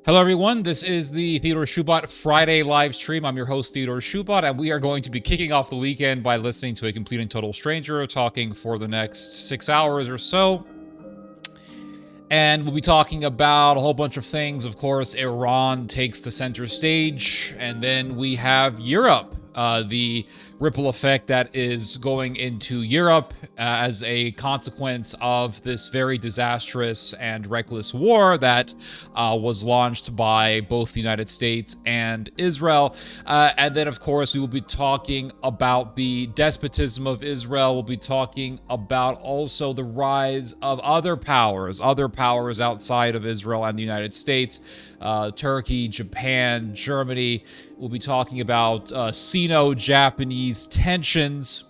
Hello, everyone. This is the Theodore Shubot Friday live stream. I'm your host, Theodore Shubot, and we are going to be kicking off the weekend by listening to a complete and total stranger talking for the next 6 hours or so. And we'll be talking about a whole bunch of things. Of course, Iran takes the center stage, and then we have Europe, the ripple effect that is going into Europe as a consequence of this very disastrous and reckless war that was launched by both the United States and Israel. And then, of course, we will be talking about the despotism of Israel. We'll be talking about also the rise of other powers outside of Israel and the United States. Turkey, Japan, Germany. We'll be talking about Sino-Japanese tensions.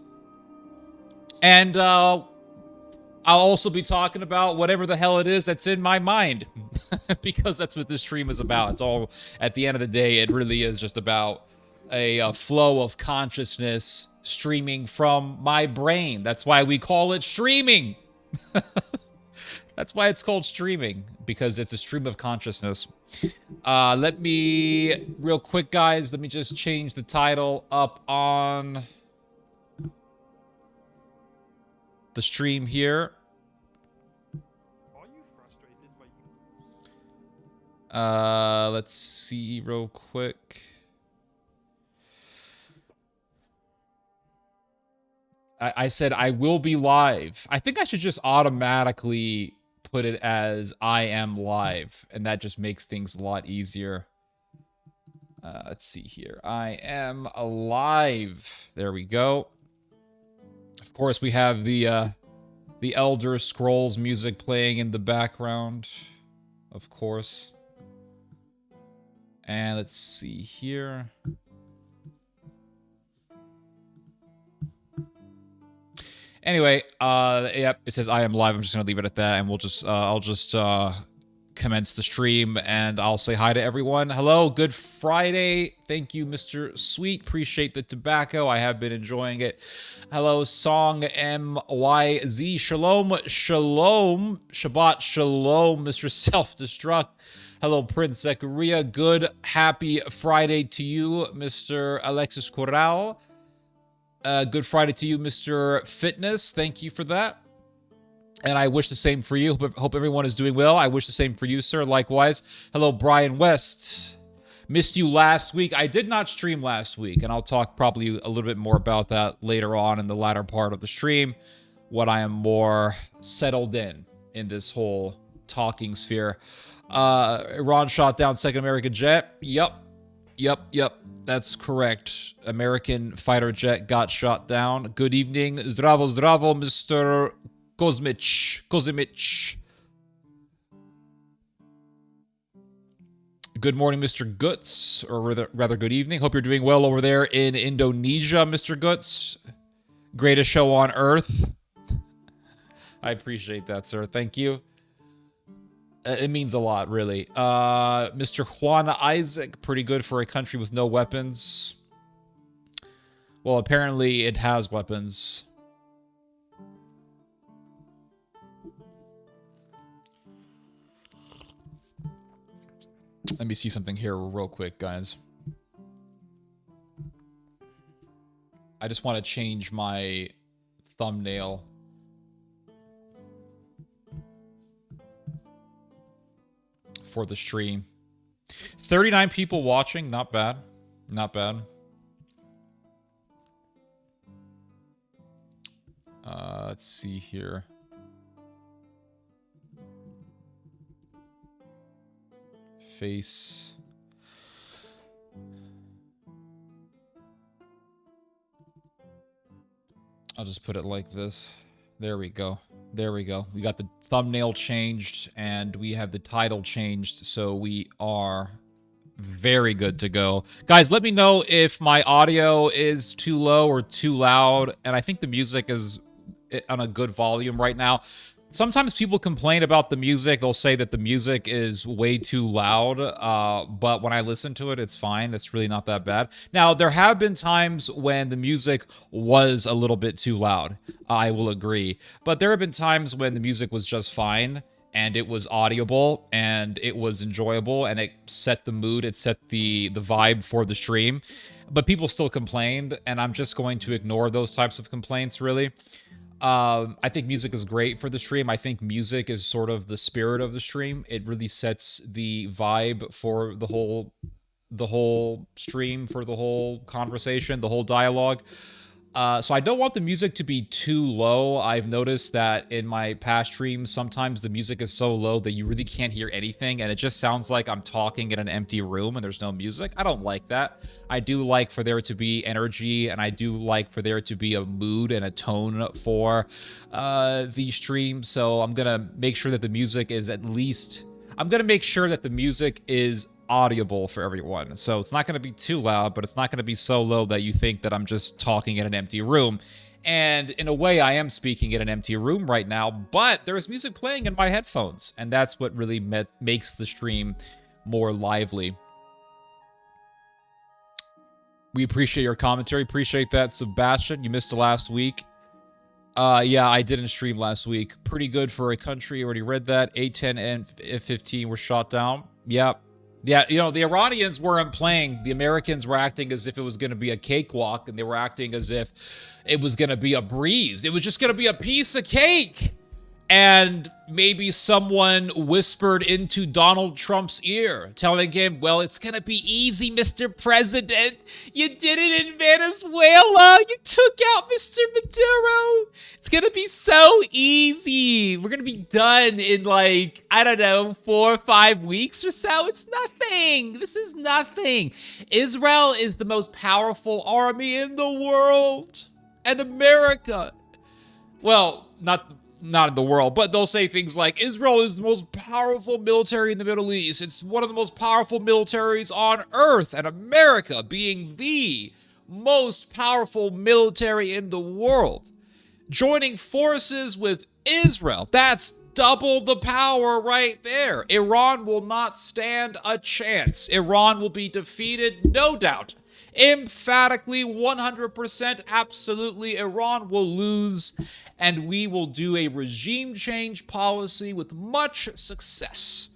And I'll also be talking about whatever the hell it is that's in my mind. Because that's what this stream is about. It's all, at the end of the day, it really is just about a flow of consciousness streaming from my brain. That's why we call it streaming. That's why it's called streaming, because it's a stream of consciousness. Let me, real quick, guys, let me just change the title up on the stream here. Are you frustrated by Let's see real quick. I said I will be live. I think I should just automatically put it as I am live, and that just makes things a lot easier. Let's see here. I am alive. There we go. Of course, we have the Elder Scrolls music playing in the background, of course. And let's see here. Anyway, yep, it says I am live. I'm just gonna leave it at that, and we'll just, I'll just commence the stream, and I'll say hi to everyone. Hello, good Friday. Thank you, Mr. Sweet. Appreciate the tobacco. I have been enjoying it. Hello, Song MYZ. Shalom, shalom. Shabbat shalom, Mr. Self-Destruct. Hello, Prince Zechariah. Good, happy Friday to you, Mr. Alexis Corral. Good Friday to you, Mr. Fitness. Thank you for that. And I wish the same for you. Hope everyone is doing well. I wish the same for you, sir. Likewise. Hello, Brian West. Missed you last week. I did not stream last week, and I'll talk probably a little bit more about that later on in the latter part of the stream, when I am more settled in this whole talking sphere. Iran shot down second American jet. Yep. That's correct. American fighter jet got shot down. Good evening. Zdravo, Mr. Kozimich. Good morning, Mr. Guts, or rather good evening. Hope you're doing well over there in Indonesia, Mr. Guts. Greatest show on earth. I appreciate that, sir. Thank you. It means a lot, really. Mr. Juan Isaac, pretty good for a country with no weapons. Well, apparently it has weapons. Let me see something here real quick, guys. I just want to change my thumbnail. For the stream. 39 people watching, not bad. Not bad. Let's see here. Face. I'll just put it like this. There we go. There we go. We got the thumbnail changed, and we have the title changed, so we are very good to go. Guys, let me know if my audio is too low or too loud, and I think the music is on a good volume right now. Sometimes people complain about the music. They'll say that the music is way too loud, but when I listen to it, it's fine. It's really not that bad. Now, there have been times when the music was a little bit too loud. I will agree. But there have been times when the music was just fine, and it was audible, and it was enjoyable, and it set the mood, it set the vibe for the stream. But people still complained, and I'm just going to ignore those types of complaints, really. I think music is great for the stream. I think music is sort of the spirit of the stream. It really sets the vibe for the whole stream, for the whole conversation, the whole dialogue. So I don't want the music to be too low. I've noticed that in my past streams, sometimes the music is so low that you really can't hear anything, and it just sounds like I'm talking in an empty room and there's no music. I don't like that. I do like for there to be energy, and I do like for there to be a mood and a tone for the stream. So I'm going to make sure that the music is audible for everyone. So it's not going to be too loud, but it's not going to be so low that you think that I'm just talking in an empty room. And in a way, I am speaking in an empty room right now, but there's music playing in my headphones, and that's what really makes the stream more lively. We appreciate your commentary. Appreciate that, Sebastian. You missed it last week. Yeah, I didn't stream last week. Pretty good for a country. Already read that. A-10 and F-15 were shot down. Yep. Yeah, you know, the Iranians weren't playing. The Americans were acting as if it was going to be a cakewalk, and they were acting as if it was going to be a breeze. It was just going to be a piece of cake. And maybe someone whispered into Donald Trump's ear, telling him, well, it's going to be easy, Mr. President. You did it in Venezuela. You took out Mr. Maduro. It's going to be so easy. We're going to be done in, like, I don't know, 4 or 5 weeks or so. It's nothing. This is nothing. Israel is the most powerful army in the world. And America, well, not in the world, but they'll say things like, Israel is the most powerful military in the Middle East. It's one of the most powerful militaries on earth, and America being the most powerful military in the world, joining forces with Israel. That's double the power right there. Iran will not stand a chance. Iran will be defeated, no doubt. Emphatically, 100%, absolutely, Iran will lose, and we will do a regime change policy with much success.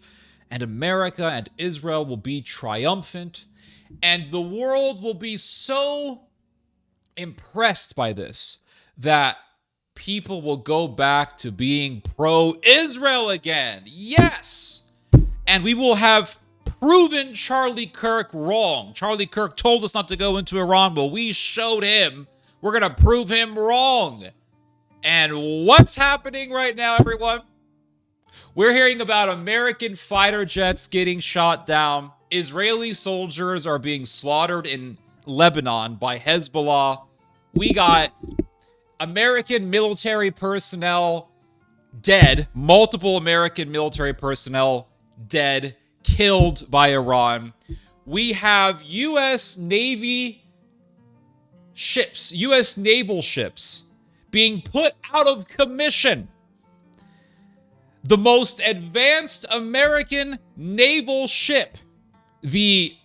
And America and Israel will be triumphant, and the world will be so impressed by this that people will go back to being pro-Israel again. Yes! And we will have proven Charlie Kirk wrong. Charlie Kirk told us not to go into Iran. Well, we showed him. We're going to prove him wrong. And what's happening right now, everyone? We're hearing about American fighter jets getting shot down. Israeli soldiers are being slaughtered in Lebanon by Hezbollah. We got American military personnel dead. Multiple American military personnel dead, killed by Iran. We have U.S. Navy ships, U.S. naval ships, being put out of commission. The most advanced American naval ship, the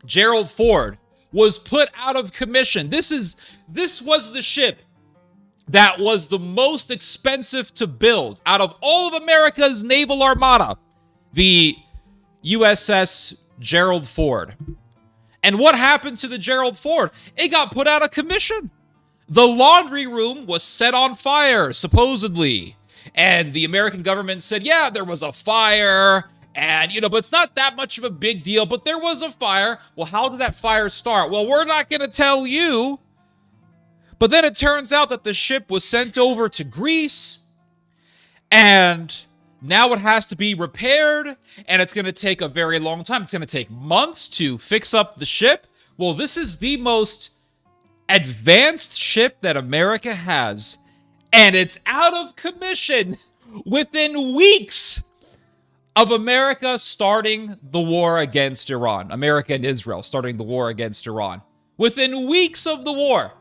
Gerald Ford, was put out of commission. This was the ship that was the most expensive to build out of all of America's naval armada, the USS Gerald Ford. And what happened to the Gerald Ford? It got put out of commission. The laundry room was set on fire, supposedly. And the American government said, yeah, there was a fire. And, but it's not that much of a big deal, but there was a fire. Well, how did that fire start? Well, we're not going to tell you. But then it turns out that the ship was sent over to Greece. And now it has to be repaired. And it's going to take a very long time. It's going to take months to fix up the ship. Well, this is the most advanced ship that America has. And it's out of commission within weeks of America starting the war against Iran. America and Israel starting the war against Iran. Within weeks of the war,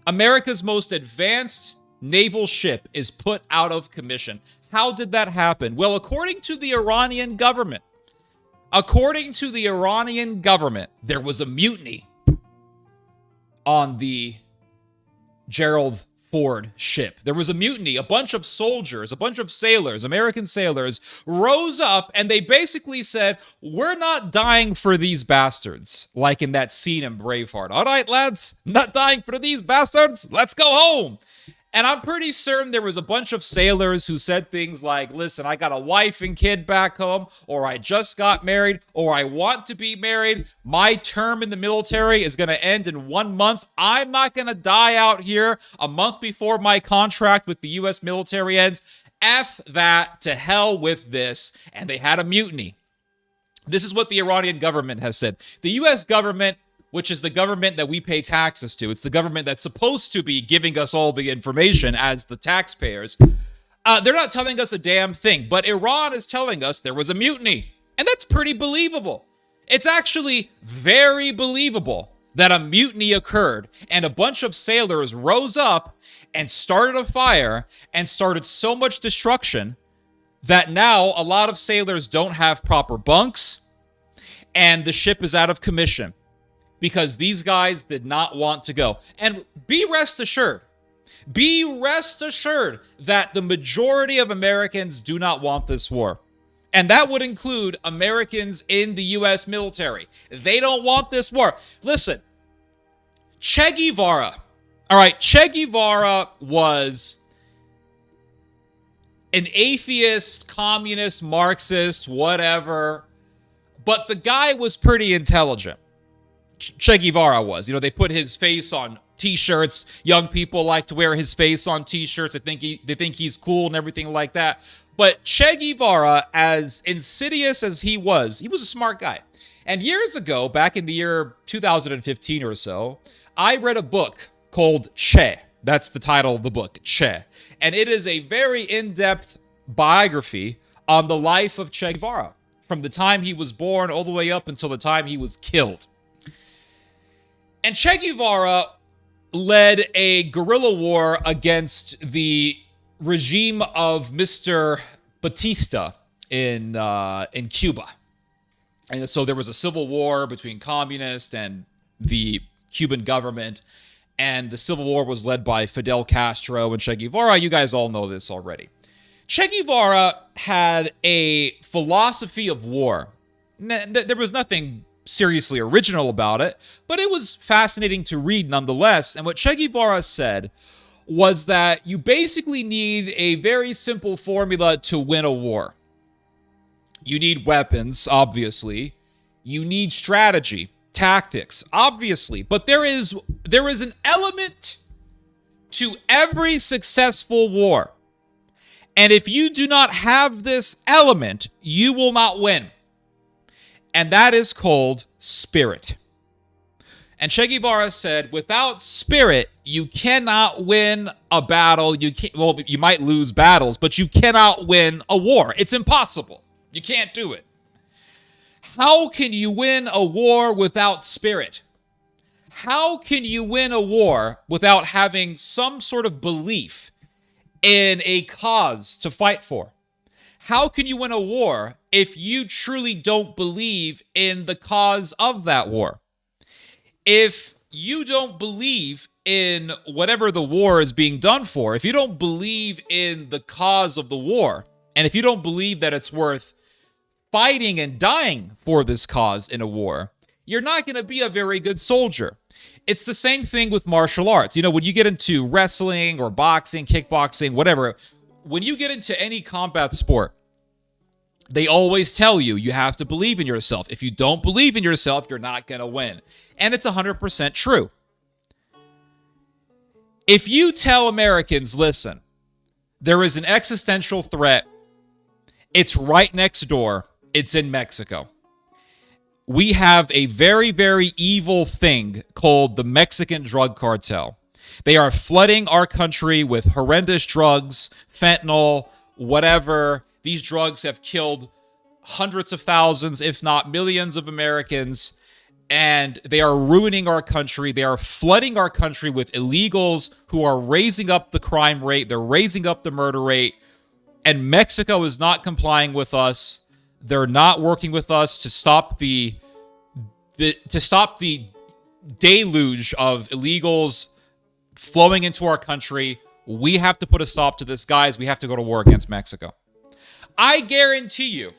America's most advanced naval ship is put out of commission. How did that happen? Well, according to the Iranian government, there was a mutiny on the Gerald Ford ship. There was a mutiny. A bunch of soldiers, a bunch of sailors, American sailors, rose up and they basically said, we're not dying for these bastards, like in that scene in Braveheart. All right, lads, not dying for these bastards. Let's go home. And I'm pretty certain there was a bunch of sailors who said things like, listen, I got a wife and kid back home, or I just got married, or I want to be married. My term in the military is going to end in 1 month. I'm not going to die out here a month before my contract with the U.S. military ends. F that, to hell with this. And they had a mutiny. This is what the Iranian government has said. The U.S. government, which is the government that we pay taxes to. It's the government that's supposed to be giving us all the information as the taxpayers. They're not telling us a damn thing, but Iran is telling us there was a mutiny. And that's pretty believable. It's actually very believable that a mutiny occurred and a bunch of sailors rose up and started a fire and started so much destruction that now a lot of sailors don't have proper bunks and the ship is out of commission. Because these guys did not want to go. And be rest assured that the majority of Americans do not want this war. And that would include Americans in the U.S. military. They don't want this war. Listen, Che Guevara. All right, Che Guevara was an atheist, communist, Marxist, whatever. But the guy was pretty intelligent. Che Guevara was. You know, they put his face on T-shirts. Young people like to wear his face on T-shirts. They think he's cool and everything like that. But Che Guevara, as insidious as he was a smart guy. And years ago, back in the year 2015 or so, I read a book called Che. That's the title of the book, Che. And it is a very in-depth biography on the life of Che Guevara, from the time he was born all the way up until the time he was killed. And Che Guevara led a guerrilla war against the regime of Mr. Batista in Cuba. And so there was a civil war between communists and the Cuban government. And the civil war was led by Fidel Castro and Che Guevara. You guys all know this already. Che Guevara had a philosophy of war. There was nothing seriously original about it, but it was fascinating to read nonetheless. And what Che Guevara said was that you basically need a very simple formula to win a war. You need weapons, obviously. You need strategy, tactics, obviously. But there is an element to every successful war. And if you do not have this element, you will not win. And that is called spirit. And Che Guevara said, without spirit, you cannot win a battle. You might lose battles, but you cannot win a war. It's impossible. You can't do it. How can you win a war without spirit? How can you win a war without having some sort of belief in a cause to fight for? How can you win a war if you truly don't believe in the cause of that war? If you don't believe in whatever the war is being done for, if you don't believe in the cause of the war, and if you don't believe that it's worth fighting and dying for this cause in a war, you're not going to be a very good soldier. It's the same thing with martial arts. You know, when you get into wrestling or boxing, kickboxing, whatever, when you get into any combat sport, they always tell you, you have to believe in yourself. If you don't believe in yourself, you're not going to win. And it's 100% true. If you tell Americans, listen, there is an existential threat. It's right next door. It's in Mexico. We have a very, very evil thing called the Mexican drug cartel. They are flooding our country with horrendous drugs, fentanyl, whatever. These drugs have killed hundreds of thousands, if not millions of Americans, and they are ruining our country. They are flooding our country with illegals who are raising up the crime rate. They're raising up the murder rate, and Mexico is not complying with us. They're not working with us to stop the deluge of illegals flowing into our country. We have to put a stop to this, guys. We have to go to war against Mexico. I guarantee you,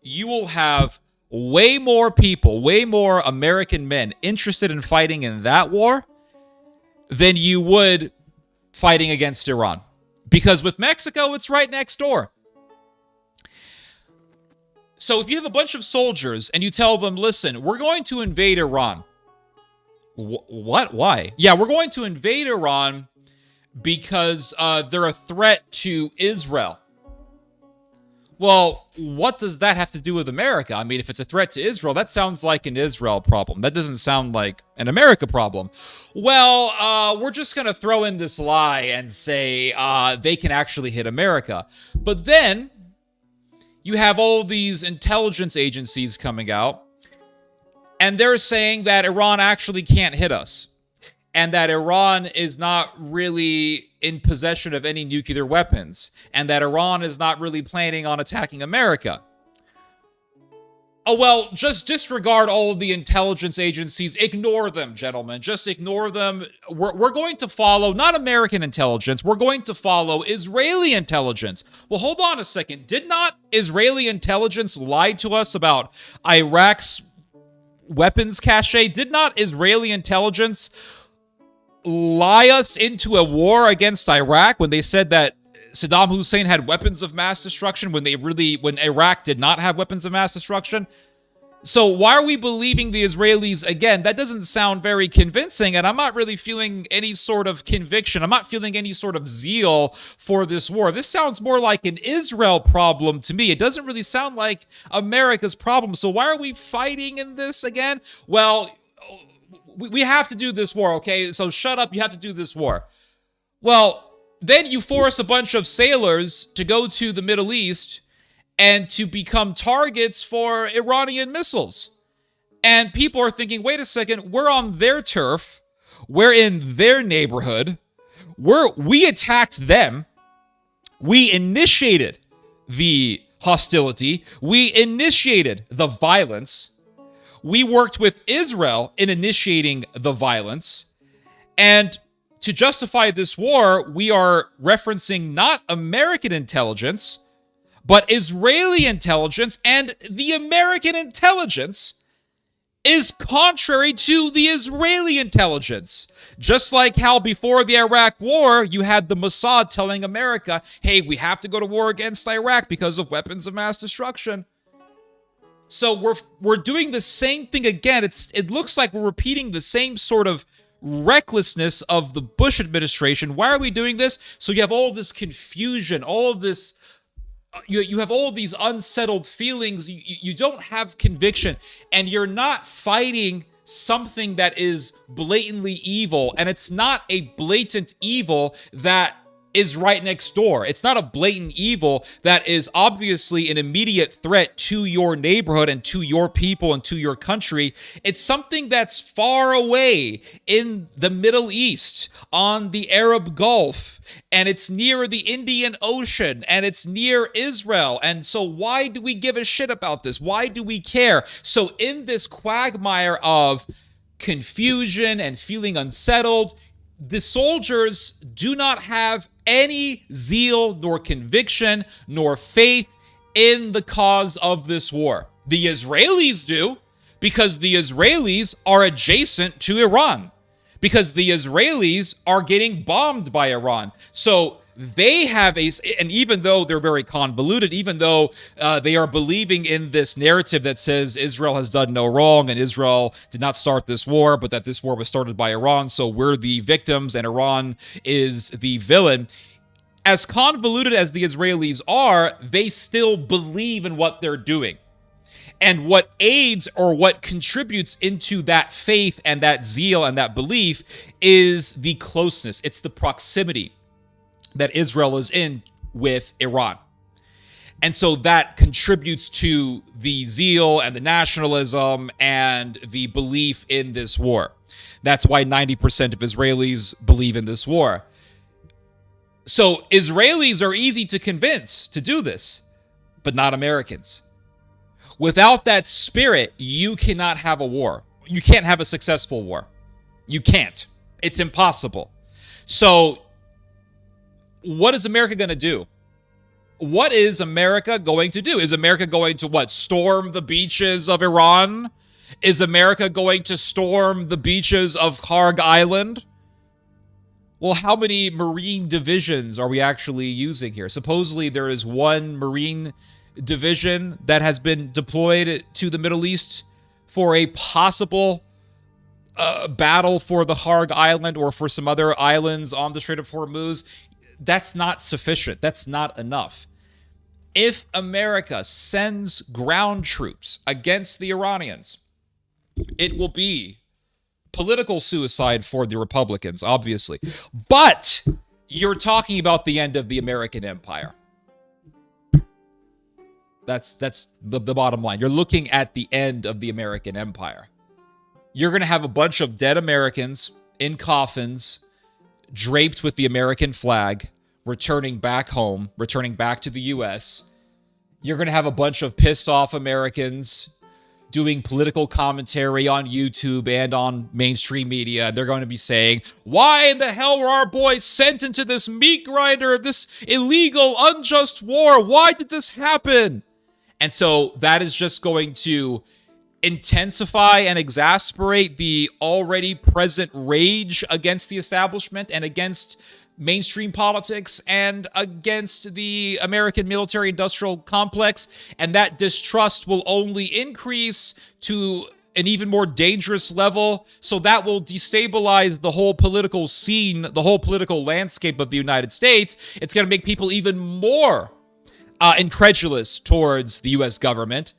you will have way more people, way more American men interested in fighting in that war than you would fighting against Iran. Because with Mexico, it's right next door. So if you have a bunch of soldiers and you tell them, listen, we're going to invade Iran. What? Why? Yeah, we're going to invade Iran because they're a threat to Israel. Well, what does that have to do with America? I mean, if it's a threat to Israel, that sounds like an Israel problem. That doesn't sound like an America problem. Well, we're just going to throw in this lie and say they can actually hit America. But then you have all these intelligence agencies coming out, and they're saying that Iran actually can't hit us, and that Iran is not really in possession of any nuclear weapons, and that Iran is not really planning on attacking America. Oh, well, just disregard all of the intelligence agencies. Ignore them, gentlemen. Just ignore them. We're going to follow, not American intelligence, we're going to follow Israeli intelligence. Well, hold on a second. Did not Israeli intelligence lie to us about Iraq's weapons cache? Did not Israeli intelligence lie us into a war against Iraq when they said that Saddam Hussein had weapons of mass destruction when Iraq did not have weapons of mass destruction? So why are we believing the Israelis again? That doesn't sound very convincing, and I'm not really feeling any sort of conviction. I'm not feeling any sort of zeal for this war. This sounds more like an Israel problem to me. It doesn't really sound like America's problem. So why are we fighting in this again? Well, we have to do this war, okay? So shut up, you have to do this war. Well, then you force a bunch of sailors to go to the Middle East and to become targets for Iranian missiles. And people are thinking, wait a second, we're on their turf, we're in their neighborhood, we attacked them, we initiated the hostility, we initiated the violence, we worked with Israel in initiating the violence, and to justify this war, we are referencing not American intelligence, but Israeli intelligence, and the American intelligence is contrary to the Israeli intelligence. Just like how before the Iraq war, you had the Mossad telling America, hey, we have to go to war against Iraq because of weapons of mass destruction. So we're doing the same thing again. It looks like we're repeating the same sort of recklessness of the Bush administration. Why are we doing this? So you have all this confusion, all of this, you have all of these unsettled feelings. You don't have conviction, and you're not fighting something that is blatantly evil, and it's not a blatant evil that is right next door. It's not a blatant evil that is obviously an immediate threat to your neighborhood and to your people and to your country. It's something that's far away in the Middle East, on the Arab Gulf, and it's near the Indian Ocean, and it's near Israel. And so why do we give a shit about this? Why do we care? So in this quagmire of confusion and feeling unsettled, the soldiers do not have any zeal nor conviction nor faith in the cause of this war. The Israelis do, because the Israelis are adjacent to Iran, because the Israelis are getting bombed by Iran. So they have and even though they're very convoluted, even though they are believing in this narrative that says Israel has done no wrong and Israel did not start this war, but that this war was started by Iran, so we're the victims and Iran is the villain. As convoluted as the Israelis are, they still believe in what they're doing. And what aids or what contributes into that faith and that zeal and that belief is the closeness. It's the proximity that Israel is in with Iran. And so that contributes to the zeal and the nationalism and the belief in this war. That's why 90% of Israelis believe in this war. So Israelis are easy to convince to do this, but not Americans. Without that spirit, you cannot have a war. You can't have a successful war. You can't. It's impossible. So what is America going to do? What is America going to do? Is America going to what? Storm the beaches of Iran? Is America going to storm the beaches of Kharg Island? Well, how many Marine divisions are we actually using here? Supposedly there is one Marine division that has been deployed to the Middle East for a possible battle for the Kharg Island or for some other islands on the Strait of Hormuz. That's not sufficient. That's not enough. If America sends ground troops against the Iranians, it will be political suicide for the Republicans, obviously. But you're talking about the end of the American empire. That's the bottom line. You're looking at the end of the American empire. You're going to have a bunch of dead Americans in coffins, draped with the American flag, returning back home, returning back to the U.S. You're going to have a bunch of pissed off Americans doing political commentary on YouTube and on mainstream media. They're going to be saying, why in the hell were our boys sent into this meat grinder, this illegal, unjust war? Why did this happen? And so that is just going to intensify and exasperate the already present rage against the establishment and against mainstream politics and against the American military-industrial complex. And that distrust will only increase to an even more dangerous level. So that will destabilize the whole political scene, the whole political landscape of the United States. It's going to make people even more incredulous towards the U.S. government.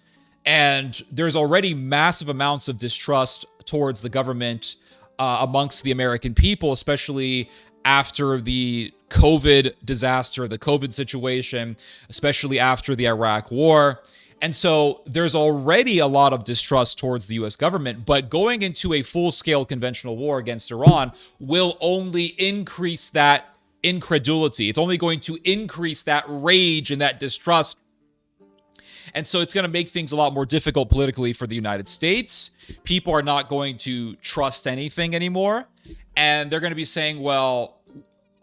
And there's already massive amounts of distrust towards the government amongst the American people, especially after the COVID disaster, the COVID situation, especially after the Iraq war. And so there's already a lot of distrust towards the U.S. government, but going into a full-scale conventional war against Iran will only increase that incredulity. It's only going to increase that rage and that distrust. And so it's going to make things a lot more difficult politically for the United States. People are not going to trust anything anymore. And they're going to be saying, well,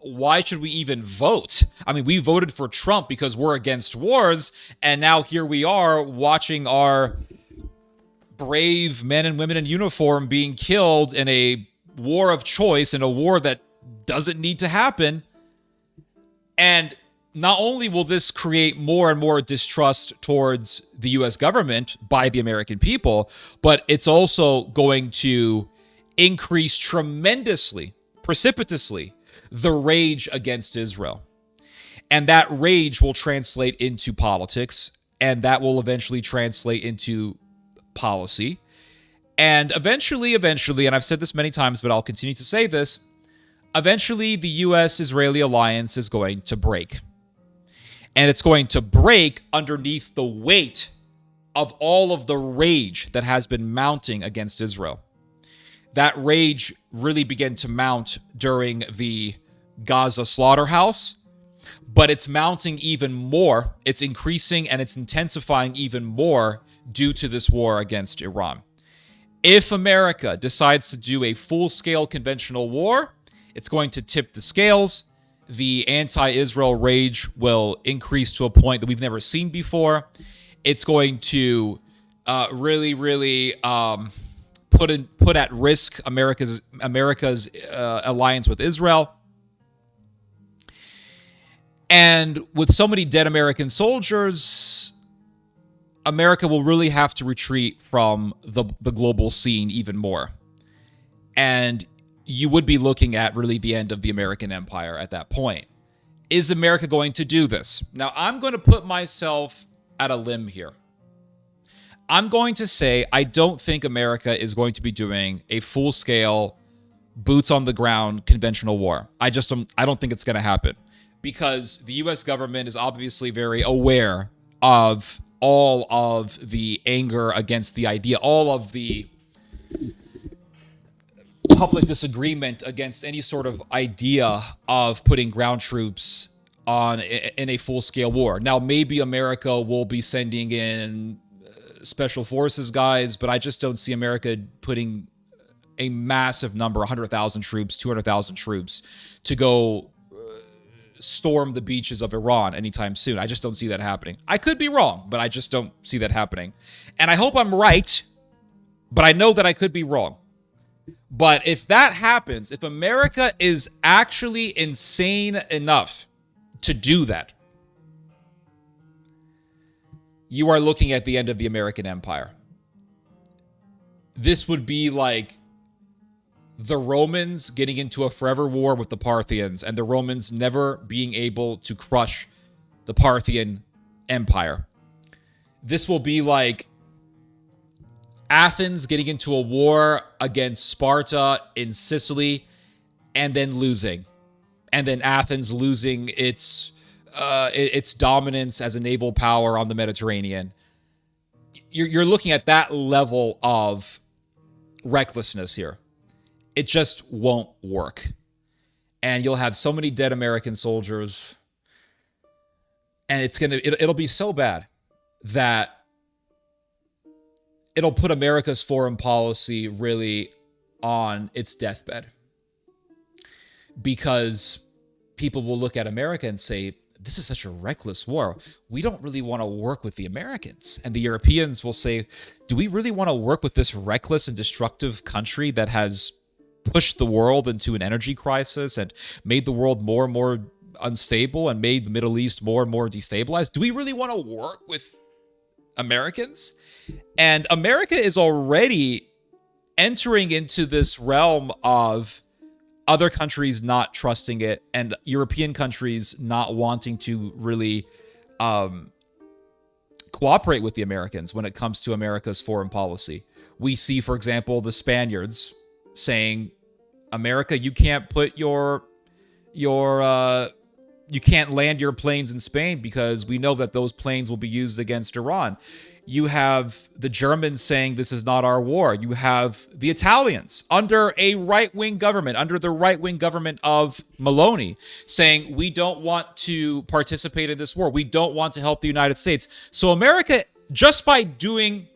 why should we even vote? I mean, we voted for Trump because we're against wars. And now here we are watching our brave men and women in uniform being killed in a war of choice, in a war that doesn't need to happen. And not only will this create more and more distrust towards the U.S. government by the American people, but it's also going to increase tremendously, precipitously, the rage against Israel. And that rage will translate into politics, and that will eventually translate into policy. And eventually, and I've said this many times, but I'll continue to say this, eventually the U.S.-Israeli alliance is going to break. And it's going to break underneath the weight of all of the rage that has been mounting against Israel. That rage really began to mount during the Gaza slaughterhouse, but it's mounting even more. It's increasing and it's intensifying even more due to this war against Iran. If America decides to do a full-scale conventional war, it's going to tip the scales. The anti-Israel rage will increase to a point that we've never seen before. It's going to really put at risk America's alliance with Israel. And with so many dead American soldiers, America will really have to retreat from the global scene even more. And you would be looking at really the end of the American empire at that point. Is America going to do this? Now, I'm going to put myself at a limb here. I'm going to say I don't think America is going to be doing a full-scale, boots-on-the-ground conventional war. I don't think it's going to happen because the U.S. government is obviously very aware of all of the anger against the idea, all of the public disagreement against any sort of idea of putting ground troops on in a full-scale war. Now, maybe America will be sending in special forces guys, but I just don't see America putting a massive number, 100,000 troops, 200,000 troops, to go storm the beaches of Iran anytime soon. I just don't see that happening. I could be wrong, but I just don't see that happening. And I hope I'm right, but I know that I could be wrong. But if that happens, if America is actually insane enough to do that, you are looking at the end of the American empire. This would be like the Romans getting into a forever war with the Parthians and the Romans never being able to crush the Parthian Empire. This will be like Athens getting into a war against Sparta in Sicily and then losing. And then Athens losing its dominance as a naval power on the Mediterranean. You're looking at that level of recklessness here. It just won't work. And you'll have so many dead American soldiers. And it'll be so bad that it'll put America's foreign policy really on its deathbed. Because people will look at America and say, this is such a reckless war. We don't really want to work with the Americans. And the Europeans will say, do we really want to work with this reckless and destructive country that has pushed the world into an energy crisis and made the world more and more unstable and made the Middle East more and more destabilized? Do we really want to work with Americans? And America is already entering into this realm of other countries not trusting it and European countries not wanting to really cooperate with the Americans when it comes to America's foreign policy. We see, for example, the Spaniards saying, America, you can't put you can't land your planes in Spain because we know that those planes will be used against Iran. You have the Germans saying this is not our war. You have the Italians under a right-wing government, under the right-wing government of Meloni, saying we don't want to participate in this war. We don't want to help the United States. So America, just by doing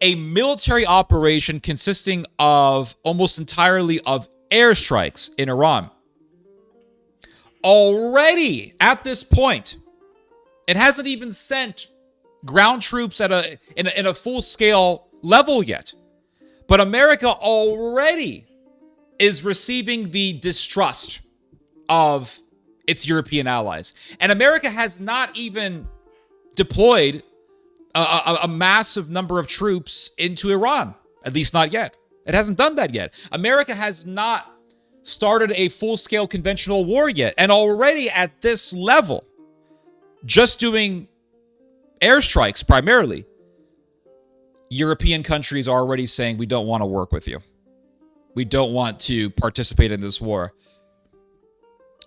a military operation consisting of almost entirely of airstrikes in Iran, already at this point, it hasn't even sent ground troops at in a full-scale level yet. But America already is receiving the distrust of its European allies. And America has not even deployed a massive number of troops into Iran, at least not yet. It hasn't done that yet. America has not started a full-scale conventional war yet. And already at this level, just doing airstrikes primarily, European countries are already saying, we don't want to work with you. We don't want to participate in this war.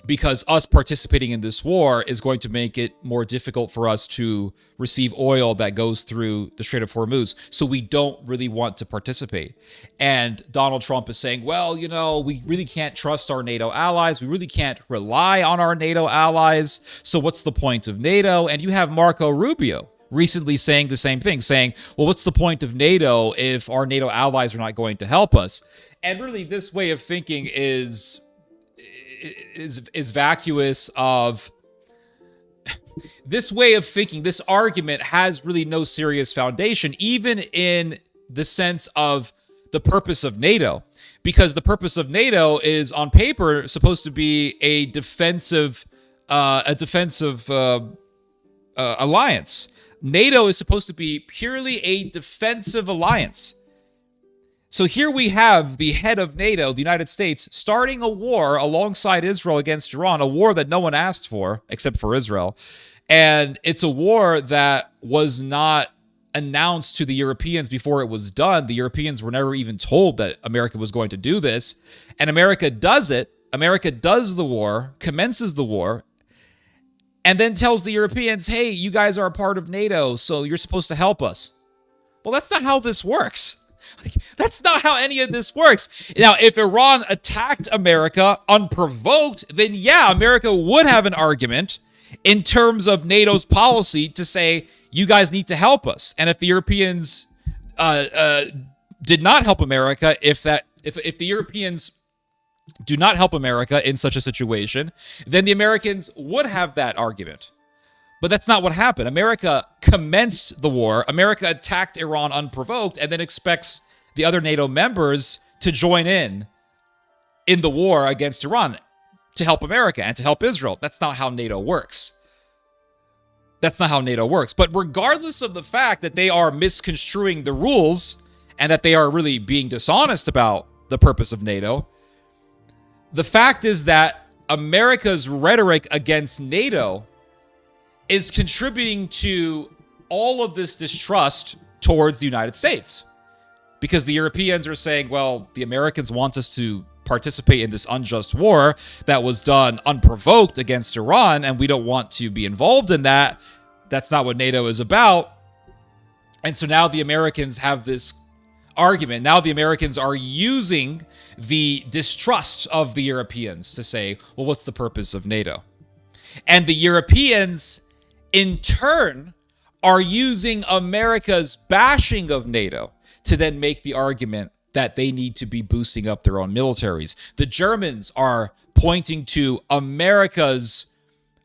Because us participating in this war is going to make it more difficult for us to receive oil that goes through the Strait of Hormuz. So we don't really want to participate. And Donald Trump is saying, well, you know, we really can't trust our NATO allies. We really can't rely on our NATO allies. So what's the point of NATO? And you have Marco Rubio recently saying the same thing, saying, well, what's the point of NATO if our NATO allies are not going to help us? And really, this way of thinking is vacuous of this way of thinking. This argument has really no serious foundation, even in the sense of the purpose of NATO, because the purpose of NATO is on paper supposed to be a defensive alliance. NATO is supposed to be purely a defensive alliance. So here we have the head of NATO, the United States, starting a war alongside Israel against Iran, a war that no one asked for except for Israel. And it's a war that was not announced to the Europeans before it was done. The Europeans were never even told that America was going to do this. And America does it. America does the war, commences the war, and then tells the Europeans, hey, you guys are a part of NATO, so you're supposed to help us. Well, that's not how this works. That's not how any of this works. Now, if Iran attacked America unprovoked, then yeah, America would have an argument in terms of NATO's policy to say, you guys need to help us. And if the Europeans did not help America, if the Europeans do not help America in such a situation, then the Americans would have that argument. But that's not what happened. America commenced the war. America attacked Iran unprovoked and then expects the other NATO members to join in the war against Iran to help America and to help Israel. That's not how NATO works. That's not how NATO works. But regardless of the fact that they are misconstruing the rules and that they are really being dishonest about the purpose of NATO, the fact is that America's rhetoric against NATO is contributing to all of this distrust towards the United States. Because the Europeans are saying, well, the Americans want us to participate in this unjust war that was done unprovoked against Iran, and we don't want to be involved in that. That's not what NATO is about. And so now the Americans have this argument. Now the Americans are using the distrust of the Europeans to say, well, what's the purpose of NATO? And the Europeans, in turn, are using America's bashing of NATO to then make the argument that they need to be boosting up their own militaries. The Germans are pointing to America's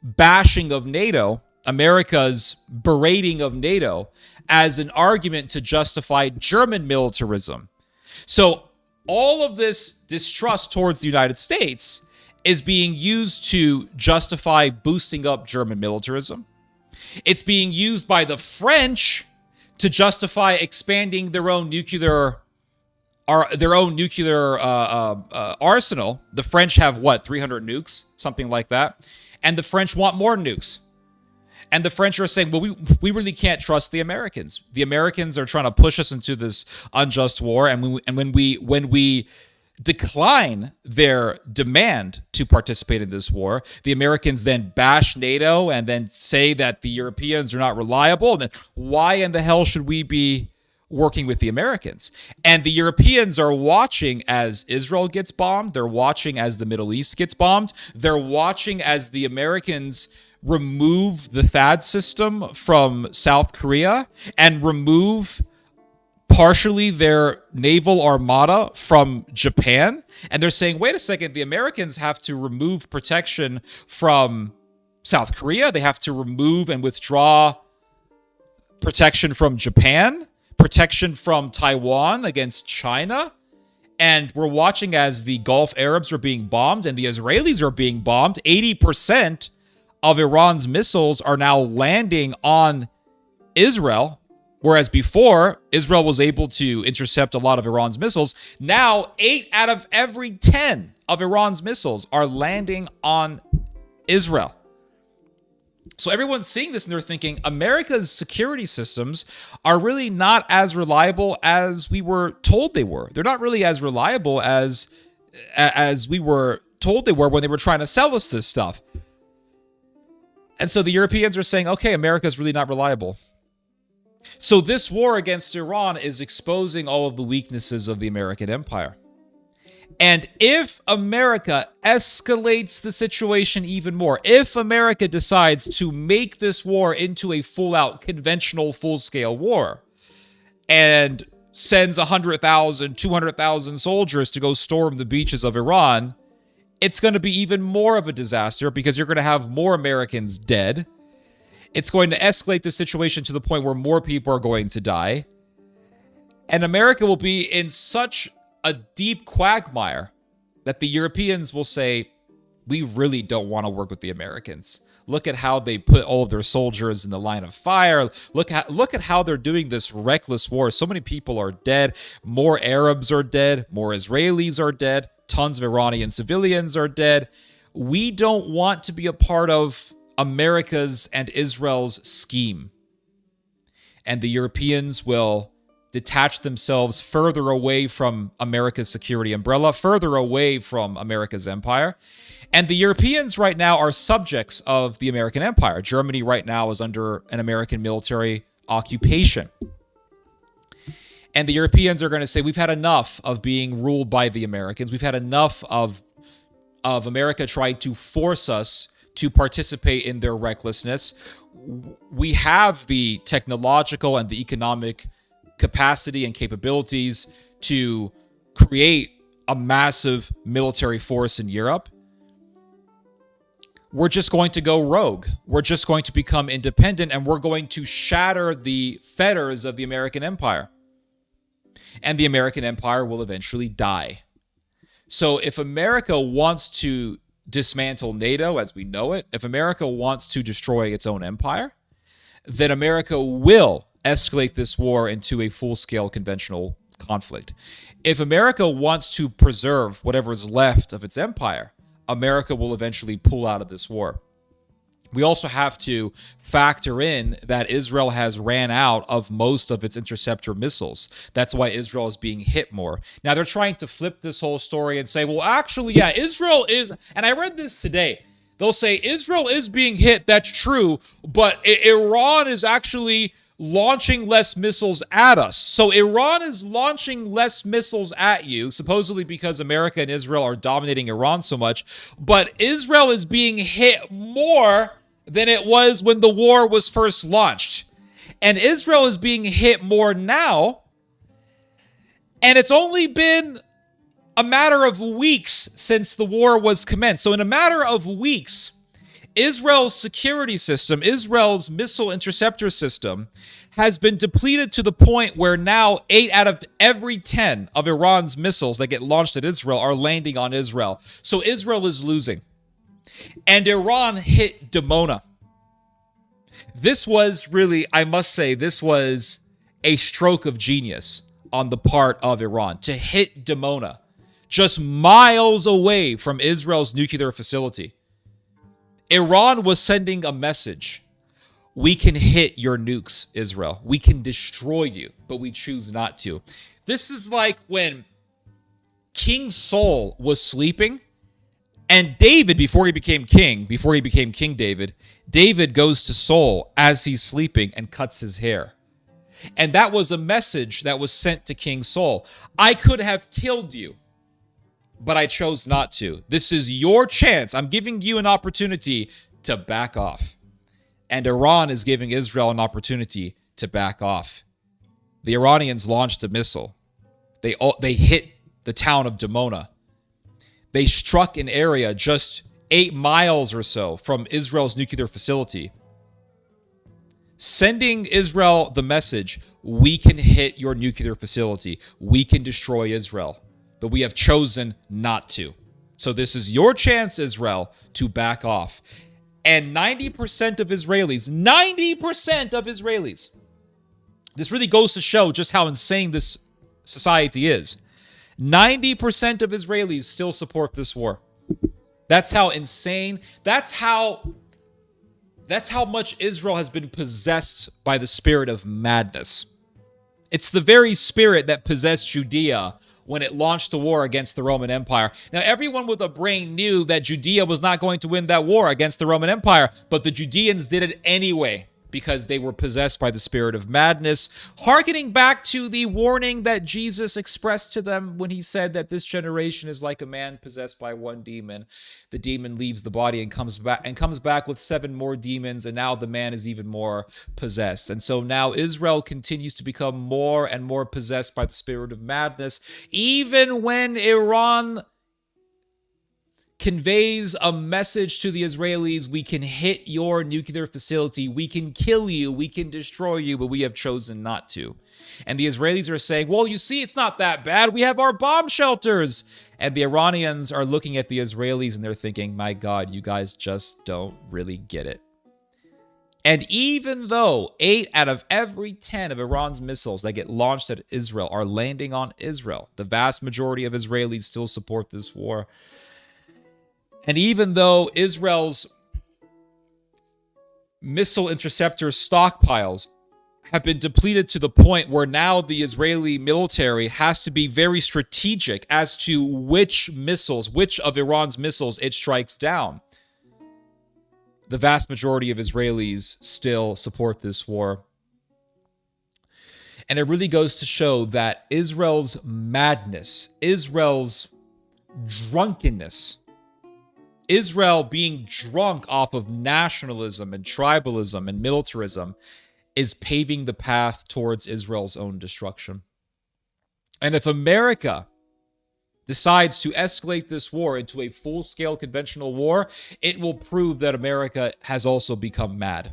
bashing of NATO, America's berating of NATO, as an argument to justify German militarism. So all of this distrust towards the United States is being used to justify boosting up German militarism. It's being used by the French to justify expanding their own nuclear arsenal. The French have, 300 nukes? Something like that. And the French want more nukes. And the French are saying, well, we really can't trust the Americans. The Americans are trying to push us into this unjust war. And when we decline their demand to participate in this war, the Americans then bash NATO and then say that the Europeans are not reliable. And then why in the hell should we be working with the Americans? And the Europeans are watching as Israel gets bombed. They're watching as the Middle East gets bombed. They're watching as the Americans remove the THAAD system from South Korea and remove partially their naval armada from Japan. And they're saying, wait a second, the Americans have to remove protection from South Korea. They have to remove and withdraw protection from Japan, protection from Taiwan against China. And we're watching as the Gulf Arabs are being bombed and the Israelis are being bombed. 80% of Iran's missiles are now landing on Israel, whereas before, Israel was able to intercept a lot of Iran's missiles. Now, 8 out of every 10 of Iran's missiles are landing on Israel. So everyone's seeing this and they're thinking, America's security systems are really not as reliable as we were told they were. They're not really as reliable as we were told they were when they were trying to sell us this stuff. And so the Europeans are saying, okay, America's really not reliable. So this war against Iran is exposing all of the weaknesses of the American empire. And if America escalates the situation even more, if America decides to make this war into a full-out conventional full-scale war and sends 100,000, 200,000 soldiers to go storm the beaches of Iran, it's going to be even more of a disaster because you're going to have more Americans dead. It's going to escalate the situation to the point where more people are going to die. And America will be in such a deep quagmire that the Europeans will say, we really don't want to work with the Americans. Look at how they put all of their soldiers in the line of fire. Look at how they're doing this reckless war. So many people are dead. More Arabs are dead. More Israelis are dead. Tons of Iranian civilians are dead. We don't want to be a part of America's and Israel's scheme. And the Europeans will detach themselves further away from America's security umbrella, further away from America's empire. And the Europeans right now are subjects of the American empire. Germany right now is under an American military occupation. And the Europeans are going to say, we've had enough of being ruled by the Americans. We've had enough of America trying to force us to participate in their recklessness. We have the technological and the economic capacity and capabilities to create a massive military force in Europe, we're just going to go rogue. We're just going to become independent, and we're going to shatter the fetters of the American empire. And the American empire will eventually die. So if America wants to dismantle NATO as we know it, if America wants to destroy its own empire, then America will escalate this war into a full-scale conventional conflict. If America wants to preserve whatever is left of its empire, America will eventually pull out of this war. We also have to factor in that Israel has ran out of most of its interceptor missiles. That's why Israel is being hit more. Now, they're trying to flip this whole story and say, well, actually, yeah, Israel is, and I read this today, they'll say Israel is being hit, that's true, but Iran is actually launching less missiles at us. So Iran is launching less missiles at you, supposedly because America and Israel are dominating Iran so much, but Israel is being hit more than it was when the war was first launched. And Israel is being hit more now, and it's only been a matter of weeks since the war was commenced. So in a matter of weeks, Israel's security system, Israel's missile interceptor system, has been depleted to the point where now 8 out of every 10 of Iran's missiles that get launched at Israel are landing on Israel. So Israel is losing. And Iran hit Dimona. This was really, I must say, this was a stroke of genius on the part of Iran to hit Dimona, just miles away from Israel's nuclear facility. Iran was sending a message. We can hit your nukes, Israel. We can destroy you, but we choose not to. This is like when King Saul was sleeping, and David, before he became King David, David goes to Saul as he's sleeping and cuts his hair. And that was a message that was sent to King Saul. I could have killed you, but I chose not to. This is your chance. I'm giving you an opportunity to back off. And Iran is giving Israel an opportunity to back off. The Iranians launched a missile. They hit the town of Dimona. They struck an area just 8 miles or so from Israel's nuclear facility, sending Israel the message, we can hit your nuclear facility. We can destroy Israel. But we have chosen not to. So this is your chance, Israel, to back off. And 90% of Israelis, this really goes to show just how insane this society is. 90% of Israelis still support this war. That's how insane, that's how much Israel has been possessed by the spirit of madness. It's the very spirit that possessed Judea when it launched a war against the Roman Empire. Now, everyone with a brain knew that Judea was not going to win that war against the Roman Empire, but the Judeans did it anyway because they were possessed by the spirit of madness, hearkening back to the warning that Jesus expressed to them when he said that this generation is like a man possessed by one demon. The demon leaves the body and comes back with 7 more demons, and now the man is even more possessed. And so now Israel continues to become more and more possessed by the spirit of madness, even when Iran conveys a message to the Israelis, we can hit your nuclear facility, we can kill you, we can destroy you, but we have chosen not to. And the Israelis are saying, well, you see, it's not that bad. We have our bomb shelters. And the Iranians are looking at the Israelis and they're thinking, my God, you guys just don't really get it. And even though 8 out of every 10 of Iran's missiles that get launched at Israel are landing on Israel, the vast majority of Israelis still support this war. And even though Israel's missile interceptor stockpiles have been depleted to the point where now the Israeli military has to be very strategic as to which of Iran's missiles it strikes down, the vast majority of Israelis still support this war. And it really goes to show that Israel's madness, Israel's drunkenness, Israel being drunk off of nationalism and tribalism and militarism is paving the path towards Israel's own destruction. And if America decides to escalate this war into a full-scale conventional war, it will prove that America has also become mad.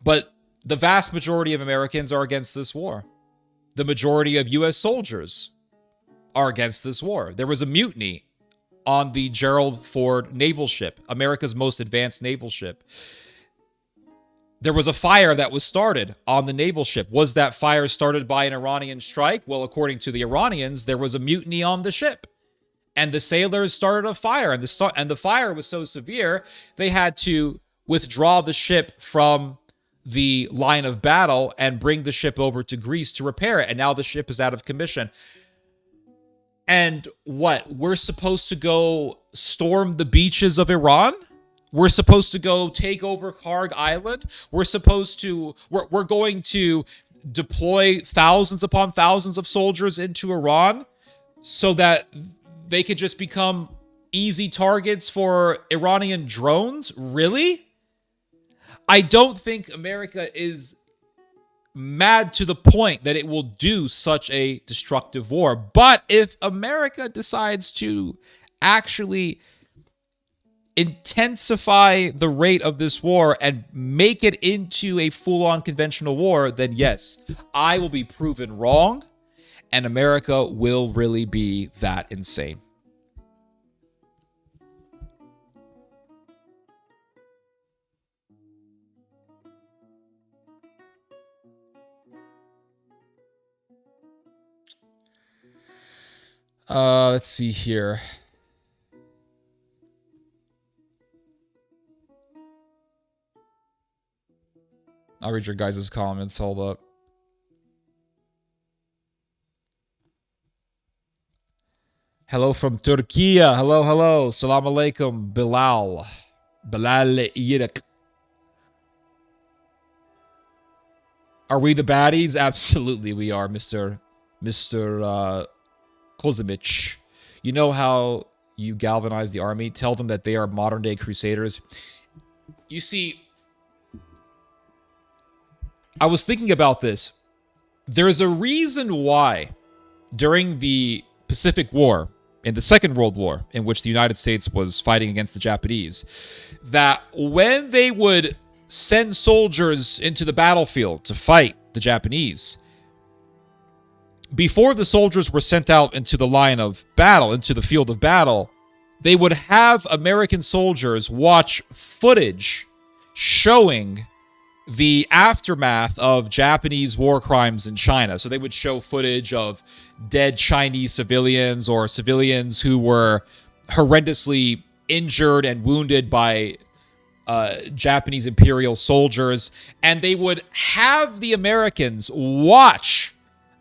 But the vast majority of Americans are against this war. The majority of U.S. soldiers are against this war. There was a mutiny on the Gerald Ford naval ship, America's most advanced naval ship. There was a fire that was started on the naval ship. Was that fire started by an Iranian strike? Well, according to the Iranians, there was a mutiny on the ship. And the sailors started a fire. And the fire was so severe, they had to withdraw the ship from the line of battle and bring the ship over to Greece to repair it. And now the ship is out of commission. And what? We're supposed to go storm the beaches of Iran? We're supposed to go take over Karg Island. We're going to deploy thousands upon thousands of soldiers into Iran so that they could just become easy targets for Iranian drones? Really? I don't think America is mad to the point that it will do such a destructive war. But if America decides to actually intensify the rate of this war and make it into a full-on conventional war, then yes, I will be proven wrong, and America will really be that insane. Let's see here. I'll read your guys' comments. Hold up. Hello from Turkey. Hello, hello. Salam alaikum, Bilal. Bilal Yirik. Are we the baddies? Absolutely we are, Mr. Kozimich. You know how you galvanize the army? Tell them that they are modern-day crusaders. You see, I was thinking about this. There's a reason why during the Pacific War, in the Second World War, in which the United States was fighting against the Japanese, that when they would send soldiers into the battlefield to fight the Japanese, before the soldiers were sent out into the line of battle, into the field of battle, they would have American soldiers watch footage showing the aftermath of Japanese war crimes in China. So they would show footage of dead Chinese civilians or civilians who were horrendously injured and wounded by Japanese imperial soldiers. And they would have the Americans watch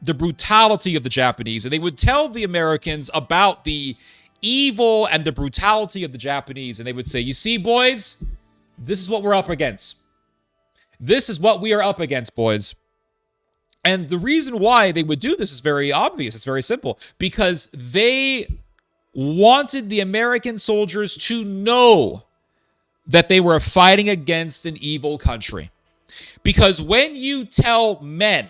the brutality of the Japanese. And they would tell the Americans about the evil and the brutality of the Japanese. And they would say, you see, boys, this is what we're up against. This is what we are up against, boys. And the reason why they would do this is very obvious. It's very simple. Because they wanted the American soldiers to know that they were fighting against an evil country. Because when you tell men,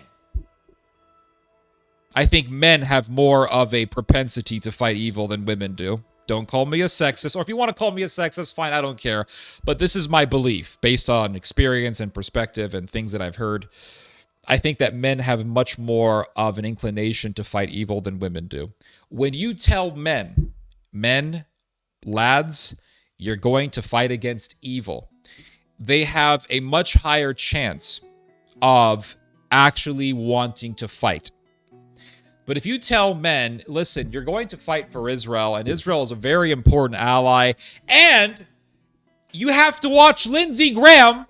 I think men have more of a propensity to fight evil than women do. Don't call me a sexist, or if you want to call me a sexist, fine, I don't care. But this is my belief, based on experience and perspective and things that I've heard. I think that men have much more of an inclination to fight evil than women do. When you tell men, lads, you're going to fight against evil, they have a much higher chance of actually wanting to fight. But if you tell men, listen, you're going to fight for Israel, and Israel is a very important ally, and you have to watch Lindsey Graham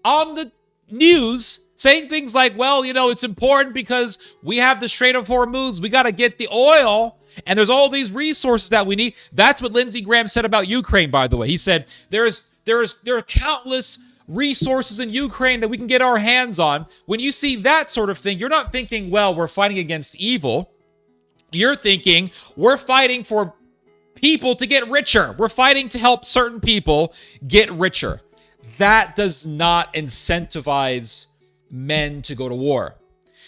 on the news saying things like, well, you know, it's important because we have the Strait of Hormuz, we got to get the oil, and there's all these resources that we need. That's what Lindsey Graham said about Ukraine, by the way. He said, there are countless resources in Ukraine that we can get our hands on. When you see that sort of thing, you're not thinking, well, we're fighting against evil. You're thinking, we're fighting for people to get richer. We're fighting to help certain people get richer. That does not incentivize men to go to war.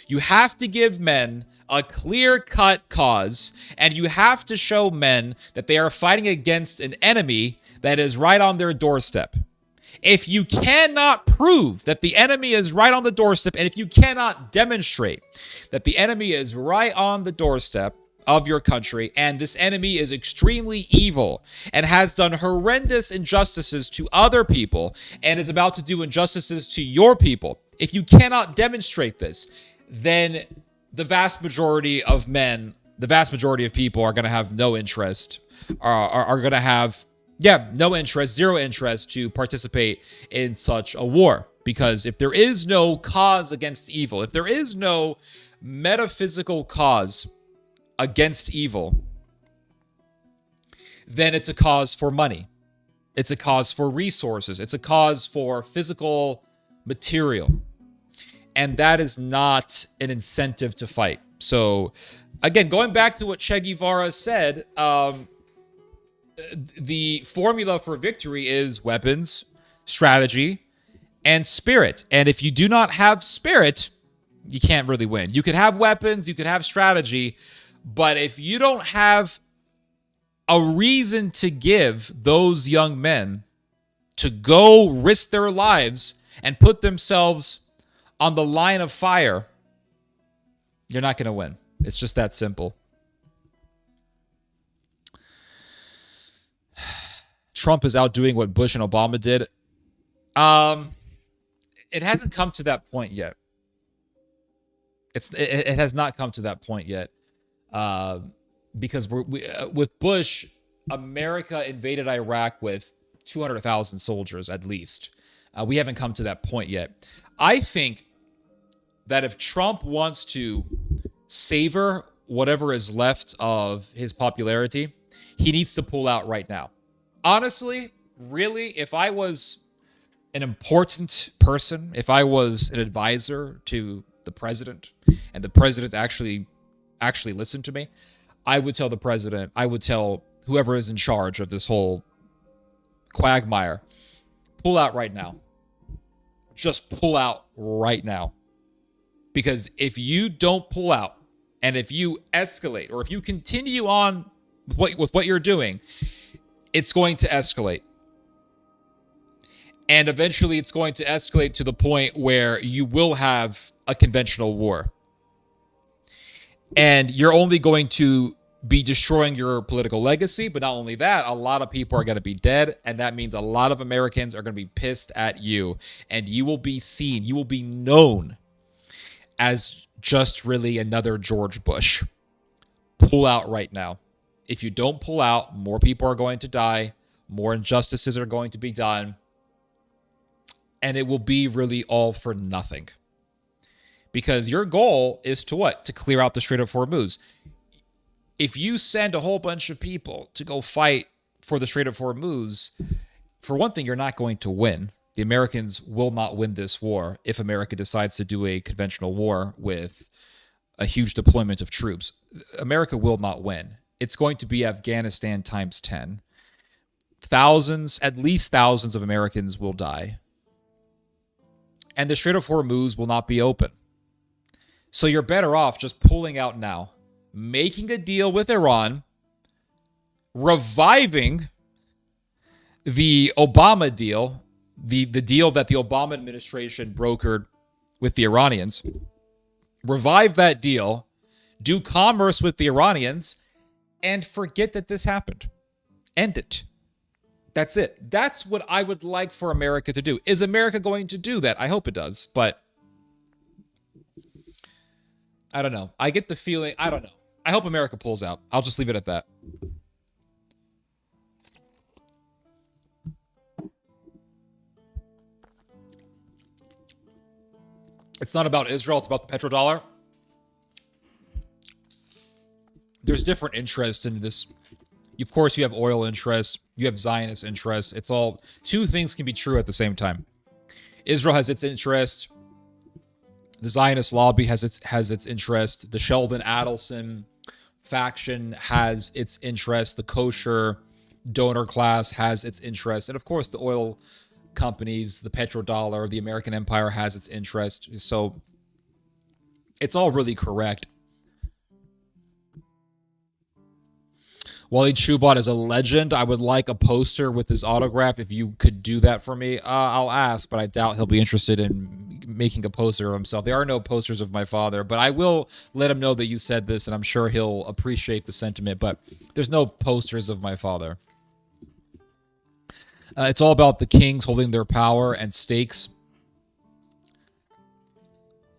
You have to give men a clear-cut cause, and you have to show men that they are fighting against an enemy that is right on their doorstep. If you cannot prove that the enemy is right on the doorstep, and if you cannot demonstrate that the enemy is right on the doorstep of your country, and this enemy is extremely evil and has done horrendous injustices to other people and is about to do injustices to your people, if you cannot demonstrate this, then the vast majority of men, the vast majority of people are going to have no interest, are going to have no interest, zero interest to participate in such a war. Because if there is no cause against evil, if there is no metaphysical cause against evil, then it's a cause for money. It's a cause for resources. It's a cause for physical material. And that is not an incentive to fight. So, again, going back to what Che Guevara said, the formula for victory is weapons, strategy, and spirit. And if you do not have spirit, you can't really win. You could have weapons, you could have strategy, but if you don't have a reason to give those young men to go risk their lives and put themselves on the line of fire, you're not going to win. It's just that simple. Trump is outdoing what Bush and Obama did. It hasn't come to that point yet. It has not come to that point yet. Because with Bush, America invaded Iraq with 200,000 soldiers at least. We haven't come to that point yet. I think that if Trump wants to savor whatever is left of his popularity, he needs to pull out right now. Honestly, really, if I was an important person, if I was an advisor to the president, and the president actually listened to me, I would tell the president, I would tell whoever is in charge of this whole quagmire, pull out right now. Just pull out right now. Because if you don't pull out, and if you escalate, or if you continue on with what you're doing, it's going to escalate. And eventually it's going to escalate to the point where you will have a conventional war. And you're only going to be destroying your political legacy. But not only that, a lot of people are going to be dead. And that means a lot of Americans are going to be pissed at you. And you will be seen, you will be known as just really another George Bush. Pull out right now. If you don't pull out, more people are going to die. More injustices are going to be done. And it will be really all for nothing. Because your goal is to what? To clear out the Strait of Hormuz. If you send a whole bunch of people to go fight for the Strait of Hormuz, for one thing, you're not going to win. The Americans will not win this war if America decides to do a conventional war with a huge deployment of troops. America will not win. It's going to be Afghanistan times 10. Thousands, at least thousands of Americans will die. And the Strait of Hormuz will not be open. So you're better off just pulling out now, making a deal with Iran, reviving the Obama deal, the deal that the Obama administration brokered with the Iranians. Revive that deal, do commerce with the Iranians, and forget that this happened. End it. That's it. That's what I would like for America to do. Is America going to do that? I hope it does, but I don't know. I get the feeling, I don't know. I hope America pulls out. I'll just leave it at that. It's not about Israel, it's about the petrodollar. There's different interests in this. Of course, you have oil interests, you have Zionist interests. It's all, two things can be true at the same time. Israel has its interest. The Zionist lobby has its interest. The Sheldon Adelson faction has its interest. The kosher donor class has its interest. And of course, the oil companies, the petrodollar, the American empire has its interest. So it's all really correct. Waleed Shoebat is a legend. I would like a poster with his autograph. If you could do that for me, I'll ask, but I doubt he'll be interested in making a poster of himself. There are no posters of my father, but I will let him know that you said this, and I'm sure he'll appreciate the sentiment, but there's no posters of my father. It's all about the kings holding their power and stakes.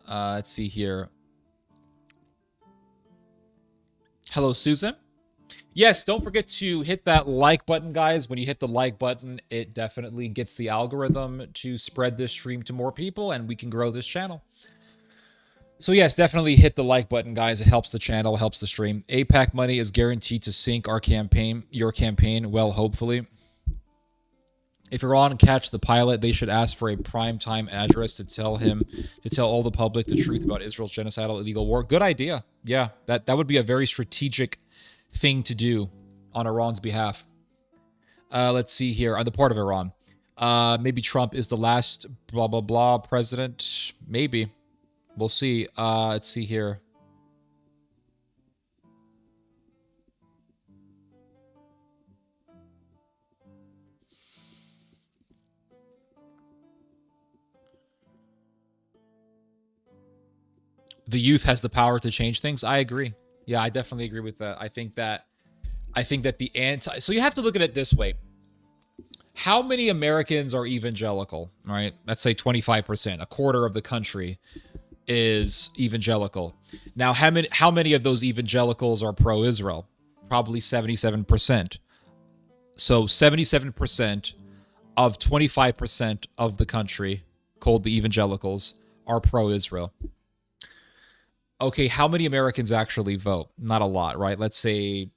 Let's see here. Hello, Susan. Yes, don't forget to hit that like button, guys. When you hit the like button, it definitely gets the algorithm to spread this stream to more people, and we can grow this channel. So yes, definitely hit the like button, guys. It helps the channel, helps the stream. APAC money is guaranteed to sink our campaign, your campaign, well, hopefully. If Iran catch the pilot, they should ask for a primetime address to tell all the public the truth about Israel's genocidal illegal war. Good idea. Yeah, that would be a very strategic thing to do on Iran's behalf. Let's see here. On the part of Iran. Maybe Trump is the last blah, blah, blah president. Maybe. We'll see. Let's see here. The youth has the power to change things. I agree. Yeah, I definitely agree with that. I think that the anti... So you have to look at it this way. How many Americans are evangelical, right? Let's say 25%, a quarter of the country is evangelical. Now, how many of those evangelicals are pro-Israel? Probably 77%. So 77% of 25% of the country, called the evangelicals, are pro-Israel. Okay, how many Americans actually vote? Not a lot, right? Let's say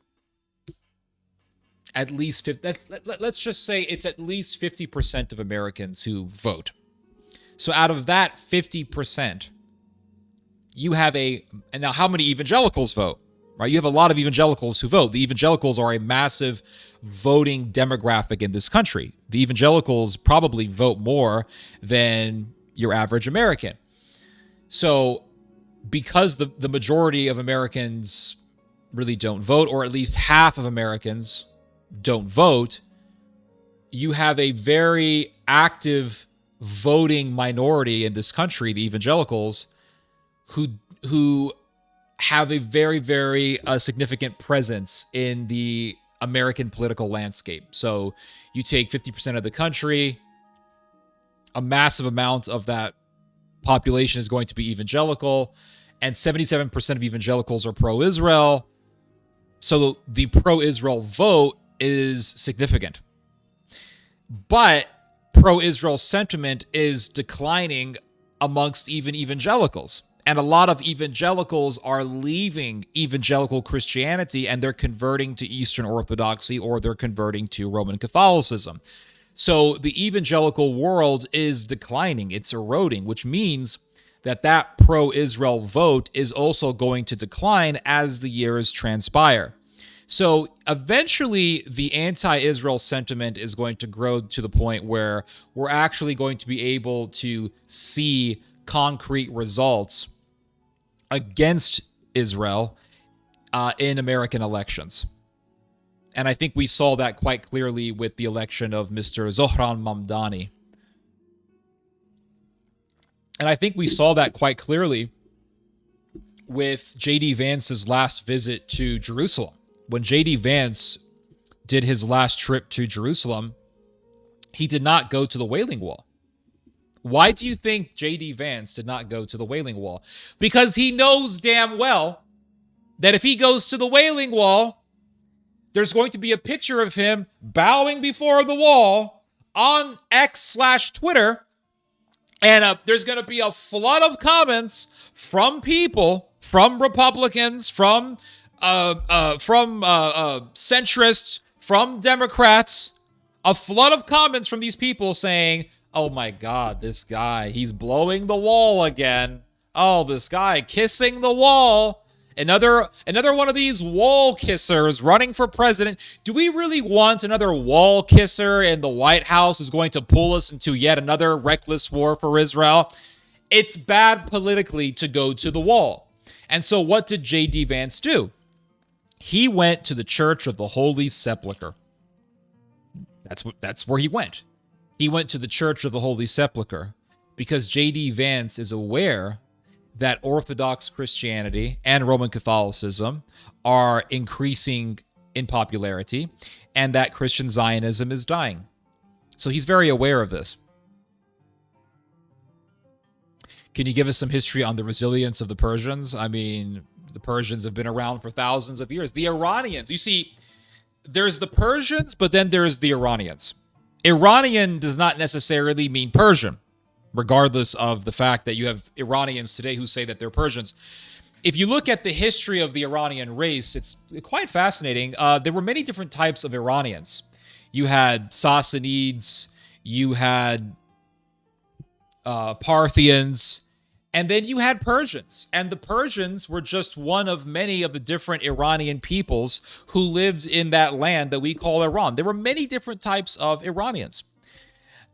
at least 50, let's just say it's at least 50% of Americans who vote. So out of that 50%, you have and now how many evangelicals vote, right? You have a lot of evangelicals who vote. The evangelicals are a massive voting demographic in this country. The evangelicals probably vote more than your average American. So because the majority of Americans really don't vote, or at least half of Americans don't vote, you have a very active voting minority in this country, the evangelicals, who have a very, very significant presence in the American political landscape. So you take 50% of the country, a massive amount of that population is going to be evangelical, and 77% of evangelicals are pro-Israel. So the pro-Israel vote is significant. But pro-Israel sentiment is declining amongst even evangelicals. And a lot of evangelicals are leaving evangelical Christianity and they're converting to Eastern Orthodoxy, or they're converting to Roman Catholicism. So the evangelical world is declining, it's eroding, which means that pro-Israel vote is also going to decline as the years transpire. So eventually the anti-Israel sentiment is going to grow to the point where we're actually going to be able to see concrete results against Israel in American elections. And I think we saw that quite clearly with the election of Mr. Zohran Mamdani. And I think we saw that quite clearly with J.D. Vance's last visit to Jerusalem. When J.D. Vance did his last trip to Jerusalem, he did not go to the Wailing Wall. Why do you think J.D. Vance did not go to the Wailing Wall? Because he knows damn well that if he goes to the Wailing Wall, there's going to be a picture of him bowing before the wall on X/Twitter, and there's going to be a flood of comments from people, from Republicans, from centrists, from Democrats, a flood of comments from these people saying, oh my God, this guy, he's blowing the wall again. Oh, this guy kissing the wall. Another one of these wall kissers running for president. Do we really want another wall kisser in the White House who's going to pull us into yet another reckless war for Israel? It's bad politically to go to the wall. And so what did J.D. Vance do? He went to the Church of the Holy Sepulchre. That's where he went. He went to the Church of the Holy Sepulchre because J.D. Vance is aware that Orthodox Christianity and Roman Catholicism are increasing in popularity and that Christian Zionism is dying. So he's very aware of this. Can you give us some history on the resilience of the Persians? I mean, the Persians have been around for thousands of years. The Iranians, you see, there's the Persians, but then there's the Iranians. Iranian does not necessarily mean Persian, regardless of the fact that you have Iranians today who say that they're Persians. If you look at the history of the Iranian race, it's quite fascinating. There were many different types of Iranians. You had Sassanids, you had Parthians, and then you had Persians. And the Persians were just one of many of the different Iranian peoples who lived in that land that we call Iran. There were many different types of Iranians.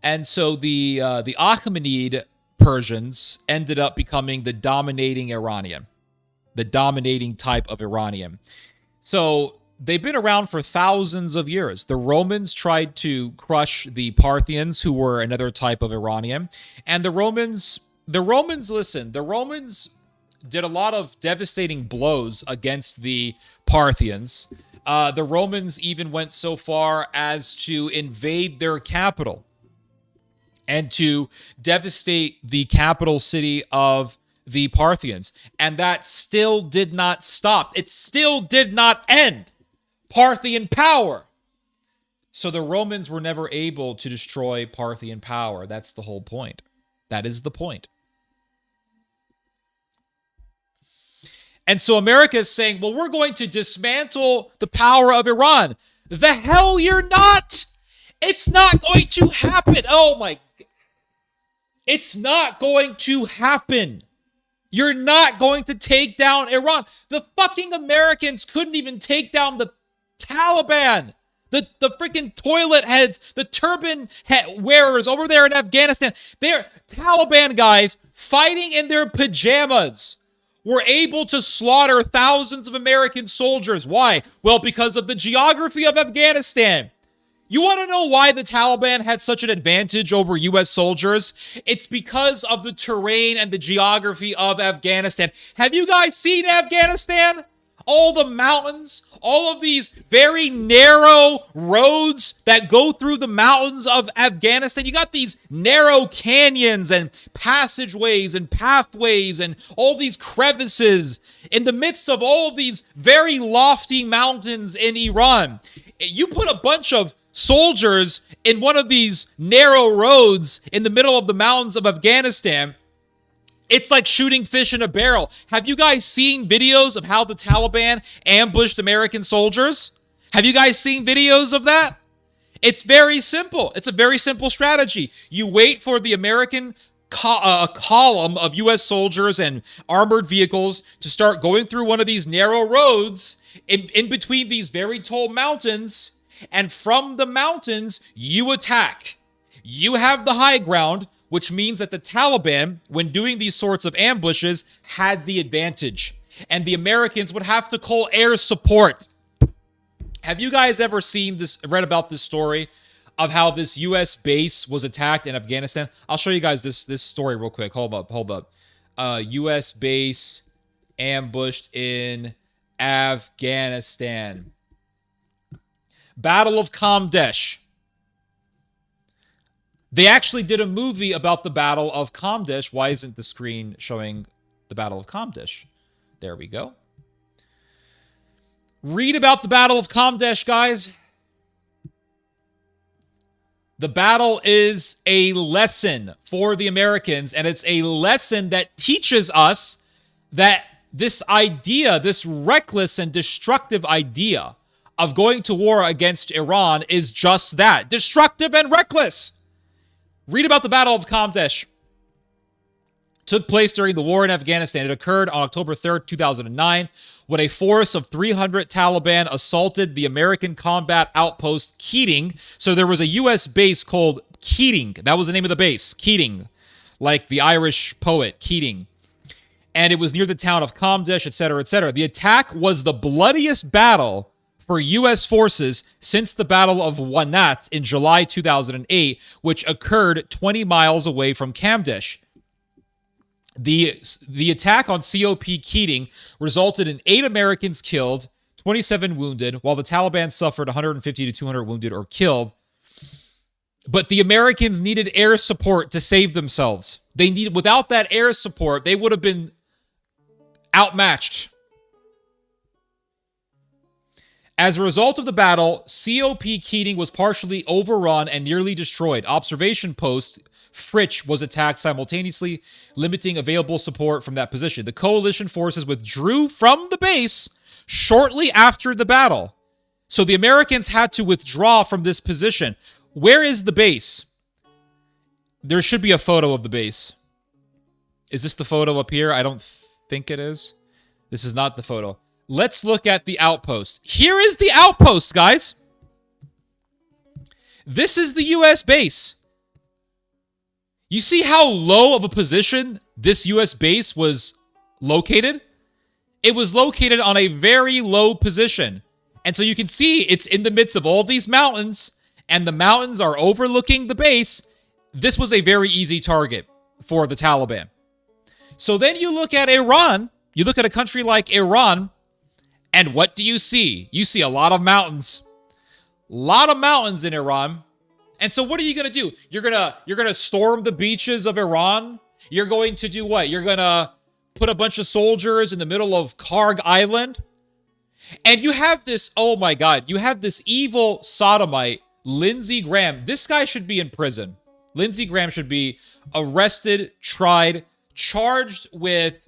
And so the Achaemenid Persians ended up becoming the dominating Iranian, the dominating type of Iranian. So they've been around for thousands of years. The Romans tried to crush the Parthians, who were another type of Iranian. And the Romans did a lot of devastating blows against the Parthians. The Romans even went so far as to invade their capital and to devastate the capital city of the Parthians. And that still did not stop. It still did not end Parthian power. So the Romans were never able to destroy Parthian power. That's the whole point. That is the point. And so America is saying, well, we're going to dismantle the power of Iran. The hell you're not. It's not going to happen. Oh my. It's not going to happen. You're not going to take down Iran. The fucking Americans couldn't even take down the Taliban. The freaking toilet heads, the turban wearers over there in Afghanistan. They're Taliban guys fighting in their pajamas. Were able to slaughter thousands of American soldiers. Why? Well, because of the geography of Afghanistan. You want to know why the Taliban had such an advantage over U.S. soldiers? It's because of the terrain and the geography of Afghanistan. Have you guys seen Afghanistan? All the mountains, all of these very narrow roads that go through the mountains of Afghanistan. You got these narrow canyons and passageways and pathways and all these crevices in the midst of all of these very lofty mountains in Iran. You put a bunch of soldiers in one of these narrow roads in the middle of the mountains of Afghanistan. It's like shooting fish in a barrel. Have you guys seen videos of how the Taliban ambushed American soldiers? Have you guys seen videos of that? It's very simple. It's a very simple strategy. You wait for the American column of U.S. soldiers and armored vehicles to start going through one of these narrow roads in between these very tall mountains, and from the mountains, you attack. You have the high ground, which means that the Taliban, when doing these sorts of ambushes, had the advantage. And the Americans would have to call air support. Have you guys ever read about this story of how this U.S. base was attacked in Afghanistan? I'll show you guys this story real quick. Hold up. U.S. base ambushed in Afghanistan. Battle of Kamdesh. They actually did a movie about the Battle of Kamdesh. Why isn't the screen showing the Battle of Kamdesh? There we go. Read about the Battle of Kamdesh, guys. The battle is a lesson for the Americans, and it's a lesson that teaches us that this idea, this reckless and destructive idea of going to war against Iran is just that, destructive and reckless. Read about the Battle of Kamdesh. Took place during the war in Afghanistan. It occurred on October 3rd, 2009, when a force of 300 Taliban assaulted the American combat outpost Keating. So there was a U.S. base called Keating. That was the name of the base, Keating, like the Irish poet Keating. and it was near the town of Kamdesh, etc., etc. The attack was the bloodiest battle for U.S. forces since the Battle of Wanat in July 2008, which occurred 20 miles away from Kamdesh. The attack on COP Keating resulted in 8 Americans killed, 27 wounded, while the Taliban suffered 150 to 200 wounded or killed. But the Americans needed air support to save themselves. Without that air support, they would have been outmatched. As a result of the battle, COP Keating was partially overrun and nearly destroyed. Observation post Fritsch was attacked simultaneously, limiting available support from that position. The coalition forces withdrew from the base shortly after the battle. So the Americans had to withdraw from this position. Where is the base? There should be a photo of the base. Is this the photo up here? I don't think it is. This is not the photo. Let's look at the outpost. Here is the outpost, guys. This is the U.S. base. You see how low of a position this U.S. base was located? It was located on a very low position. And so you can see it's in the midst of all these mountains, and the mountains are overlooking the base. This was a very easy target for the Taliban. So then you look at Iran. You look at a country like Iran, and what do you see? You see a lot of mountains. A lot of mountains in Iran. And so what are you going to do? You're going to storm the beaches of Iran? You're going to do what? You're going to put a bunch of soldiers in the middle of Karg Island? And you have this, oh my God, you have this evil sodomite, Lindsey Graham. This guy should be in prison. Lindsey Graham should be arrested, tried, charged with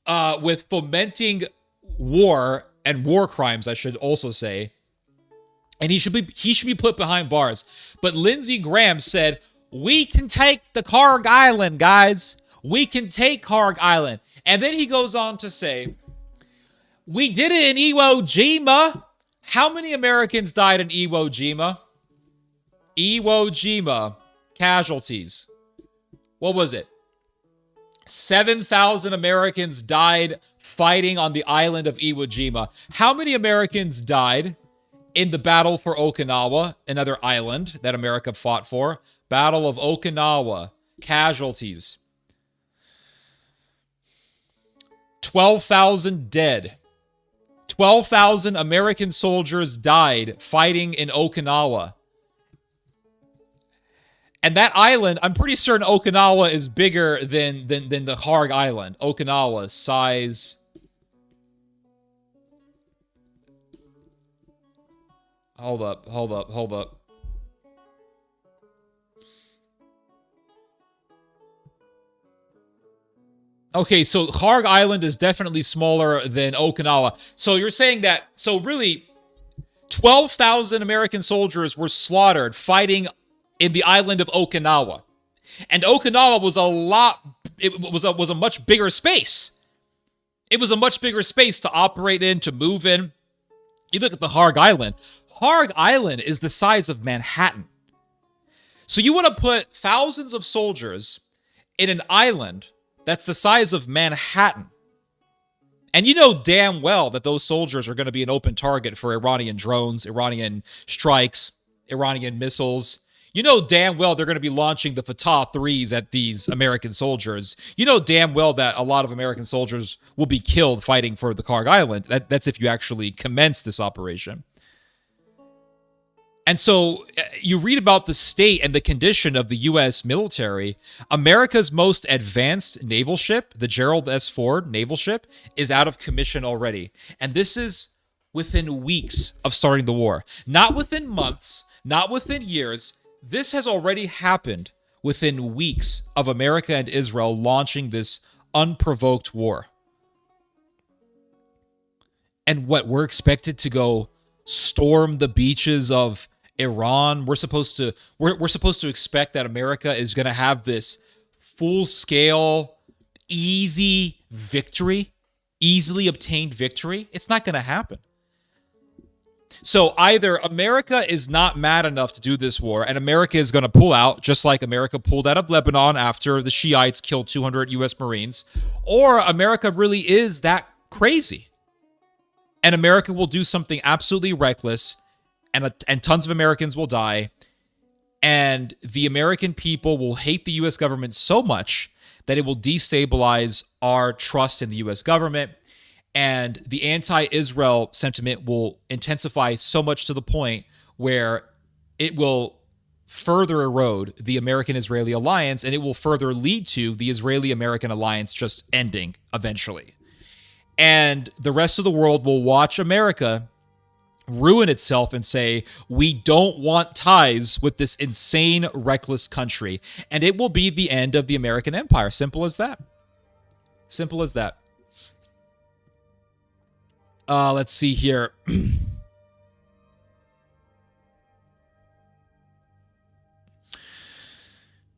fomenting war and war crimes, I should also say. And he should be put behind bars. But Lindsey Graham said, "We can take the Karg Island, guys. We can take Karg Island." And then he goes on to say, "We did it in Iwo Jima." How many Americans died in Iwo Jima? Iwo Jima casualties. What was it? 7,000 Americans died fighting on the island of Iwo Jima. How many Americans died in the Battle for Okinawa, another island that America fought for? Battle of Okinawa. Casualties. 12,000 dead. 12,000 American soldiers died fighting in Okinawa. And that island, I'm pretty certain Okinawa is bigger than the Karg Island. Okinawa size. Hold up. Okay, so Karg Island is definitely smaller than Okinawa. So you're saying that, so really, 12,000 American soldiers were slaughtered fighting in the island of Okinawa. And Okinawa was was a much bigger space. It was a much bigger space to operate in, to move in. You look at the Karg Island. Karg Island is the size of Manhattan. So you want to put thousands of soldiers in an island that's the size of Manhattan. And you know damn well that those soldiers are going to be an open target for Iranian drones, Iranian strikes, Iranian missiles. You know damn well they're going to be launching the Fatah 3s at these American soldiers. You know damn well that a lot of American soldiers will be killed fighting for the Karg Island. That's if you actually commence this operation. And so you read about the state and the condition of the U.S. military. America's most advanced naval ship, the Gerald S. Ford naval ship, is out of commission already. And this is within weeks of starting the war. Not within months, not within years. This has already happened within weeks of America and Israel launching this unprovoked war. And what, we're expected to go storm the beaches of Iran? We're supposed to expect that America is going to have this full-scale, easy victory, easily obtained victory? It's not going to happen. So either America is not mad enough to do this war, and America is going to pull out, just like America pulled out of Lebanon after the Shiites killed 200 U.S. Marines, or America really is that crazy, and America will do something absolutely reckless, and tons of Americans will die, and the American people will hate the U.S. government so much that it will destabilize our trust in the U.S. government, and the anti-Israel sentiment will intensify so much to the point where it will further erode the American-Israeli alliance, and it will further lead to the Israeli-American alliance just ending eventually. And the rest of the world will watch America ruin itself and say, we don't want ties with this insane, reckless country. And it will be the end of the American empire. Simple as that. Simple as that. Let's see here.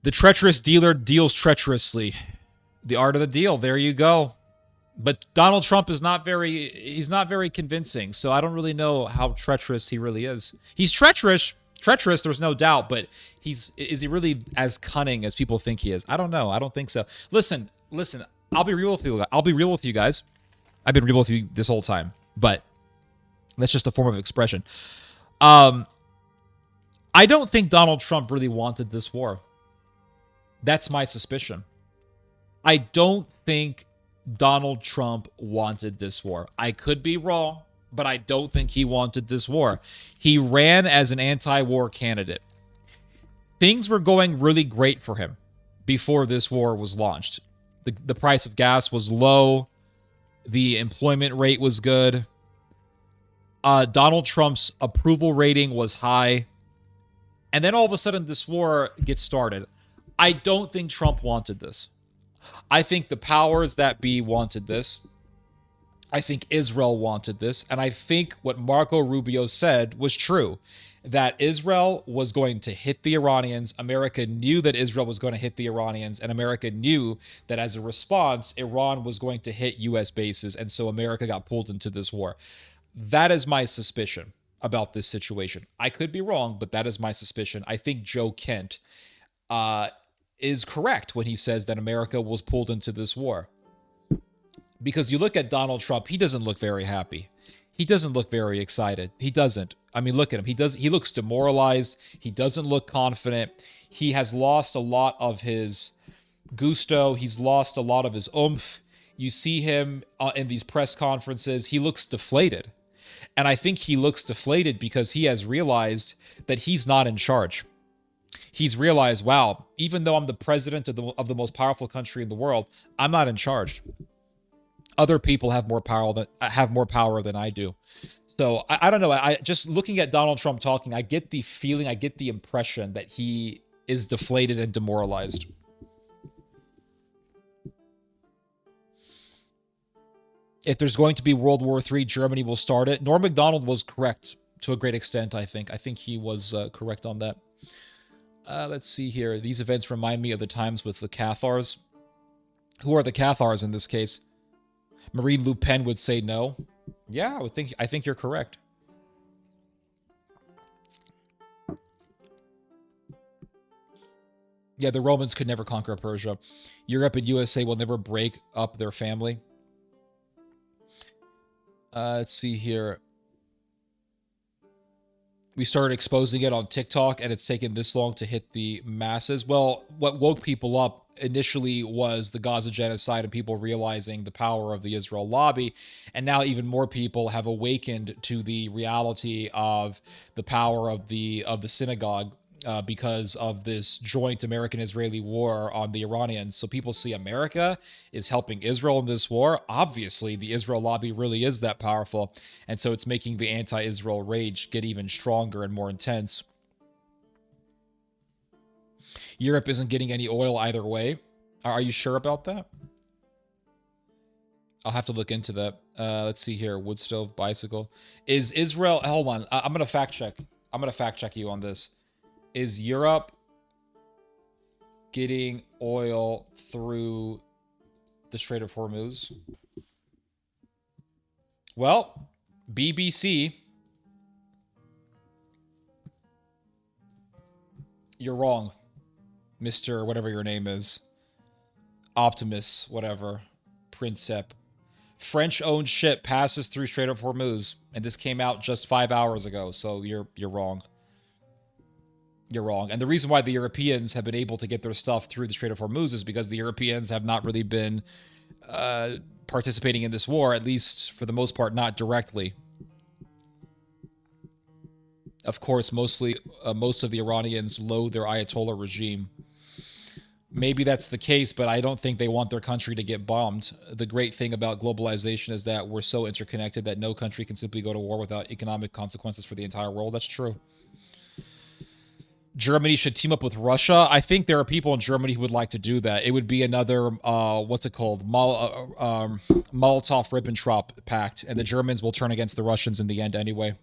The treacherous dealer deals treacherously. The art of the deal. There you go. But Donald Trump is he's not very convincing. So I don't really know how treacherous he really is. He's treacherous, there's no doubt, but is he really as cunning as people think he is? I don't know. I don't think so. Listen, I'll be real with you guys. I've been real with you this whole time, but that's just a form of expression. I don't think Donald Trump really wanted this war. That's my suspicion. I don't think Donald Trump wanted this war. I could be wrong, but I don't think he wanted this war. He ran as an anti-war candidate. Things were going really great for him before this war was launched. The price of gas was low. The employment rate was good. Donald Trump's approval rating was high. And then all of a sudden this war gets started. I don't think Trump wanted this. I think the powers that be wanted this. I think Israel wanted this. And I think what Marco Rubio said was true. That Israel was going to hit the Iranians. America knew that Israel was going to hit the Iranians. And America knew that as a response, Iran was going to hit U.S. bases. And so America got pulled into this war. That is my suspicion about this situation. I could be wrong, but that is my suspicion. I think Joe Kent is correct when he says that America was pulled into this war. Because you look at Donald Trump, he doesn't look very happy. He doesn't look very excited. He doesn't. I mean, look at him. He looks demoralized. He doesn't look confident. He has lost a lot of his gusto. He's lost a lot of his oomph. You see him in these press conferences. He looks deflated. And I think he looks deflated because he has realized that he's not in charge. He's realized, wow, even though I'm the president of the most powerful country in the world, I'm not in charge. Other people have more power than I do. So I don't know. I just looking at Donald Trump talking, I get the feeling, I get the impression that he is deflated and demoralized. If there's going to be World War III, Germany will start it. Norm Macdonald was correct to a great extent, I think. I think he was correct on that. Let's see here. These events remind me of the times with the Cathars. Who are the Cathars in this case? Marine Le Pen would say no. Yeah, I think you're correct. Yeah, the Romans could never conquer Persia. Europe and USA will never break up their family. Let's see here. We started exposing it on TikTok, and it's taken this long to hit the masses. Well, what woke people up initially was the Gaza genocide and people realizing the power of the Israel lobby. And now even more people have awakened to the reality of the power of the synagogue because of this joint American-Israeli war on the Iranians. So people see America is helping Israel in this war. Obviously, the Israel lobby really is that powerful. And so it's making the anti-Israel rage get even stronger and more intense. Europe isn't getting any oil either way. Are you sure about that? I'll have to look into that. Let's see here. Wood stove, bicycle. Is Israel... Hold on. I'm going to fact check. I'm going to fact check you on this. Is Europe getting oil through the Strait of Hormuz? Well, BBC You're wrong, Mr. whatever your name is. Optimus, whatever. Princep. French-owned ship passes through Strait of Hormuz, and this came out just 5 hours ago, so you're wrong. You're wrong. And the reason why the Europeans have been able to get their stuff through the Strait of Hormuz is because the Europeans have not really been participating in this war, at least for the most part, not directly. Of course, most of the Iranians loathe their Ayatollah regime. Maybe that's the case, but I don't think they want their country to get bombed. The great thing about globalization is that we're so interconnected that no country can simply go to war without economic consequences for the entire world. That's true. Germany should team up with Russia. I think there are people in Germany who would like to do that. It would be another, what's it called? Molotov-Ribbentrop pact, and the Germans will turn against the Russians in the end anyway.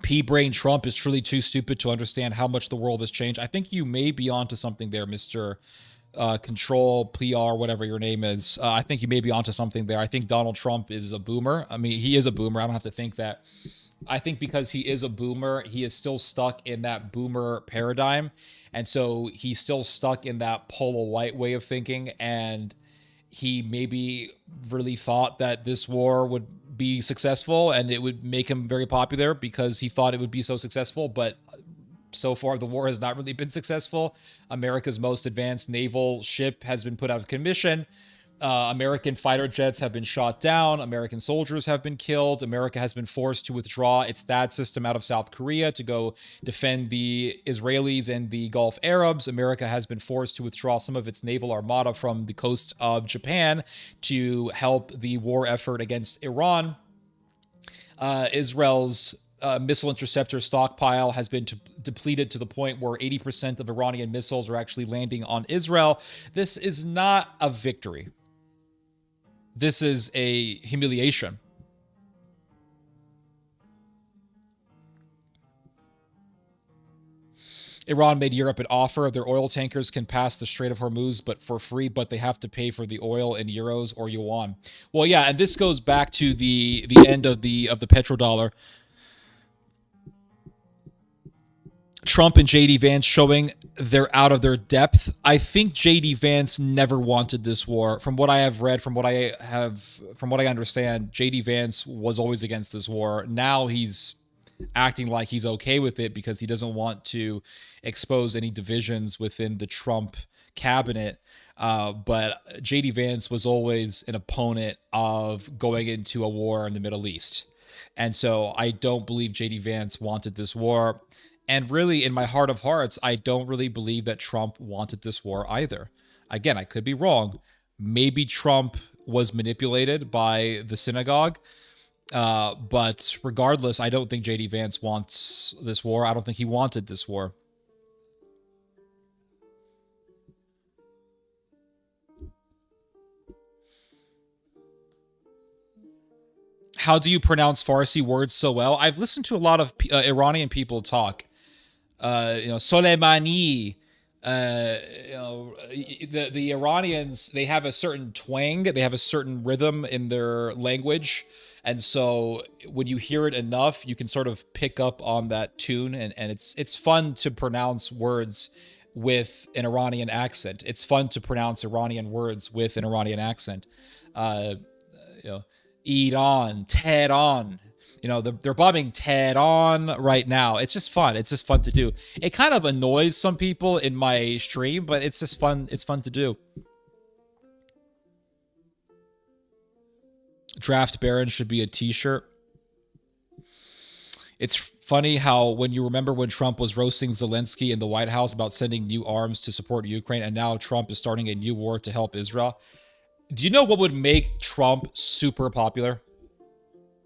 P-Brain Trump is truly too stupid to understand how much the world has changed. I think you may be onto something there, Mr. Control, PR, whatever your name is. I think you may be onto something there. I think Donald Trump is a boomer. I mean, he is a boomer. I don't have to think that. I think because he is a boomer, he is still stuck in that boomer paradigm. And so he's still stuck in that Paula White way of thinking. And he maybe really thought that this war would be successful and it would make him very popular because he thought it would be so successful. But so far, the war has not really been successful. America's most advanced naval ship has been put out of commission. American fighter jets have been shot down. American soldiers have been killed. America has been forced to withdraw its THAAD system out of South Korea to go defend the Israelis and the Gulf Arabs. America has been forced to withdraw some of its naval armada from the coast of Japan to help the war effort against Iran. Israel's missile interceptor stockpile has been depleted to the point where 80% of Iranian missiles are actually landing on Israel. This is not a victory. This is a humiliation. Iran made Europe an offer. Their oil tankers can pass the Strait of Hormuz, but for free, but they have to pay for the oil in euros or yuan. Well, yeah, and this goes back to the end of the petrodollar. Trump and JD Vance showing they're out of their depth. I think JD Vance never wanted this war. From what I have read, from what I understand, JD Vance was always against this war. Now he's acting like he's okay with it because he doesn't want to expose any divisions within the Trump cabinet. But JD Vance was always an opponent of going into a war in the Middle East. And so I don't believe JD Vance wanted this war. And really, in my heart of hearts, I don't really believe that Trump wanted this war either. Again, I could be wrong. Maybe Trump was manipulated by the synagogue. But regardless, I don't think JD Vance wants this war. I don't think he wanted this war. How do you pronounce Farsi words so well? I've listened to a lot of Iranian people talk. Soleimani, the Iranians, they have a certain twang, they have a certain rhythm in their language. And so when you hear it enough, you can sort of pick up on that tune. And it's fun to pronounce words with an Iranian accent. It's fun to pronounce Iranian words with an Iranian accent. Iran, Tehran. They're bombing Tehran right now. It's just fun. It's just fun to do. It kind of annoys some people in my stream, but it's just fun. It's fun to do. Draft Baron should be a t-shirt. It's funny how when Trump was roasting Zelensky in the White House about sending new arms to support Ukraine, and now Trump is starting a new war to help Israel. Do you know what would make Trump super popular?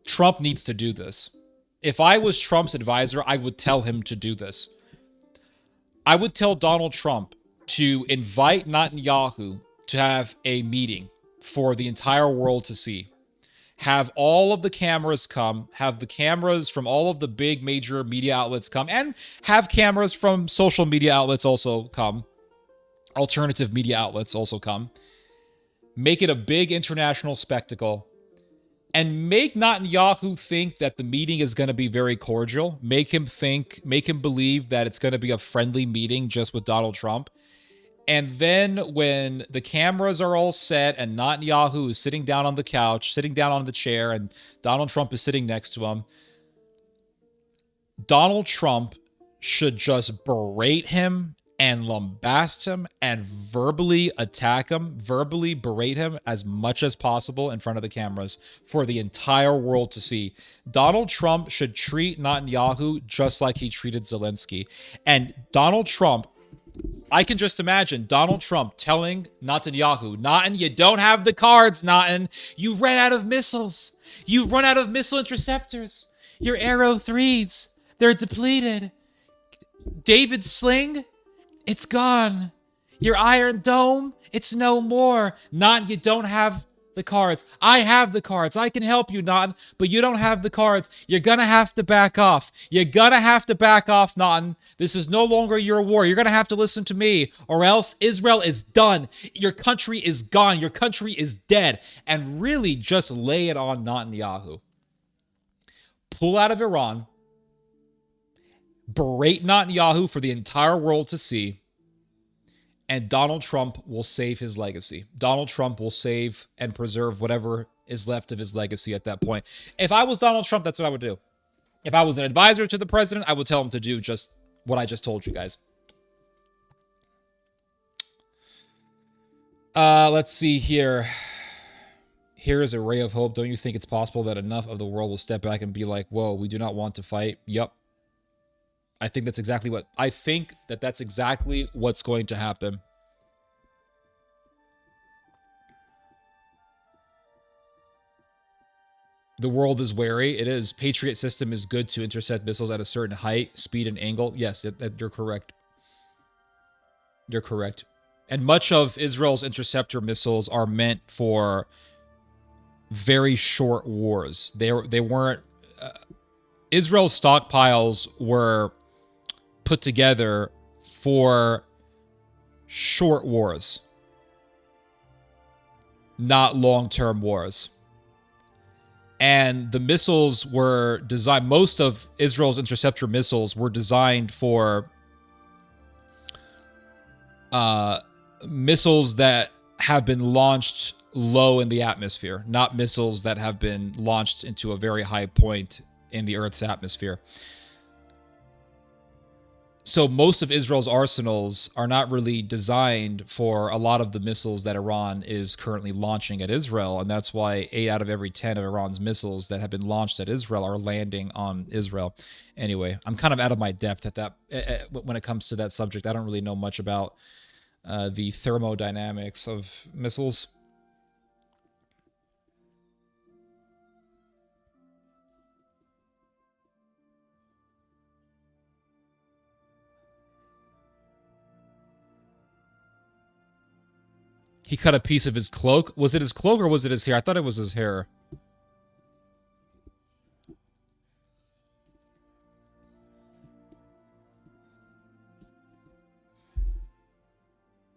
Trump needs to do this. If I was Trump's advisor, I would tell him to do this. I would tell Donald Trump to invite Netanyahu to have a meeting for the entire world to see. Have all of the cameras come, have the cameras from all of the big major media outlets come, and have cameras from social media outlets also come. Alternative media outlets also come. Make it a big international spectacle. and make Netanyahu think that the meeting is going to be very cordial. Make him believe that it's going to be a friendly meeting just with Donald Trump. And then when the cameras are all set and Netanyahu is sitting down on the couch, sitting down on the chair, and Donald Trump is sitting next to him, Donald Trump should just berate him and lambast him and verbally attack him, verbally berate him as much as possible in front of the cameras for the entire world to see. Donald Trump should treat Netanyahu just like he treated Zelensky. And Donald Trump, I can just imagine Donald Trump telling Netanyahu, Natan, you don't have the cards, Natan. You ran out of missiles. You've run out of missile interceptors. Your Arrow 3s, they're depleted. David's sling, it's gone. Your Iron Dome, it's no more. Natan, you don't have the cards. I have the cards. I can help you, Natan, but you don't have the cards. You're gonna have to back off. You're gonna have to back off, Natan. This is no longer your war. You're gonna have to listen to me, or else Israel is done. Your country is gone. Your country is dead. And really just lay it on Netanyahu. Pull out of Iran. Berate Netanyahu for the entire world to see. And Donald Trump will save his legacy. Donald Trump will save and preserve whatever is left of his legacy at that point. If I was Donald Trump, that's what I would do. If I was an advisor to the president, I would tell him to do just what I just told you guys. Let's see here. Here is a ray of hope. Don't you think it's possible that enough of the world will step back and be like, whoa, we do not want to fight? Yup. I think that's exactly that's exactly what's going to happen. The world is wary. It is. Patriot system is good to intercept missiles at a certain height, speed, and angle. Yes, you're correct. You're correct. And much of Israel's interceptor missiles are meant for very short wars. They weren't. Israel's stockpiles were put together for short wars, not long-term wars. And the missiles were designed, most of Israel's interceptor missiles were designed for missiles that have been launched low in the atmosphere, not missiles that have been launched into a very high point in the Earth's atmosphere. So most of Israel's arsenals are not really designed for a lot of the missiles that Iran is currently launching at Israel. And that's why 8 out of every 10 of Iran's missiles that have been launched at Israel are landing on Israel. Anyway, I'm kind of out of my depth at that when it comes to that subject. I don't really know much about the thermodynamics of missiles. He cut a piece of his cloak. Was it his cloak or was it his hair? I thought it was his hair.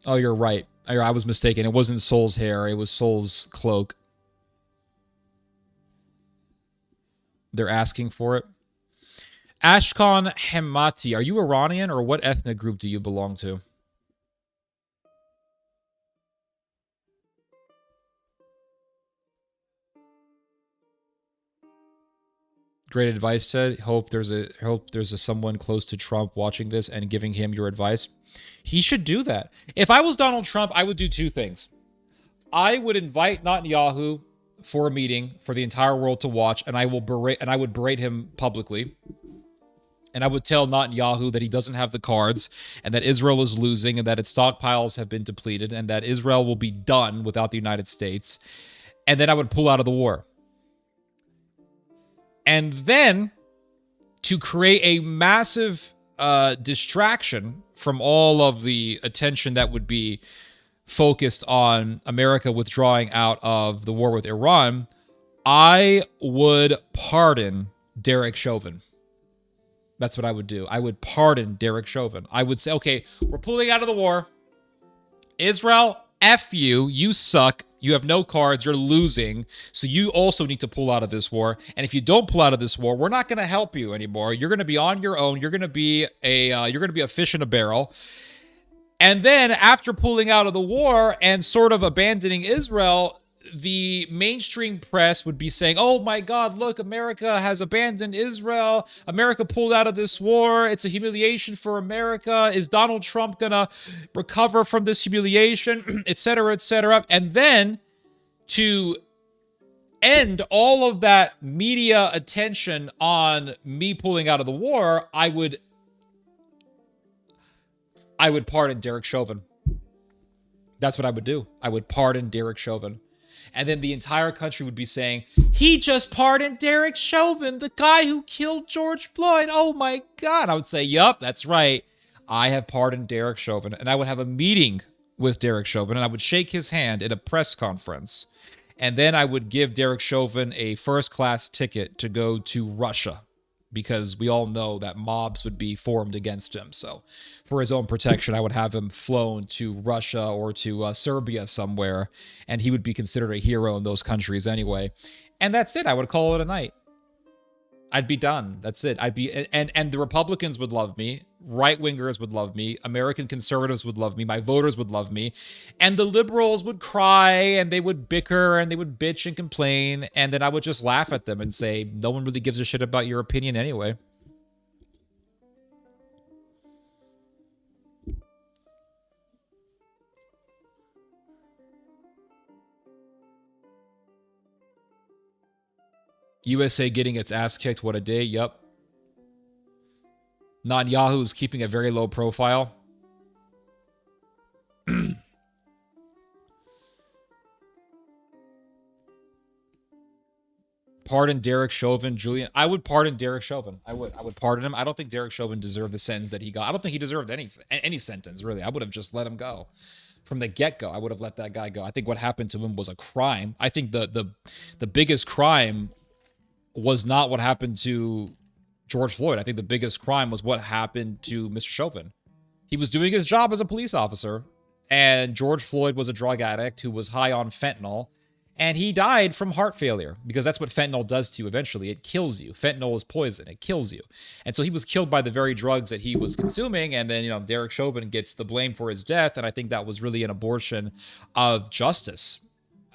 Oh, you're right. I was mistaken. It wasn't Soul's hair. It was Soul's cloak. They're asking for it. Ashkan Hemati, are you Iranian or what ethnic group do you belong to? Great advice, Ted. Hope there's a someone close to Trump watching this and giving him your advice. He should do that. If I was Donald Trump, I would do 2 things. I would invite Netanyahu for a meeting for the entire world to watch, and I would berate him publicly. And I would tell Netanyahu that he doesn't have the cards, and that Israel is losing, and that its stockpiles have been depleted, and that Israel will be done without the United States. And then I would pull out of the war. And then, to create a massive distraction from all of the attention that would be focused on America withdrawing out of the war with Iran, I would pardon Derek Chauvin. That's what I would do. I would pardon Derek Chauvin. I would say, okay, we're pulling out of the war. Israel, F you. You suck. You have no cards. You're losing. So you also need to pull out of this war. And if you don't pull out of this war, we're not going to help you anymore. You're going to be on your own. You're going to be a fish in a barrel. And then after pulling out of the war and sort of abandoning Israel, the mainstream press would be saying, oh my God, look, America has abandoned Israel. America pulled out of this war. It's a humiliation for America. Is Donald Trump going to recover from this humiliation, et cetera, et cetera. And then to end all of that media attention on me pulling out of the war, I would pardon Derek Chauvin. That's what I would do. I would pardon Derek Chauvin. And then the entire country would be saying, he just pardoned Derek Chauvin, the guy who killed George Floyd. Oh my God. I would say, yup, that's right. I have pardoned Derek Chauvin. And I would have a meeting with Derek Chauvin, and I would shake his hand at a press conference. And then I would give Derek Chauvin a first-class ticket to go to Russia, because we all know that mobs would be formed against him. So for his own protection, I would have him flown to Russia or to Serbia somewhere, and he would be considered a hero in those countries anyway. And that's it. I would call it a night. I'd be done. That's it. I'd be, and the Republicans would love me. Right-wingers would love me. American conservatives would love me. My voters would love me. And the liberals would cry, and they would bicker, and they would bitch and complain. And then I would just laugh at them and say, no one really gives a shit about your opinion anyway. USA getting its ass kicked. What a day. Yup. Netanyahu's keeping a very low profile. Pardon Derek Chauvin, Julian. I would pardon Derek Chauvin. I would pardon him. I don't think Derek Chauvin deserved the sentence that he got. I don't think he deserved any sentence, really. I would have just let him go. From the get-go, I would have let that guy go. I think what happened to him was a crime. I think the biggest crime was not what happened to George Floyd. I think the biggest crime was what happened to Mr. Chauvin. He was doing his job as a police officer, and George Floyd was a drug addict who was high on fentanyl, and he died from heart failure, because that's what fentanyl does to you eventually. It kills you. Fentanyl is poison. It kills you. And so he was killed by the very drugs that he was consuming, and then, Derek Chauvin gets the blame for his death, and I think that was really an abortion of justice.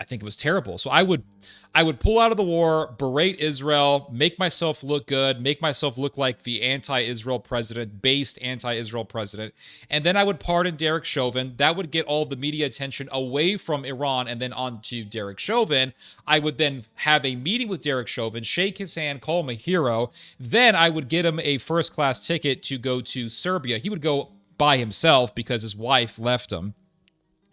I think it was terrible. So I would pull out of the war, berate Israel, make myself look good, make myself look like the anti-Israel president, based anti-Israel president, and then I would pardon Derek Chauvin. That would get all the media attention away from Iran and then on to Derek Chauvin. I would then have a meeting with Derek Chauvin, shake his hand, call him a hero. Then I would get him a first-class ticket to go to Serbia. He would go by himself because his wife left him.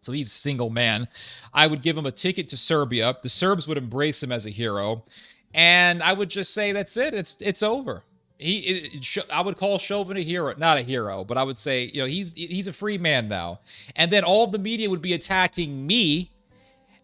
So he's a single man. I would give him a ticket to Serbia. The Serbs would embrace him as a hero. And I would just say, that's it. It's over. I would call Chauvin a hero. Not a hero, but I would say, he's a free man now. And then all of the media would be attacking me.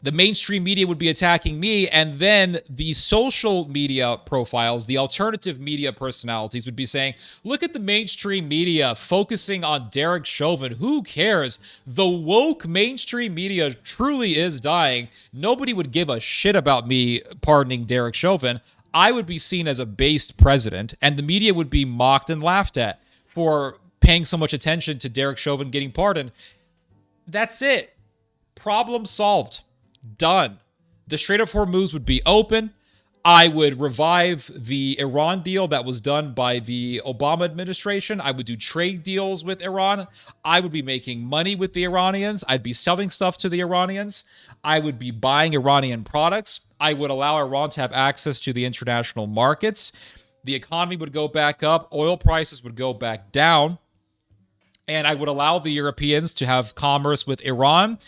The mainstream media would be attacking me, and then the social media profiles, the alternative media personalities would be saying, look at the mainstream media focusing on Derek Chauvin. Who cares? The woke mainstream media truly is dying. Nobody would give a shit about me pardoning Derek Chauvin. I would be seen as a based president, and the media would be mocked and laughed at for paying so much attention to Derek Chauvin getting pardoned. That's it. Problem solved. Done. The Strait of Hormuz would be open. I would revive the Iran deal that was done by the Obama administration. I would do trade deals with Iran. I would be making money with the Iranians. I'd be selling stuff to the Iranians. I would be buying Iranian products. I would allow Iran to have access to the international markets. The economy would go back up. Oil prices would go back down. And I would allow the Europeans to have commerce with Iran.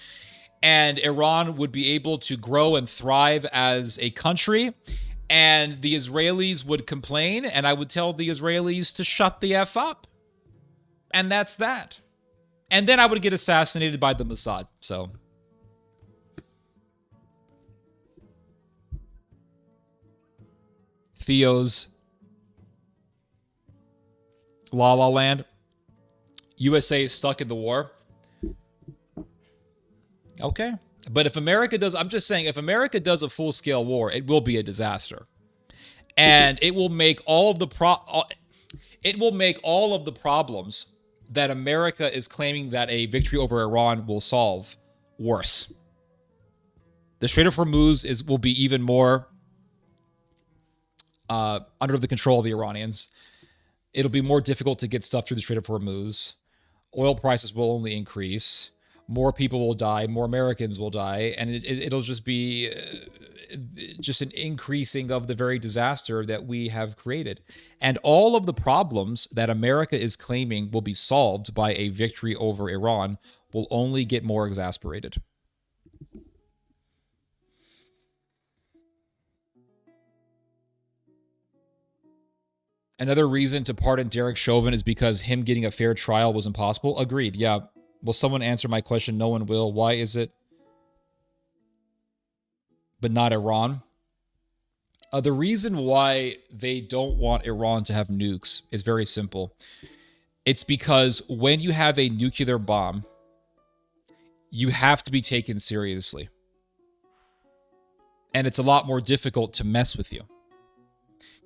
And Iran would be able to grow and thrive as a country. And the Israelis would complain, and I would tell the Israelis to shut the F up. And that's that. And then I would get assassinated by the Mossad. So Theo's La La Land. USA is stuck in the war. Okay. But if America does, I'm just saying, if America does a full-scale war, it will be a disaster. And it will make all of the problems that America is claiming that a victory over Iran will solve worse. The Strait of Hormuz will be even more under the control of the Iranians. It'll be more difficult to get stuff through the Strait of Hormuz. Oil prices will only increase. More people will die. More Americans will die. And it'll just be just an increasing of the very disaster that we have created. And all of the problems that America is claiming will be solved by a victory over Iran will only get more exasperated. Another reason to pardon Derek Chauvin is because him getting a fair trial was impossible. Agreed. Yeah. Will someone answer my question? No one will. Why is it? But not Iran. The reason why they don't want Iran to have nukes is very simple. It's because when you have a nuclear bomb, you have to be taken seriously. And it's a lot more difficult to mess with you.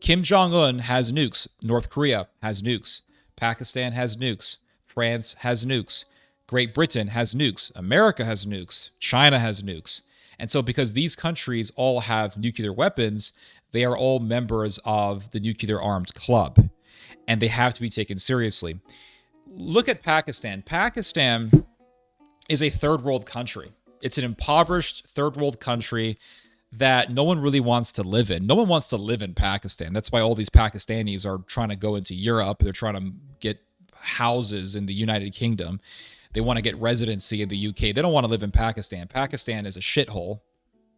Kim Jong-un has nukes. North Korea has nukes. Pakistan has nukes. France has nukes. Great Britain has nukes. America has nukes. China has nukes. And so because these countries all have nuclear weapons, they are all members of the nuclear armed club. And they have to be taken seriously. Look at Pakistan. Pakistan is a third world country. It's an impoverished third world country that no one really wants to live in. No one wants to live in Pakistan. That's why all these Pakistanis are trying to go into Europe. They're trying to get houses in the United Kingdom. They want to get residency in the UK. They don't want to live in Pakistan. Pakistan is a shithole.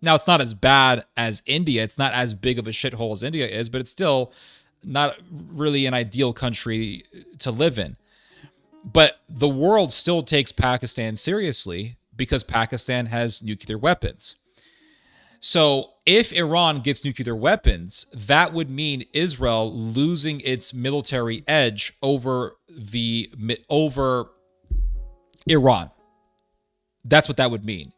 Now, it's not as bad as India. It's not as big of a shithole as India is, but it's still not really an ideal country to live in. But the world still takes Pakistan seriously because Pakistan has nuclear weapons. So if Iran gets nuclear weapons, that would mean Israel losing its military edge over Iran. That's what that would mean.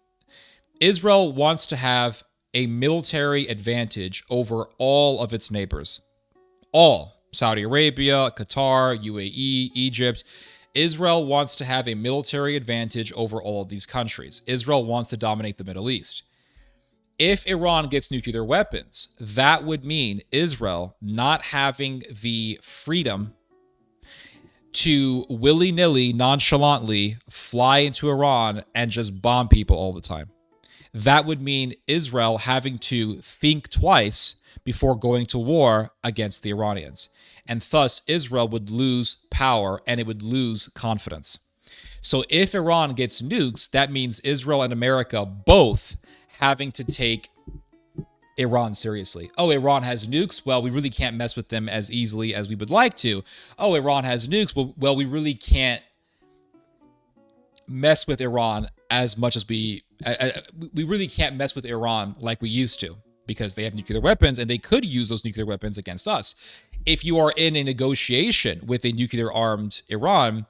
Israel wants to have a military advantage over all of its neighbors. All. Saudi Arabia, Qatar, UAE, Egypt. Israel wants to have a military advantage over all of these countries. Israel wants to dominate the Middle East. If Iran gets nuclear weapons, that would mean Israel not having the freedom to willy-nilly, nonchalantly fly into Iran and just bomb people all the time. That would mean Israel having to think twice before going to war against the Iranians. And thus, Israel would lose power and it would lose confidence. So if Iran gets nukes, that means Israel and America both having to take Iran seriously. Oh, Iran has nukes? Well, we really can't mess with them as easily as we would like to. Oh, Iran has nukes? Well, we really can't mess with Iran as much as we really can't mess with Iran like we used to because they have nuclear weapons and they could use those nuclear weapons against us. If you are in a negotiation with a nuclear-armed Iran,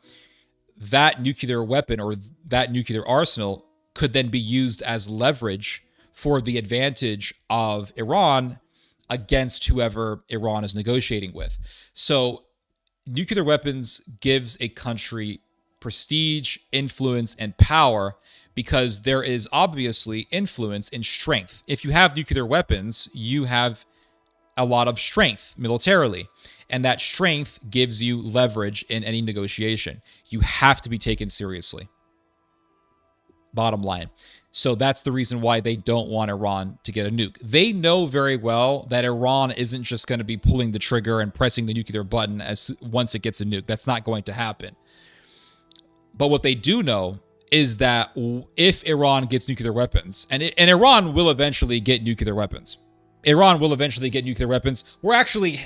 that nuclear weapon or that nuclear arsenal could then be used as leverage for the advantage of Iran against whoever Iran is negotiating with. So nuclear weapons gives a country prestige, influence, and power because there is obviously influence in strength. If you have nuclear weapons, you have a lot of strength militarily, and that strength gives you leverage in any negotiation. You have to be taken seriously. Bottom line. So that's the reason why they don't want Iran to get a nuke. They know very well that Iran isn't just going to be pulling the trigger and pressing the nuclear button once it gets a nuke. That's not going to happen. But what they do know is that if Iran gets nuclear weapons, and Iran will eventually get nuclear weapons. Iran will eventually get nuclear weapons. We're actually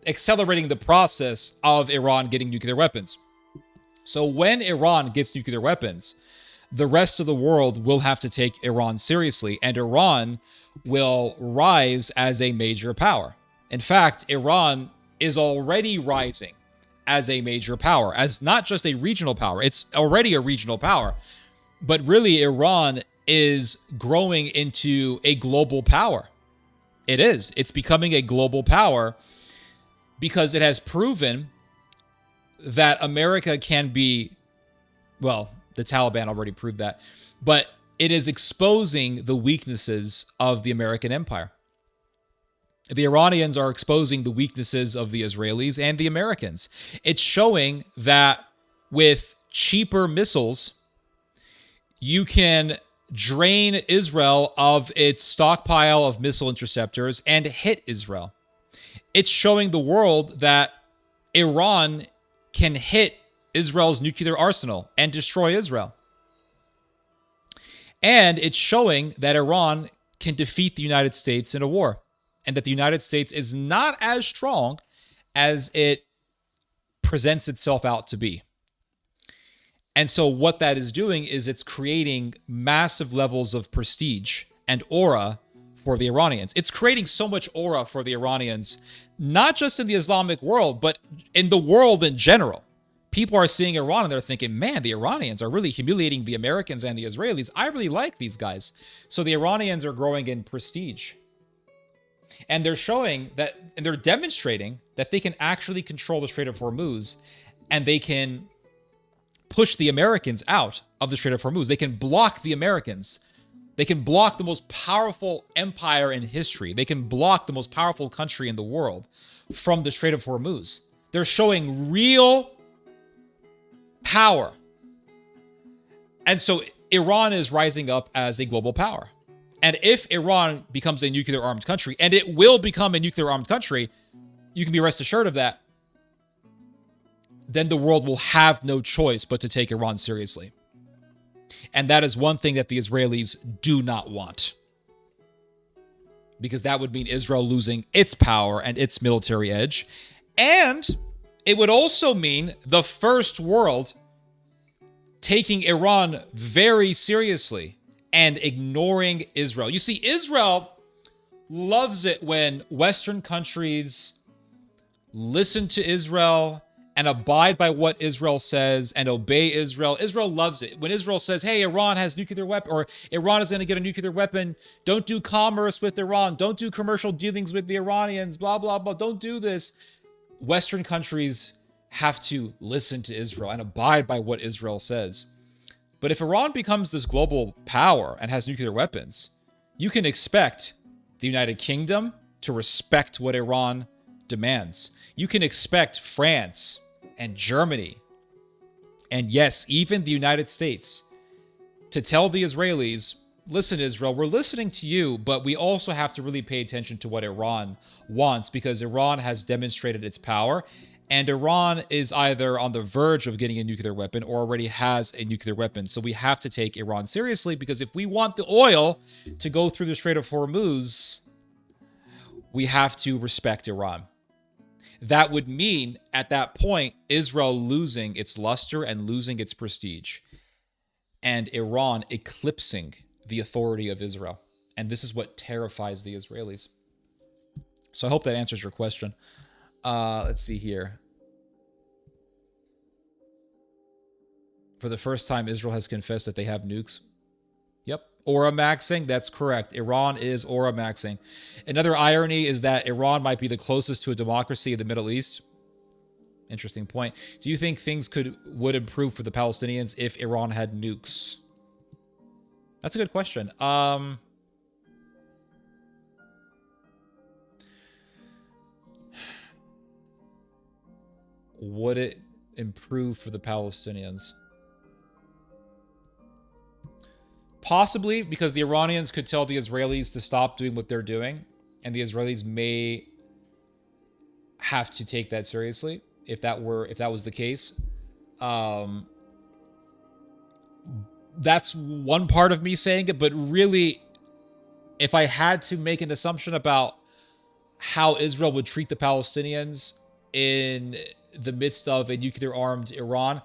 accelerating the process of Iran getting nuclear weapons. So when Iran gets nuclear weapons, the rest of the world will have to take Iran seriously, and Iran will rise as a major power. In fact, Iran is already rising as a major power, as not just a regional power. It's already a regional power. But really, Iran is growing into a global power. It is. It's becoming a global power because it has proven that America can be, well, the Taliban already proved that, but it is exposing the weaknesses of the American empire. The Iranians are exposing the weaknesses of the Israelis and the Americans. It's showing that with cheaper missiles, you can drain Israel of its stockpile of missile interceptors and hit Israel. It's showing the world that Iran can hit Israel's nuclear arsenal and destroy Israel. And it's showing that Iran can defeat the United States in a war, and that the United States is not as strong as it presents itself out to be. And so what that is doing is it's creating massive levels of prestige and aura for the Iranians. It's creating so much aura for the Iranians, not just in the Islamic world, but in the world in general. People are seeing Iran and they're thinking, man, the Iranians are really humiliating the Americans and the Israelis. I really like these guys. So the Iranians are growing in prestige. And they're showing that, and they're demonstrating that they can actually control the Strait of Hormuz, and they can push the Americans out of the Strait of Hormuz. They can block the Americans. They can block the most powerful empire in history. They can block the most powerful country in the world from the Strait of Hormuz. They're showing real power. And so Iran is rising up as a global power. And if Iran becomes a nuclear armed country, and it will become a nuclear armed country, you can be rest assured of that, then the world will have no choice but to take Iran seriously. And that is one thing that the Israelis do not want, because that would mean Israel losing its power and its military edge. And it would also mean the first world taking Iran very seriously and ignoring Israel. You see, Israel loves it when Western countries listen to Israel and abide by what Israel says and obey Israel. Israel loves it. When Israel says, hey, Iran has nuclear weapon, or Iran is going to get a nuclear weapon, don't do commerce with Iran, don't do commercial dealings with the Iranians, blah, blah, blah, don't do this. Western countries have to listen to Israel and abide by what Israel says. But if Iran becomes this global power and has nuclear weapons, you can expect the United Kingdom to respect what Iran demands. You can expect France and Germany, and yes, even the United States, to tell the Israelis, listen, Israel, we're listening to you, but we also have to really pay attention to what Iran wants, because Iran has demonstrated its power. And Iran is either on the verge of getting a nuclear weapon or already has a nuclear weapon. So we have to take Iran seriously, because if we want the oil to go through the Strait of Hormuz, we have to respect Iran. That would mean, at that point, Israel losing its luster and losing its prestige, and Iran eclipsing the authority of Israel. And this is what terrifies the Israelis. So I hope that answers your question. Let's see here. For the first time, Israel has confessed that they have nukes. Yep. Aura maxing, that's correct. Iran is aura maxing. Another irony is that Iran might be the closest to a democracy in the Middle East. Interesting point. Do you think things would improve for the Palestinians if Iran had nukes? That's a good question. Would it improve for the Palestinians? Possibly, because the Iranians could tell the Israelis to stop doing what they're doing, and the Israelis may have to take that seriously if that was the case. That's one part of me saying it, but really, if I had to make an assumption about how Israel would treat the Palestinians in the midst of a nuclear-armed Iran,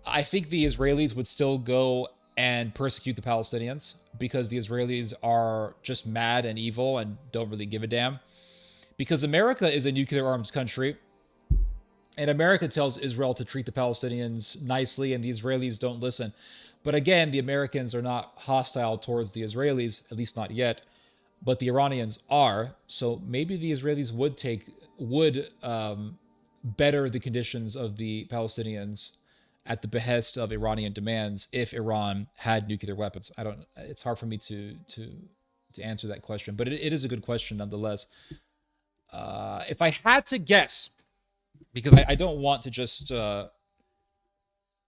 I think the Israelis would still go and persecute the Palestinians, because the Israelis are just mad and evil and don't really give a damn. Because America is a nuclear-armed country, and America tells Israel to treat the Palestinians nicely, and the Israelis don't listen. But again, the Americans are not hostile towards the Israelis, at least not yet. But the Iranians are. So maybe the Israelis would better the conditions of the Palestinians at the behest of Iranian demands if Iran had nuclear weapons. It's hard for me to answer that question, but it is a good question nonetheless. If I had to guess, because I don't want to just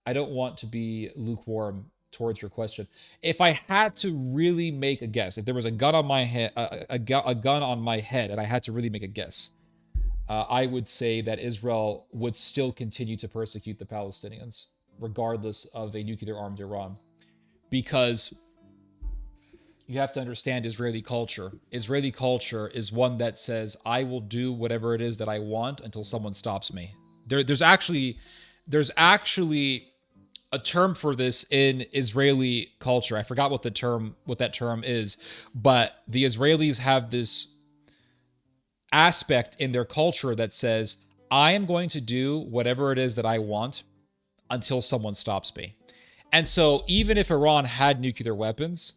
I don't want to be lukewarm towards your question. If I had to really make a guess, if there was a gun on my head, a gun on my head, and I had to really make a guess, I would say that Israel would still continue to persecute the Palestinians, regardless of a nuclear-armed Iran, because you have to understand Israeli culture. Israeli culture is one that says, I will do whatever it is that I want until someone stops me. There's actually a term for this in Israeli culture. I forgot what that term is, but the Israelis have this aspect in their culture that says, I am going to do whatever it is that I want until someone stops me. And so even if Iran had nuclear weapons,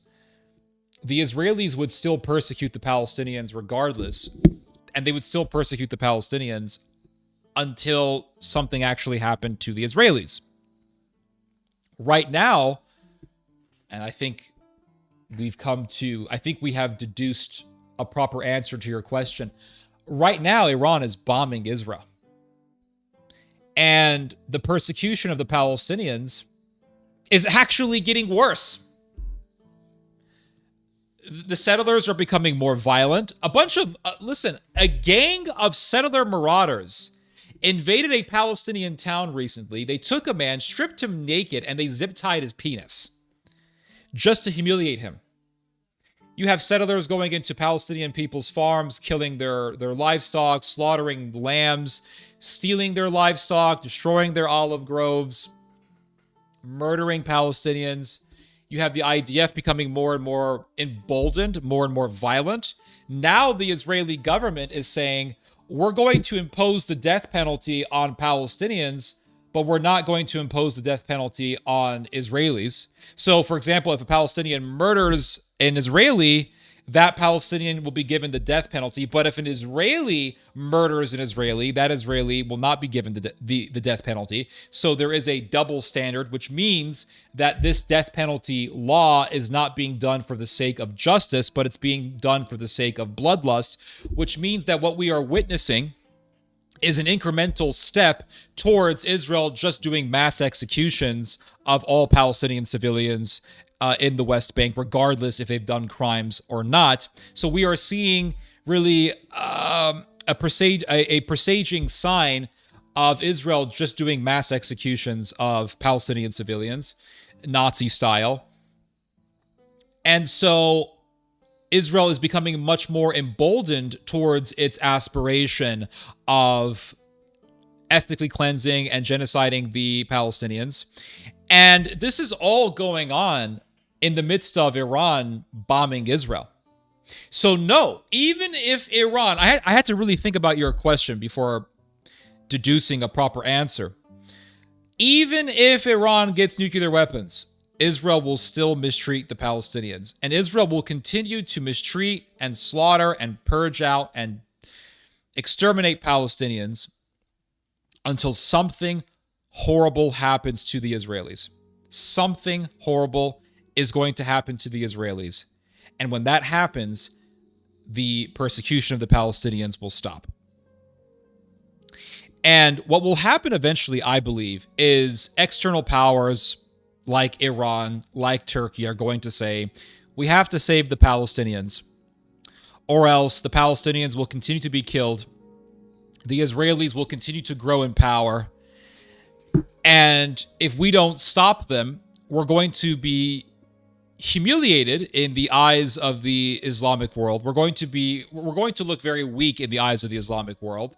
the Israelis would still persecute the Palestinians regardless, and they would still persecute the Palestinians until something actually happened to the Israelis. Right now, and I think we have deduced a proper answer to your question. Right now, Iran is bombing Israel. And the persecution of the Palestinians is actually getting worse. The settlers are becoming more violent. A gang of settler marauders invaded a Palestinian town recently. They took a man, stripped him naked, and they zip-tied his penis just to humiliate him. You have settlers going into Palestinian people's farms, killing their livestock, slaughtering lambs, stealing their livestock, destroying their olive groves, murdering Palestinians. You have the IDF becoming more and more emboldened, more and more violent. Now the Israeli government is saying, we're going to impose the death penalty on Palestinians, but we're not going to impose the death penalty on Israelis. So, for example, if a Palestinian murders an Israeli, that Palestinian will be given the death penalty. But if an Israeli murders an Israeli, that Israeli will not be given the death penalty. So there is a double standard, which means that this death penalty law is not being done for the sake of justice, but it's being done for the sake of bloodlust, which means that what we are witnessing is an incremental step towards Israel just doing mass executions of all Palestinian civilians in the West Bank, regardless if they've done crimes or not. So we are seeing really a presaging sign of Israel just doing mass executions of Palestinian civilians, Nazi style. And so Israel is becoming much more emboldened towards its aspiration of ethnically cleansing and genociding the Palestinians. And this is all going on in the midst of Iran bombing Israel. So no, even if Iran, I had to really think about your question before deducing a proper answer. Even if Iran gets nuclear weapons, Israel will still mistreat the Palestinians. And Israel will continue to mistreat and slaughter and purge out and exterminate Palestinians until something horrible happens to the Israelis. Something horrible is going to happen to the Israelis. And when that happens, the persecution of the Palestinians will stop. And what will happen eventually, I believe, is external powers like Iran, like Turkey, are going to say, we have to save the Palestinians, or else the Palestinians will continue to be killed. The Israelis will continue to grow in power. And if we don't stop them, we're going to be humiliated in the eyes of the Islamic world. We're going to look very weak in the eyes of the Islamic world.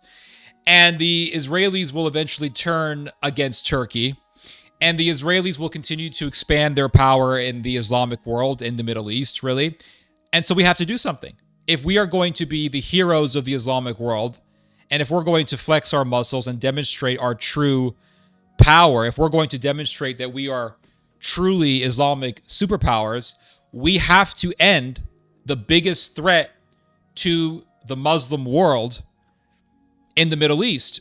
And the Israelis will eventually turn against Turkey. And the Israelis will continue to expand their power in the Islamic world, in the Middle East, really. And so we have to do something. If we are going to be the heroes of the Islamic world, and if we're going to flex our muscles and demonstrate our true power, if we're going to demonstrate that we are truly Islamic superpowers, we have to end the biggest threat to the Muslim world in the Middle East,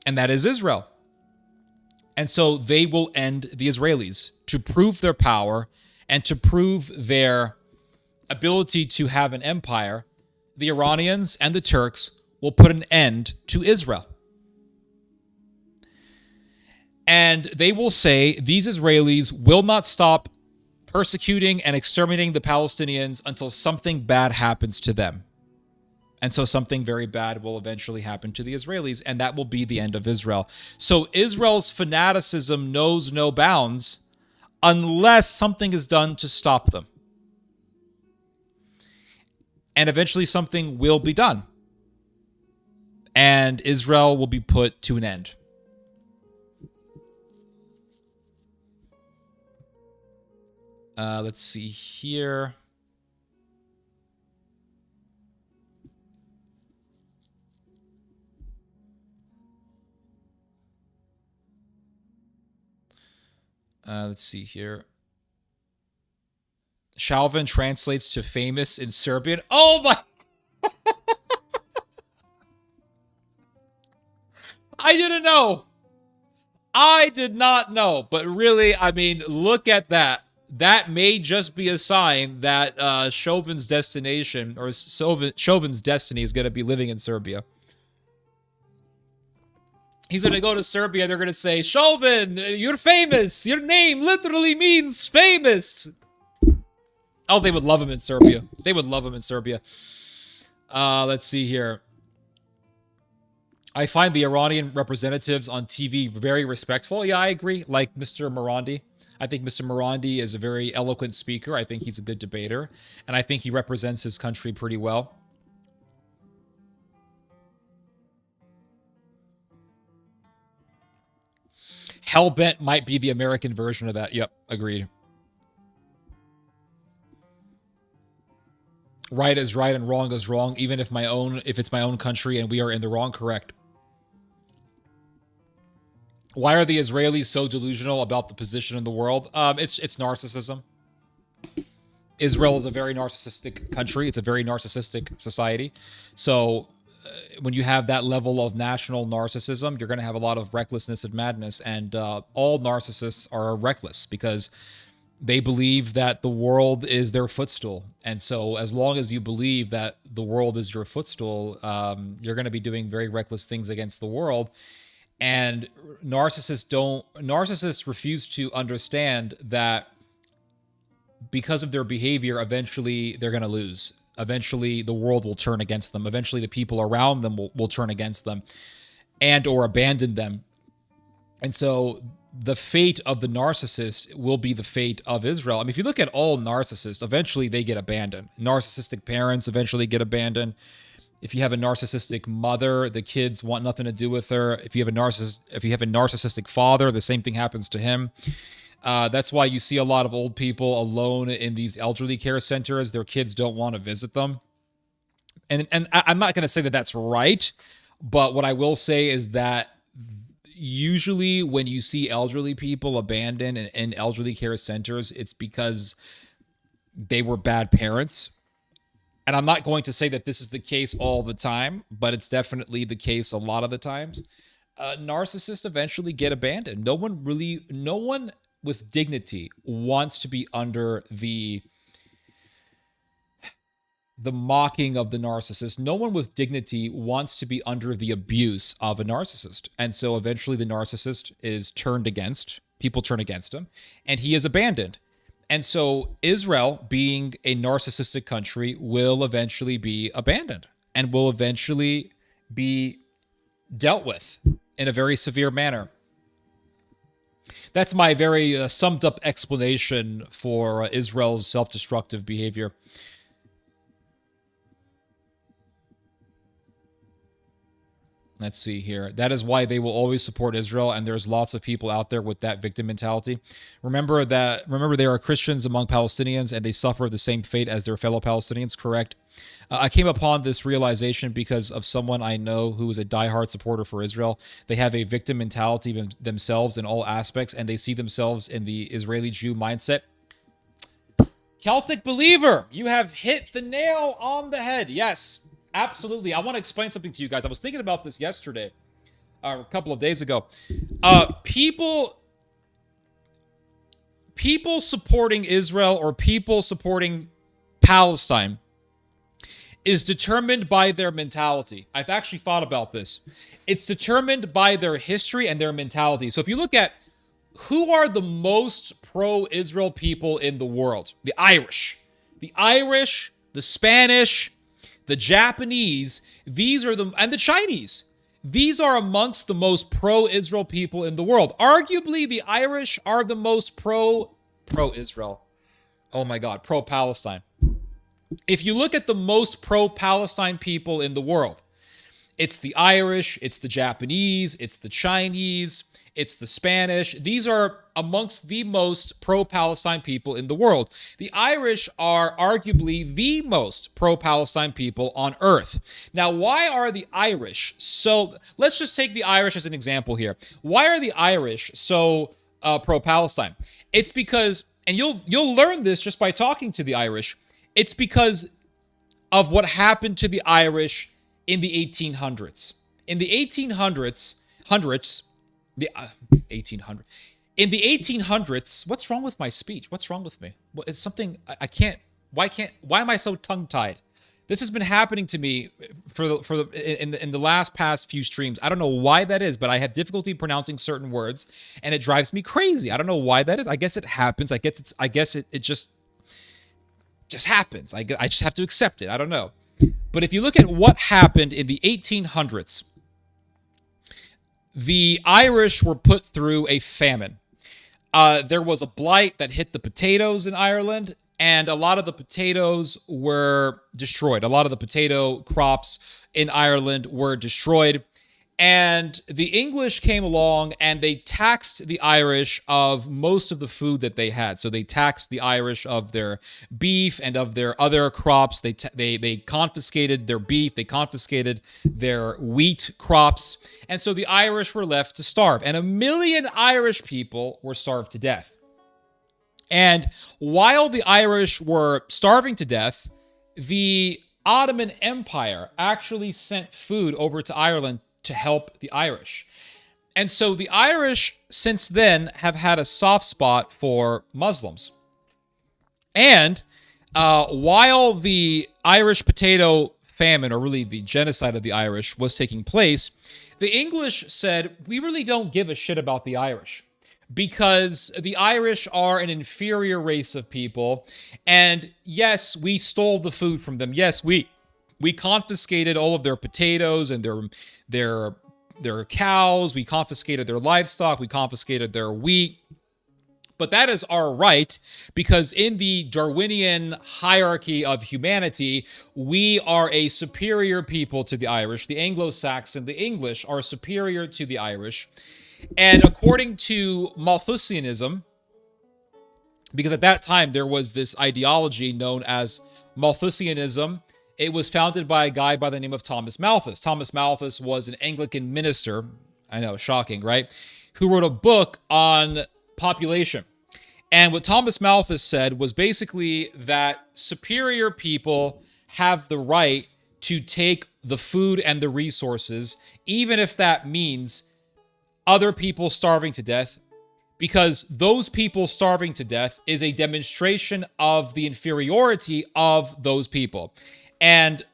and that is Israel. And so they will end the Israelis to prove their power and to prove their ability to have an empire. The Iranians and the Turks will put an end to Israel. And they will say these Israelis will not stop persecuting and exterminating the Palestinians until something bad happens to them. And so something very bad will eventually happen to the Israelis, and that will be the end of Israel. So Israel's fanaticism knows no bounds unless something is done to stop them. And eventually something will be done. And Israel will be put to an end. Let's see here. Let's see here. Shalvin translates to famous in Serbian. Oh my! I didn't know. I did not know. But really, I mean, look at that. That may just be a sign that Chauvin's destination, or Chauvin's destiny, is going to be living in Serbia. He's going to go to Serbia. They're going to say, Chauvin, you're famous. Your name literally means famous. Oh, they would love him in Serbia. They would love him in Serbia. Let's see here. I find the Iranian representatives on TV very respectful. Yeah, I agree. Like Mr. Marandi. I think Mr. Marandi is a very eloquent speaker. I think he's a good debater. And I think he represents his country pretty well. Hellbent might be the American version of that. Yep, agreed. Right is right and wrong is wrong, even if it's my own country and we are in the wrong, correct. Why are the Israelis so delusional about the position in the world? It's narcissism. Israel is a very narcissistic country. It's a very narcissistic society. So when you have that level of national narcissism, you're going to have a lot of recklessness and madness. And all narcissists are reckless because they believe that the world is their footstool. And so as long as you believe that the world is your footstool, you're going to be doing very reckless things against the world. And narcissists refuse to understand that because of their behavior, eventually they're going to lose. Eventually the world will turn against them. Eventually the people around them will turn against them and or abandon them. And so the fate of the narcissist will be the fate of Israel. I mean, if you look at all narcissists, eventually they get abandoned. Narcissistic parents eventually get abandoned. If you have a narcissistic mother, the kids want nothing to do with her. If you have a narcissistic father, the same thing happens to him. That's why you see a lot of old people alone in these elderly care centers. Their kids don't want to visit them. And I'm not going to say that that's right, but what I will say is that usually when you see elderly people abandoned in elderly care centers, it's because they were bad parents. And I'm not going to say that this is the case all the time, but it's definitely the case a lot of the times. Narcissists eventually get abandoned. No one with dignity wants to be under the mocking of the narcissist. No one with dignity wants to be under the abuse of a narcissist. And so eventually the narcissist is turned against, people turn against him, and he is abandoned. And so Israel, being a narcissistic country, will eventually be abandoned and will eventually be dealt with in a very severe manner. That's my very summed up explanation for Israel's self-destructive behavior. Let's see here. That is why they will always support Israel, and there's lots of people out there with that victim mentality. Remember there are Christians among Palestinians, and they suffer the same fate as their fellow Palestinians, correct? I came upon this realization because of someone I know who is a diehard supporter for Israel. They have a victim mentality themselves in all aspects, and they see themselves in the Israeli Jew mindset. Celtic believer, you have hit the nail on the head. Yes, absolutely. I want to explain something to you guys. I was thinking about this yesterday, a couple of days ago. People supporting Israel or people supporting Palestine is determined by their mentality. I've actually thought about this. It's determined by their history and their mentality. So if you look at who are the most pro-Israel people in the world, the Irish, the Spanish, the Japanese, and the Chinese. These are amongst the most pro-Israel people in the world. Arguably, the Irish are the most pro-Israel. Oh my God, pro-Palestine. If you look at the most pro-Palestine people in the world, it's the Irish, it's the Japanese, it's the Chinese, it's the Spanish. These are amongst the most pro-Palestine people in the world. The Irish are arguably the most pro-Palestine people on earth. Now, why are the Irish so... Let's just take the Irish as an example here. Why are the Irish so pro-Palestine? It's because, and you'll learn this just by talking to the Irish, it's because of what happened to the Irish in the 1800s. In the 1800s, in the 1800s, what's wrong with my speech? What's wrong with me? Well, it's something why am I so tongue-tied? This has been happening to me in the last past few streams. I don't know why that is, but I have difficulty pronouncing certain words, and it drives me crazy. I don't know why that is. I guess it happens. I guess it just happens. I just have to accept it. I don't know. But if you look at what happened in the 1800s, the Irish were put through a famine. There was a blight that hit the potatoes in Ireland, and a lot of the potatoes were destroyed. A lot of the potato crops in Ireland were destroyed. And the English came along and they taxed the Irish of most of the food that they had. So they taxed the Irish of their beef and of their other crops. They confiscated their beef. They confiscated their wheat crops. And so the Irish were left to starve. And 1 million Irish people were starved to death. And while the Irish were starving to death, the Ottoman Empire actually sent food over to Ireland to help the Irish. And so the Irish, since then, have had a soft spot for Muslims. And while the Irish potato famine, or really the genocide of the Irish, was taking place, the English said, we really don't give a shit about the Irish, because the Irish are an inferior race of people. And yes, we stole the food from them. Yes, we confiscated all of their potatoes and their cows. We confiscated their livestock. We confiscated their wheat. But that is our right, because in the Darwinian hierarchy of humanity, we are a superior people to the Irish. The Anglo-Saxon, the English, are superior to the Irish. And according to Malthusianism, because at that time there was this ideology known as Malthusianism, it was founded by a guy by the name of Thomas Malthus. Thomas Malthus was an Anglican minister, I know, shocking, right? Who wrote a book on population. And what Thomas Malthus said was basically that superior people have the right to take the food and the resources, even if that means other people starving to death, because those people starving to death is a demonstration of the inferiority of those people. And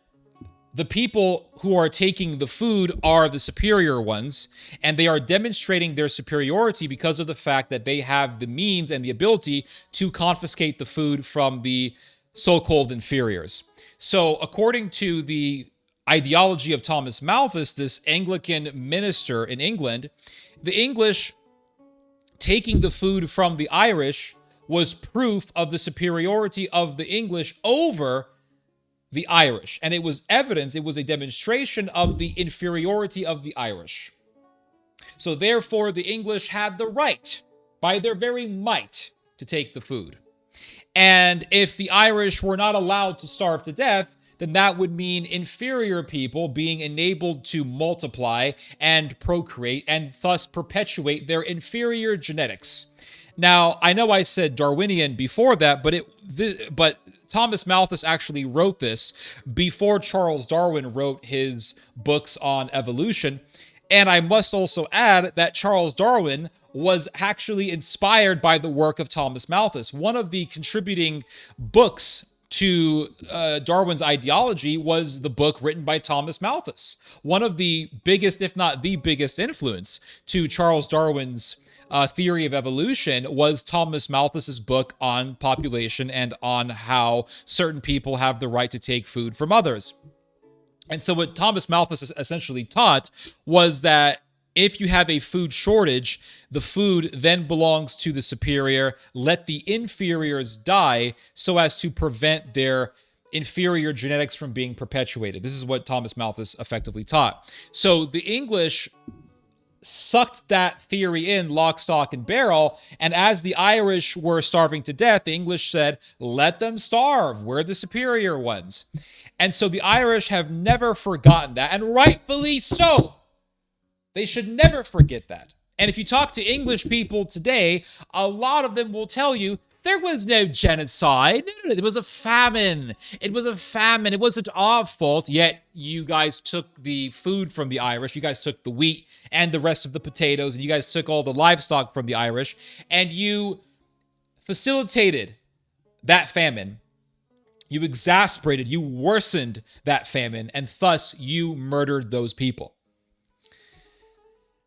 the people who are taking the food are the superior ones, and they are demonstrating their superiority because of the fact that they have the means and the ability to confiscate the food from the so-called inferiors. So according to the ideology of Thomas Malthus, this Anglican minister in England, the English taking the food from the Irish was proof of the superiority of the English over the Irish. And it was evidence, it was a demonstration of the inferiority of the Irish. So therefore, the English had the right, by their very might, to take the food. And if the Irish were not allowed to starve to death, then that would mean inferior people being enabled to multiply and procreate and thus perpetuate their inferior genetics. Now, I know I said Darwinian before that, but Thomas Malthus actually wrote this before Charles Darwin wrote his books on evolution. And I must also add that Charles Darwin was actually inspired by the work of Thomas Malthus. One of the contributing books to Darwin's ideology was the book written by Thomas Malthus. One of the biggest, if not the biggest influence to Charles Darwin's theory of evolution was Thomas Malthus's book on population and on how certain people have the right to take food from others. And so what Thomas Malthus essentially taught was that if you have a food shortage, the food then belongs to the superior. Let the inferiors die so as to prevent their inferior genetics from being perpetuated. This is what Thomas Malthus effectively taught. So the English sucked that theory in lock, stock, and barrel. And as the Irish were starving to death, the English said, let them starve. We're the superior ones. And so the Irish have never forgotten that, and rightfully so. They should never forget that. And if you talk to English people today, a lot of them will tell you there was no genocide. No, it was a famine. It was a famine. It wasn't our fault. Yet you guys took the food from the Irish. You guys took the wheat and the rest of the potatoes, and you guys took all the livestock from the Irish, and you facilitated that famine. You exasperated, you worsened that famine, and thus you murdered those people.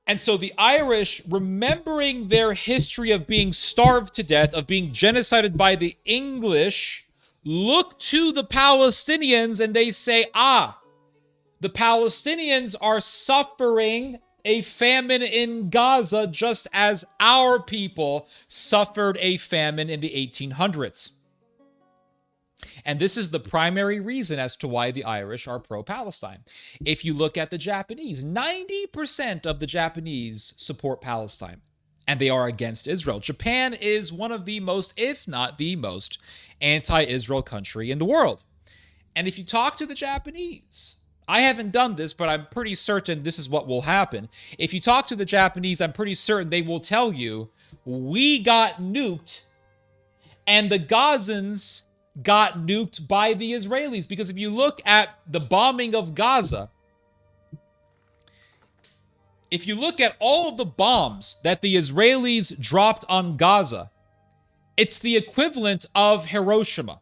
And so the Irish, remembering their history of being starved to death, of being genocided by the English, look to the Palestinians and they say, the Palestinians are suffering a famine in Gaza just as our people suffered a famine in the 1800s. And this is the primary reason as to why the Irish are pro-Palestine. If you look at the Japanese, 90% of the Japanese support Palestine, and they are against Israel. Japan is one of the most, if not the most, anti-Israel country in the world. And if you talk to the Japanese, I haven't done this, but I'm pretty certain this is what will happen. If you talk to the Japanese, I'm pretty certain they will tell you, we got nuked, and the Gazans got nuked by the Israelis. Because if you look at the bombing of Gaza, if you look at all of the bombs that the Israelis dropped on Gaza, it's the equivalent of Hiroshima.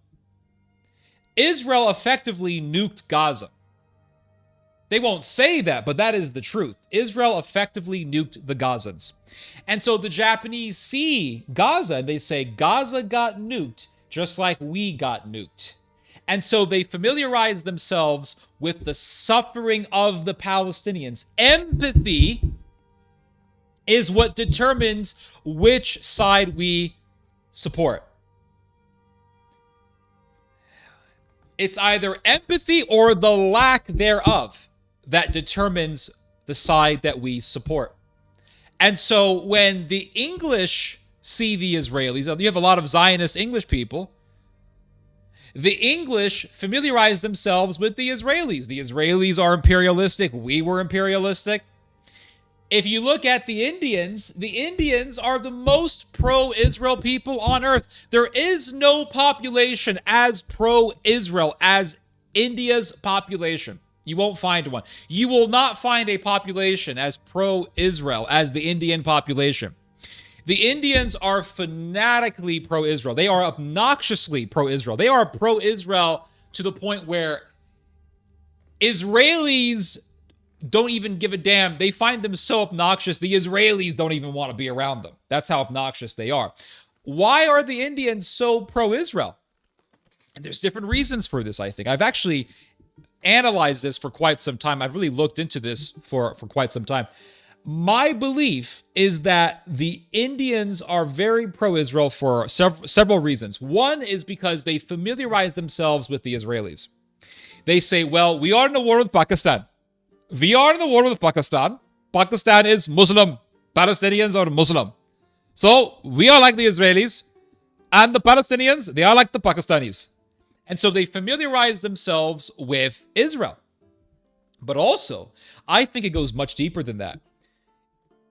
Israel effectively nuked Gaza. They won't say that, but that is the truth. Israel effectively nuked the Gazans. And so the Japanese see Gaza and they say, Gaza got nuked just like we got nuked. And so they familiarize themselves with the suffering of the Palestinians. Empathy is what determines which side we support. It's either empathy or the lack thereof that determines the side that we support. And so when the English see the Israelis, you have a lot of Zionist English people, the English familiarize themselves with the Israelis. The Israelis are imperialistic. We were imperialistic. If you look at the Indians are the most pro-Israel people on earth. There is no population as pro-Israel as India's population. You won't find one. You will not find a population as pro-Israel as the Indian population. The Indians are fanatically pro-Israel. They are obnoxiously pro-Israel. They are pro-Israel to the point where Israelis don't even give a damn. They find them so obnoxious, the Israelis don't even want to be around them. That's how obnoxious they are. Why are the Indians so pro-Israel? And there's different reasons for this, I think. I've actually analyzed this for quite some time. I've really looked into this for quite some time. My belief is that the Indians are very pro-Israel for several reasons. One is because they familiarize themselves with the Israelis. They say, well, we are in a war with Pakistan. We are in a war with Pakistan. Pakistan is Muslim. Palestinians are Muslim. So we are like the Israelis, and the Palestinians, they are like the Pakistanis. And so they familiarize themselves with Israel. But also, I think it goes much deeper than that.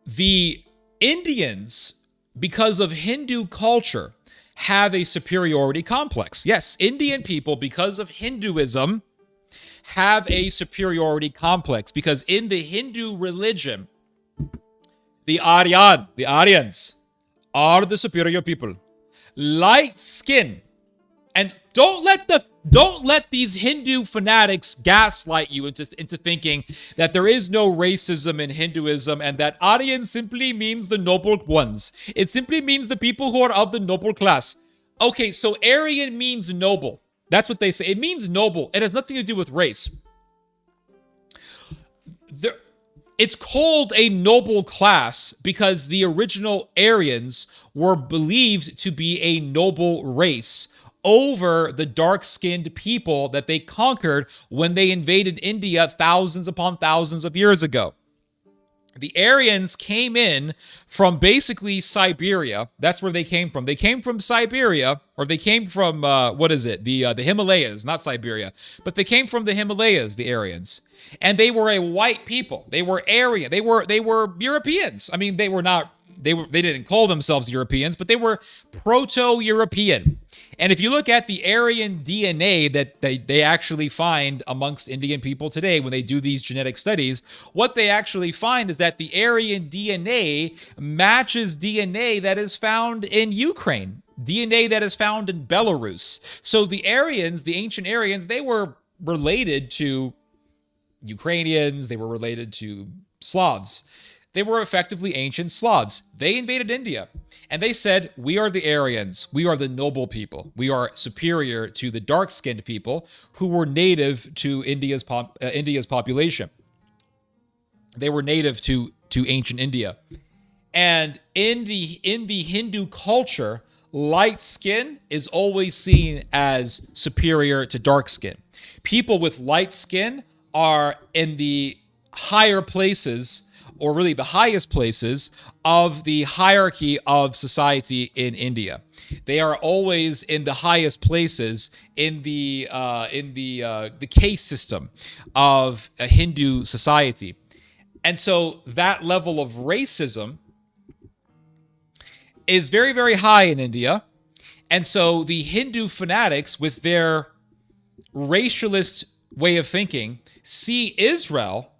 The Indians, because of Hindu culture, have a superiority complex. Yes, Indian people, because of Hinduism, have a superiority complex, because in the Hindu religion, the Aryans are the superior people. Light skin. And don't let these Hindu fanatics gaslight you into thinking that there is no racism in Hinduism and that Aryan simply means the noble ones. It simply means the people who are of the noble class. Okay, so Aryan means noble. That's what they say. It means noble. It has nothing to do with race. It's called a noble class because the original Aryans were believed to be a noble race over the dark-skinned people that they conquered when they invaded India thousands upon thousands of years ago. The Aryans came in from basically Siberia. That's where they came from. They came from Siberia, or they came from, the Himalayas, not Siberia. But they came from the Himalayas, the Aryans. And they were a white people. They were Aryan. They were Europeans. I mean, they didn't call themselves Europeans, but they were proto-European. And if you look at the Aryan DNA that they actually find amongst Indian people today when they do these genetic studies, what they actually find is that the Aryan DNA matches DNA that is found in Ukraine, DNA that is found in Belarus. So the Aryans, the ancient Aryans, they were related to Ukrainians, they were related to Slavs. They were effectively ancient Slavs. They invaded India, and they said, we are the Aryans. We are the noble people. We are superior to the dark-skinned people who were native to India's population. They were native to ancient India. And in the Hindu culture, light skin is always seen as superior to dark skin. People with light skin are in the higher places, or really the highest places of the hierarchy of society in India. They are always in the highest places in the caste system of a Hindu society. And so that level of racism is very, very high in India. And so the Hindu fanatics, with their racialist way of thinking, see Israel,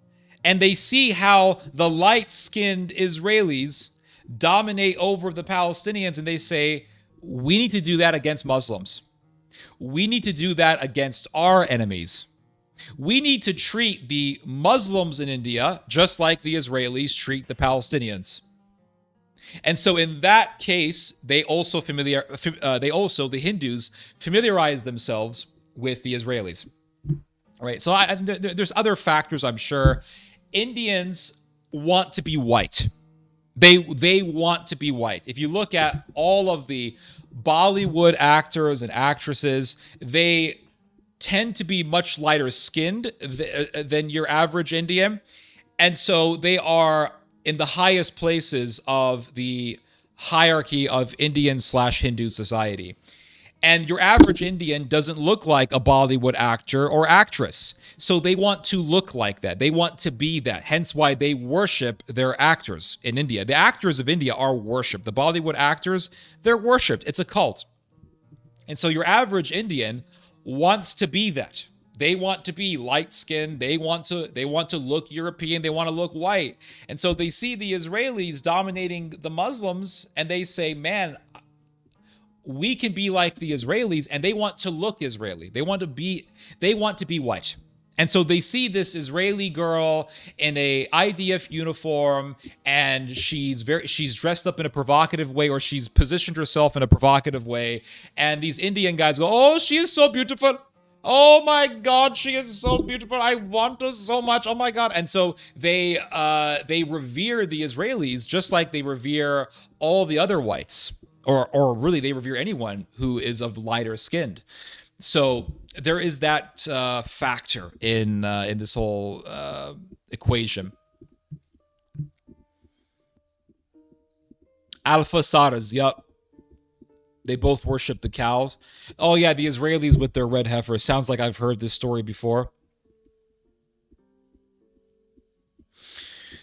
and they see how the light-skinned Israelis dominate over the Palestinians, and they say, we need to do that against Muslims. We need to do that against our enemies. We need to treat the Muslims in India just like the Israelis treat the Palestinians. And so in that case, the Hindus familiarize themselves with the Israelis. All right, so there's other factors, I'm sure. Indians want to be white. They want to be white. If you look at all of the Bollywood actors and actresses, they tend to be much lighter skinned than your average Indian. And so they are in the highest places of the hierarchy of Indian/Hindu society. And your average Indian doesn't look like a Bollywood actor or actress. So they want to look like that. They want to be that. Hence why they worship their actors in India. The actors of India are worshipped. The Bollywood actors, they're worshipped. It's a cult. And so your average Indian wants to be that. They want to be light-skinned. They want to look European. They want to look white. And so they see the Israelis dominating the Muslims, and they say, man, we can be like the Israelis, and they want to look Israeli. They want to be white. And so they see this Israeli girl in a IDF uniform, and she's dressed up in a provocative way, or she's positioned herself in a provocative way. And these Indian guys go, "Oh, she is so beautiful. Oh my God, she is so beautiful. I want her so much. Oh my God." And so they revere the Israelis just like they revere all the other whites, or really they revere anyone who is of lighter skinned. So there is that factor in this whole equation. Alpha SARS, yep. They both worship the cows. Oh yeah, the Israelis with their red heifers. Sounds like I've heard this story before.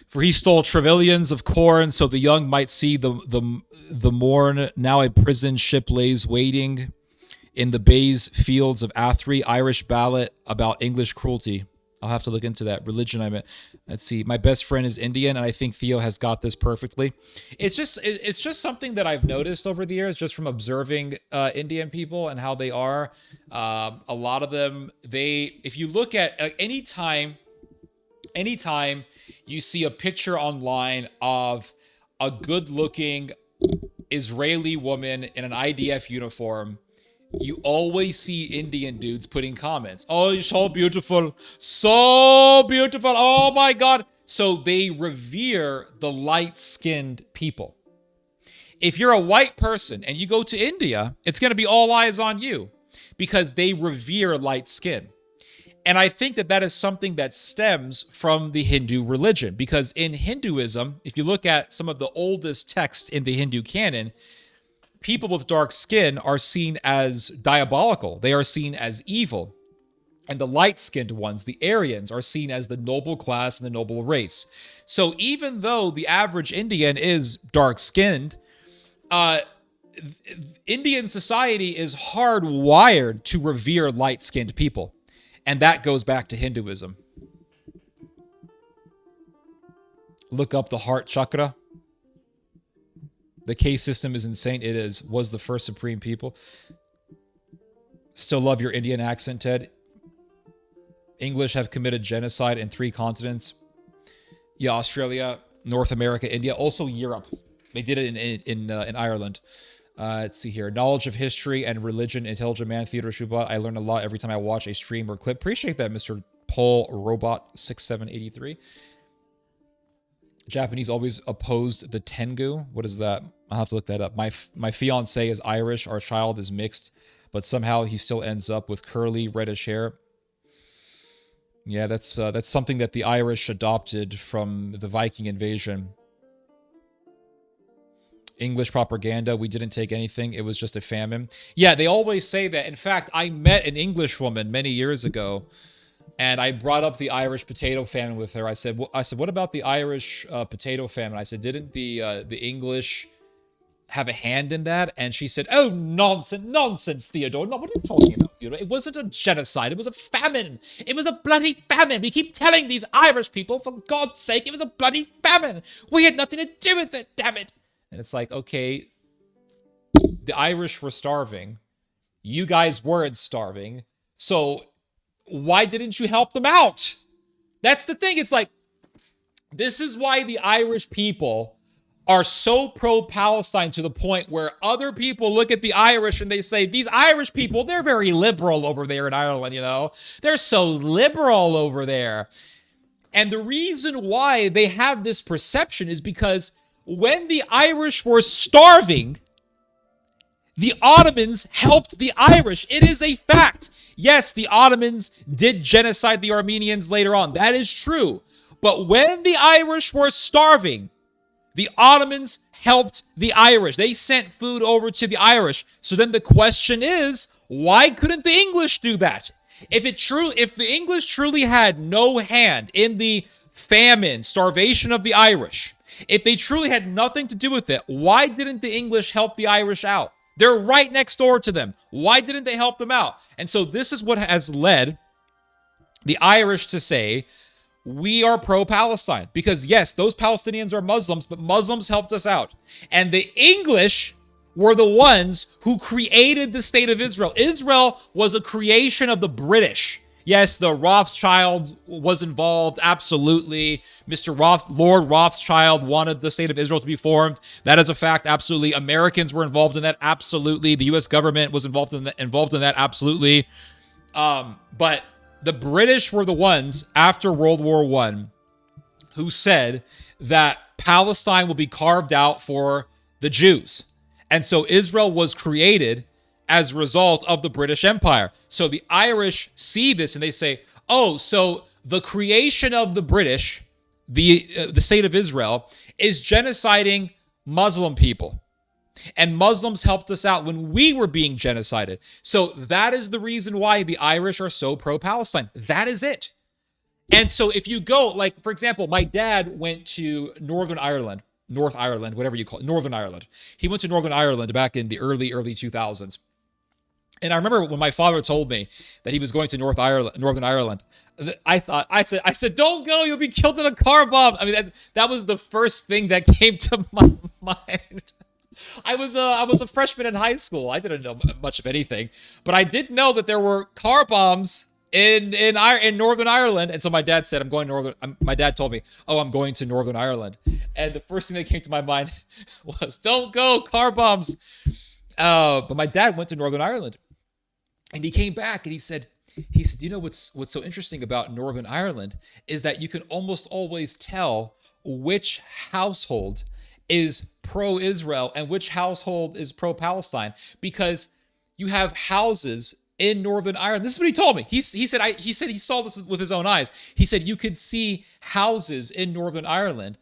For he stole trillions of corn, so the young might see the morn. Now a prison ship lays waiting in the bays fields of Athri. Irish ballad about English cruelty. I'll have to look into that. Religion, I meant. Let's see. My best friend is Indian, and I think Theo has got this perfectly. It's just something that I've noticed over the years, just from observing Indian people and how they are. A lot of them, if you look at anytime you see a picture online of a good-looking Israeli woman in an IDF uniform, you always see Indian dudes putting comments. Oh, you're so beautiful. So beautiful. Oh my God. So they revere the light-skinned people. If you're a white person and you go to India, it's going to be all eyes on you because they revere light skin. And I think that is something that stems from the Hindu religion, because in Hinduism, if you look at some of the oldest texts in the Hindu canon, people with dark skin are seen as diabolical. They are seen as evil. And the light-skinned ones, the Aryans, are seen as the noble class and the noble race. So even though the average Indian is dark-skinned, Indian society is hardwired to revere light-skinned people. And that goes back to Hinduism. Look up the heart chakra. The K system is insane. It is. Was the first supreme people. Still love your Indian accent, Ted. English have committed genocide in 3 continents. Yeah, Australia, North America, India, also Europe. They did it in Ireland. Let's see here. Knowledge of history and religion, Intelligent Man, Theodore Shubat. I learn a lot every time I watch a stream or clip. Appreciate that, Mr. Paul Robot 6783. Japanese always opposed the Tengu. What is that? I'll have to look that up. My fiance is Irish. Our child is mixed, but somehow he still ends up with curly reddish hair. Yeah, that's something that the Irish adopted from the Viking invasion. English propaganda. We didn't take anything. It was just a famine. Yeah, they always say that. In fact, I met an English woman many years ago, and I brought up the Irish potato famine with her. I said, what about the Irish potato famine? I said, didn't the English have a hand in that? And she said, oh, nonsense, Theodore. No, what are you talking about, Theodore? It wasn't a genocide. It was a famine. It was a bloody famine. We keep telling these Irish people, for God's sake, it was a bloody famine. We had nothing to do with it, damn it. And it's like, okay, the Irish were starving. You guys weren't starving. So why didn't you help them out? That's the thing. It's like, this is why the Irish people are so pro-Palestine to the point where other people look at the Irish and they say, these Irish people, they're very liberal over there in Ireland, you know? They're so liberal over there. And the reason why they have this perception is because when the Irish were starving, the Ottomans helped the Irish. It is a fact. Yes, the Ottomans did genocide the Armenians later on. That is true. But when the Irish were starving, the Ottomans helped the Irish. They sent food over to the Irish. So then the question is, why couldn't the English do that? If the English truly had no hand in the famine, starvation of the Irish, if they truly had nothing to do with it, why didn't the English help the Irish out? They're right next door to them. Why didn't they help them out? And so this is what has led the Irish to say, we are pro-Palestine. Because yes, those Palestinians are Muslims, but Muslims helped us out. And the English were the ones who created the state of Israel. Israel was a creation of the British. Yes, the Rothschild was involved, absolutely. Lord Rothschild wanted the state of Israel to be formed. That is a fact, absolutely. Americans were involved in that, absolutely. The U.S. government was involved in that, absolutely. But the British were the ones, after World War I, who said that Palestine will be carved out for the Jews. And so Israel was created as a result of the British Empire. So the Irish see this and they say, oh, so the creation of the British, the state of Israel, is genociding Muslim people. And Muslims helped us out when we were being genocided. So that is the reason why the Irish are so pro-Palestine. That is it. And so if you go, like, for example, my dad went to North Ireland, whatever you call it, Northern Ireland. He went to Northern Ireland back in the early 2000s. And I remember when my father told me that he was going to Northern Ireland, I said, don't go, you'll be killed in a car bomb. I mean, that was the first thing that came to my mind. I was a freshman in high school. I didn't know much of anything, but I did know that there were car bombs in Northern Ireland. And so my dad said, my dad told me, oh, I'm going to Northern Ireland. And the first thing that came to my mind was, don't go, car bombs. But my dad went to Northern Ireland. And he came back and he said, you know, what's so interesting about Northern Ireland is that you can almost always tell which household is pro-Israel and which household is pro-Palestine, because you have houses in Northern Ireland. This is what he told me. He said he saw this with his own eyes. He said you could see houses in Northern Ireland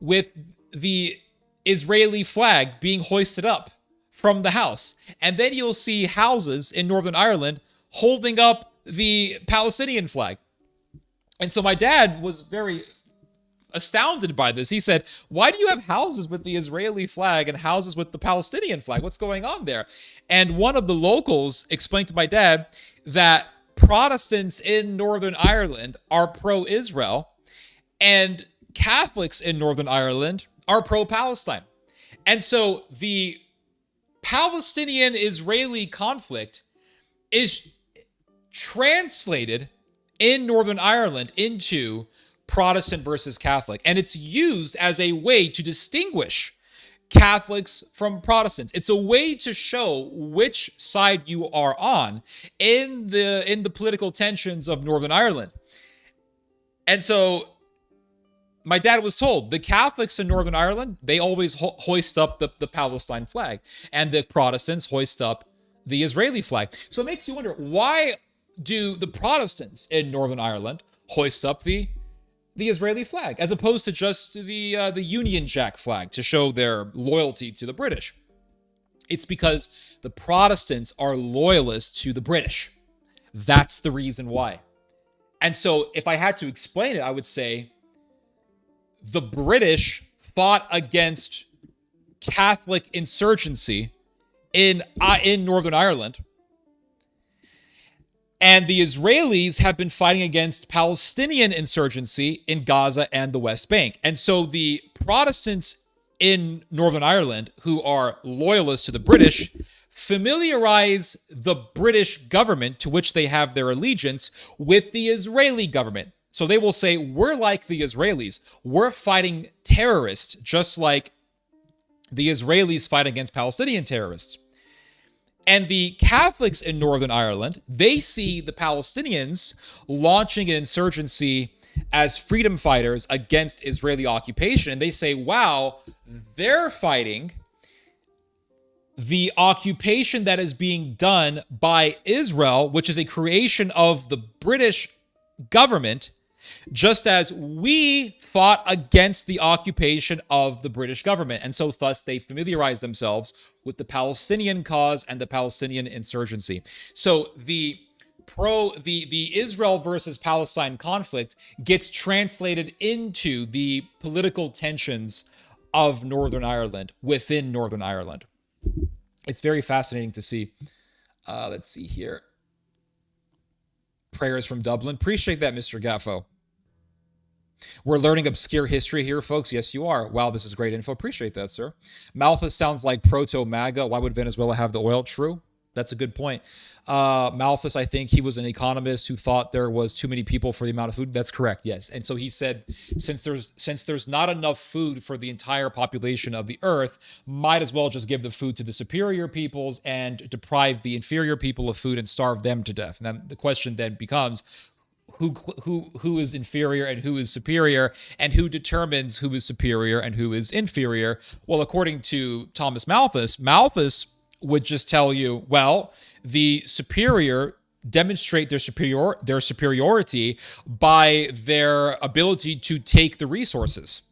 with the Israeli flag being hoisted up from the house. And then you'll see houses in Northern Ireland holding up the Palestinian flag. And so my dad was very astounded by this. He said, why do you have houses with the Israeli flag and houses with the Palestinian flag? What's going on there? And one of the locals explained to my dad that Protestants in Northern Ireland are pro-Israel and Catholics in Northern Ireland are pro-Palestine. And so the Palestinian-Israeli conflict is translated in Northern Ireland into Protestant versus Catholic. And it's used as a way to distinguish Catholics from Protestants. It's a way to show which side you are on in the political tensions of Northern Ireland. And so my dad was told the Catholics in Northern Ireland, they always hoist up the Palestine flag, and the Protestants hoist up the Israeli flag. So it makes you wonder, why do the Protestants in Northern Ireland hoist up the Israeli flag as opposed to just the Union Jack flag to show their loyalty to the British? It's because the Protestants are loyalists to the British. That's the reason why. And so if I had to explain it, I would say the British fought against Catholic insurgency in Northern Ireland, and the Israelis have been fighting against Palestinian insurgency in Gaza and the West Bank. And so the Protestants in Northern Ireland, who are loyalists to the British, familiarize the British government, to which they have their allegiance, with the Israeli government. So they will say, we're like the Israelis. We're fighting terrorists, just like the Israelis fight against Palestinian terrorists. And the Catholics in Northern Ireland, they see the Palestinians launching an insurgency as freedom fighters against Israeli occupation. And they say, wow, they're fighting the occupation that is being done by Israel, which is a creation of the British government, just as we fought against the occupation of the British government. And so thus they familiarize themselves with the Palestinian cause and the Palestinian insurgency. So the Israel versus Palestine conflict gets translated into the political tensions of Northern Ireland, within Northern Ireland. It's very fascinating to see. Let's see here. Prayers from Dublin. Appreciate that, Mr. Gaffo. We're learning obscure history here, folks. Yes, you are. Wow, this is great info. Appreciate that, sir. Malthus sounds like proto-MAGA. Why would Venezuela have the oil? True. That's a good point. Malthus, I think he was an economist who thought there was too many people for the amount of food. That's correct, yes. And so he said, since there's not enough food for the entire population of the earth, might as well just give the food to the superior peoples and deprive the inferior people of food and starve them to death. And then the question then becomes, who is inferior and who is superior, and who determines who is superior and who is inferior? Well, according to Thomas Malthus, Malthus would just tell you, well, the superior demonstrate their superiority by their ability to take the resources.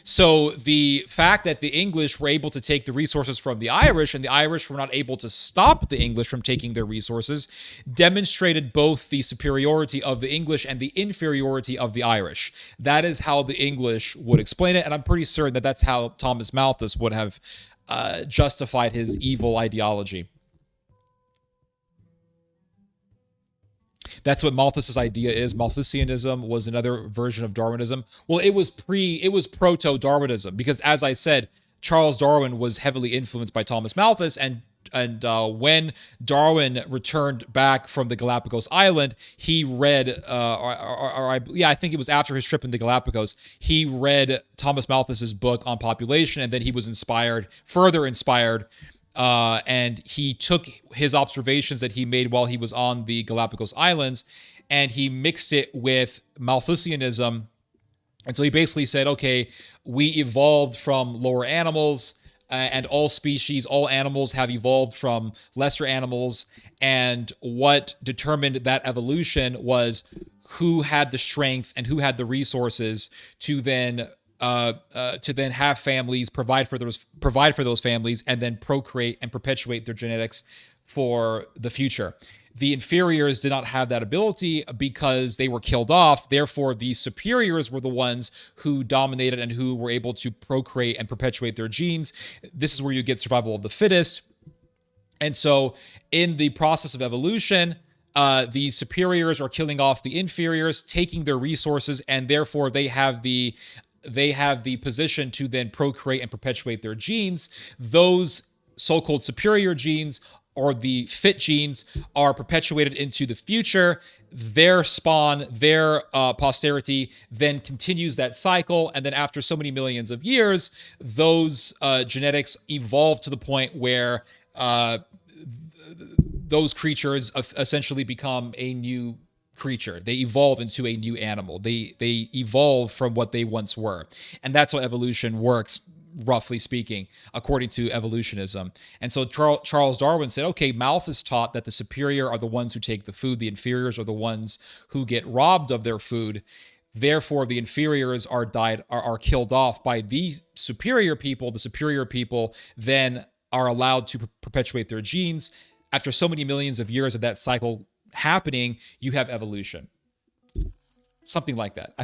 So the fact that the English were able to take the resources from the Irish and the Irish were not able to stop the English from taking their resources demonstrated both the superiority of the English and the inferiority of the Irish. That is how the English would explain it, and I'm pretty certain that that's how Thomas Malthus would have justified his evil ideology. That's what Malthus's idea is. Malthusianism was another version of Darwinism. Well, it was proto-Darwinism because, as I said, Charles Darwin was heavily influenced by Thomas Malthus, and when Darwin returned back from the Galapagos Island, he read, I think it was after his trip in the Galapagos, he read Thomas Malthus's book on population, and then he was further inspired. And he took his observations that he made while he was on the Galapagos Islands and he mixed it with Malthusianism. And so he basically said, okay, we evolved from lower animals and all animals have evolved from lesser animals. And what determined that evolution was who had the strength and who had the resources to then have families, provide for those families, and then procreate and perpetuate their genetics for the future. The inferiors did not have that ability because they were killed off. Therefore, the superiors were the ones who dominated and who were able to procreate and perpetuate their genes. This is where you get survival of the fittest. And so in the process of evolution, the superiors are killing off the inferiors, taking their resources, and therefore they have the position to then procreate and perpetuate their genes. Those so-called superior genes or the fit genes are perpetuated into the future. Their spawn, their posterity then continues that cycle. And then after so many millions of years, those genetics evolve to the point where those creatures essentially become a new creature. They evolve into a new animal. They evolve from what they once were. And that's how evolution works, roughly speaking, according to evolutionism. And so Charles Darwin said, okay, Malthus taught that the superior are the ones who take the food. The inferiors are the ones who get robbed of their food. Therefore, the inferiors are killed off by the superior people. The superior people then are allowed to perpetuate their genes. After so many millions of years of that cycle happening, you have evolution. Something like that. I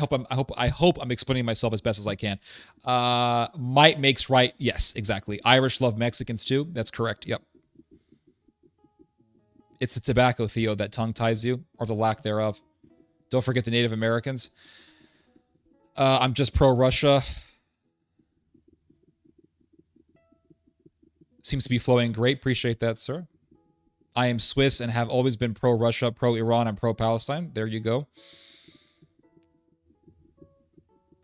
hope I'm explaining myself as best as I can. Might makes right. Yes, exactly. Irish love Mexicans too. That's correct. Yep. It's the tobacco, Theo, that tongue ties you, or the lack thereof. Don't forget the Native Americans. I'm just pro-Russia. Seems to be flowing great. Appreciate that, sir. I am Swiss and have always been pro-Russia, pro-Iran, and pro-Palestine. There you go.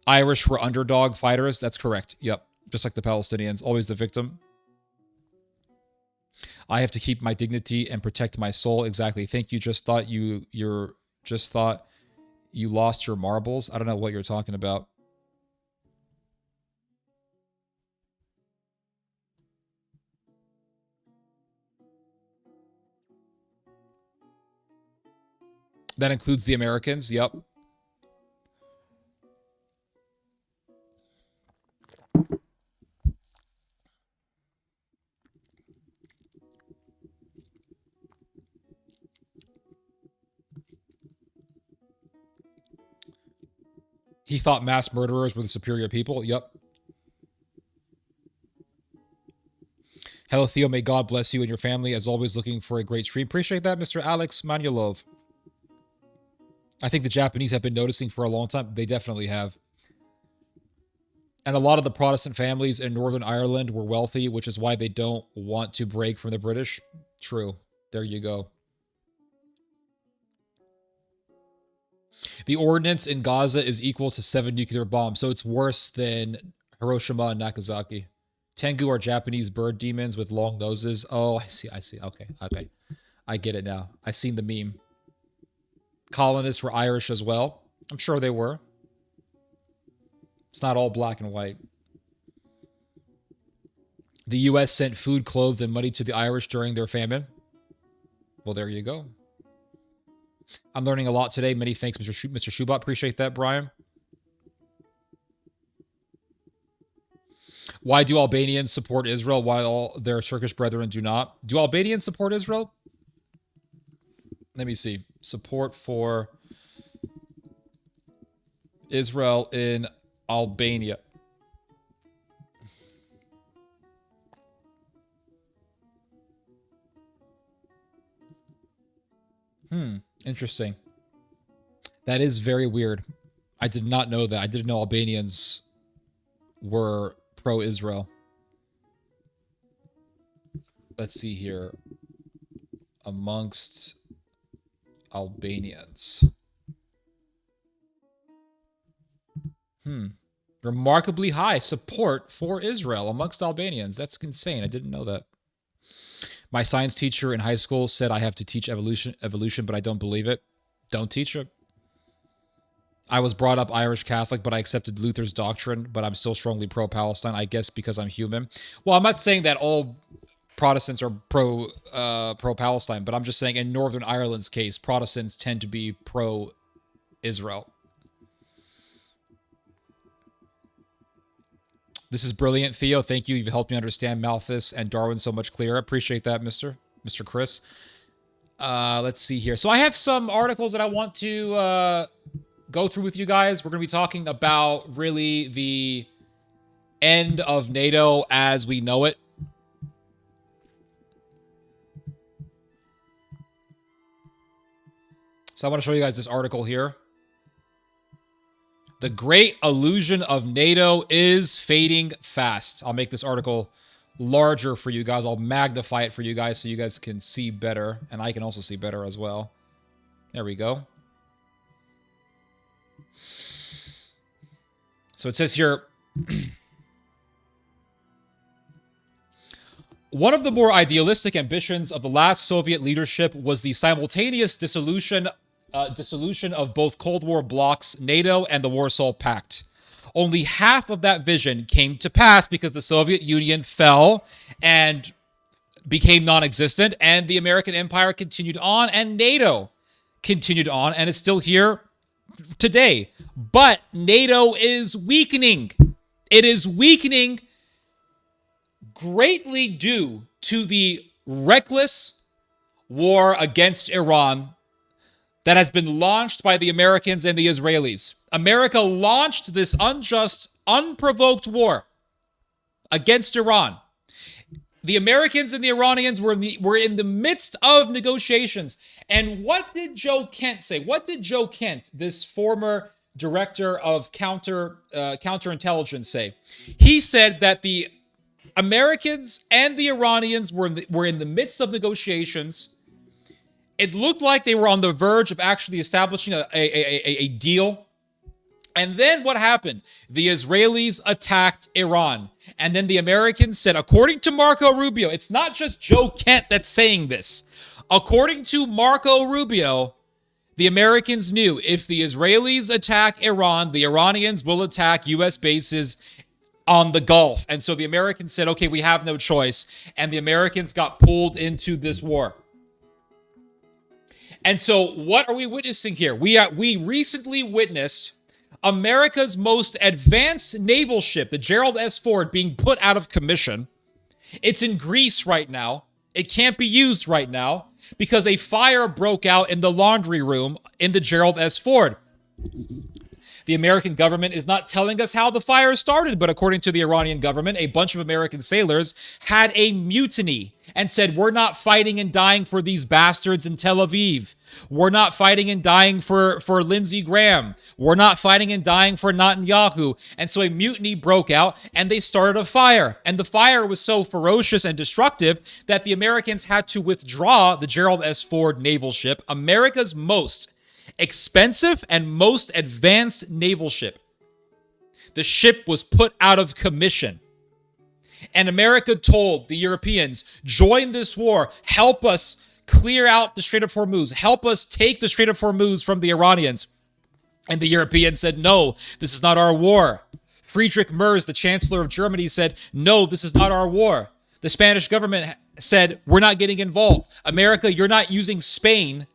Irish were underdog fighters. That's correct. Yep. Just like the Palestinians. Always the victim. I have to keep my dignity and protect my soul. Exactly. Think you just thought you lost your marbles. I don't know what you're talking about. That includes the Americans. Yep. He thought mass murderers were the superior people. Yep. Hello, Theo. May God bless you and your family. As always, looking for a great stream. Appreciate that, Mr. Alex Manulov. I think the Japanese have been noticing for a long time. They definitely have. And a lot of the Protestant families in Northern Ireland were wealthy, which is why they don't want to break from the British. True. There you go. The ordnance in Gaza is equal to 7 nuclear bombs, so it's worse than Hiroshima and Nagasaki. Tengu are Japanese bird demons with long noses. Oh, I see. Okay. I get it now. I've seen the meme. Colonists were Irish as well. I'm sure they were. It's not all black and white. The U.S. sent food, clothes, and money to the Irish during their famine. Well, there you go. I'm learning a lot today. Many thanks, Mr. Schubot. Appreciate that, Brian. Why do Albanians support Israel while all their Turkish brethren do not? Do Albanians support Israel? Let me see. Support for Israel in Albania. Interesting. That is very weird. I did not know that. I didn't know Albanians were pro-Israel. Let's see here. Amongst Albanians. Remarkably high support for Israel amongst Albanians. That's insane. I didn't know that. My science teacher in high school said I have to teach evolution, but I don't believe it. Don't teach it. I was brought up Irish Catholic, but I accepted Luther's doctrine, but I'm still strongly pro-Palestine, I guess because I'm human. Well, I'm not saying that all Protestants are pro-Palestine, but I'm just saying in Northern Ireland's case, Protestants tend to be pro-Israel. This is brilliant, Theo. Thank you. You've helped me understand Malthus and Darwin so much clearer. Appreciate that, Mr. Chris. Let's see here. So I have some articles that I want to go through with you guys. We're going to be talking about really the end of NATO as we know it. So I want to show you guys this article here. The great illusion of NATO is fading fast. I'll make this article larger for you guys. I'll magnify it for you guys so you guys can see better. And I can also see better as well. There we go. So it says here, one of the more idealistic ambitions of the last Soviet leadership was the simultaneous dissolution of both Cold War blocs, NATO and the Warsaw Pact. Only half of that vision came to pass because the Soviet Union fell and became non-existent, and the American empire continued on, and NATO continued on, and is still here today. But NATO is weakening. It is weakening greatly due to the reckless war against Iran that has been launched by the Americans and the Israelis. America launched this unjust, unprovoked war against Iran. The Americans and the Iranians were in the midst of negotiations. And what did Joe Kent say? What did Joe Kent, this former director of counterintelligence, say? He said that the Americans and the Iranians were in the midst of negotiations. It looked like they were on the verge of actually establishing a deal. And then what happened? The Israelis attacked Iran. And then the Americans said, according to Marco Rubio, it's not just Joe Kent that's saying this. According to Marco Rubio, the Americans knew if the Israelis attack Iran, the Iranians will attack U.S. bases on the Gulf. And so the Americans said, okay, we have no choice. And the Americans got pulled into this war. And so what are we witnessing here? We recently witnessed America's most advanced naval ship, the Gerald S. Ford, being put out of commission. It's in Greece right now. It can't be used right now because a fire broke out in the laundry room in the Gerald S. Ford. The American government is not telling us how the fire started, but according to the Iranian government, a bunch of American sailors had a mutiny and said, we're not fighting and dying for these bastards in Tel Aviv. We're not fighting and dying for Lindsey Graham. We're not fighting and dying for Netanyahu. And so a mutiny broke out and they started a fire. And the fire was so ferocious and destructive that the Americans had to withdraw the Gerald S. Ford naval ship, America's most expensive and most advanced naval ship. The ship was put out of commission. And America told the Europeans, join this war, help us clear out the Strait of Hormuz, help us take the Strait of Hormuz from the Iranians. And the Europeans said, no, this is not our war. Friedrich Merz, the Chancellor of Germany, said, no, this is not our war. The Spanish government said, we're not getting involved. America, you're not using Spain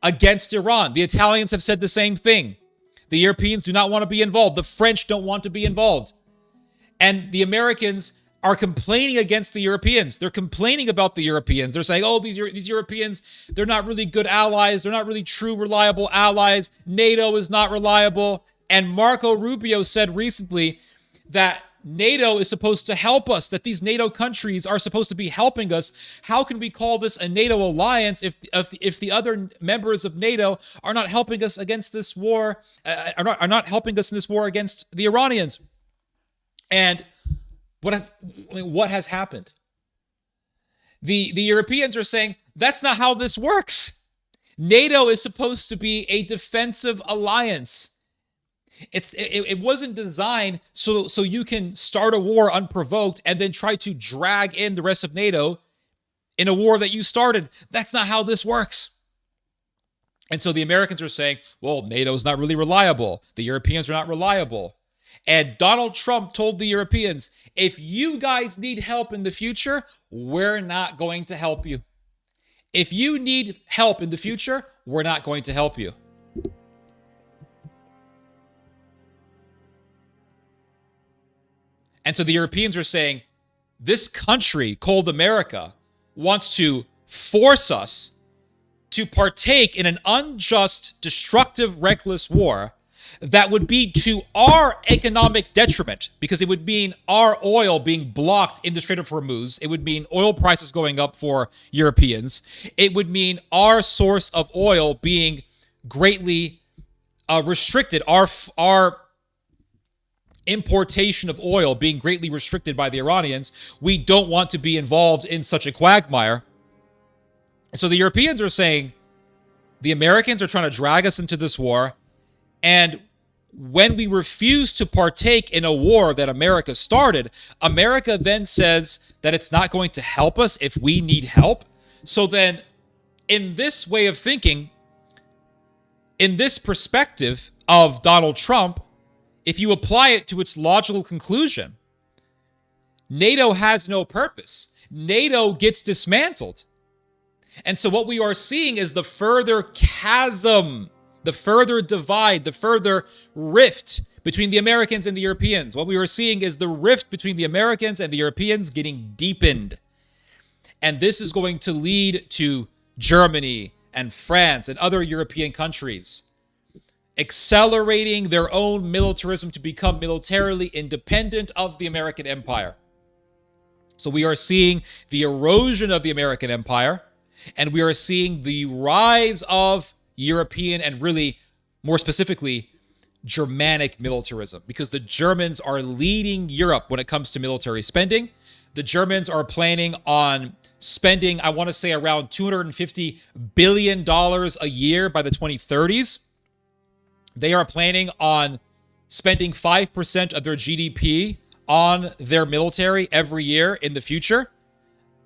against Iran. The Italians have said the same thing. The Europeans do not want to be involved. The French don't want to be involved. And the Americans are complaining against the Europeans. They're complaining about the Europeans. They're saying, oh, these Europeans, they're not really good allies. They're not really true, reliable allies. NATO is not reliable. And Marco Rubio said recently that NATO is supposed to help us, that these NATO countries are supposed to be helping us. How can we call this a NATO alliance if the other members of NATO are not helping us against this war, are not helping us in this war against the Iranians? And what has happened? The Europeans are saying, that's not how this works. NATO is supposed to be a defensive alliance. It wasn't designed so you can start a war unprovoked and then try to drag in the rest of NATO in a war that you started. That's not how this works. And so the Americans are saying, well, NATO is not really reliable. The Europeans are not reliable. And Donald Trump told the Europeans, if you guys need help in the future, we're not going to help you. If you need help in the future, we're not going to help you. And so the Europeans are saying, this country called America wants to force us to partake in an unjust, destructive, reckless war that would be to our economic detriment, because it would mean our oil being blocked in the Strait of Hormuz. It would mean oil prices going up for Europeans. It would mean our source of oil being greatly restricted, our importation of oil being greatly restricted by the Iranians. We don't want to be involved in such a quagmire. So the Europeans are saying the Americans are trying to drag us into this war. And when we refuse to partake in a war that America started, America then says that it's not going to help us if we need help. So then, in this way of thinking, in this perspective of Donald Trump, if you apply it to its logical conclusion, NATO has no purpose. NATO gets dismantled. And so what we are seeing is the further chasm, the further divide, the further rift between the Americans and the Europeans. What we are seeing is the rift between the Americans and the Europeans getting deepened. And this is going to lead to Germany and France and other European countries accelerating their own militarism to become militarily independent of the American empire. So we are seeing the erosion of the American empire, and we are seeing the rise of European and really, more specifically, Germanic militarism, because the Germans are leading Europe when it comes to military spending. The Germans are planning on spending, I want to say, around $250 billion a year by the 2030s. They are planning on spending 5% of their GDP on their military every year in the future.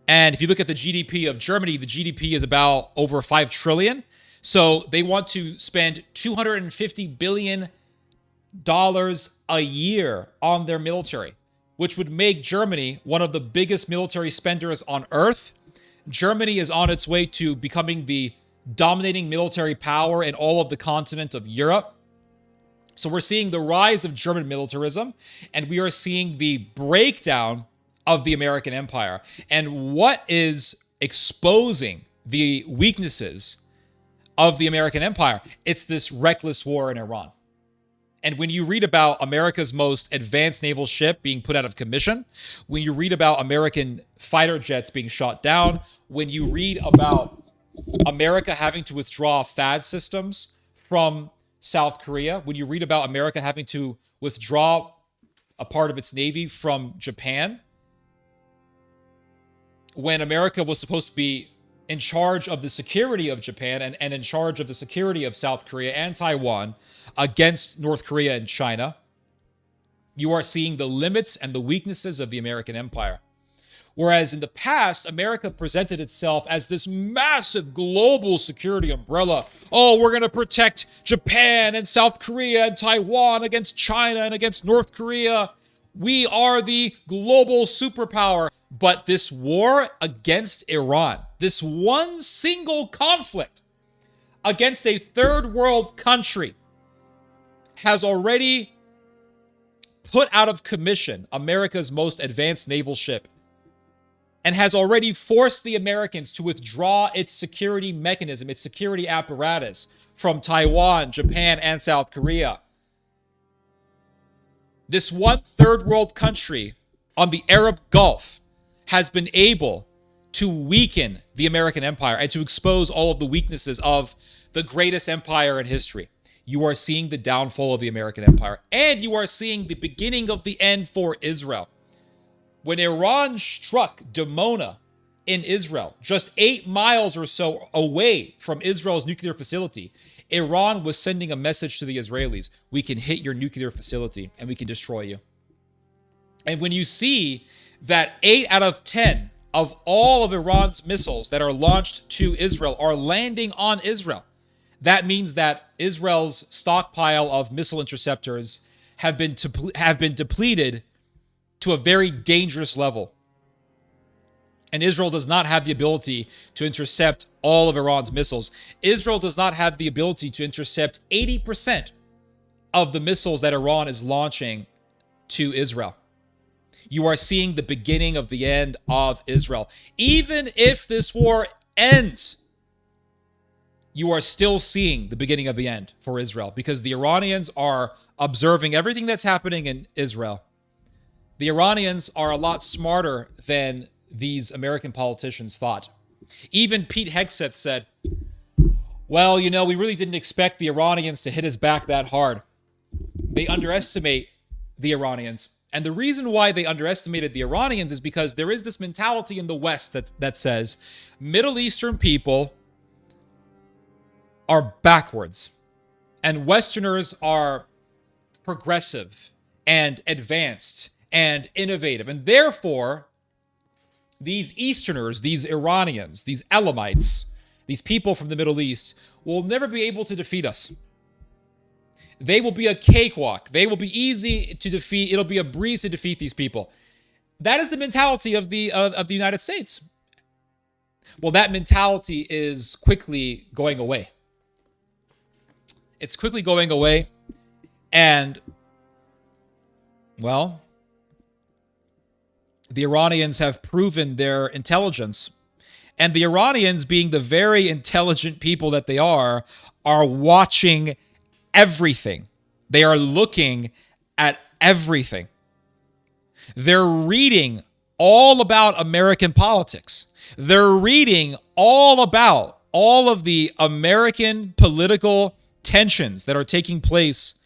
And if you look at the GDP of Germany, the GDP is about over $5 trillion. So they want to spend $250 billion a year on their military, which would make Germany one of the biggest military spenders on earth. Germany is on its way to becoming the dominating military power in all of the continent of Europe. So we're seeing the rise of German militarism, and we are seeing the breakdown of the American empire. And what is exposing the weaknesses of the American empire? It's this reckless war in Iran. And when you read about America's most advanced naval ship being put out of commission, when you read about American fighter jets being shot down, when you read about America having to withdraw THAAD systems from South Korea, when you read about America having to withdraw a part of its navy from Japan, when America was supposed to be in charge of the security of Japan and in charge of the security of South Korea and Taiwan against North Korea and China, you are seeing the limits and the weaknesses of the American empire. Whereas in the past, America presented itself as this massive global security umbrella. Oh, we're going to protect Japan and South Korea and Taiwan against China and against North Korea. We are the global superpower. But this war against Iran, this one single conflict against a third world country, has already put out of commission America's most advanced naval ship and has already forced the Americans to withdraw its security mechanism, its security apparatus from Taiwan, Japan, and South Korea. This one third world country on the Arab Gulf has been able to weaken the American empire and to expose all of the weaknesses of the greatest empire in history. You are seeing the downfall of the American empire, and you are seeing the beginning of the end for Israel. When Iran struck Dimona in Israel, just 8 miles or so away from Israel's nuclear facility, Iran was sending a message to the Israelis: we can hit your nuclear facility and we can destroy you. And when you see that 8 out of 10 of all of Iran's missiles that are launched to Israel are landing on Israel, that means that Israel's stockpile of missile interceptors have been depleted to a very dangerous level. And Israel does not have the ability to intercept all of Iran's missiles. Israel does not have the ability to intercept 80% of the missiles that Iran is launching to Israel. You are seeing the beginning of the end of Israel. Even if this war ends, you are still seeing the beginning of the end for Israel, because the Iranians are observing everything that's happening in Israel. The Iranians are a lot smarter than these American politicians thought. Even Pete Hegseth said, well, you know, we really didn't expect the Iranians to hit us back that hard. They underestimate the Iranians. And the reason why they underestimated the Iranians is because there is this mentality in the West that says Middle Eastern people are backwards and Westerners are progressive and advanced and innovative. And therefore, these Easterners, these Iranians, these Elamites, these people from the Middle East will never be able to defeat us. They will be a cakewalk. They will be easy to defeat. It'll be a breeze to defeat these people. That is the mentality of the United States. Well, that mentality is quickly going away. It's quickly going away. And, well, the Iranians have proven their intelligence. And the Iranians, being the very intelligent people that they are watching everything. They are looking at everything. They're reading all about American politics. They're reading all about all of the American political tensions that are taking place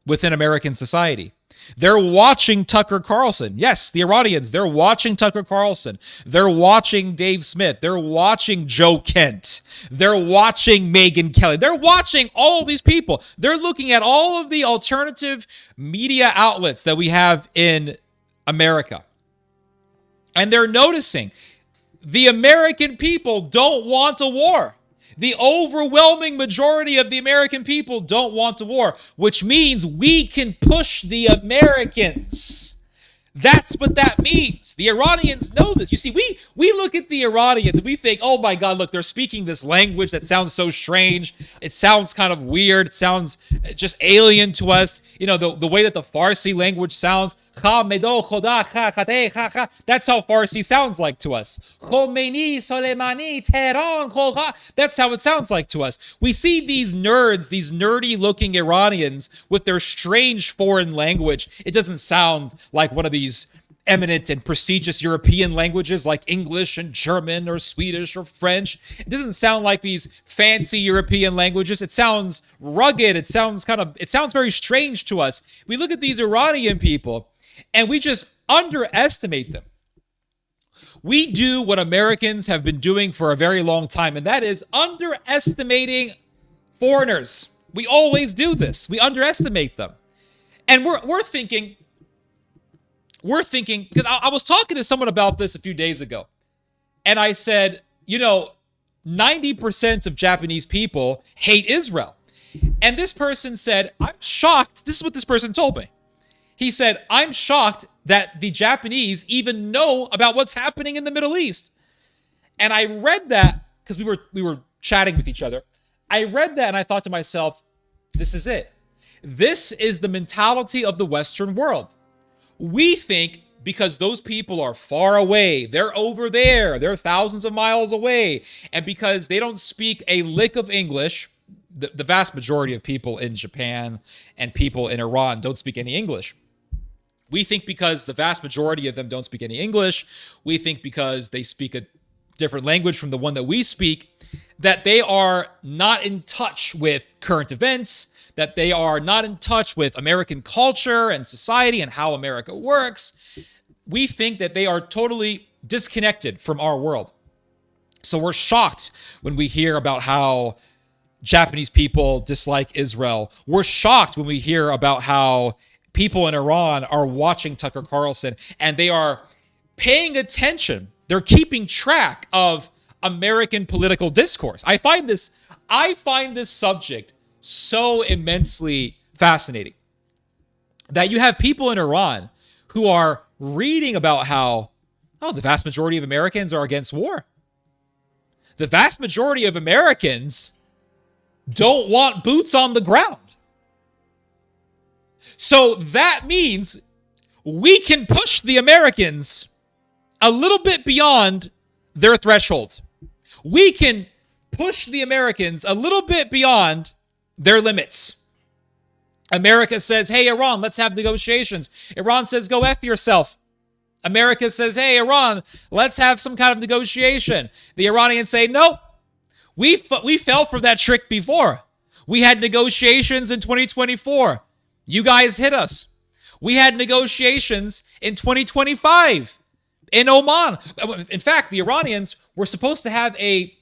within American society. They're watching Tucker Carlson. Yes, the Iranians, they're watching Tucker Carlson. They're watching Dave Smith. They're watching Joe Kent. They're watching Megyn Kelly. They're watching all of these people. They're looking at all of the alternative media outlets that we have in America. And they're noticing the American people don't want a war. The overwhelming majority of the American people don't want a war, which means we can push the Americans. That's what that means. The Iranians know this. You see, we look at the Iranians and we think, oh my God, look, they're speaking this language that sounds so strange. It sounds kind of weird. It sounds just alien to us. You know, the way that the Farsi language sounds. That's how Farsi sounds like to us. Khomeini, Soleimani, Tehran, that's how it sounds like to us. We see these nerds, these nerdy looking Iranians with their strange foreign language. It doesn't sound like one of these eminent and prestigious European languages like English and German or Swedish or French. It doesn't sound like these fancy European languages. It sounds rugged. It sounds very strange to us. We look at these Iranian people and we just underestimate them. We do what Americans have been doing for a very long time, and that is underestimating foreigners. We always do this. We underestimate them. And we're thinking, because I was talking to someone about this a few days ago, and I said, 90% of Japanese people hate Israel. And this person said, I'm shocked. This is what this person told me. He said, I'm shocked that the Japanese even know about what's happening in the Middle East. And I read that because we were chatting with each other. I read that and I thought to myself, this is it. This is the mentality of the Western world. We think because those people are far away, they're over there, they're thousands of miles away, and because they don't speak a lick of English, the vast majority of people in Japan and people in Iran don't speak any English. We think because the vast majority of them don't speak any English, we think because they speak a different language from the one that we speak, that they are not in touch with current events, that they are not in touch with American culture and society and how America works. We think that they are totally disconnected from our world. So we're shocked when we hear about how Japanese people dislike Israel. We're shocked when we hear about how people in Iran are watching Tucker Carlson and they are paying attention. They're keeping track of American political discourse. I find this subject so immensely fascinating that you have people in Iran who are reading about how, the vast majority of Americans are against war. The vast majority of Americans don't want boots on the ground. So that means we can push the Americans a little bit beyond their threshold. We can push the Americans a little bit beyond their limits. America says, hey, Iran, let's have negotiations. Iran says, go F yourself. America says, hey, Iran, let's have some kind of negotiation. The Iranians say, nope, we fell for that trick before. We had negotiations in 2024. You guys hit us. We had negotiations in 2025 in Oman. In fact, the Iranians were supposed to have a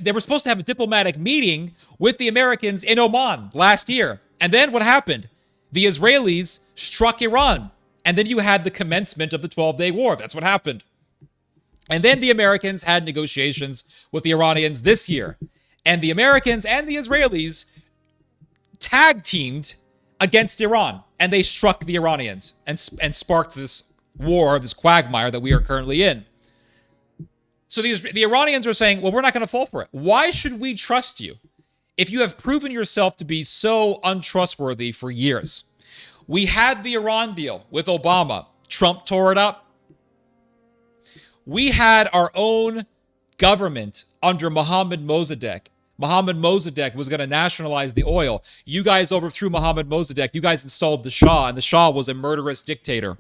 diplomatic meeting with the Americans in Oman last year. And then what happened? The Israelis struck Iran. And then you had the commencement of the 12-day war. That's what happened. And then the Americans had negotiations with the Iranians this year. And the Americans and the Israelis tag teamed against Iran. And they struck the Iranians and sparked this war, this quagmire that we are currently in. So the Iranians are saying, well, we're not going to fall for it. Why should we trust you if you have proven yourself to be so untrustworthy for years? We had the Iran deal with Obama. Trump tore it up. We had our own government under Mohammad Mossadegh. Mohammad Mossadegh was going to nationalize the oil. You guys overthrew Mohammad Mossadegh. You guys installed the Shah, and the Shah was a murderous dictator.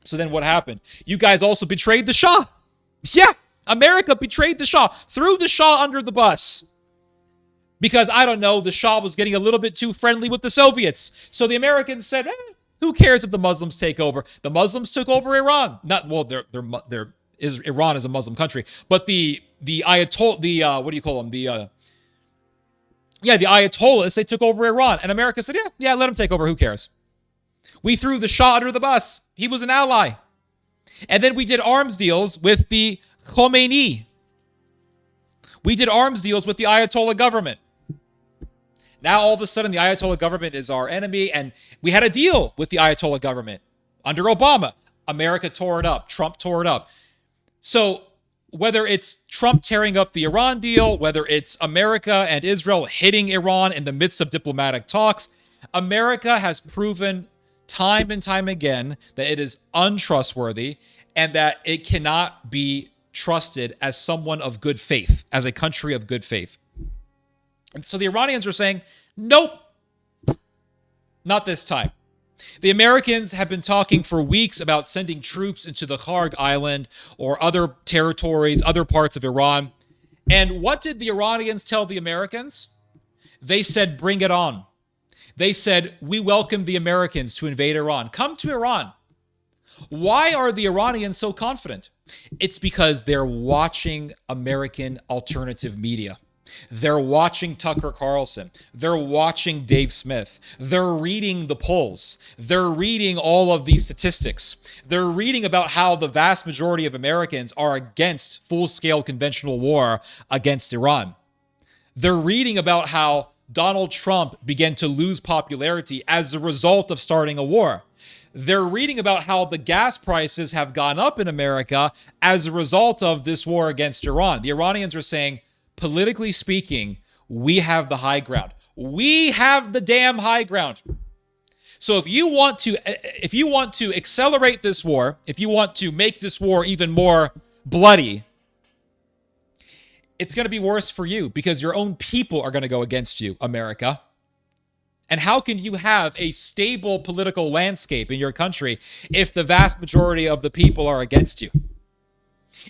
So then what happened? You guys also betrayed the Shah. Yeah, America betrayed the Shah, threw the Shah under the bus. Because, I don't know, the Shah was getting a little bit too friendly with the Soviets. So the Americans said, who cares if the Muslims take over? The Muslims took over Iran. Iran is a Muslim country. But the Ayatollah, what do you call them? The Ayatollahs, they took over Iran. And America said, yeah, let them take over. Who cares? We threw the Shah under the bus. He was an ally. And then we did arms deals with the Khomeini. We did arms deals with the Ayatollah government. Now, all of a sudden, the Ayatollah government is our enemy, and we had a deal with the Ayatollah government under Obama. America tore it up. Trump tore it up. So whether it's Trump tearing up the Iran deal, whether it's America and Israel hitting Iran in the midst of diplomatic talks, America has proven time and time again that it is untrustworthy and that it cannot be trusted as someone of good faith, as a country of good faith. And so the Iranians are saying, nope, not this time. The Americans have been talking for weeks about sending troops into the Kharg Island or other territories, other parts of Iran. And what did the Iranians tell the Americans? They said, bring it on. They said, we welcome the Americans to invade Iran. Come to Iran. Why are the Iranians so confident? It's because they're watching American alternative media. They're watching Tucker Carlson. They're watching Dave Smith. They're reading the polls. They're reading all of these statistics. They're reading about how the vast majority of Americans are against full-scale conventional war against Iran. They're reading about how Donald Trump began to lose popularity as a result of starting a war. They're reading about how the gas prices have gone up in America as a result of this war against Iran. The Iranians are saying, politically speaking, we have the high ground. We have the damn high ground. So if you want to accelerate this war, if you want to make this war even more bloody, it's going to be worse for you because your own people are going to go against you, America. And how can you have a stable political landscape in your country if the vast majority of the people are against you?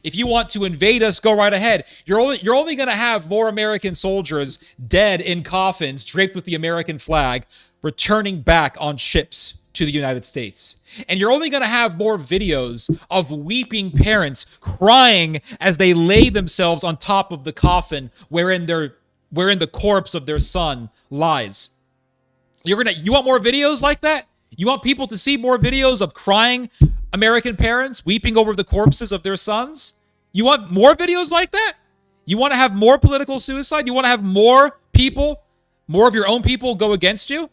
If you want to invade us, go right ahead. You're only going to have more American soldiers dead in coffins draped with the American flag returning back on ships to the United States. And you're only going to have more videos of weeping parents crying as they lay themselves on top of the coffin wherein the corpse of their son lies. You want more videos like that? You want people to see more videos of crying American parents weeping over the corpses of their sons? You want more videos like that? You want to have more political suicide? You want to have more people, more of your own people go against you?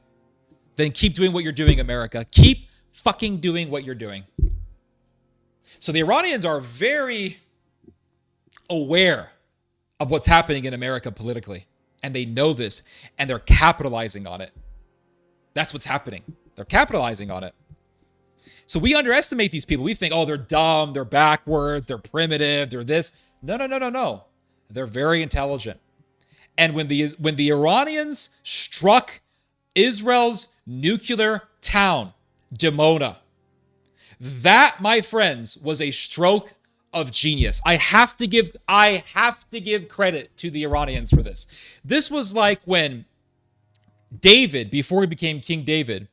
Then keep doing what you're doing, America. Keep fucking doing what you're doing. So the Iranians are very aware of what's happening in America politically. And they know this, and they're capitalizing on it. That's what's happening. They're capitalizing on it. So we underestimate these people. We think, oh, they're dumb, they're backwards, they're primitive, they're this. No. They're very intelligent. And when the Iranians struck Israel's nuclear town, Dimona, that, my friends, was a stroke of genius. I have to give credit to the Iranians for this. This was like when David, before he became King David,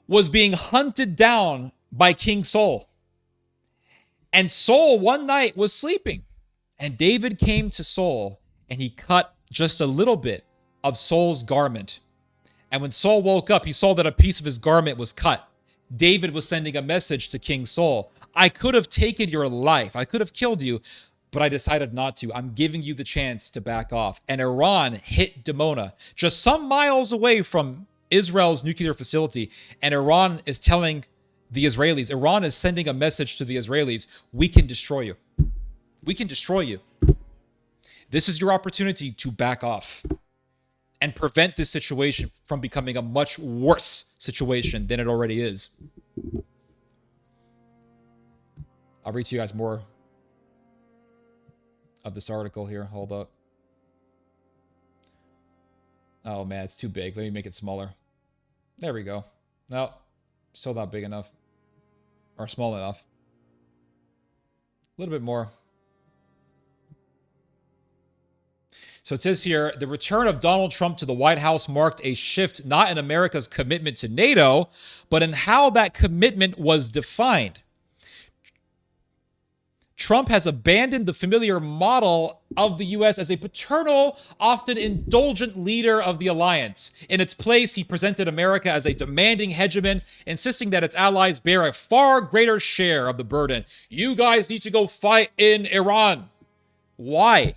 was being hunted down by King Saul. And Saul one night was sleeping. And David came to Saul and he cut just a little bit of Saul's garment. And when Saul woke up, he saw that a piece of his garment was cut. David was sending a message to King Saul. I could have taken your life. I could have killed you, but I decided not to. I'm giving you the chance to back off. And Iran hit Dimona, just some miles away from Israel's nuclear facility. And Iran is telling the Israelis, Iran is sending a message to the Israelis, we can destroy you. We can destroy you. This is your opportunity to back off and prevent this situation from becoming a much worse situation than it already is. I'll read to you guys more of this article here. Hold up. Oh man, it's too big. Let me make it smaller. There we go. No, still not big enough. Or small enough. A little bit more. So it says here, the return of Donald Trump to the White House marked a shift not in America's commitment to NATO, but in how that commitment was defined. Trump has abandoned the familiar model of the U.S. as a paternal, often indulgent leader of the alliance. In its place, he presented America as a demanding hegemon, insisting that its allies bear a far greater share of the burden. You guys need to go fight in Iran. Why?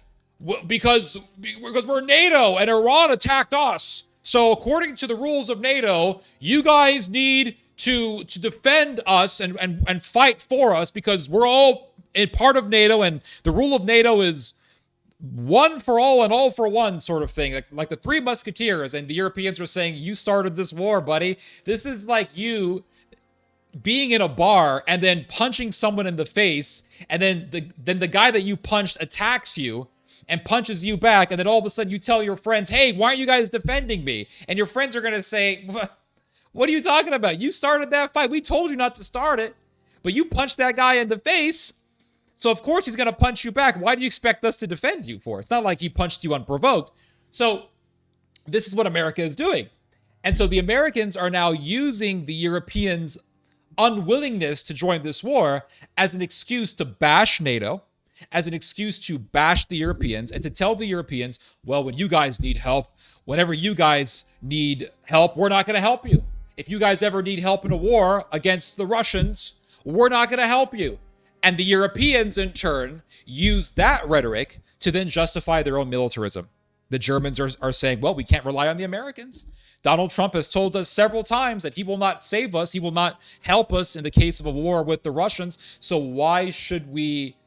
Because we're NATO and Iran attacked us. So according to the rules of NATO, you guys need to defend us and fight for us because we're all a part of NATO, and the rule of NATO is one for all and all for one sort of thing. Like the Three Musketeers, and the Europeans were saying, you started this war, buddy. This is like you being in a bar and then punching someone in the face, and then the guy that you punched attacks you and punches you back, and then all of a sudden you tell your friends, hey, why aren't you guys defending me? And your friends are going to say, what are you talking about? You started that fight. We told you not to start it, but you punched that guy in the face. So of course he's going to punch you back. Why do you expect us to defend you for? It's not like he punched you unprovoked. So this is what America is doing. And so the Americans are now using the Europeans' unwillingness to join this war as an excuse to bash NATO, as an excuse to bash the Europeans, and to tell the Europeans, well, when you guys need help, whenever you guys need help, we're not going to help you. If you guys ever need help in a war against the Russians, we're not going to help you. And the Europeans, in turn, use that rhetoric to then justify their own militarism. The Germans are saying, well, we can't rely on the Americans. Donald Trump has told us several times that he will not save us. He will not help us in the case of a war with the Russians. So why should we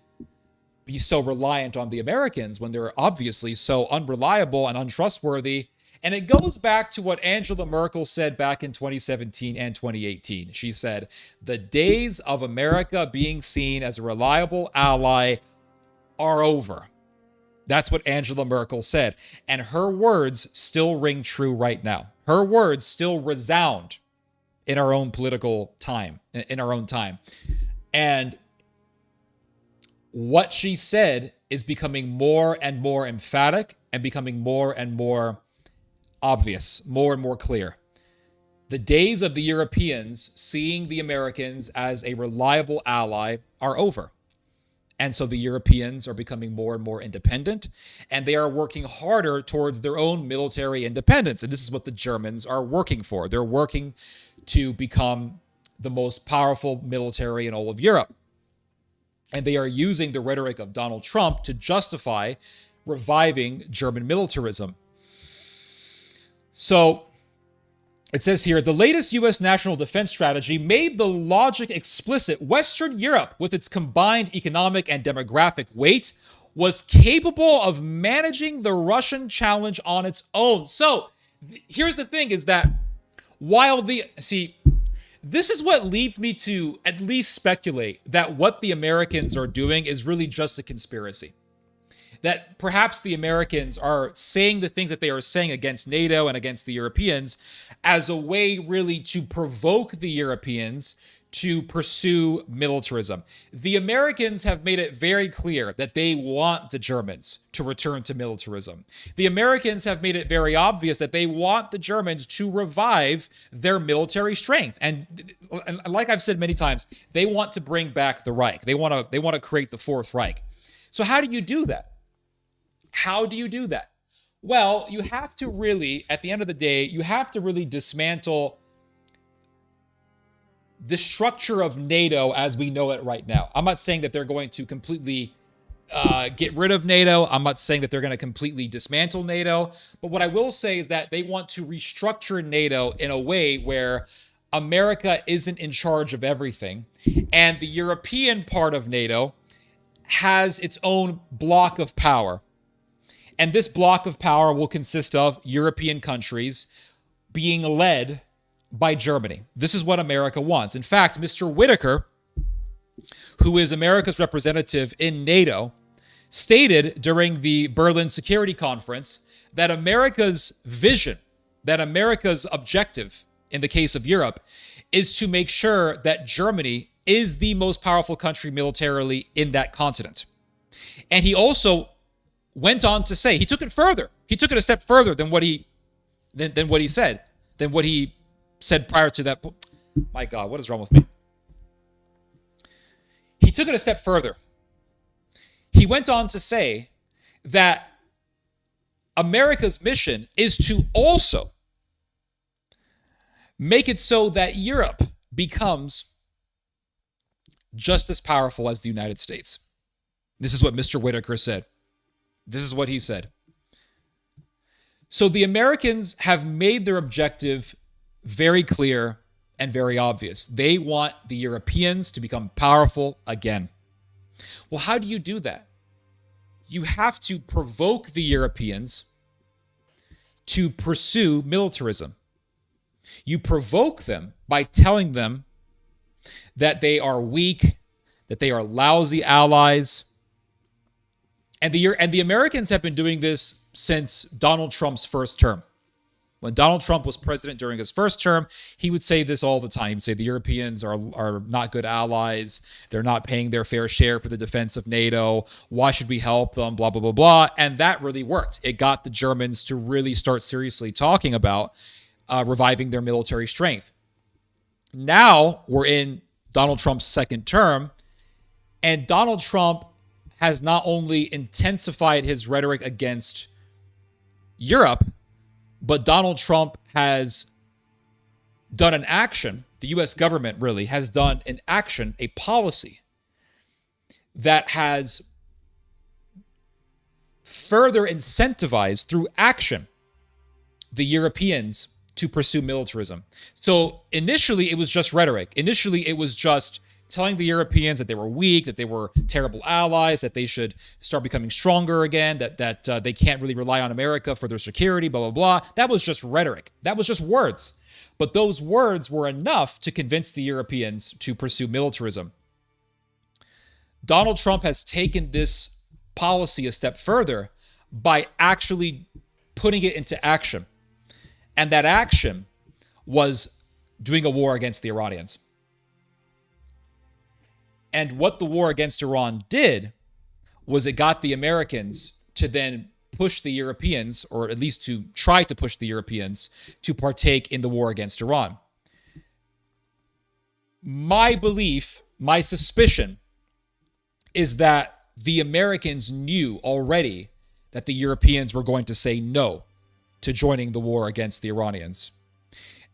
be so reliant on the Americans when they're obviously so unreliable and untrustworthy And it goes back to what Angela Merkel said back in 2017 and 2018. She said, the days of America being seen as a reliable ally are over. That's what Angela Merkel said. And her words still ring true right now. Her words still resound in our own political time, in our own time. And what she said is becoming more and more emphatic and becoming more and more obvious, more and more clear. The days of the Europeans seeing the Americans as a reliable ally are over. And so the Europeans are becoming more and more independent, and they are working harder towards their own military independence. And this is what the Germans are working for. They're working to become the most powerful military in all of Europe. And they are using the rhetoric of Donald Trump to justify reviving German militarism. So it says here, the latest U.S. national defense strategy made the logic explicit. Western Europe, with its combined economic and demographic weight, was capable of managing the Russian challenge on its own. So here's the thing is that while this is what leads me to at least speculate that what the Americans are doing is really just a conspiracy. That perhaps the Americans are saying the things that they are saying against NATO and against the Europeans as a way really to provoke the Europeans to pursue militarism. The Americans have made it very clear that they want the Germans to return to militarism. The Americans have made it very obvious that they want the Germans to revive their military strength. And like I've said many times, they want to bring back the Reich. They want to create the Fourth Reich. So how do you do that? How do you do that? Well, you have to really, at the end of the day, you have to really dismantle the structure of NATO as we know it right now. I'm not saying that they're going to completely get rid of NATO. I'm not saying that they're going to completely dismantle NATO. But what I will say is that they want to restructure NATO in a way where America isn't in charge of everything. And the European part of NATO has its own block of power. And this block of power will consist of European countries being led by Germany. This is what America wants. In fact, Mr. Whitaker, who is America's representative in NATO, stated during the Berlin Security Conference that America's vision, that America's objective in the case of Europe, is to make sure that Germany is the most powerful country militarily in that continent. And he also went on to say, he took it further. He took it a step further than what he said prior to that. My God, what is wrong with me? He took it a step further. He went on to say that America's mission is to also make it so that Europe becomes just as powerful as the United States. This is what Mr. Whitaker said. This is what he said. So the Americans have made their objective very clear and very obvious. They want the Europeans to become powerful again. Well, how do you do that? You have to provoke the Europeans to pursue militarism. You provoke them by telling them that they are weak, that they are lousy allies. And the Americans have been doing this since Donald Trump's first term. When Donald Trump was president during his first term, he would say this all the time. He would say the Europeans are not good allies. They're not paying their fair share for the defense of NATO. Why should we help them? Blah, blah, blah, blah. And that really worked. It got the Germans to really start seriously talking about reviving their military strength. Now we're in Donald Trump's second term, and Donald Trump has not only intensified his rhetoric against Europe, but Donald Trump has done an action, the U.S. government really has done an action, a policy that has further incentivized through action the Europeans to pursue militarism. So initially it was just rhetoric. Initially it was just telling the Europeans that they were weak, that they were terrible allies, that they should start becoming stronger again, that they can't really rely on America for their security, blah, blah, blah. That was just rhetoric. That was just words. But those words were enough to convince the Europeans to pursue militarism. Donald Trump has taken this policy a step further by actually putting it into action. And that action was doing a war against the Iranians. And what the war against Iran did was it got the Americans to then push the Europeans, or at least to try to push the Europeans, to partake in the war against Iran. My belief, my suspicion, is that the Americans knew already that the Europeans were going to say no to joining the war against the Iranians,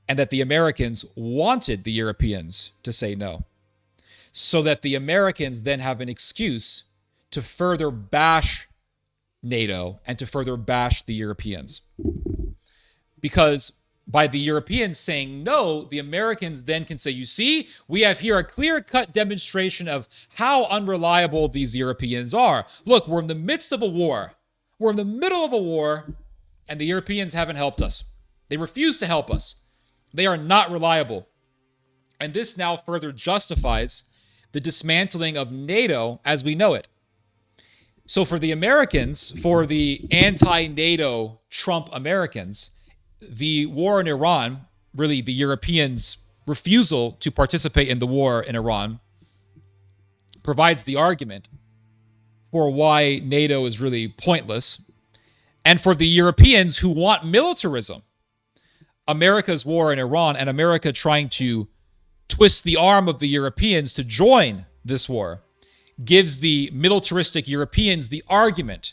and that the Americans wanted the Europeans to say no, so that the Americans then have an excuse to further bash NATO and to further bash the Europeans. Because by the Europeans saying no, the Americans then can say, you see, we have here a clear-cut demonstration of how unreliable these Europeans are. Look, we're in the midst of a war. We're in the middle of a war, and the Europeans haven't helped us. They refuse to help us. They are not reliable. And this now further justifies the dismantling of NATO as we know it. So for the Americans, for the anti-NATO Trump Americans, the war in Iran, really the Europeans' refusal to participate in the war in Iran, provides the argument for why NATO is really pointless. And for the Europeans who want militarism, America's war in Iran and America trying to twist the arm of the Europeans to join this war gives the militaristic Europeans the argument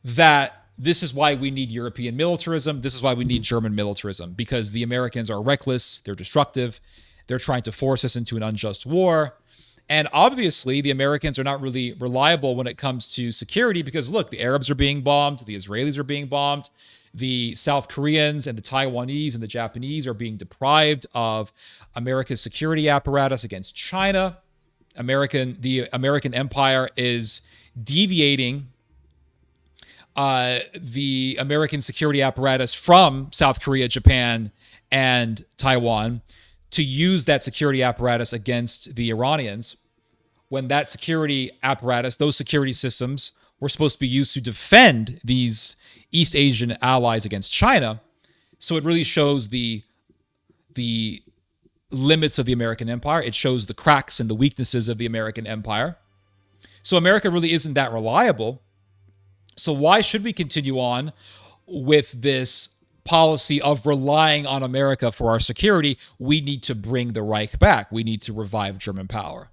that this is why we need European militarism. This is why we need German militarism, because the Americans are reckless. They're destructive. They're trying to force us into an unjust war. And obviously, the Americans are not really reliable when it comes to security because, look, the Arabs are being bombed. The Israelis are being bombed. The South Koreans and the Taiwanese and the Japanese are being deprived of America's security apparatus against China. The American empire is deviating the American security apparatus from South Korea, Japan, and Taiwan to use that security apparatus against the Iranians, when that security apparatus, those security systems, were supposed to be used to defend these East Asian allies against China. So it really shows the limits of the American empire. It shows the cracks and the weaknesses of the American empire. So America really isn't that reliable. So why should we continue on with this policy of relying on America for our security? We need to bring the Reich back. We need to revive German power.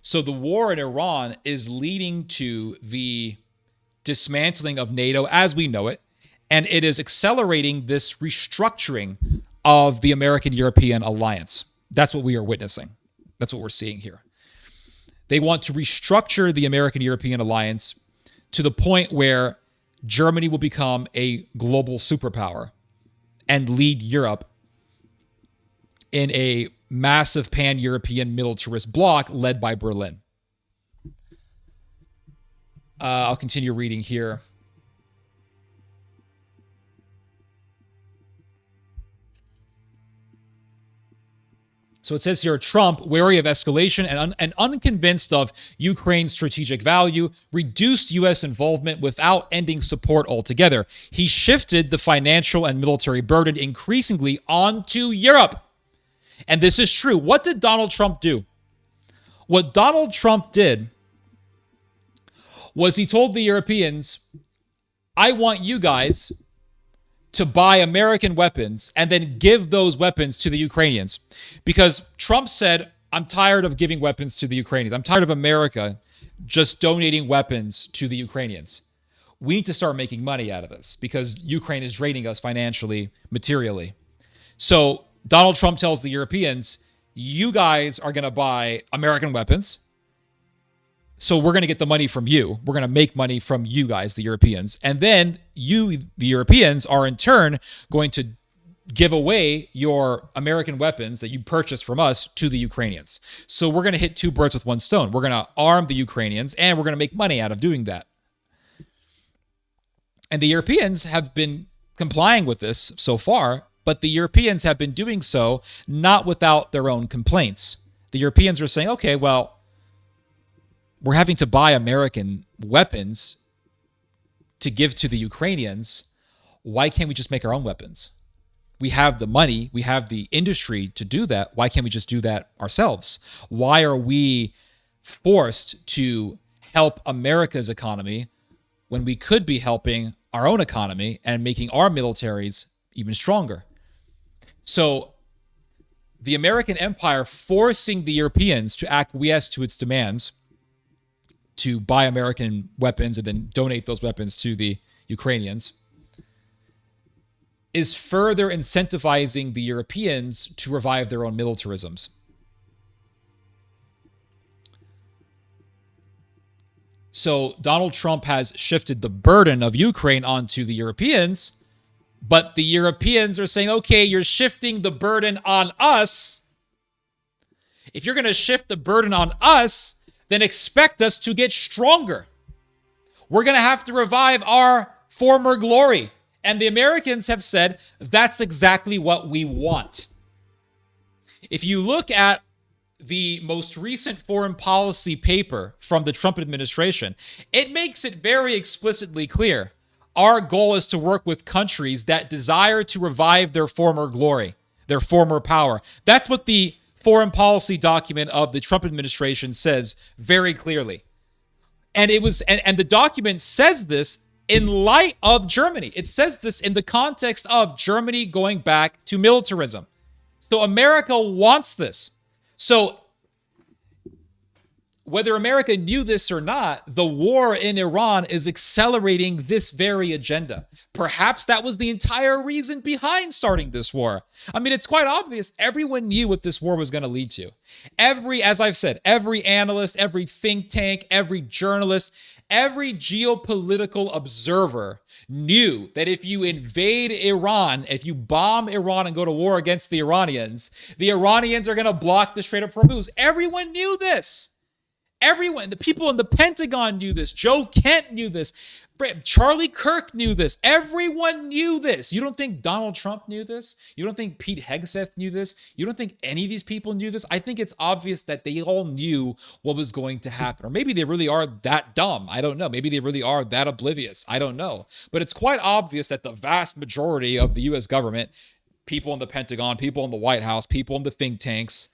So the war in Iran is leading to the dismantling of NATO as we know it, and it is accelerating this restructuring of the American-European alliance. That's what we are witnessing. That's what we're seeing here. They want to restructure the American-European alliance to the point where Germany will become a global superpower and lead Europe in a massive pan-European militarist bloc led by Berlin. I'll continue reading here. So it says here, Trump, wary of escalation and unconvinced of Ukraine's strategic value, reduced U.S. involvement without ending support altogether. He shifted the financial and military burden increasingly onto Europe. And this is true. What did Donald Trump do? What Donald Trump did was he told the Europeans, I want you guys to buy American weapons and then give those weapons to the Ukrainians. Because Trump said, I'm tired of giving weapons to the Ukrainians. I'm tired of America just donating weapons to the Ukrainians. We need to start making money out of this because Ukraine is draining us financially, materially. So Donald Trump tells the Europeans, you guys are going to buy American weapons. So we're going to get the money from you. We're going to make money from you guys, the Europeans. And then you, the Europeans, are in turn going to give away your American weapons that you purchased from us to the Ukrainians. So we're going to hit two birds with one stone. We're going to arm the Ukrainians, and we're going to make money out of doing that. And the Europeans have been complying with this so far, but the Europeans have been doing so not without their own complaints. The Europeans are saying, okay, well, we're having to buy American weapons to give to the Ukrainians. Why can't we just make our own weapons? We have the money, we have the industry to do that. Why can't we just do that ourselves? Why are we forced to help America's economy when we could be helping our own economy and making our militaries even stronger? So the American empire forcing the Europeans to acquiesce to its demands to buy American weapons and then donate those weapons to the Ukrainians is further incentivizing the Europeans to revive their own militarisms. So Donald Trump has shifted the burden of Ukraine onto the Europeans, but the Europeans are saying, okay, you're shifting the burden on us. If you're going to shift the burden on us, then expect us to get stronger. We're going to have to revive our former glory. And the Americans have said, that's exactly what we want. If you look at the most recent foreign policy paper from the Trump administration, it makes it very explicitly clear. Our goal is to work with countries that desire to revive their former glory, their former power. That's what the foreign policy document of the Trump administration says very clearly. And the document says this in light of Germany. It says this in the context of Germany going back to militarism. So America wants this. So whether America knew this or not, the war in Iran is accelerating this very agenda. Perhaps that was the entire reason behind starting this war. I mean, it's quite obvious. Everyone knew what this war was going to lead to. As I've said, every analyst, every think tank, every journalist, every geopolitical observer knew that if you invade Iran, if you bomb Iran and go to war against the Iranians are going to block the Strait of Hormuz. Everyone knew this. Everyone, the people in the Pentagon knew this. Joe Kent knew this. Charlie Kirk knew this. Everyone knew this. You don't think Donald Trump knew this? You don't think Pete Hegseth knew this? You don't think any of these people knew this? I think it's obvious that they all knew what was going to happen. Or maybe they really are that dumb. I don't know. Maybe they really are that oblivious. I don't know. But it's quite obvious that the vast majority of the U.S. government, people in the Pentagon, people in the White House, people in the think tanks,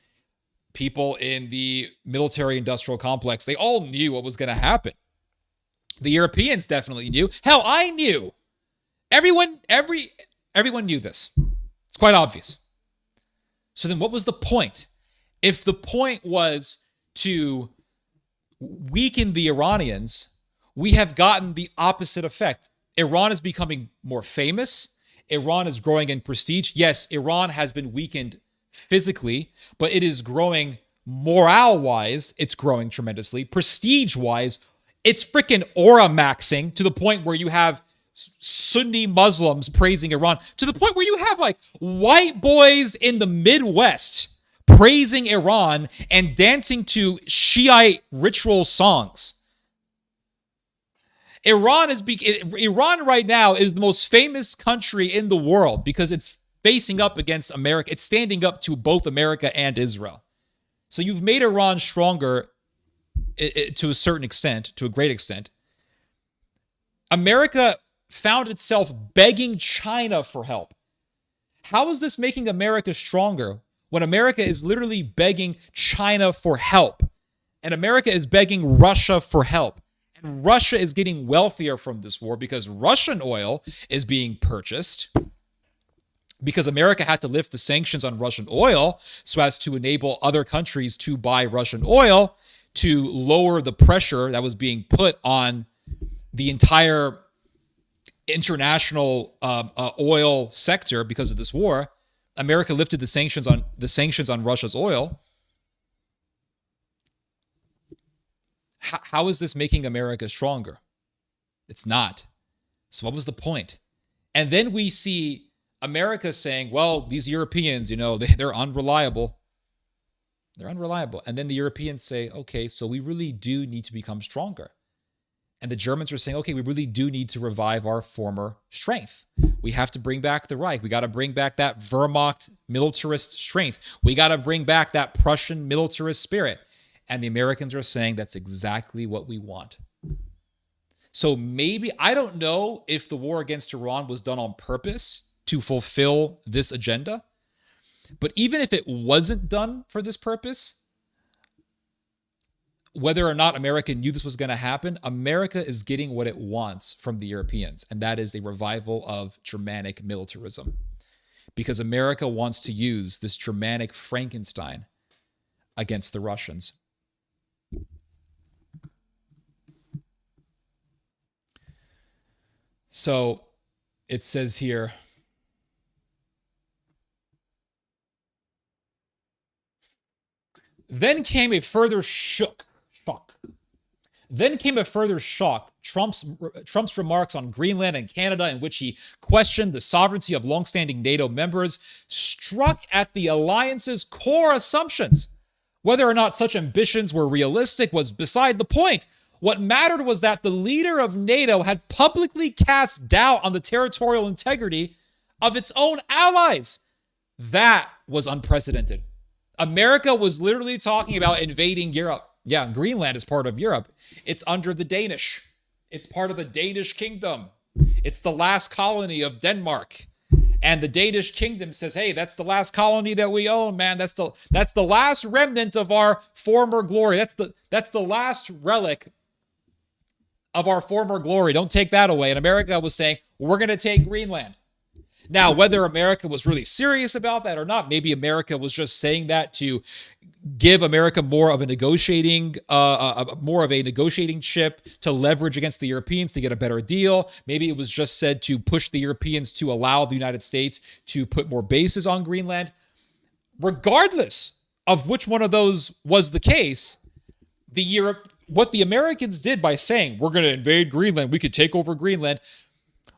people in the military-industrial complex, they all knew what was going to happen. The Europeans definitely knew. Hell, I knew. Everyone knew this. It's quite obvious. So then what was the point? If the point was to weaken the Iranians, we have gotten the opposite effect. Iran is becoming more famous. Iran is growing in prestige. Yes, Iran has been weakened physically, but it is growing morale-wise. It's growing tremendously. Prestige-wise, it's freaking aura maxing to the point where you have Sunni Muslims praising Iran, to the point where you have like white boys in the Midwest praising Iran and dancing to Shiite ritual songs. Iran right now is the most famous country in the world because it's facing up against America. It's standing up to both America and Israel. So you've made Iran stronger to a certain extent, to a great extent. America found itself begging China for help. How is this making America stronger when America is literally begging China for help? And America is begging Russia for help. And Russia is getting wealthier from this war because Russian oil is being purchased, because America had to lift the sanctions on Russian oil so as to enable other countries to buy Russian oil to lower the pressure that was being put on the entire international oil sector because of this war. America lifted the sanctions on Russia's oil. How is this making America stronger? It's not. So what was the point? And then we see America's saying, well, these Europeans, they're unreliable. They're unreliable. And then the Europeans say, okay, so we really do need to become stronger. And the Germans are saying, okay, we really do need to revive our former strength. We have to bring back the Reich. We got to bring back that Wehrmacht militarist strength. We got to bring back that Prussian militarist spirit. And the Americans are saying that's exactly what we want. So maybe, I don't know if the war against Iran was done on purpose to fulfill this agenda. But even if it wasn't done for this purpose, whether or not America knew this was going to happen, America is getting what it wants from the Europeans, and that is a revival of Germanic militarism. Because America wants to use this Germanic Frankenstein against the Russians. So it says here, then came a further shock. Then came a further shock. Trump's remarks on Greenland and Canada, in which he questioned the sovereignty of longstanding NATO members, struck at the alliance's core assumptions. Whether or not such ambitions were realistic was beside the point. What mattered was that the leader of NATO had publicly cast doubt on the territorial integrity of its own allies. That was unprecedented. America was literally talking about invading Europe. Yeah, Greenland is part of Europe. It's under the Danish. It's part of the Danish kingdom. It's the last colony of Denmark. And the Danish kingdom says, hey, that's the last colony that we own, man. That's the last remnant of our former glory. That's the last relic of our former glory. Don't take that away. And America was saying, we're going to take Greenland. Now, whether America was really serious about that or not, maybe America was just saying that to give America more of a negotiating chip to leverage against the Europeans to get a better deal. Maybe it was just said to push the Europeans to allow the United States to put more bases on Greenland. Regardless of which one of those was the case, what the Americans did by saying, we're going to invade Greenland, we could take over Greenland,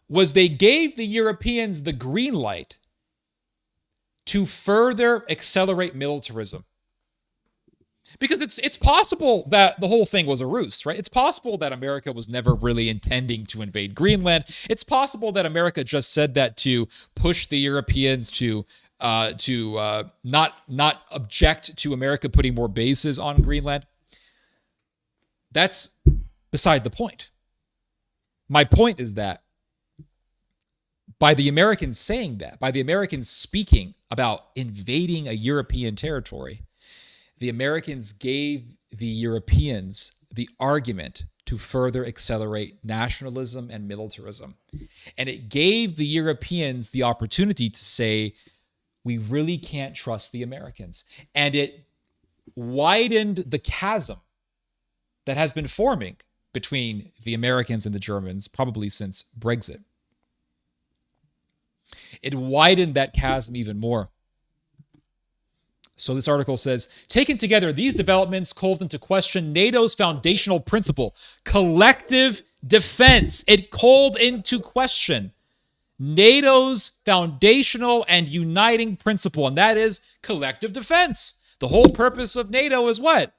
was they gave the Europeans the green light to further accelerate militarism. Because it's possible that the whole thing was a ruse, right? It's possible that America was never really intending to invade Greenland. It's possible that America just said that to push the Europeans to not object to America putting more bases on Greenland. That's beside the point. My point is that by the Americans saying that, by the Americans speaking about invading a European territory, the Americans gave the Europeans the argument to further accelerate nationalism and militarism. And it gave the Europeans the opportunity to say, we really can't trust the Americans. And it widened the chasm that has been forming between the Americans and the Germans, probably since Brexit. It widened that chasm even more. So this article says, taken together, these developments called into question NATO's foundational principle, collective defense. It called into question NATO's foundational and uniting principle, and that is collective defense. The whole purpose of NATO is what?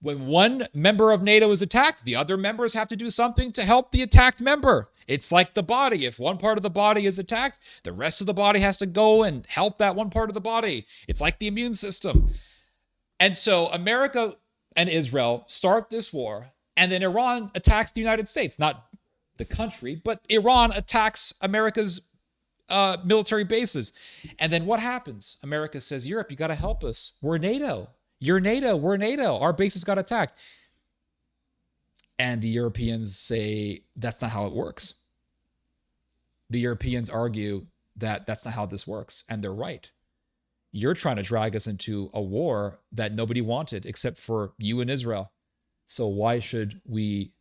When one member of NATO is attacked, the other members have to do something to help the attacked member. It's like the body. If one part of the body is attacked, the rest of the body has to go and help that one part of the body. It's like the immune system. And so America and Israel start this war, and then Iran attacks the United States. Not the country, but Iran attacks America's military bases. And then what happens? America says, Europe, you got to help us. We're NATO. You're NATO. We're NATO. Our bases got attacked. And the Europeans say, that's not how it works. The Europeans argue that that's not how this works. And they're right. You're trying to drag us into a war that nobody wanted except for you and Israel. So why should we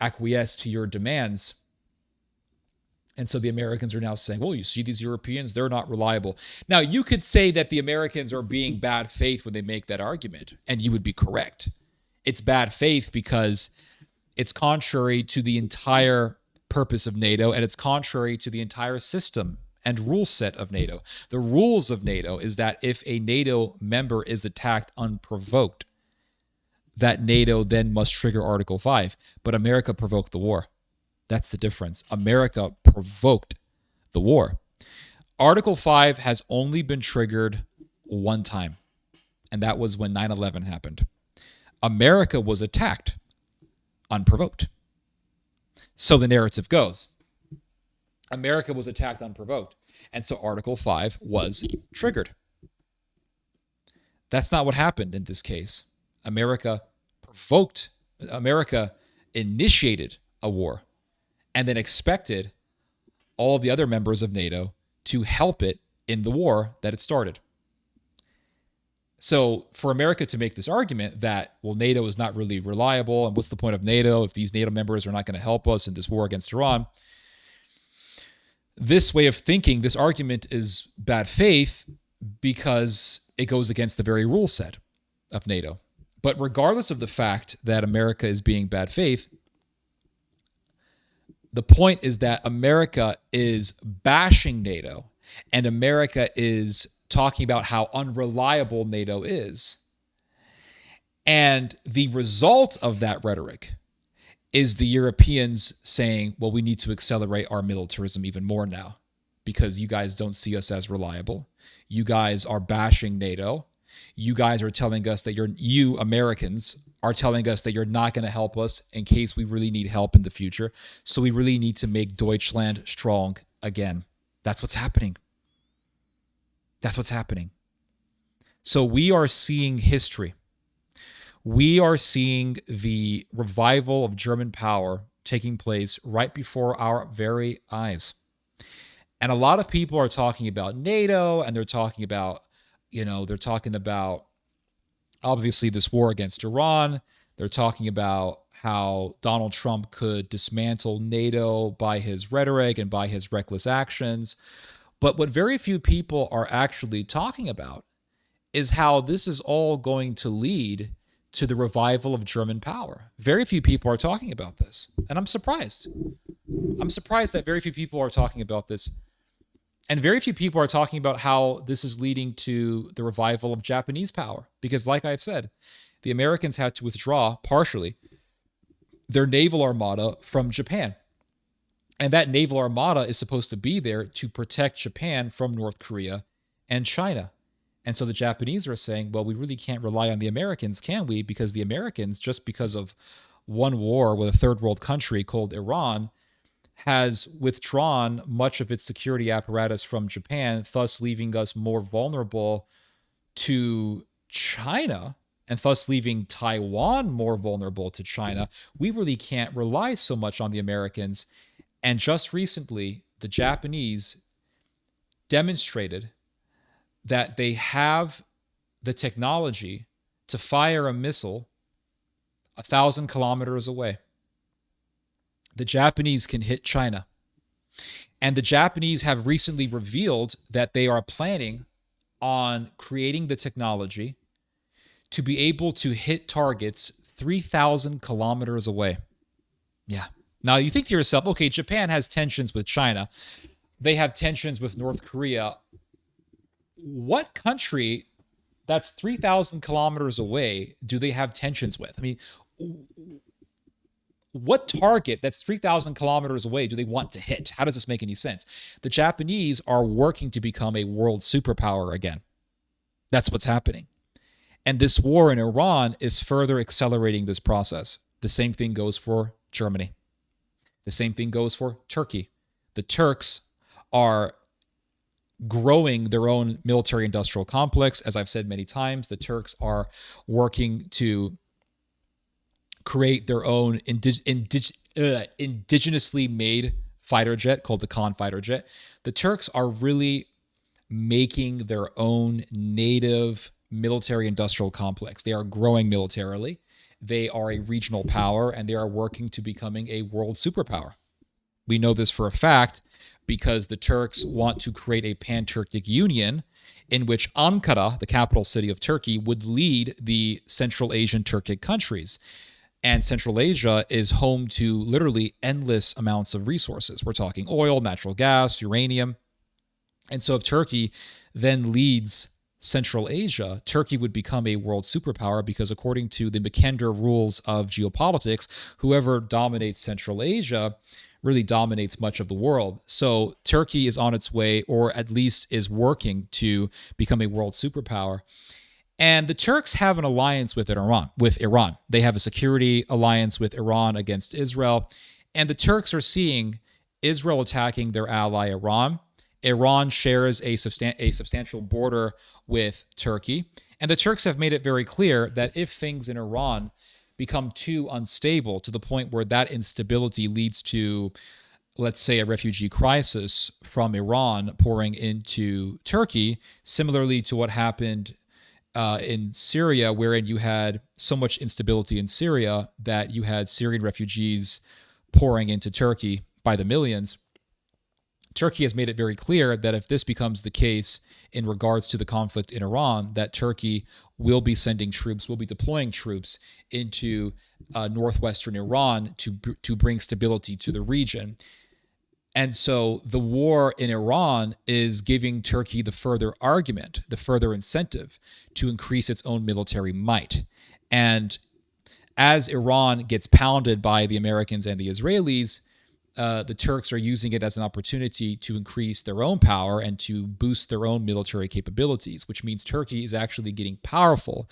acquiesce to your demands? And so the Americans are now saying, well, you see these Europeans, they're not reliable. Now, you could say that the Americans are being bad faith when they make that argument, and you would be correct. It's bad faith because it's contrary to the entire purpose of NATO, and it's contrary to the entire system and rule set of NATO. The rules of NATO is that if a NATO member is attacked unprovoked, that NATO then must trigger Article 5. But America provoked the war. That's the difference. America provoked the war. Article 5 has only been triggered one time, and that was when 9/11 happened. America was attacked unprovoked. So the narrative goes, America was attacked unprovoked, and so Article 5 was triggered. That's not what happened in this case. America initiated a war and then expected all of the other members of NATO to help it in the war that it started. So for America to make this argument that, well, NATO is not really reliable, and what's the point of NATO if these NATO members are not going to help us in this war against Iran? This way of thinking, this argument is bad faith because it goes against the very rule set of NATO. But regardless of the fact that America is being bad faith, the point is that America is bashing NATO, and America is talking about how unreliable NATO is. And the result of that rhetoric is the Europeans saying, well, we need to accelerate our militarism even more now because you guys don't see us as reliable. You guys are bashing NATO. You guys are telling us that you Americans are telling us that you're not going to help us in case we really need help in the future. So we really need to make Deutschland strong again. That's what's happening. That's what's happening. So we are seeing history. We are seeing the revival of German power taking place right before our very eyes. And a lot of people are talking about NATO, and they're talking about, obviously this war against Iran. They're talking about how Donald Trump could dismantle NATO by his rhetoric and by his reckless actions. But what very few people are actually talking about is how this is all going to lead to the revival of German power. Very few people are talking about this, and I'm surprised. I'm surprised that very few people are talking about this, and very few people are talking about how this is leading to the revival of Japanese power. Because like I've said, the Americans had to withdraw partially their naval armada from Japan. And that naval armada is supposed to be there to protect Japan from North Korea and China. And so the Japanese are saying, well, we really can't rely on the Americans, can we? Because the Americans, just because of one war with a third world country called Iran, has withdrawn much of its security apparatus from Japan, thus leaving us more vulnerable to China, and thus leaving Taiwan more vulnerable to China. We really can't rely so much on the Americans. And just recently, the Japanese demonstrated that they have the technology to fire a missile 1,000 kilometers away. The Japanese can hit China. And the Japanese have recently revealed that they are planning on creating the technology to be able to hit targets 3,000 kilometers away. Yeah. Now you think to yourself, okay, Japan has tensions with China. They have tensions with North Korea. What country that's 3,000 kilometers away do they have tensions with? I mean, what target that's 3,000 kilometers away do they want to hit? How does this make any sense? The Japanese are working to become a world superpower again. That's what's happening. And this war in Iran is further accelerating this process. The same thing goes for Germany. The same thing goes for Turkey. The Turks are growing their own military-industrial complex. As I've said many times, the Turks are working to create their own indigenously made fighter jet called the Khan fighter jet. The Turks are really making their own native military-industrial complex. They are growing militarily. They are a regional power, and they are working to becoming a world superpower. We know this for a fact because the Turks want to create a pan-Turkic union in which Ankara, the capital city of Turkey, would lead the Central Asian Turkic countries. And Central Asia is home to literally endless amounts of resources. We're talking oil, natural gas, uranium. And so if Turkey then leads Central Asia, Turkey would become a world superpower because according to the Mackinder rules of geopolitics, whoever dominates Central Asia really dominates much of the world. So Turkey is on its way, or at least is working to become a world superpower. And the Turks have an alliance with Iran. They have a security alliance with Iran against Israel. And the Turks are seeing Israel attacking their ally Iran. Iran shares a substantial border with Turkey. And the Turks have made it very clear that if things in Iran become too unstable to the point where that instability leads to, let's say, a refugee crisis from Iran pouring into Turkey, similarly to what happened in Syria, wherein you had so much instability in Syria that you had Syrian refugees pouring into Turkey by the millions. Turkey has made it very clear that if this becomes the case in regards to the conflict in Iran, that Turkey will be sending troops, will be deploying troops into northwestern Iran to bring stability to the region. And so the war in Iran is giving Turkey the further argument, the further incentive to increase its own military might. And as Iran gets pounded by the Americans and the Israelis, the Turks are using it as an opportunity to increase their own power and to boost their own military capabilities, which means Turkey is actually getting powerful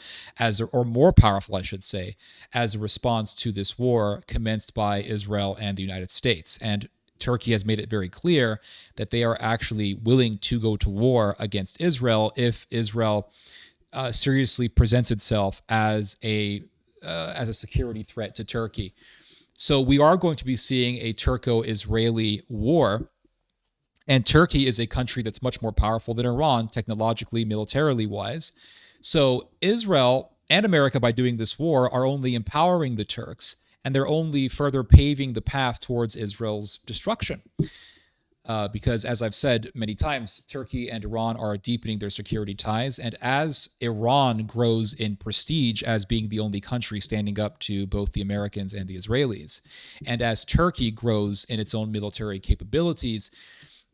or more powerful, I should say, as a response to this war commenced by Israel and the United States. And Turkey has made it very clear that they are actually willing to go to war against Israel if Israel seriously presents itself as a security threat to Turkey. So we are going to be seeing a Turco-Israeli war, and Turkey is a country that's much more powerful than Iran, technologically, militarily wise. So Israel and America, by doing this war, are only empowering the Turks, and they're only further paving the path towards Israel's destruction. Because, as I've said many times, Turkey and Iran are deepening their security ties. And as Iran grows in prestige as being the only country standing up to both the Americans and the Israelis, and as Turkey grows in its own military capabilities,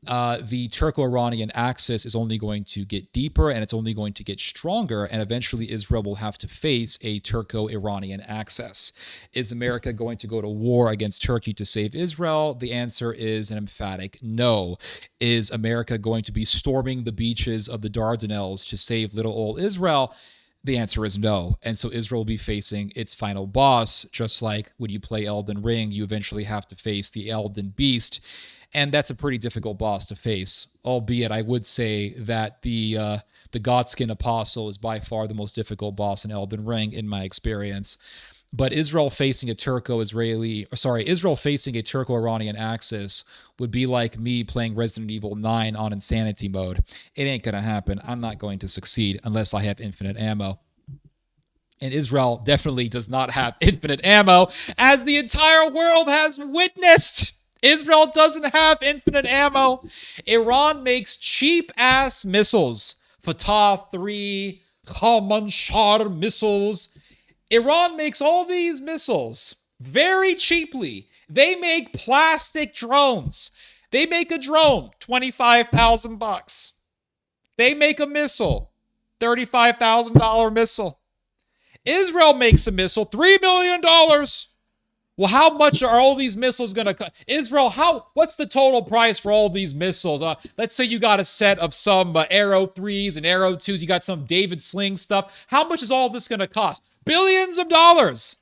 the Turco-Iranian axis is only going to get deeper and it's only going to get stronger, and eventually Israel will have to face a Turco-Iranian axis. Is America going to go to war against Turkey to save Israel? The answer is an emphatic no. Is America going to be storming the beaches of the Dardanelles to save little old Israel? The answer is no. And so Israel will be facing its final boss, just like when you play Elden Ring, you eventually have to face the Elden Beast. And that's a pretty difficult boss to face, albeit I would say that the Godskin Apostle is by far the most difficult boss in Elden Ring in my experience. But Israel facing a Turco-Iranian axis would be like me playing Resident Evil 9 on insanity mode. It ain't going to happen. I'm not going to succeed unless I have infinite ammo. And Israel definitely does not have infinite ammo, as the entire world has witnessed. Israel doesn't have infinite ammo. Iran makes cheap-ass missiles. Fatah 3, Kamanshar missiles. Iran makes all these missiles very cheaply. They make plastic drones. They make a drone, $25,000. They make a missile, $35,000 missile. Israel makes a missile, $3 million. Well, how much are all these missiles going to cost? Israel, what's the total price for all these missiles? Let's say you got a set of some Arrow 3s and Arrow 2s. You got some David Sling stuff. How much is all this going to cost? Billions of dollars.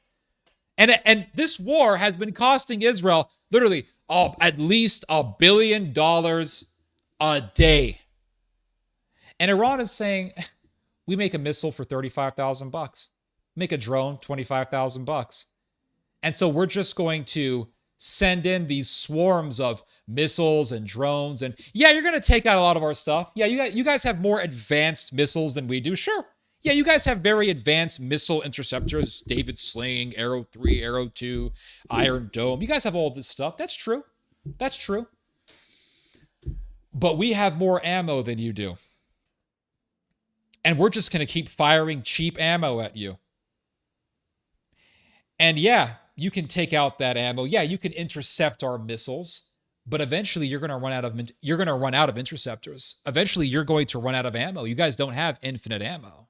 And this war has been costing Israel literally at least $1 billion a day. And Iran is saying, we make a missile for $35,000. Make a drone, $25,000. And so we're just going to send in these swarms of missiles and drones. And yeah, you're going to take out a lot of our stuff. Yeah, you guys have more advanced missiles than we do. Sure. Yeah, you guys have very advanced missile interceptors. David Sling, Arrow 3, Arrow 2, Iron Dome. You guys have all this stuff. That's true. That's true. But we have more ammo than you do. And we're just going to keep firing cheap ammo at you. And yeah, you can take out that ammo. Yeah, you can intercept our missiles. But eventually you're going to run out of interceptors. Eventually you're going to run out of ammo. You guys don't have infinite ammo.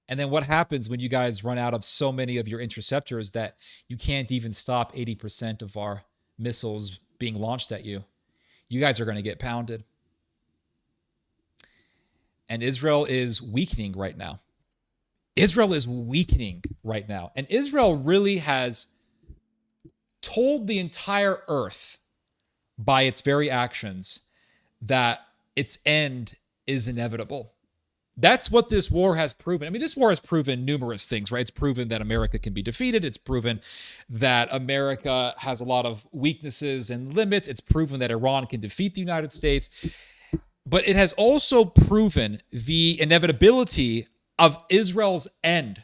And then what happens when you guys run out of so many of your interceptors that you can't even stop 80% of our missiles being launched at you? You guys are going to get pounded. And Israel is weakening right now. Israel is weakening right now. And Israel really has told the entire earth by its very actions that its end is inevitable. That's what this war has proven. I mean, this war has proven numerous things, right? It's proven that America can be defeated. It's proven that America has a lot of weaknesses and limits. It's proven that Iran can defeat the United States. But it has also proven the inevitability of Israel's end.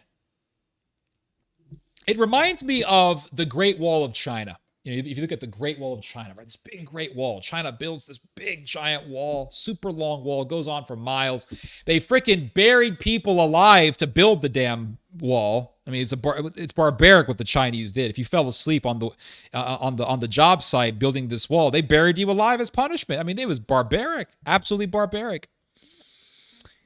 It reminds me of the Great Wall of China. You know, if you look at the Great Wall of China, right? This big Great Wall. China builds this big giant wall, super long wall, goes on for miles. They freaking buried people alive to build the damn wall. I mean, it's barbaric what the Chinese did. If you fell asleep on the job site building this wall, they buried you alive as punishment. I mean, it was barbaric, absolutely barbaric.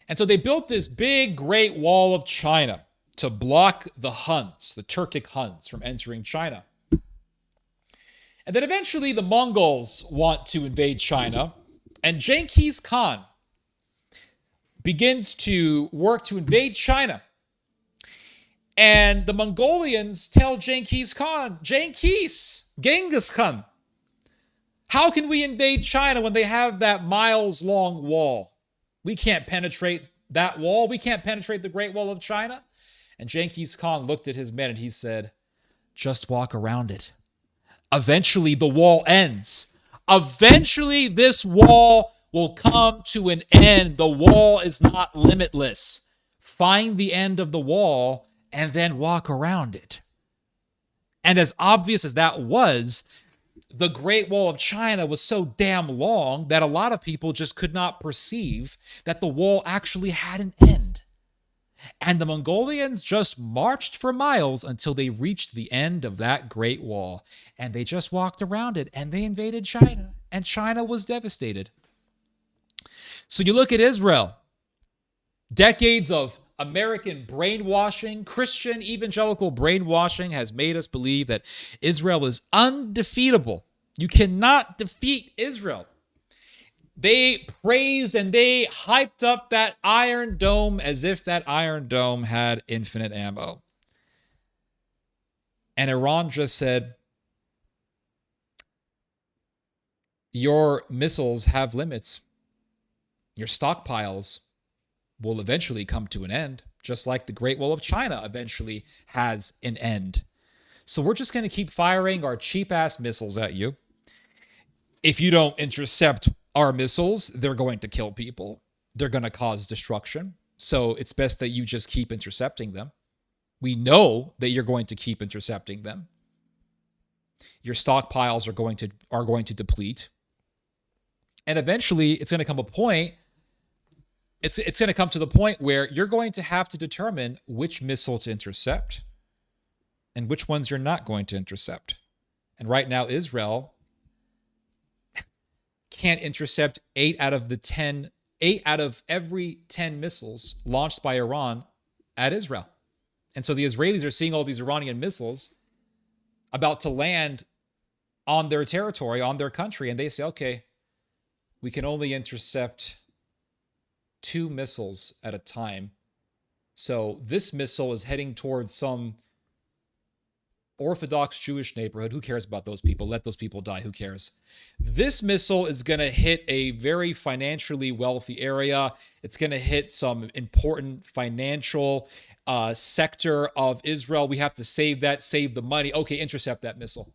And so they built this big Great Wall of China to block the Huns, the Turkic Huns, from entering China. And then eventually the Mongols want to invade China, and Genghis Khan begins to work to invade China. And the Mongolians tell Genghis Khan, Genghis Khan, how can we invade China when they have that miles-long wall? We can't penetrate that wall. We can't penetrate the Great Wall of China. And Genghis Khan looked at his men and he said, just walk around it. Eventually the wall ends. Eventually this wall will come to an end. The wall is not limitless. Find the end of the wall and then walk around it. And as obvious as that was, the Great Wall of China was so damn long that a lot of people just could not perceive that the wall actually had an end. And the Mongolians just marched for miles until they reached the end of that Great Wall. And they just walked around it and they invaded China. And China was devastated. So you look at Israel. Decades of American brainwashing, Christian evangelical brainwashing has made us believe that Israel is undefeatable. You cannot defeat Israel. They praised and they hyped up that Iron Dome as if that Iron Dome had infinite ammo. And Iran just said, your missiles have limits. Your stockpiles will eventually come to an end, just like the Great Wall of China eventually has an end. So we're just going to keep firing our cheap-ass missiles at you. If you don't intercept our missiles, they're going to kill people. They're going to cause destruction. So it's best that you just keep intercepting them. We know that you're going to keep intercepting them. Your stockpiles are going to deplete. And eventually it's going to come a point. It's going to come to the point where you're going to have to determine which missile to intercept and which ones you're not going to intercept. And right now, Israel can't intercept 8 out of every 10 missiles launched by Iran at Israel. And so the Israelis are seeing all these Iranian missiles about to land on their territory, on their country, and they say, okay, we can only intercept 2 missiles at a time. So this missile is heading towards some Orthodox Jewish neighborhood. Who cares about those people? Let those people die. Who cares? This missile is going to hit a very financially wealthy area. It's going to hit some important financial sector of Israel. We have to save that, save the money. Okay, intercept that missile.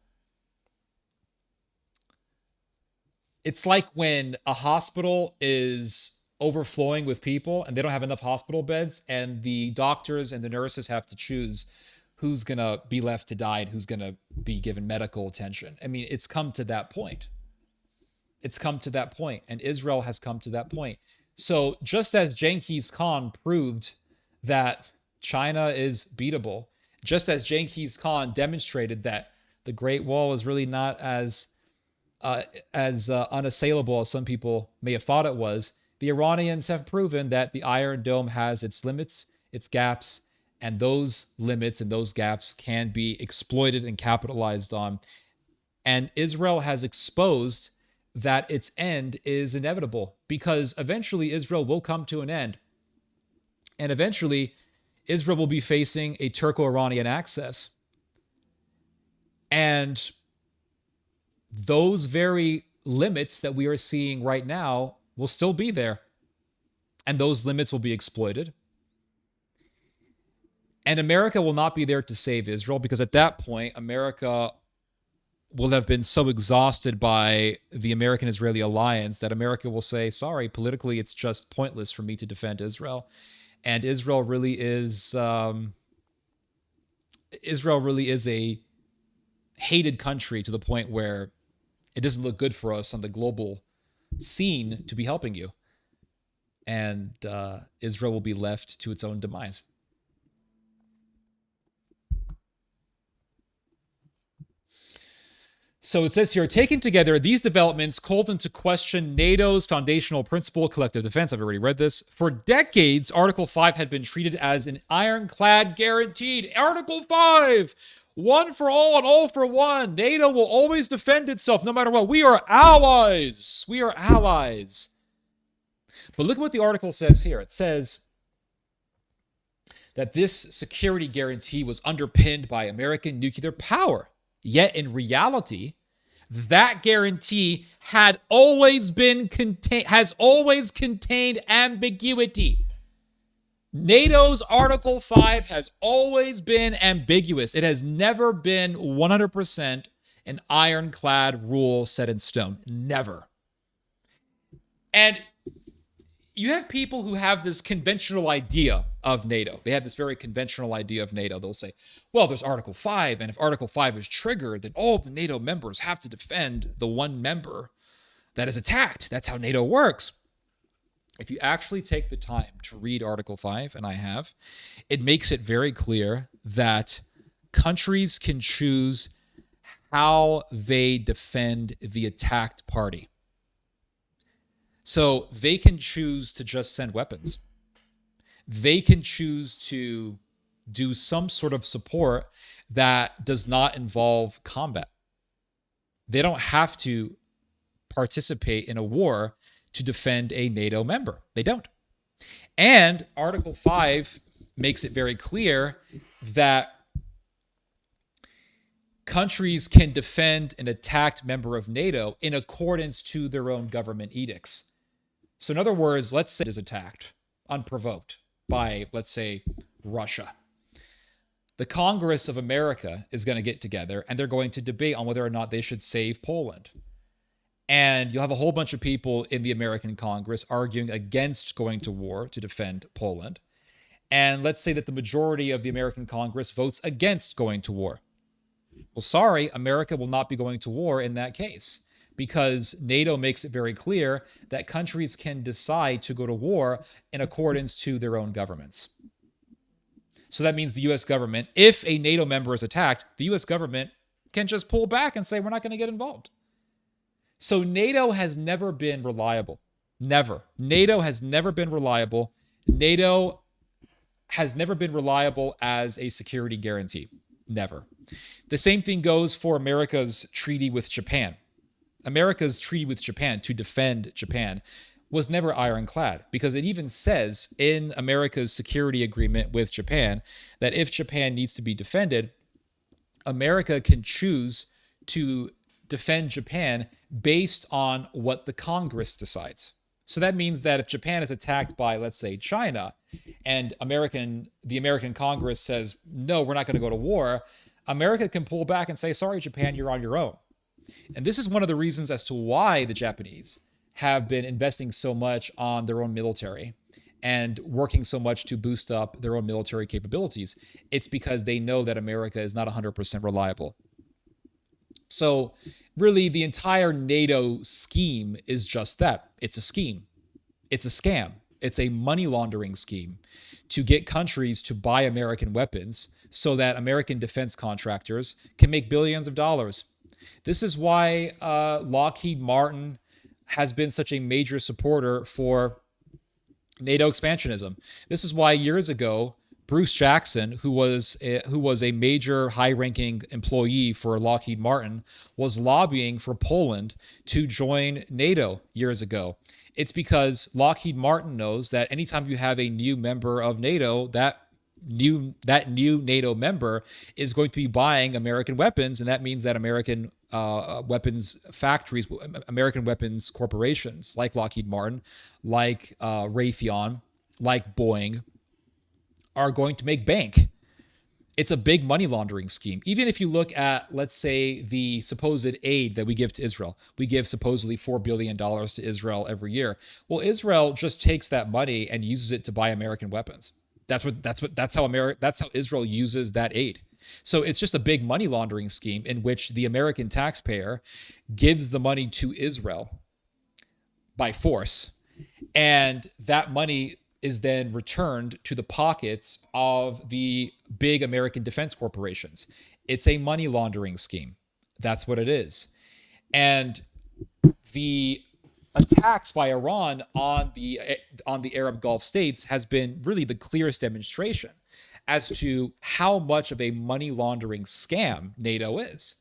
It's like when a hospital is overflowing with people and they don't have enough hospital beds and the doctors and the nurses have to choose who's going to be left to die and who's going to be given medical attention. I mean, it's come to that point. It's come to that point, and Israel has come to that point. So just as Genghis Khan proved that China is beatable, just as Genghis Khan demonstrated that the Great Wall is really not as as unassailable as some people may have thought it was, the Iranians have proven that the Iron Dome has its limits, its gaps, and those limits and those gaps can be exploited and capitalized on. And Israel has exposed that its end is inevitable, because eventually Israel will come to an end. And eventually Israel will be facing a Turco-Iranian axis. And those very limits that we are seeing right now will still be there. And those limits will be exploited. And America will not be there to save Israel, because at that point, America will have been so exhausted by the American-Israeli alliance that America will say, sorry, politically, it's just pointless for me to defend Israel. And Israel really is a hated country to the point where it doesn't look good for us on the global scene to be helping you. And Israel will be left to its own demise. So it says here, taken together, these developments called into question NATO's foundational principle, collective defense. I've already read this. For decades, Article 5 had been treated as an ironclad guaranteed. Article 5, one for all and all for one. NATO will always defend itself no matter what. We are allies. We are allies. But look at what the article says here. It says that this security guarantee was underpinned by American nuclear power. Yet in reality, that guarantee has always contained ambiguity. NATO's Article 5 has always been ambiguous. It has never been 100% an ironclad rule set in stone. Never. And you have people who have this conventional idea of NATO. They have this very conventional idea of NATO. They'll say, well, there's Article 5, and if Article 5 is triggered, then all the NATO members have to defend the one member that is attacked. That's how NATO works. If you actually take the time to read Article 5, and I have, it makes it very clear that countries can choose how they defend the attacked party. So they can choose to just send weapons. They can choose to do some sort of support that does not involve combat. They don't have to participate in a war to defend a NATO member. They don't. And Article 5 makes it very clear that countries can defend an attacked member of NATO in accordance to their own government edicts. So in other words, let's say it is attacked unprovoked by, let's say, Russia. The Congress of America is going to get together and they're going to debate on whether or not they should save Poland. And you'll have a whole bunch of people in the American Congress arguing against going to war to defend Poland. And let's say that the majority of the American Congress votes against going to war. Well, sorry, America will not be going to war in that case, because NATO makes it very clear that countries can decide to go to war in accordance to their own governments. So that means the U.S. government, if a NATO member is attacked, the U.S. government can just pull back and say, we're not going to get involved. So NATO has never been reliable. Never. NATO has never been reliable. NATO has never been reliable as a security guarantee. Never. The same thing goes for America's treaty with Japan. America's treaty with Japan to defend Japan was never ironclad, because it even says in America's security agreement with Japan that if Japan needs to be defended, America can choose to defend Japan based on what the Congress decides. So that means that if Japan is attacked by, let's say, China, and the American Congress says, no, we're not going to go to war, America can pull back and say, sorry, Japan, you're on your own. And this is one of the reasons as to why the Japanese have been investing so much on their own military and working so much to boost up their own military capabilities. It's because they know that America is not 100% reliable. So really, the entire NATO scheme is just that. It's a scheme. It's a scam. It's a money laundering scheme to get countries to buy American weapons so that American defense contractors can make billions of dollars. This is why Lockheed Martin has been such a major supporter for NATO expansionism. This is why years ago, Bruce Jackson, who was a major high-ranking employee for Lockheed Martin, was lobbying for Poland to join NATO years ago. It's because Lockheed Martin knows that anytime you have a new member of NATO, that new NATO member is going to be buying American weapons, and that means that American weapons factories, American weapons corporations like Lockheed Martin, like Raytheon, like Boeing, are going to make bank. It's a big money laundering scheme. Even if you look at, let's say, the supposed aid that we give to Israel, we give supposedly $4 billion to Israel every year. Well, Israel just takes that money and uses it to buy American weapons. That's how Israel uses that aid. So it's just a big money laundering scheme in which the American taxpayer gives the money to Israel by force, and that money is then returned to the pockets of the big American defense corporations. It's a money laundering scheme. That's what it is. And the attacks by Iran on the Arab Gulf states has been really the clearest demonstration as to how much of a money laundering scam NATO is.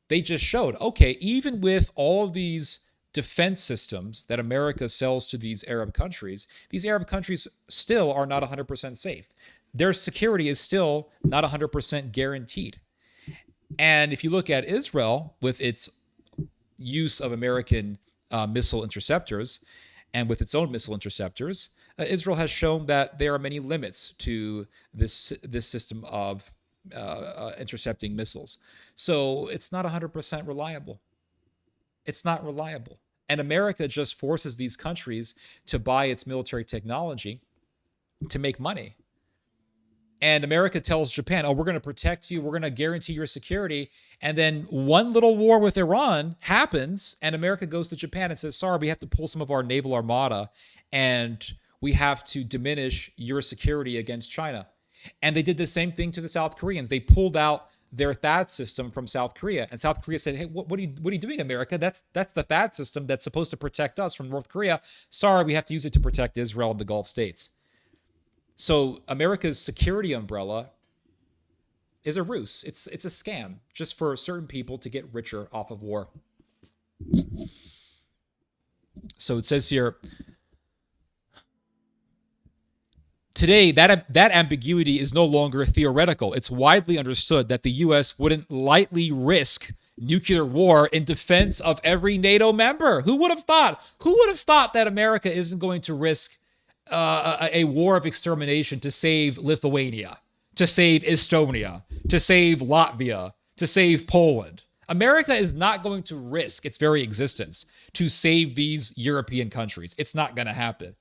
They just showed, okay, even with all of these defense systems that America sells to these Arab countries still are not 100% safe. Their security is still not 100% guaranteed. And if you look at Israel with its use of American missile interceptors and with its own missile interceptors, Israel has shown that there are many limits to this system of intercepting missiles. So it's not 100% reliable. It's not reliable. And America just forces these countries to buy its military technology to make money. And America tells Japan, oh, we're going to protect you. We're going to guarantee your security. And then one little war with Iran happens, and America goes to Japan and says, sorry, we have to pull some of our naval armada, and we have to diminish your security against China. And they did the same thing to the South Koreans. They pulled out their THAAD system from South Korea. And South Korea said, hey, what are you doing, America? That's the THAAD system that's supposed to protect us from North Korea. Sorry, we have to use it to protect Israel and the Gulf states. So America's security umbrella is a ruse. It's a scam just for certain people to get richer off of war. So it says here, today, that ambiguity is no longer theoretical. It's widely understood that the U.S. wouldn't lightly risk nuclear war in defense of every NATO member. Who would have thought? Who would have thought that America isn't going to risk a war of extermination to save Lithuania, to save Estonia, to save Latvia, to save Poland? America is not going to risk its very existence to save these European countries. It's not going to happen.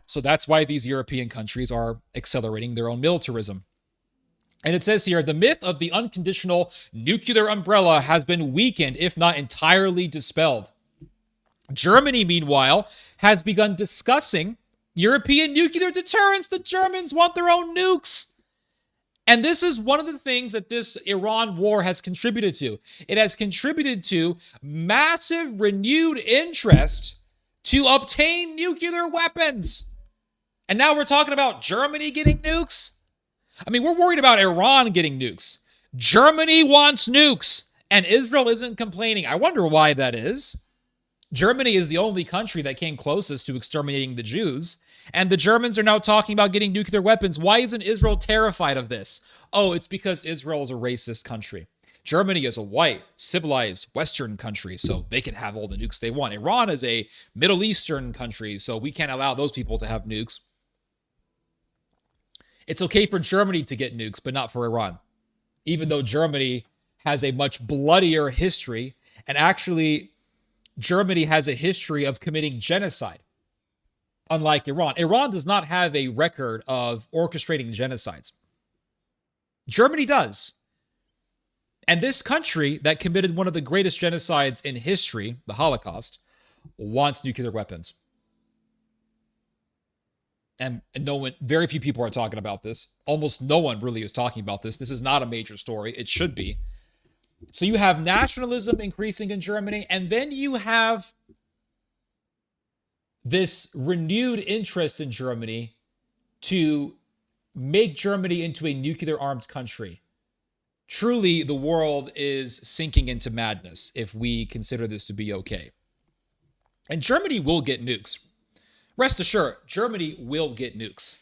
So that's why these European countries are accelerating their own militarism. And it says here, the myth of the unconditional nuclear umbrella has been weakened, if not entirely dispelled. Germany, meanwhile, has begun discussing European nuclear deterrence. The Germans want their own nukes. And this is one of the things that this Iran war has contributed to. It has contributed to massive renewed interest to obtain nuclear weapons. And now we're talking about Germany getting nukes. I mean, we're worried about Iran getting nukes. Germany wants nukes, and Israel isn't complaining. I wonder why that is. Germany is the only country that came closest to exterminating the Jews, and the Germans are now talking about getting nuclear weapons. Why isn't Israel terrified of this? Oh, it's because Israel is a racist country. Germany is a white, civilized, Western country, so they can have all the nukes they want. Iran is a Middle Eastern country, so we can't allow those people to have nukes. It's okay for Germany to get nukes, but not for Iran, even though Germany has a much bloodier history, and actually Germany has a history of committing genocide, unlike Iran. Iran does not have a record of orchestrating genocides. Germany does. And this country that committed one of the greatest genocides in history, the Holocaust, wants nuclear weapons. And no one, very few people are talking about this. Almost no one really is talking about this. This is not a major story. It should be. So you have nationalism increasing in Germany, and then you have this renewed interest in Germany to make Germany into a nuclear armed country. Truly, the world is sinking into madness if we consider this to be okay. And Germany will get nukes. Rest assured, Germany will get nukes.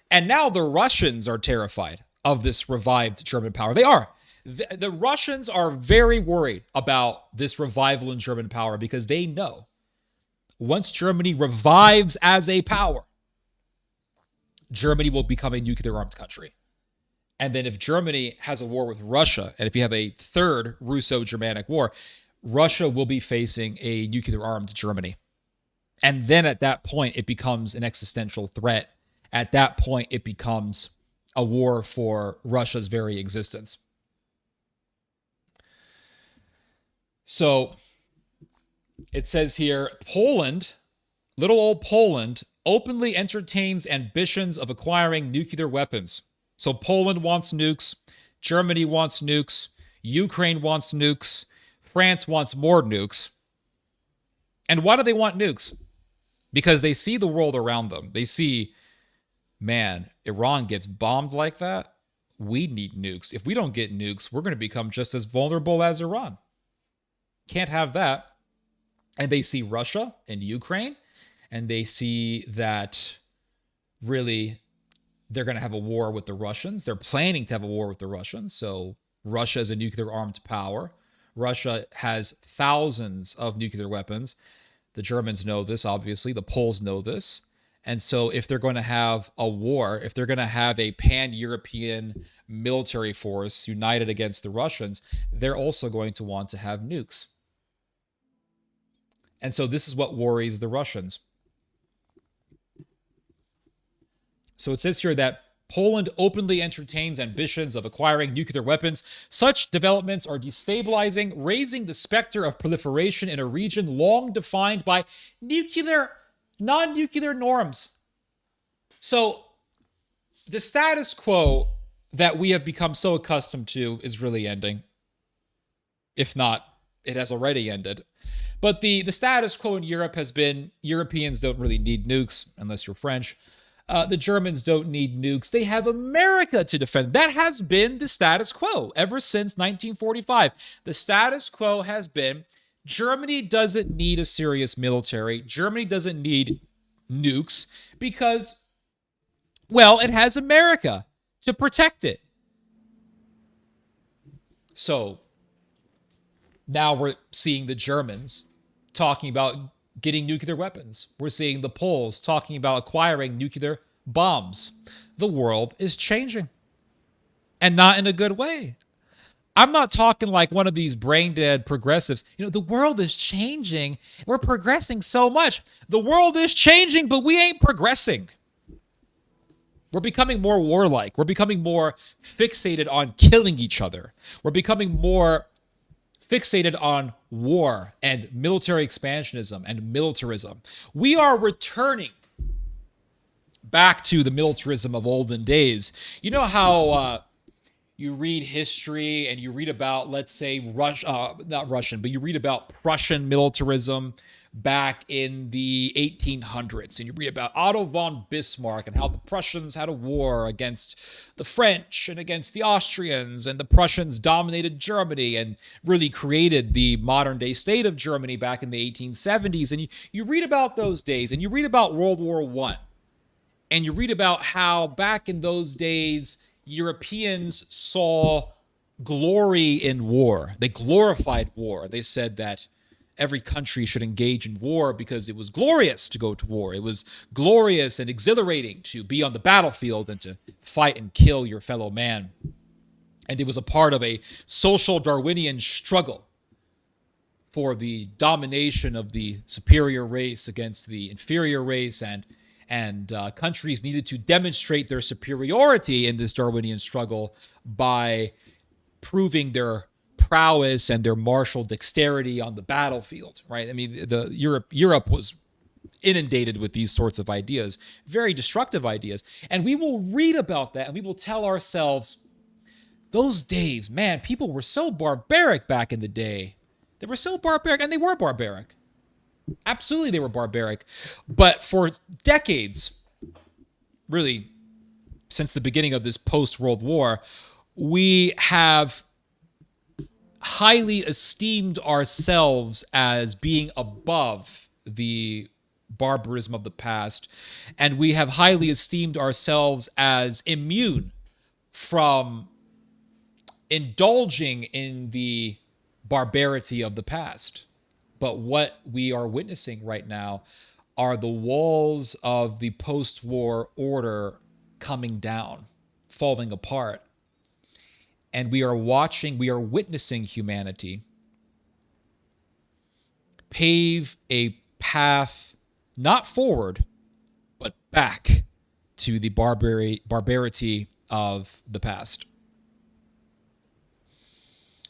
And now the Russians are terrified of this revived German power. They are. The Russians are very worried about this revival in German power because they know once Germany revives as a power, Germany will become a nuclear armed country. And then if Germany has a war with Russia, and if you have a third Russo-Germanic war, Russia will be facing a nuclear armed Germany. And then at that point, it becomes an existential threat. At that point, it becomes a war for Russia's very existence. So it says here, Poland, little old Poland, openly entertains ambitions of acquiring nuclear weapons. So Poland wants nukes, Germany wants nukes, Ukraine wants nukes, France wants more nukes. And why do they want nukes? Because they see the world around them. They see, man, Iran gets bombed like that. We need nukes. If we don't get nukes, we're going to become just as vulnerable as Iran. Can't have that. And they see Russia and Ukraine, and they see that really they're going to have a war with the Russians. They're planning to have a war with the Russians. So Russia is a nuclear armed power. Russia has thousands of nuclear weapons. The Germans know this, obviously. The Poles know this. And so if they're going to have a war, if they're going to have a pan-European military force united against the Russians, they're also going to want to have nukes. And so this is what worries the Russians. So it says here that Poland openly entertains ambitions of acquiring nuclear weapons. Such developments are destabilizing, raising the specter of proliferation in a region long defined by non-nuclear norms. So the status quo that we have become so accustomed to is really ending. If not, it has already ended. But the status quo in Europe has been Europeans don't really need nukes unless you're French. The Germans don't need nukes. They have America to defend. That has been the status quo ever since 1945. The status quo has been Germany doesn't need a serious military. Germany doesn't need nukes because, well, it has America to protect it. So now we're seeing the Germans talking about getting nuclear weapons. We're seeing the Poles talking about acquiring nuclear bombs. The world is changing, and not in a good way. I'm not talking like one of these brain dead progressives. The world is changing. We're progressing so much. The world is changing, but we ain't progressing. We're becoming more warlike. We're becoming more fixated on killing each other. We're becoming more fixated on war and military expansionism and militarism. We are returning back to the militarism of olden days. You know how you read history and you read about, let's say, not Russian, but you read about Prussian militarism back in the 1800s, and you read about Otto von Bismarck and how the Prussians had a war against the French and against the Austrians, and the Prussians dominated Germany and really created the modern day state of Germany back in the 1870s. And you read about those days, and you read about World War I, and you read about how back in those days Europeans saw glory in war. They glorified war. They said that every country should engage in war because it was glorious to go to war. It was glorious and exhilarating to be on the battlefield and to fight and kill your fellow man. And it was a part of a social Darwinian struggle for the domination of the superior race against the inferior race, and countries needed to demonstrate their superiority in this Darwinian struggle by proving their prowess and their martial dexterity on the battlefield, right? I mean, Europe was inundated with these sorts of ideas, very destructive ideas. And we will read about that and we will tell ourselves, those days, man, people were so barbaric back in the day. They were so barbaric, and they were barbaric. Absolutely, they were barbaric. But for decades, really, since the beginning of this post-World War, we have highly esteemed ourselves as being above the barbarism of the past, and we have highly esteemed ourselves as immune from indulging in the barbarity of the past. But what we are witnessing right now are the walls of the post-war order coming down, falling apart. And we are witnessing humanity pave a path not forward, but back to the barbarity of the past.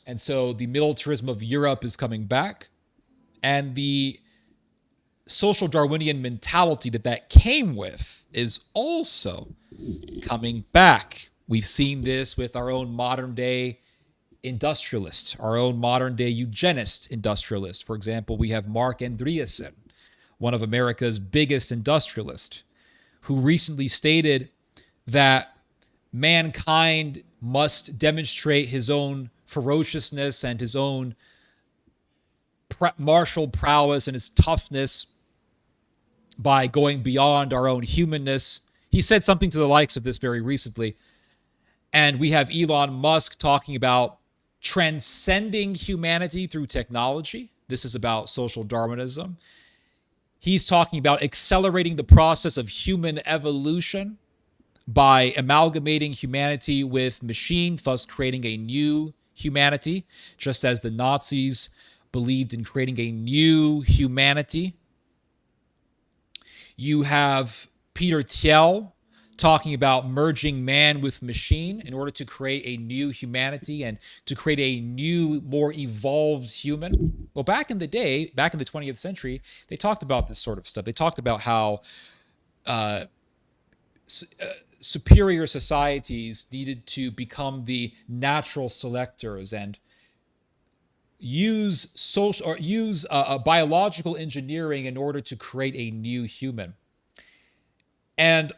And so the militarism of Europe is coming back, and the social Darwinian mentality that came with is also coming back. We've seen this with our own modern day industrialist, our own modern day eugenist industrialist. For example, we have Mark Andreessen, one of America's biggest industrialists, who recently stated that mankind must demonstrate his own ferociousness and his own martial prowess and his toughness by going beyond our own humanness. He said something to the likes of this very recently. And we have Elon Musk talking about transcending humanity through technology. This is about social Darwinism. He's talking about accelerating the process of human evolution by amalgamating humanity with machine, thus creating a new humanity, just as the Nazis believed in creating a new humanity. You have Peter Thiel talking about merging man with machine in order to create a new humanity and to create a new, more evolved human. Well, back in the day, back in the 20th century, they talked about this sort of stuff. They talked about how superior societies needed to become the natural selectors and use biological engineering in order to create a new human. And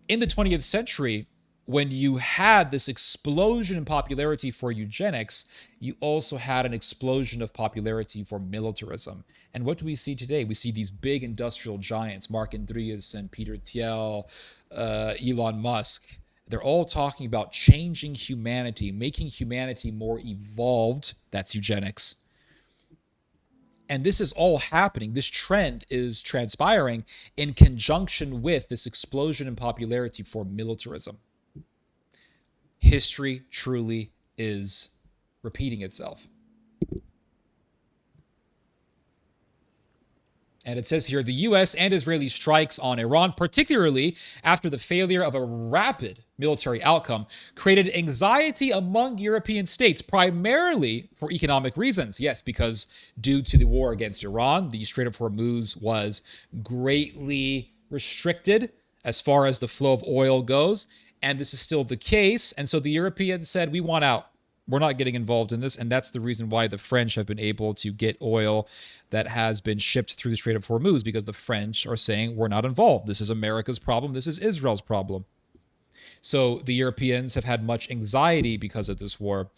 in the 20th century, when you had this explosion in popularity for eugenics, you also had an explosion of popularity for militarism. And what do we see today? We see these big industrial giants, Mark Andreessen, Peter Thiel, Elon Musk. They're all talking about changing humanity, making humanity more evolved. That's eugenics. And this is all happening. This trend is transpiring in conjunction with this explosion in popularity for militarism. History truly is repeating itself. And it says here, the U.S. and Israeli strikes on Iran, particularly after the failure of a rapid military outcome, created anxiety among European states, primarily for economic reasons. Yes, because due to the war against Iran, the Strait of Hormuz was greatly restricted as far as the flow of oil goes. And this is still the case. And so the Europeans said, we want out. We're not getting involved in this. And that's the reason why the French have been able to get oil that has been shipped through the Strait of Hormuz, because the French are saying, we're not involved. This is America's problem. This is Israel's problem. So the Europeans have had much anxiety because of this war.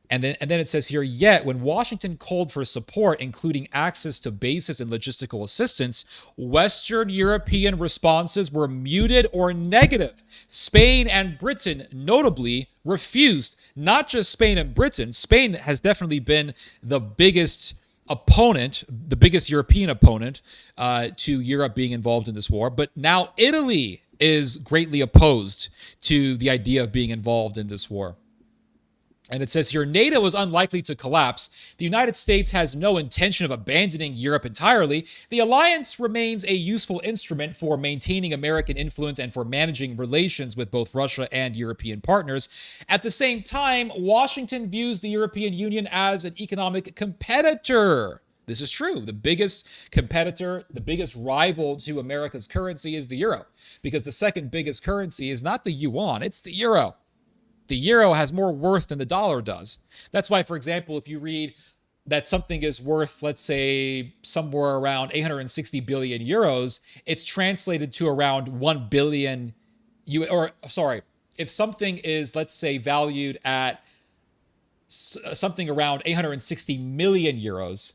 And then it says here, yet when Washington called for support, including access to bases and logistical assistance, Western European responses were muted or negative. Spain and Britain notably refused. Not just Spain and Britain. Spain has definitely been the biggest opponent, the biggest European opponent to Europe being involved in this war. But now Italy is greatly opposed to the idea of being involved in this war. And it says here, NATO is unlikely to collapse. The United States has no intention of abandoning Europe entirely. The alliance remains a useful instrument for maintaining American influence and for managing relations with both Russia and European partners. At the same time, Washington views the European Union as an economic competitor. This is true. The biggest competitor, the biggest rival to America's currency is the euro, because the second biggest currency is not the yuan, it's the euro. The euro has more worth than the dollar does. That's why, for example, if you read that something is worth, let's say, somewhere around 860 billion euros, it's translated to around 1 billion if something is, let's say, valued at something around 860 million euros,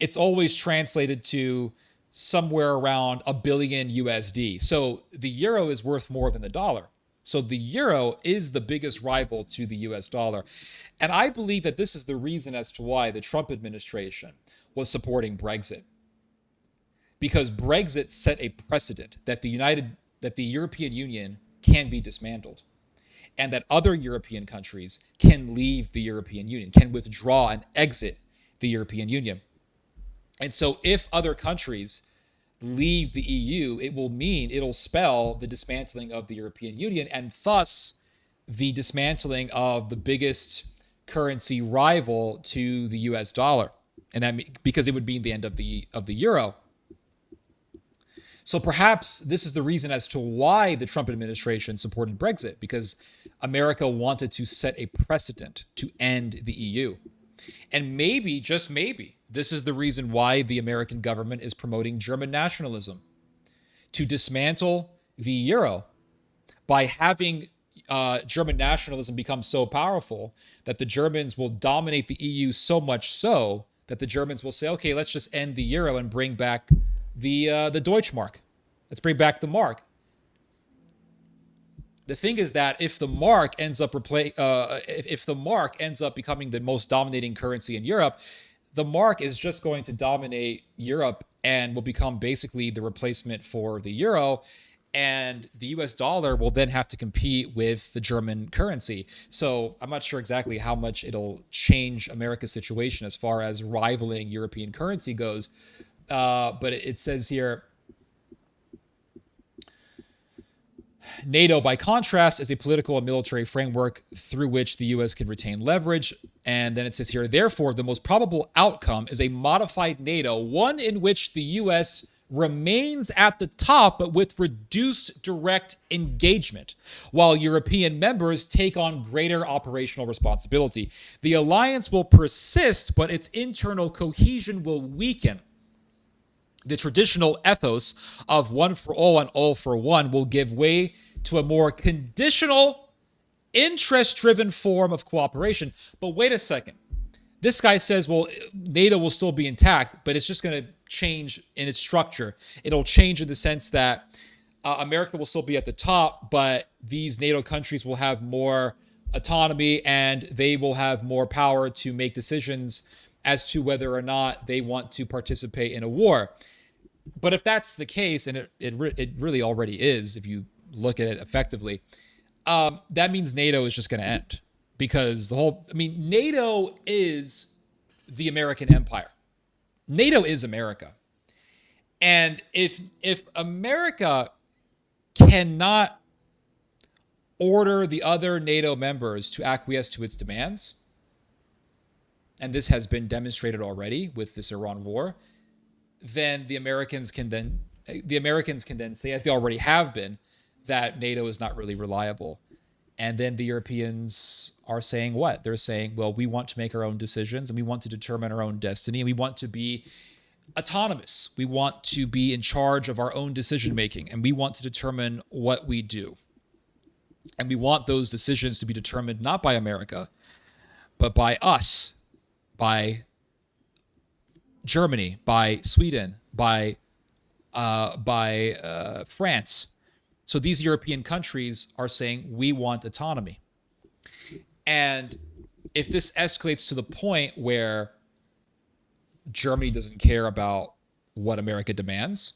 it's always translated to somewhere around a billion USD. So the euro is worth more than the dollar. So the euro is the biggest rival to the US dollar. And I believe that this is the reason as to why the Trump administration was supporting Brexit. Because Brexit set a precedent that the European Union can be dismantled, and that other European countries can leave the European Union, can withdraw and exit the European Union. And so if other countries leave the EU, it'll spell the dismantling of the European Union, and thus the dismantling of the biggest currency rival to the US dollar. And that because it would mean the end of the euro. So perhaps this is the reason as to why the Trump administration supported Brexit, because America wanted to set a precedent to end the EU. And maybe, just maybe, this is the reason why the American government is promoting German nationalism, to dismantle the euro by having German nationalism become so powerful that the Germans will dominate the EU so much so that the Germans will say, okay, let's just end the euro and bring back the Deutschmark. Let's bring back the mark. The thing is that if the mark ends up becoming the most dominating currency in Europe, the mark is just going to dominate Europe and will become basically the replacement for the euro. And the US dollar will then have to compete with the German currency. So I'm not sure exactly how much it'll change America's situation as far as rivaling European currency goes. But it says here, NATO, by contrast, is a political and military framework through which the U.S. can retain leverage. And then it says here, therefore, the most probable outcome is a modified NATO, one in which the U.S. remains at the top, but with reduced direct engagement, while European members take on greater operational responsibility. The alliance will persist, but its internal cohesion will weaken. The traditional ethos of one for all and all for one will give way to a more conditional, interest-driven form of cooperation. But wait a second. This guy says, well, NATO will still be intact, but it's just going to change in its structure. It'll change in the sense that America will still be at the top, but these NATO countries will have more autonomy and they will have more power to make decisions as to whether or not they want to participate in a war. But if that's the case, and it really already is, if you look at it effectively, that means NATO is just going to end. Because NATO is the American empire. NATO is America. And if America cannot order the other NATO members to acquiesce to its demands, and this has been demonstrated already with this Iran war, then the Americans can then say, as they already have been, that NATO is not really reliable. And then the Europeans are saying what? They're saying, well, we want to make our own decisions and we want to determine our own destiny and we want to be autonomous. We want to be in charge of our own decision making and we want to determine what we do. And we want those decisions to be determined not by America, but by us, by Germany, by Sweden, by France. So these European countries are saying, we want autonomy. And if this escalates to the point where Germany doesn't care about what America demands,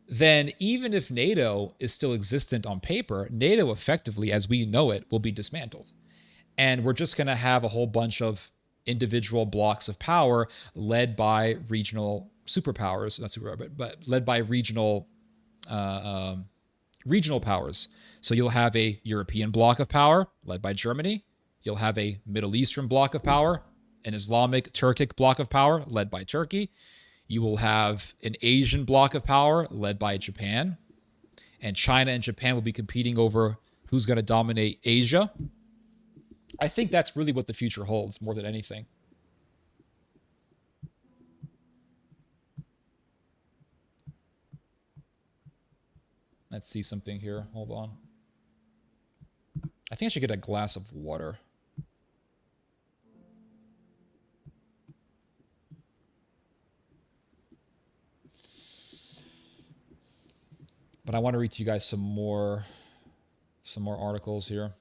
then even if NATO is still existent on paper, NATO effectively, as we know it, will be dismantled. And we're just going to have a whole bunch of individual blocks of power led by regional superpowers, not super, but led by regional powers. So you'll have a European block of power led by Germany. You'll have a Middle Eastern block of power, an Islamic Turkic block of power led by Turkey. You will have an Asian block of power led by Japan. And China and Japan will be competing over who's going to dominate Asia. I think that's really what the future holds more than anything. Let's see something here. Hold on. I think I should get a glass of water. But I want to read to you guys some more articles here.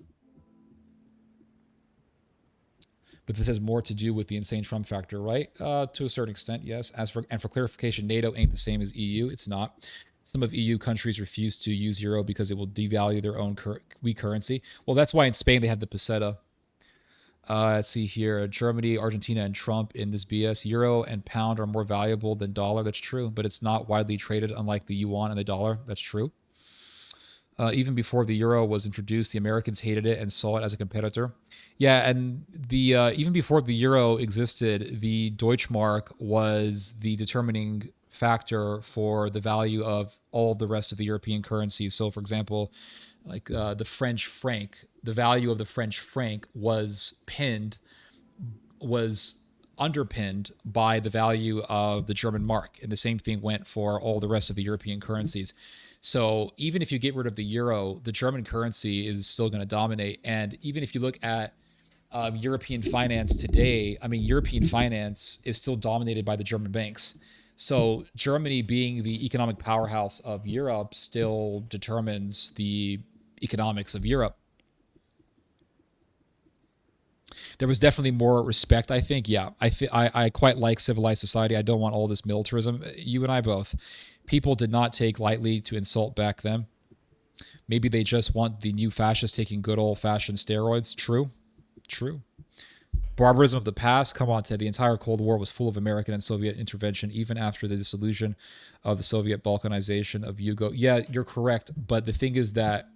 But this has more to do with the insane Trump factor, right? To a certain extent, yes. For clarification, NATO ain't the same as EU. It's not. Some of EU countries refuse to use euro because it will devalue their own weak currency. Well, that's why in Spain they have the peseta. Let's see here. Germany, Argentina, and Trump in this BS. Euro and pound are more valuable than dollar. That's true, but it's not widely traded, unlike the yuan and the dollar. That's true. Even before the euro was introduced, the Americans hated it and saw it as a competitor. Yeah, and the even before the euro existed, the Deutschmark was the determining factor for the value of all the rest of the European currencies. So, for example, like the French franc, the value of the French franc was underpinned by the value of the German mark. And the same thing went for all the rest of the European currencies. So even if you get rid of the euro, the German currency is still going to dominate. And even if you look at European finance today, I mean, European finance is still dominated by the German banks. So Germany, being the economic powerhouse of Europe, still determines the economics of Europe. There was definitely more respect, I think. Yeah, I quite like civilized society. I don't want all this militarism. You and I both. People did not take lightly to insult back then. Maybe they just want the new fascists taking good old-fashioned steroids. True. Barbarism of the past. Come on, Ted. The entire Cold War was full of American and Soviet intervention, even after the dissolution of the Soviet balkanization of Yugo. Yeah, you're correct. But the thing is that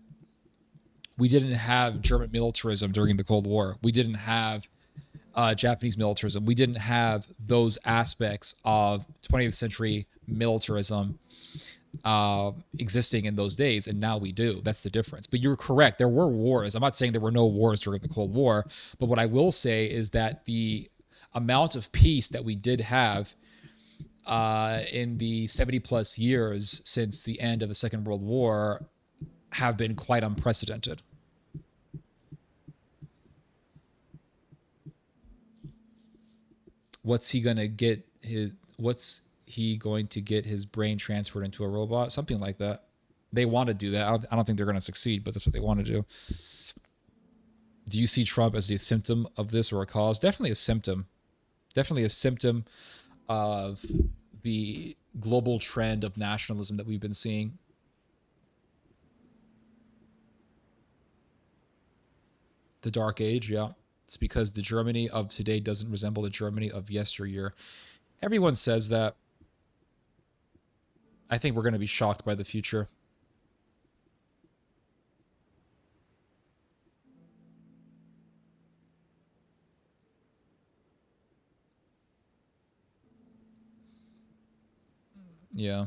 we didn't have German militarism during the Cold War. We didn't have Japanese militarism. We didn't have those aspects of 20th century militarism existing in those days, and now we do. That's the difference. But you're correct. There were wars. I'm not saying there were no wars during the Cold War, but what I will say is that the amount of peace that we did have in the 70 plus years since the end of the Second World War have been quite unprecedented. What's he going to get his brain transferred into a robot? Something like that. They want to do that. I don't think they're going to succeed, but that's what they want to do. Do you see Trump as a symptom of this or a cause? Definitely a symptom. Definitely a symptom of the global trend of nationalism that we've been seeing. The Dark Age, yeah. It's because the Germany of today doesn't resemble the Germany of yesteryear. Everyone says that. I think we're going to be shocked by the future. Yeah.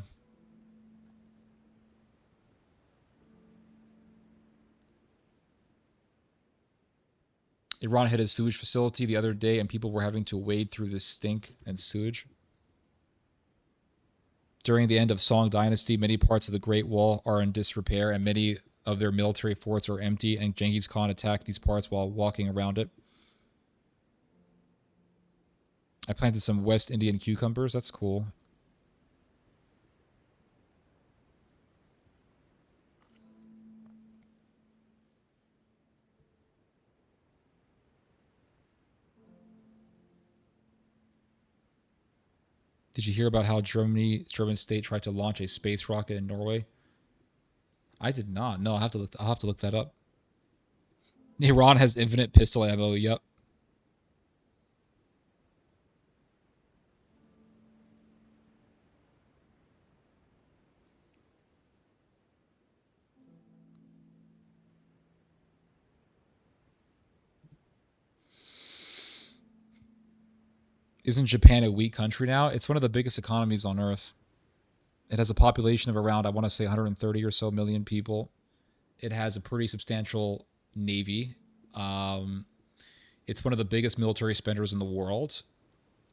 Iran had a sewage facility the other day and people were having to wade through the stink and sewage. During the end of Song Dynasty, many parts of the Great Wall are in disrepair and many of their military forts are empty, and Genghis Khan attacked these parts while walking around it. I planted some West Indian cucumbers. That's cool. Did you hear about how German state tried to launch a space rocket in Norway? I did not. No, I'll have to look that up. Iran has infinite pistol ammo. Yep. Isn't Japan a weak country now? It's one of the biggest economies on Earth. It has a population of around, I want to say, 130 or so million people. It has a pretty substantial navy. It's one of the biggest military spenders in the world.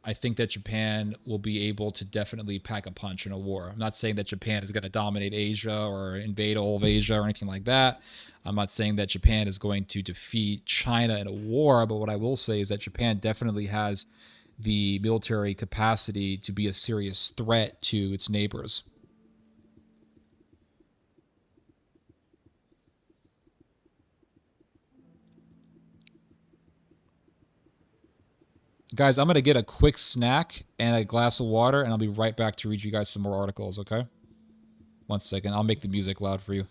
I think that Japan will be able to definitely pack a punch in a war. I'm not saying that Japan is going to dominate Asia or invade all of Asia or anything like that. I'm not saying that Japan is going to defeat China in a war, but what I will say is that Japan definitely has the military capacity to be a serious threat to its neighbors. Guys, I'm going to get a quick snack and a glass of water, and I'll be right back to read you guys some more articles, okay? 1 second. I'll make the music loud for you.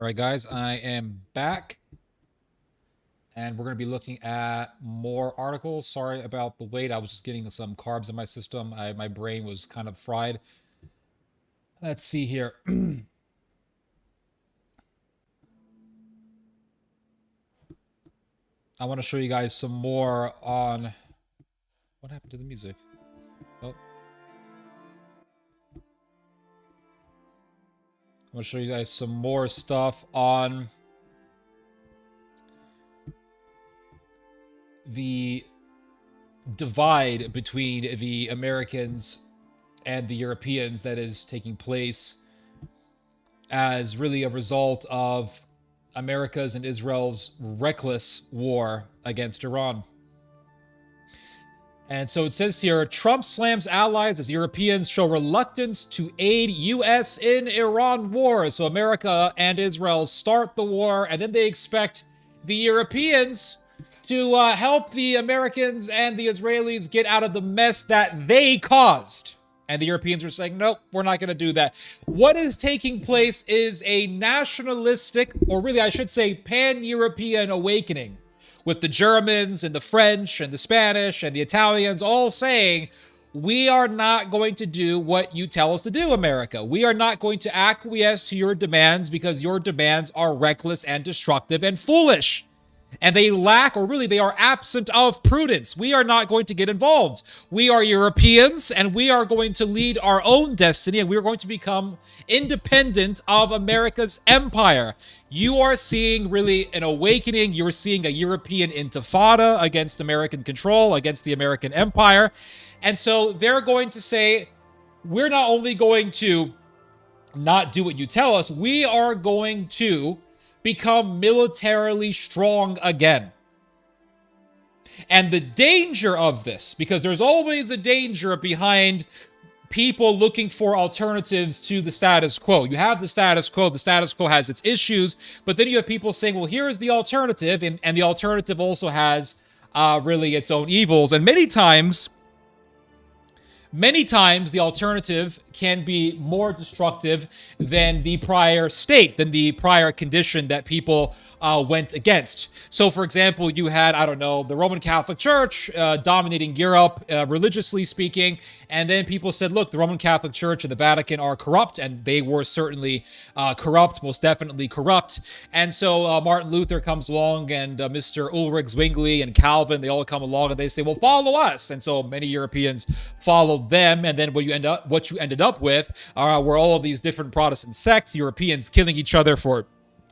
All right, guys, I am back. And we're going to be looking at more articles. Sorry about the wait. I was just getting some carbs in my system. My brain was kind of fried. Let's see here. I want to show you guys some more on... What happened to the music? Oh. I'm going to show you guys some more stuff on the divide between the Americans and the Europeans that is taking place as really a result of America's and Israel's reckless war against Iran. And so it says here, Trump slams allies as Europeans show reluctance to aid U.S. in Iran war. So America and Israel start the war, and then they expect the Europeans to help the Americans and the Israelis get out of the mess that they caused. And the Europeans are saying, nope, we're not going to do that. What is taking place is a nationalistic, or really I should say pan-European awakening, with the Germans and the French and the Spanish and the Italians all saying, we are not going to do what you tell us to do, America. We are not going to acquiesce to your demands because your demands are reckless and destructive and foolish. And they lack, or really they are absent of prudence. We are not going to get involved. We are Europeans, and we are going to lead our own destiny, and we are going to become independent of America's empire. You are seeing really an awakening. You're seeing a European intifada against American control, against the American empire. And so they're going to say, we're not only going to not do what you tell us, we are going to become militarily strong again. And the danger of this, because there's always a danger behind people looking for alternatives to the status quo. You have the status quo has its issues, but then you have people saying, well, here is the alternative, and the alternative also has really its own evils. And many times the alternative can be more destructive than the prior state, than the prior condition that people went against. So, for example, you had, I don't know, the Roman Catholic Church dominating Europe, religiously speaking, and then people said, look, the Roman Catholic Church and the Vatican are corrupt, and they were certainly corrupt, most definitely corrupt. And so Martin Luther comes along, and Mr. Ulrich Zwingli and Calvin, they all come along, and they say, well, follow us. And so many Europeans followed them, and then what you ended up with were all of these different Protestant sects, Europeans killing each other for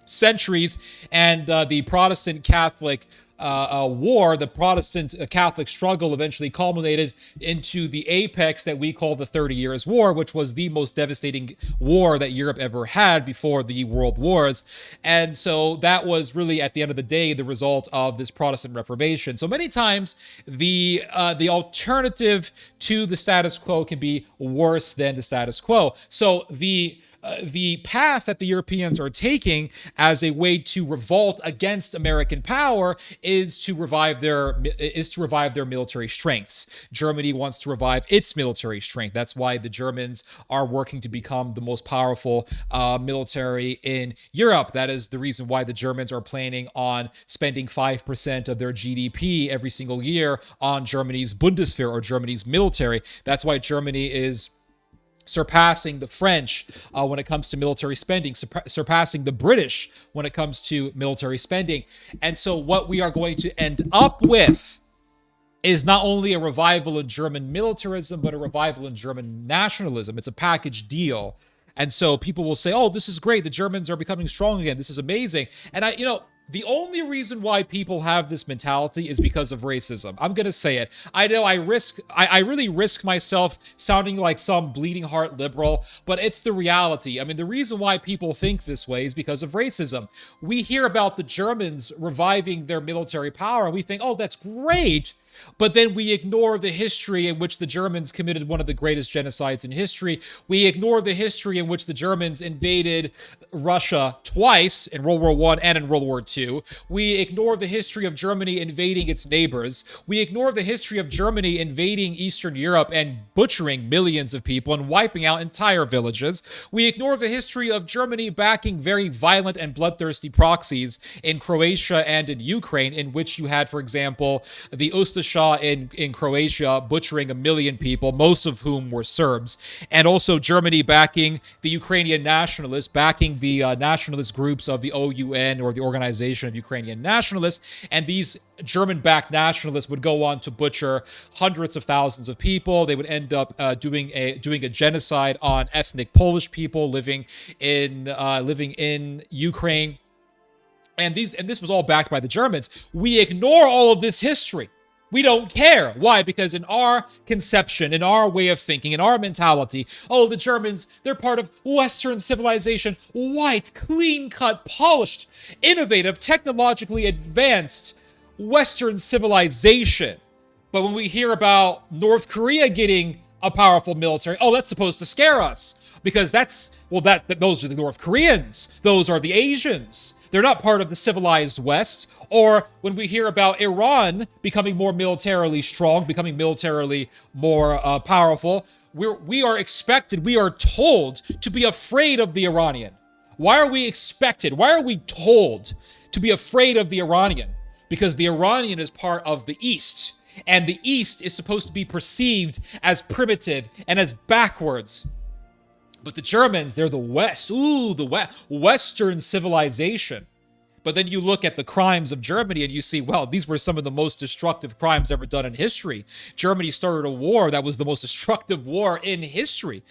centuries, and the Protestant Catholic war, the Protestant Catholic struggle eventually culminated into the apex that we call the 30 Years' War, which was the most devastating war that Europe ever had before the World Wars. And so that was really, at the end of the day, the result of this Protestant Reformation. So many times the alternative to the status quo can be worse than the status quo. So the path that the Europeans are taking as a way to revolt against American power is to revive their military strengths. Germany wants to revive its military strength. That's why the Germans are working to become the most powerful military in Europe. That is the reason why the Germans are planning on spending 5% of their GDP every single year on Germany's Bundeswehr, or Germany's military. That's why Germany is surpassing the French when it comes to military spending, surpassing the British when it comes to military spending. And so what we are going to end up with is not only a revival in German militarism, but a revival in German nationalism. It's a package deal. And so people will say, oh, this is great. The Germans are becoming strong again. This is amazing. And the only reason why people have this mentality is because of racism. I'm going to say it. I know I really risk myself sounding like some bleeding heart liberal, but it's the reality. I mean, the reason why people think this way is because of racism. We hear about the Germans reviving their military power, and we think, oh, that's great. But then we ignore the history in which the Germans committed one of the greatest genocides in history. We ignore the history in which the Germans invaded Russia twice in World War I and in World War II. We ignore the history of Germany invading its neighbors. We ignore the history of Germany invading Eastern Europe and butchering millions of people and wiping out entire villages. We ignore the history of Germany backing very violent and bloodthirsty proxies in Croatia and in Ukraine, in which you had, for example, the Ustaša in Croatia butchering 1 million people, most of whom were Serbs, and also Germany backing the Ukrainian nationalists, backing the nationalist groups of the OUN, or the Organization of Ukrainian Nationalists, and these German-backed nationalists would go on to butcher hundreds of thousands of people. They would end up doing a genocide on ethnic Polish people living in Ukraine. And this was all backed by the Germans. We ignore all of this history. We don't care. Why? Because in our conception, in our way of thinking, in our mentality, oh, the Germans, they're part of Western civilization, white, clean-cut, polished, innovative, technologically advanced Western civilization. But when we hear about North Korea getting a powerful military, oh, that's supposed to scare us. Because those are the North Koreans. Those are the Asians. They're not part of the civilized West. Or when we hear about Iran becoming more militarily strong, becoming militarily more powerful, we are told to be afraid of the Iranian. Why are we expected? Why are we told to be afraid of the Iranian? Because the Iranian is part of the East. And the East is supposed to be perceived as primitive and as backwards. But the Germans, they're the West. Ooh, the Western civilization. But then you look at the crimes of Germany and you see, well, these were some of the most destructive crimes ever done in history. Germany started a war that was the most destructive war in history.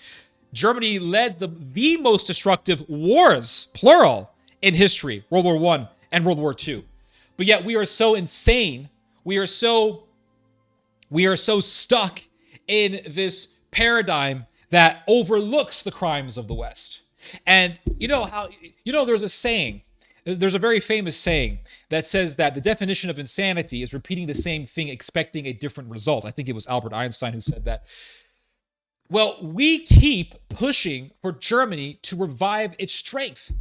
Germany led the most destructive wars, plural, in history, World War I and World War II. But yet we are so insane. We are so stuck in this paradigm that overlooks the crimes of the West. And there's a saying, there's a very famous saying that says that the definition of insanity is repeating the same thing, expecting a different result. I think it was Albert Einstein who said that. Well, we keep pushing for Germany to revive its strength.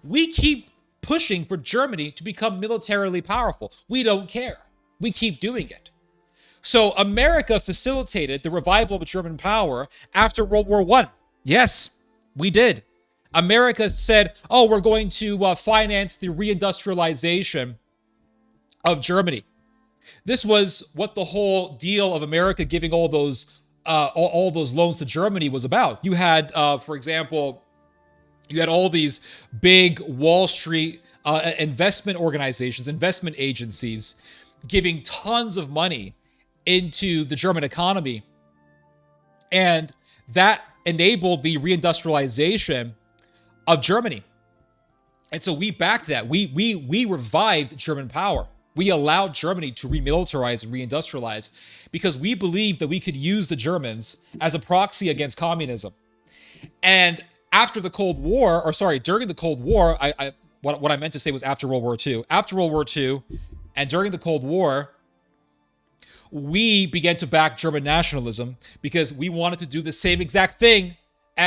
We keep pushing for Germany to become militarily powerful. We don't care. We keep doing it. So America facilitated the revival of German power after World War I. Yes, we did. America said, oh, we're going to finance the reindustrialization of Germany. This was what the whole deal of America giving all those loans to Germany was about. You had, for example, all these big Wall Street investment organizations, investment agencies, giving tons of money into the German economy. And that enabled the reindustrialization of Germany. And so we backed that. We revived German power. We allowed Germany to remilitarize and reindustrialize because we believed that we could use the Germans as a proxy against communism. And after the Cold War, during the Cold War, what I meant to say was after World War II. After World War II and during the Cold War, we began to back German nationalism because we wanted to do the same exact thing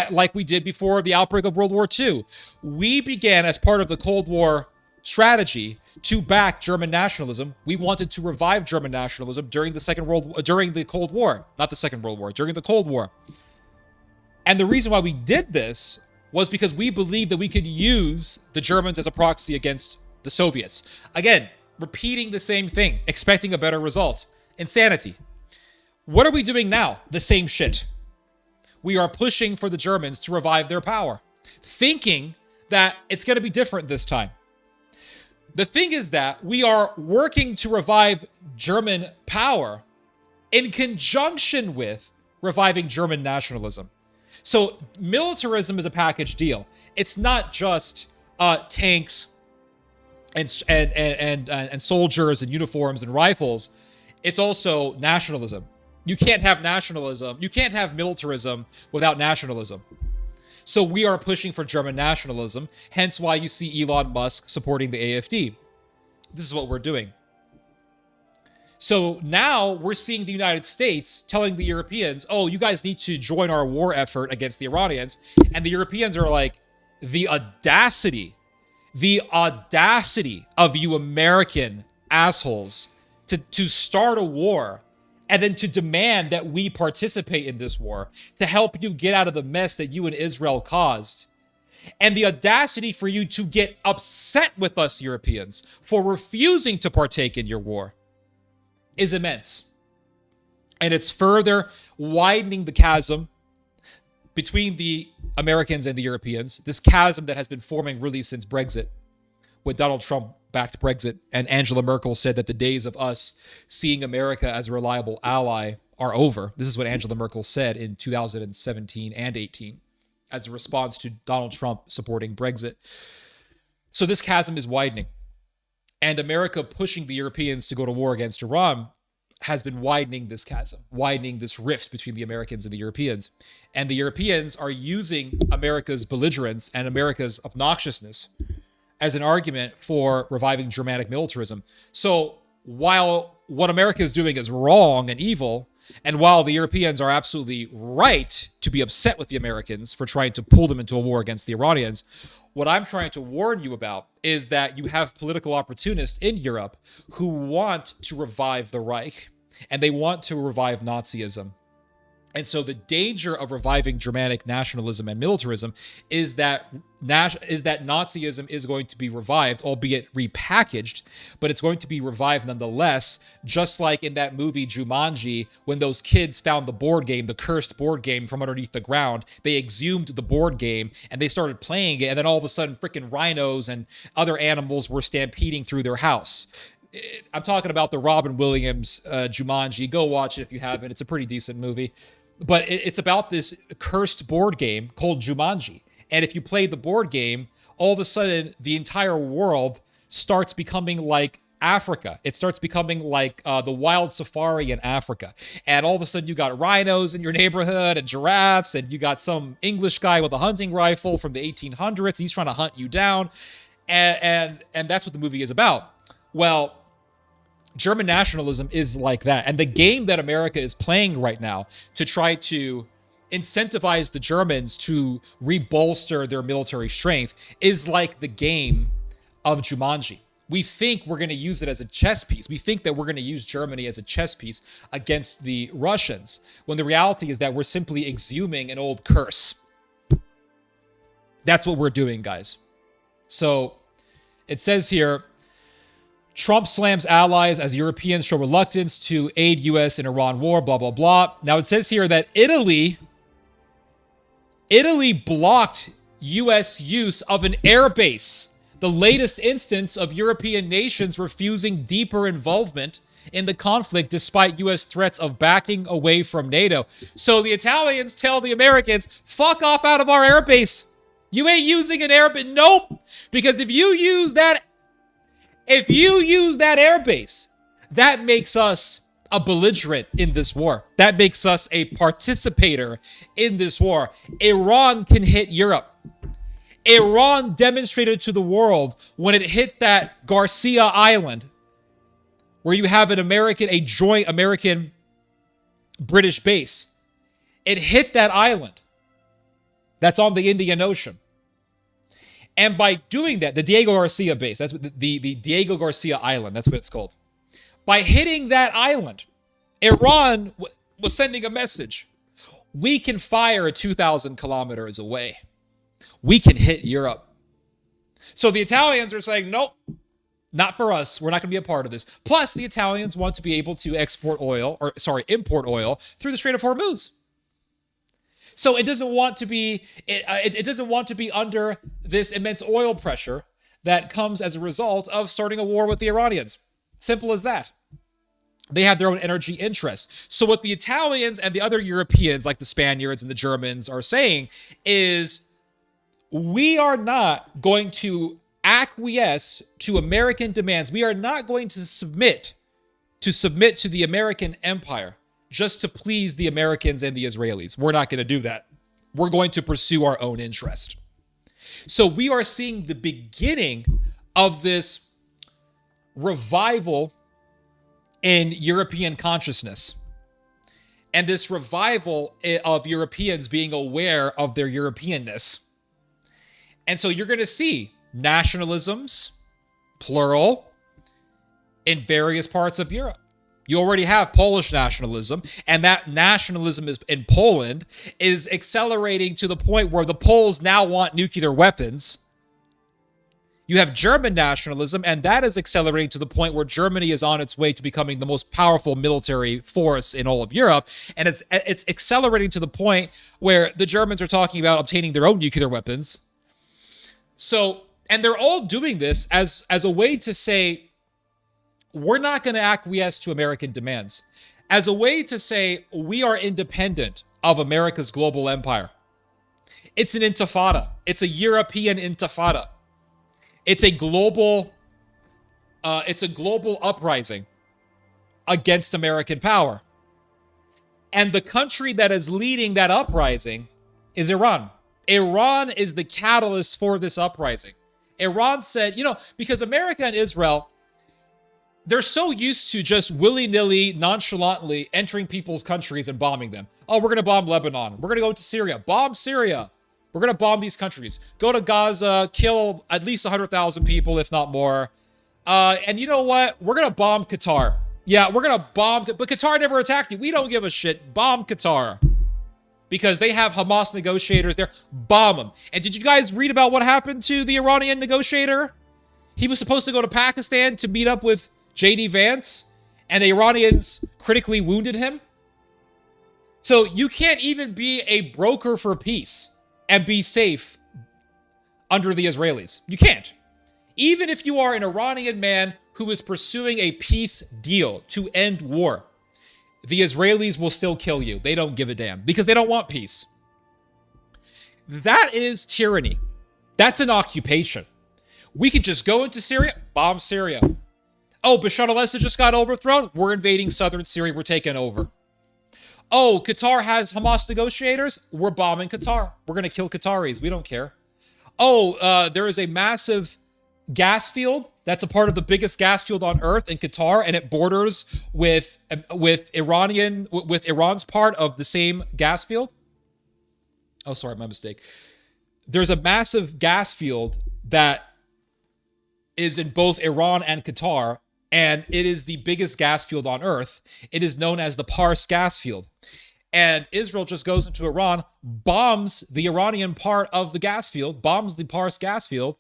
like we did before the outbreak of World War II. We began, as part of the Cold War strategy, to back German nationalism. We wanted to revive German nationalism during the Cold War. Not the Second World War, during the Cold War. And the reason why we did this was because we believed that we could use the Germans as a proxy against the Soviets. Again, repeating the same thing, expecting a better result. Insanity. What are we doing now? The same shit. We are pushing for the Germans to revive their power, thinking that it's going to be different this time. The thing is that we are working to revive German power in conjunction with reviving German nationalism. So militarism is a package deal. It's not just tanks and soldiers and uniforms and rifles. It's also nationalism. You can't have nationalism. You can't have militarism without nationalism. So we are pushing for German nationalism, hence why you see Elon Musk supporting the AfD. This is what we're doing. So now we're seeing the United States telling the Europeans, oh, you guys need to join our war effort against the Iranians. And the Europeans are like, the audacity of you American assholes to start a war and then to demand that we participate in this war to help you get out of the mess that you and Israel caused. And the audacity for you to get upset with us Europeans for refusing to partake in your war is immense. And it's further widening the chasm between the Americans and the Europeans, this chasm that has been forming really since Brexit, when Donald Trump backed Brexit and Angela Merkel said that the days of us seeing America as a reliable ally are over. This is what Angela Merkel said in 2017 and 18 as a response to Donald Trump supporting Brexit. So this chasm is widening. And America pushing the Europeans to go to war against Iran has been widening this chasm, widening this rift between the Americans and the Europeans. And the Europeans are using America's belligerence and America's obnoxiousness as an argument for reviving Germanic militarism. So while what America is doing is wrong and evil, and while the Europeans are absolutely right to be upset with the Americans for trying to pull them into a war against the Iranians, what I'm trying to warn you about is that you have political opportunists in Europe who want to revive the Reich, and they want to revive Nazism. And so the danger of reviving Germanic nationalism and militarism is that Nazism is going to be revived, albeit repackaged, but it's going to be revived nonetheless, just like in that movie Jumanji, when those kids found the board game, the cursed board game from underneath the ground. They exhumed the board game and they started playing it, and then all of a sudden freaking rhinos and other animals were stampeding through their house. I'm talking about the Robin Williams Jumanji. Go watch it if you haven't. It's a pretty decent movie. But it's about this cursed board game called Jumanji. And if you play the board game, all of a sudden, the entire world starts becoming like Africa. It starts becoming like the wild safari in Africa. And all of a sudden, you got rhinos in your neighborhood and giraffes, and you got some English guy with a hunting rifle from the 1800s. He's trying to hunt you down. And that's what the movie is about. Well, German nationalism is like that. And the game that America is playing right now to try to incentivize the Germans to rebolster their military strength is like the game of Jumanji. We think we're going to use it as a chess piece. We think that we're going to use Germany as a chess piece against the Russians, when the reality is that we're simply exhuming an old curse. That's what we're doing, guys. So it says here, Trump slams allies as Europeans show reluctance to aid U.S. in Iran war, blah, blah, blah. Now, it says here that Italy blocked U.S. use of an airbase, the latest instance of European nations refusing deeper involvement in the conflict despite U.S. threats of backing away from NATO. So the Italians tell the Americans, fuck off out of our airbase. You ain't using an airbase. Nope. Because if you use that airbase, that makes us a belligerent in this war. That makes us a participator in this war. Iran can hit Europe. Iran demonstrated to the world when it hit that Garcia Island, where you have a joint American-British base. It hit that island that's on the Indian Ocean. And by doing that, the Diego Garcia base, that's what the Diego Garcia Island, that's what it's called. By hitting that island, Iran was sending a message. We can fire 2,000 kilometers away. We can hit Europe. So the Italians are saying, nope, not for us. We're not going to be a part of this. Plus, the Italians want to be able to import oil through the Strait of Hormuz. So it doesn't want to be under this immense oil pressure that comes as a result of starting a war with the Iranians. Simple as that. They have their own energy interests. So what the Italians and the other Europeans, like the Spaniards and the Germans, are saying is, we are not going to acquiesce to American demands. We are not going to submit to the American empire just to please the Americans and the Israelis. We're not going to do that. We're going to pursue our own interest. So we are seeing the beginning of this revival in European consciousness. And this revival of Europeans being aware of their Europeanness. And so you're going to see nationalisms, plural, in various parts of Europe. You already have Polish nationalism, and that nationalism is in Poland is accelerating to the point where the Poles now want nuclear weapons. You have German nationalism, and that is accelerating to the point where Germany is on its way to becoming the most powerful military force in all of Europe. And it's accelerating to the point where the Germans are talking about obtaining their own nuclear weapons. So, and they're all doing this as a way to say, we're not going to acquiesce to American demands. As a way to say, we are independent of America's global empire. It's an intifada. It's a European intifada. It's a global uprising against American power. And the country that is leading that uprising is Iran. Iran is the catalyst for this uprising. Iran said, because America and Israel, they're so used to just willy-nilly, nonchalantly entering people's countries and bombing them. Oh, we're going to bomb Lebanon. We're going to go to Syria. Bomb Syria. We're going to bomb these countries. Go to Gaza, kill at least 100,000 people, if not more. And you know what? We're going to bomb Qatar. Yeah, we're going to bomb, but Qatar never attacked you. We don't give a shit. Bomb Qatar. Because they have Hamas negotiators there. Bomb them. And did you guys read about what happened to the Iranian negotiator? He was supposed to go to Pakistan to meet up with J.D. Vance, and the Iranians critically wounded him. So you can't even be a broker for peace and be safe under the Israelis. You can't. Even if you are an Iranian man who is pursuing a peace deal to end war, the Israelis will still kill you. They don't give a damn because they don't want peace. That is tyranny. That's an occupation. We could just go into Syria, bomb Syria. Oh, Bashar al-Assad just got overthrown. We're invading southern Syria. We're taking over. Oh, Qatar has Hamas negotiators. We're bombing Qatar. We're going to kill Qataris. We don't care. Oh, there is a massive gas field that's a part of the biggest gas field on earth in Qatar, and it borders with Iran's part of the same gas field. Oh, sorry, my mistake. There's a massive gas field that is in both Iran and Qatar, and it is the biggest gas field on earth. It is known as the Pars gas field. And Israel just goes into Iran, bombs the Iranian part of the gas field, bombs the Pars gas field.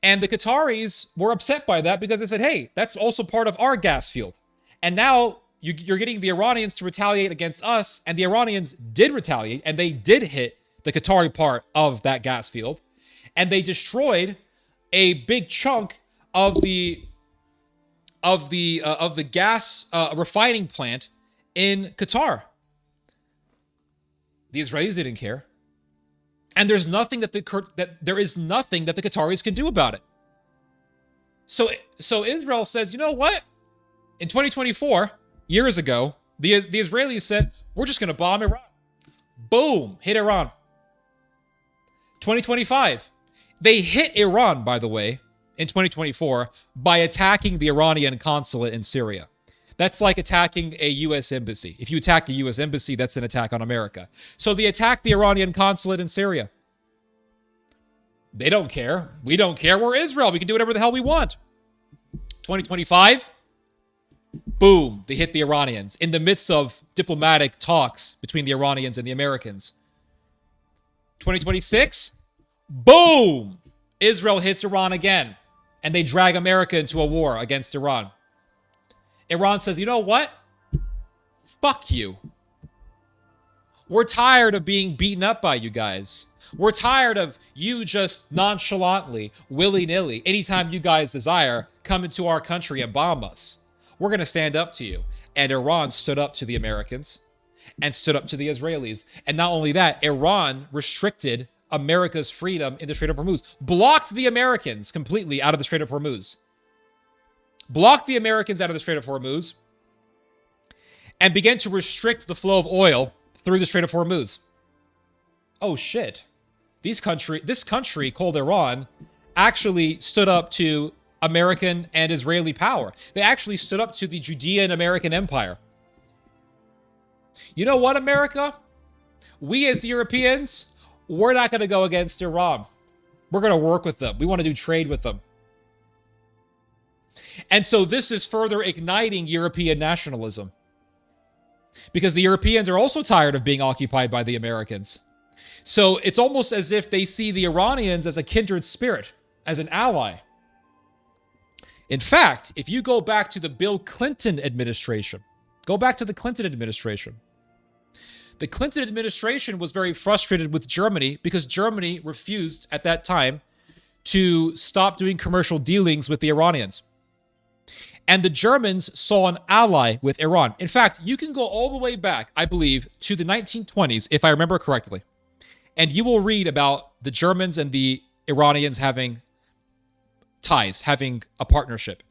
And the Qataris were upset by that because they said, hey, that's also part of our gas field. And now you're getting the Iranians to retaliate against us. And the Iranians did retaliate, and they did hit the Qatari part of that gas field. And they destroyed a big chunk of the gas refining plant in Qatar. The Israelis didn't care, and there is nothing that the Qataris can do about it. So Israel says, you know what? In 2024, years ago, the Israelis said, we're just going to bomb Iran. Boom, hit Iran. 2025. They hit Iran, by the way, in 2024 by attacking the Iranian consulate in Syria. That's like attacking a U.S. embassy. If you attack a U.S. embassy, that's an attack on America. So they attacked the Iranian consulate in Syria. They don't care. We don't care. We're Israel. We can do whatever the hell we want. 2025, boom, they hit the Iranians in the midst of diplomatic talks between the Iranians and the Americans. 2026, boom, Israel hits Iran again, and they drag America into a war against Iran. Iran says, you know what? Fuck you. We're tired of being beaten up by you guys. We're tired of you just nonchalantly, willy-nilly, anytime you guys desire, come into our country and bomb us. We're going to stand up to you. And Iran stood up to the Americans and stood up to the Israelis. And not only that, Iran restricted America's freedom in the Strait of Hormuz, blocked the Americans completely out of the Strait of Hormuz. Blocked the Americans out of the Strait of Hormuz and began to restrict the flow of oil through the Strait of Hormuz. Oh shit. This country called Iran actually stood up to American and Israeli power. They actually stood up to the Judean American Empire. You know what, America? We as Europeans, we're not going to go against Iran. We're going to work with them. We want to do trade with them. And so this is further igniting European nationalism, because the Europeans are also tired of being occupied by the Americans. So it's almost as if they see the Iranians as a kindred spirit, as an ally. In fact, if you go back to the Bill Clinton administration, the Clinton administration was very frustrated with Germany because Germany refused at that time to stop doing commercial dealings with the Iranians. And the Germans saw an ally with Iran. In fact, you can go all the way back, I believe, to the 1920s, if I remember correctly. And you will read about the Germans and the Iranians having ties, having a partnership.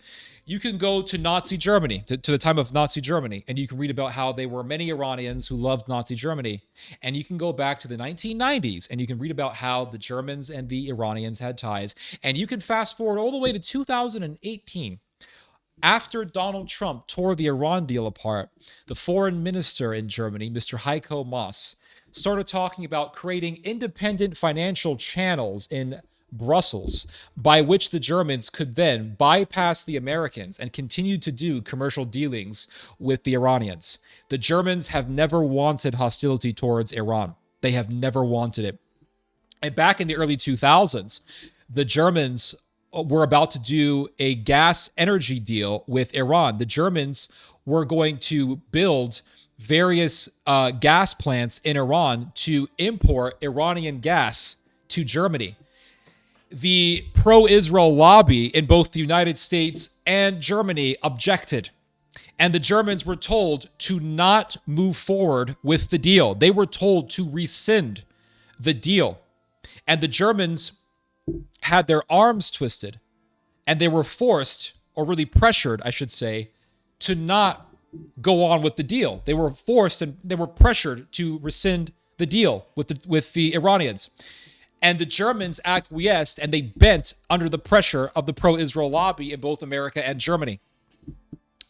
You can go to Nazi Germany, to the time of Nazi Germany, and you can read about how there were many Iranians who loved Nazi Germany. And you can go back to the 1990s, and you can read about how the Germans and the Iranians had ties. And you can fast forward all the way to 2018. After Donald Trump tore the Iran deal apart, the foreign minister in Germany, Mr. Heiko Maas, started talking about creating independent financial channels in Brussels by which the Germans could then bypass the Americans and continue to do commercial dealings with the Iranians. The Germans have never wanted hostility towards Iran. They have never wanted it. And back in the early 2000s, the Germans were about to do a gas energy deal with Iran. The Germans were going to build various gas plants in Iran to import Iranian gas to Germany. The pro-Israel lobby in both the United States and Germany objected. And the Germans were told to not move forward with the deal. They were told to rescind the deal. And the Germans had their arms twisted, and they were forced, or really pressured, I should say, to not go on with the deal. They were forced and they were pressured to rescind the deal with the Iranians. And the Germans acquiesced, and they bent under the pressure of the pro-Israel lobby in both America and Germany.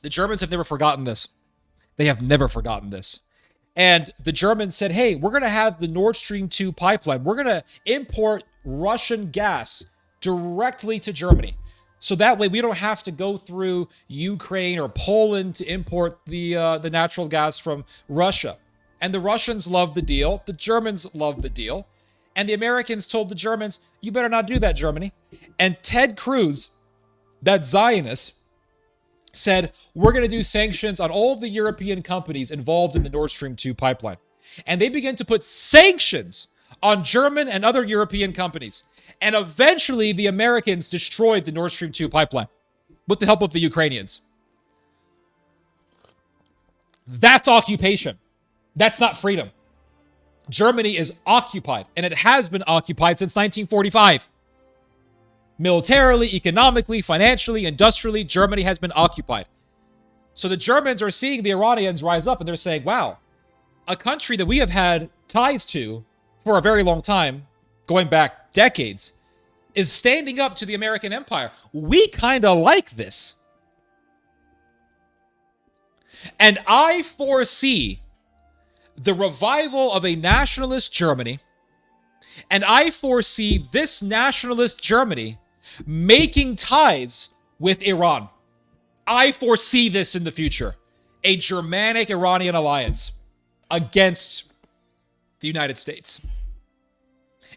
The Germans have never forgotten this. They have never forgotten this. And the Germans said, hey, we're going to have the Nord Stream 2 pipeline. We're going to import Russian gas directly to Germany. So that way we don't have to go through Ukraine or Poland to import the natural gas from Russia. And the Russians loved the deal. The Germans loved the deal. And the Americans told the Germans, you better not do that, Germany. And Ted Cruz, that Zionist, said, we're going to do sanctions on all of the European companies involved in the Nord Stream 2 pipeline. And they began to put sanctions on German and other European companies. And eventually the Americans destroyed the Nord Stream 2 pipeline with the help of the Ukrainians. That's occupation. That's not freedom. Germany is occupied, and it has been occupied since 1945. Militarily, economically, financially, industrially, Germany has been occupied. So the Germans are seeing the Iranians rise up, and they're saying, wow, a country that we have had ties to for a very long time, going back decades, is standing up to the American empire. We kind of like this. And I foresee the revival of a nationalist Germany, and I foresee this nationalist Germany making ties with Iran. I foresee this in the future. A Germanic-Iranian alliance against the United States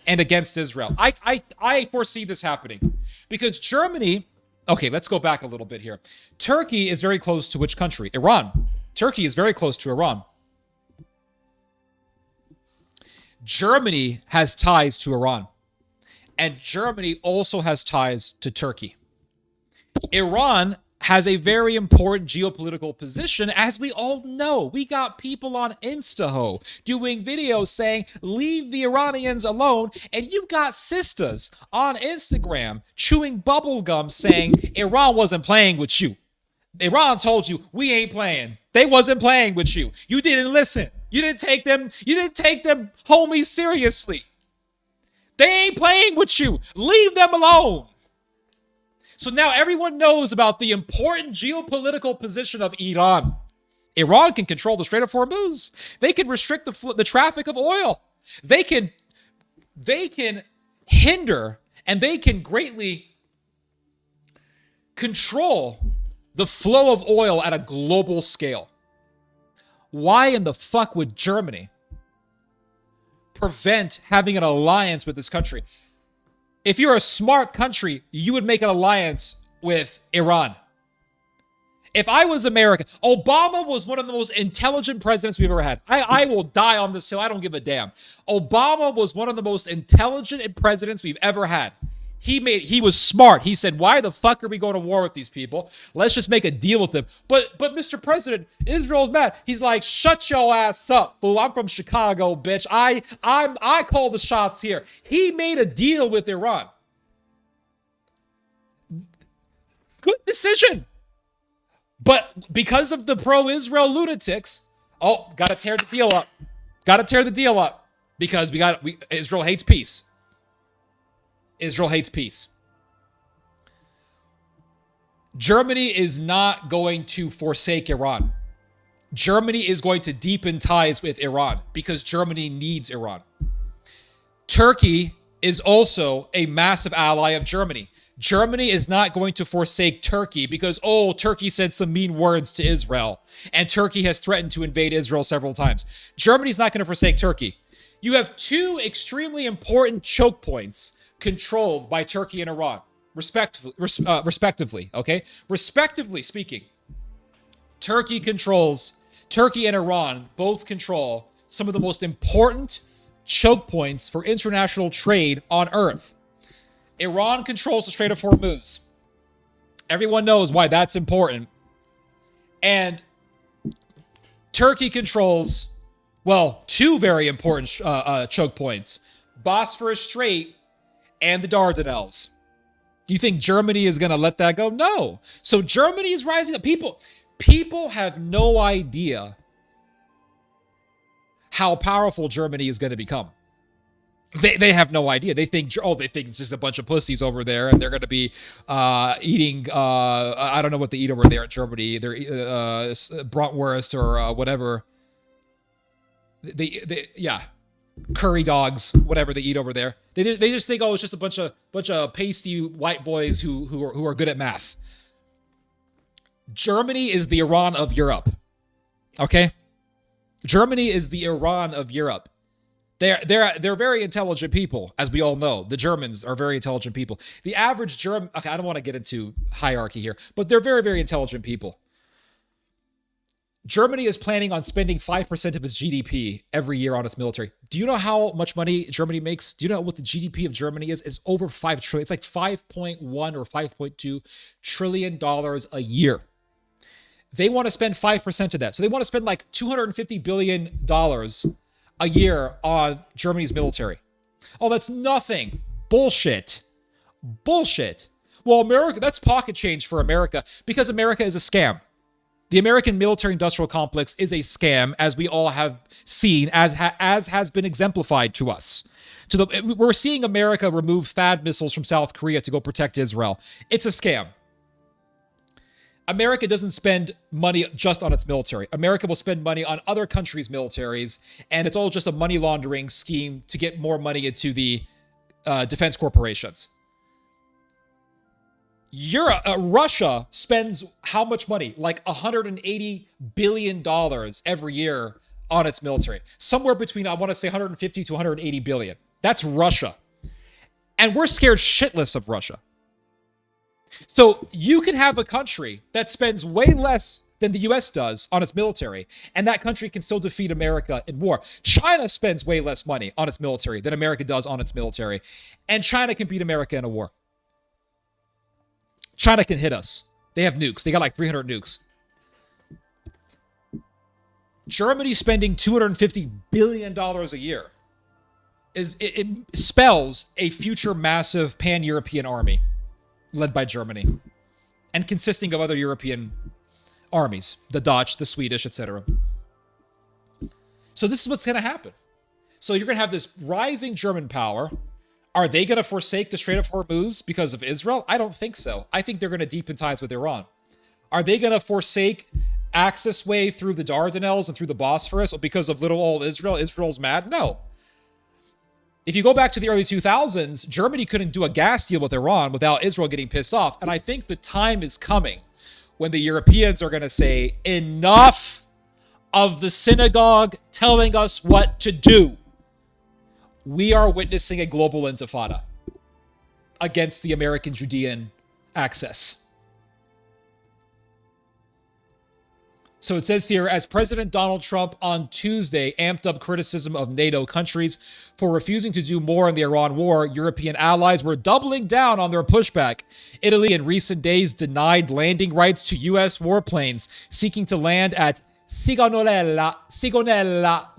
and against Israel. I foresee this happening because Germany... Okay, let's go back a little bit here. Turkey is very close to which country? Iran. Turkey is very close to Iran. Germany has ties to Iran. And Germany also has ties to Turkey. Iran has a very important geopolitical position, as we all know. We got people on Instaho doing videos saying, leave the Iranians alone. And you got sisters on Instagram chewing bubble gum saying, Iran wasn't playing with you. Iran told you, we ain't playing. They wasn't playing with you. You didn't listen. You didn't take them homies seriously. They ain't playing with you. Leave them alone. So now everyone knows about the important geopolitical position of Iran. Iran can control the Strait of Hormuz. They can restrict the traffic of oil. They can hinder and they can greatly control the flow of oil at a global scale. Why in the fuck would Germany prevent having an alliance with this country? If you're a smart country, you would make an alliance with Iran. If I was America, Obama was one of the most intelligent presidents we've ever had. I will die on this hill. I don't give a damn. Obama was one of the most intelligent presidents we've ever had. He was smart. He said, why the fuck are we going to war with these people? Let's just make a deal with them. But Mr. President, Israel's mad. He's like, shut your ass up, fool. I'm from Chicago, bitch. I call the shots here. He made a deal with Iran. Good decision. But because of the pro-Israel lunatics, gotta tear the deal up. Gotta tear the deal up. Because Israel hates peace. Israel hates peace. Germany is not going to forsake Iran. Germany is going to deepen ties with Iran because Germany needs Iran. Turkey is also a massive ally of Germany. Germany is not going to forsake Turkey because, Turkey said some mean words to Israel, and Turkey has threatened to invade Israel several times. Germany's not going to forsake Turkey. You have two extremely important choke points controlled by Turkey and Iran, respectively, okay? Respectively speaking, Turkey and Iran both control some of the most important choke points for international trade on Earth. Iran controls the Strait of Hormuz. Everyone knows why that's important. And Turkey controls, two very important choke points. Bosphorus Strait and the Dardanelles. You think Germany is going to let that go? No. So Germany is rising up. People have no idea how powerful Germany is going to become. They have no idea. They think it's just a bunch of pussies over there, and they're going to be eating. I don't know what they eat over there in Germany. They're bratwurst or whatever. Curry dogs, whatever they eat over there. They just think, it's just a bunch of pasty white boys who are good at math. Germany is the Iran of Europe. Okay? Germany is the Iran of Europe. They're very intelligent people, as we all know. The Germans are very intelligent people. The average German, okay, I don't want to get into hierarchy here, but they're very, very intelligent people. Germany is planning on spending 5% of its GDP every year on its military. Do you know how much money Germany makes? Do you know what the GDP of Germany is? It's over 5 trillion. It's like 5.1 or 5.2 trillion dollars a year. They want to spend 5% of that. So they want to spend like $250 billion a year on Germany's military. Oh, that's nothing. Bullshit. Well, America, that's pocket change for America because America is a scam. The American military-industrial complex is a scam, as we all have seen, as has been exemplified to us. We're seeing America remove THAAD missiles from South Korea to go protect Israel. It's a scam. America doesn't spend money just on its military. America will spend money on other countries' militaries, and it's all just a money laundering scheme to get more money into the defense corporations. Russia spends how much money? Like $180 billion every year on its military. Somewhere between, I want to say 150 to 180 billion. That's Russia. And we're scared shitless of Russia. So you can have a country that spends way less than the US does on its military, and that country can still defeat America in war. China spends way less money on its military than America does on its military, and China can beat America in a war. China can hit us. They have nukes. They got like 300 nukes. Germany spending $250 billion a year. It spells a future massive pan-European army led by Germany and consisting of other European armies, the Dutch, the Swedish, etc. So this is what's going to happen. So you're going to have this rising German power Are they going to forsake the Strait of Hormuz because of Israel? I don't think so. I think they're going to deepen ties with Iran. Are they going to forsake access way through the Dardanelles and through the Bosphorus because of little old Israel? Israel's mad? No. If you go back to the early 2000s, Germany couldn't do a gas deal with Iran without Israel getting pissed off. And I think the time is coming when the Europeans are going to say, enough of the synagogue telling us what to do. We are witnessing a global intifada against the American Judean access. So it says here, as President Donald Trump on Tuesday amped up criticism of NATO countries for refusing to do more in the Iran war, European allies were doubling down on their pushback. Italy in recent days denied landing rights to U.S. warplanes seeking to land at Sigonella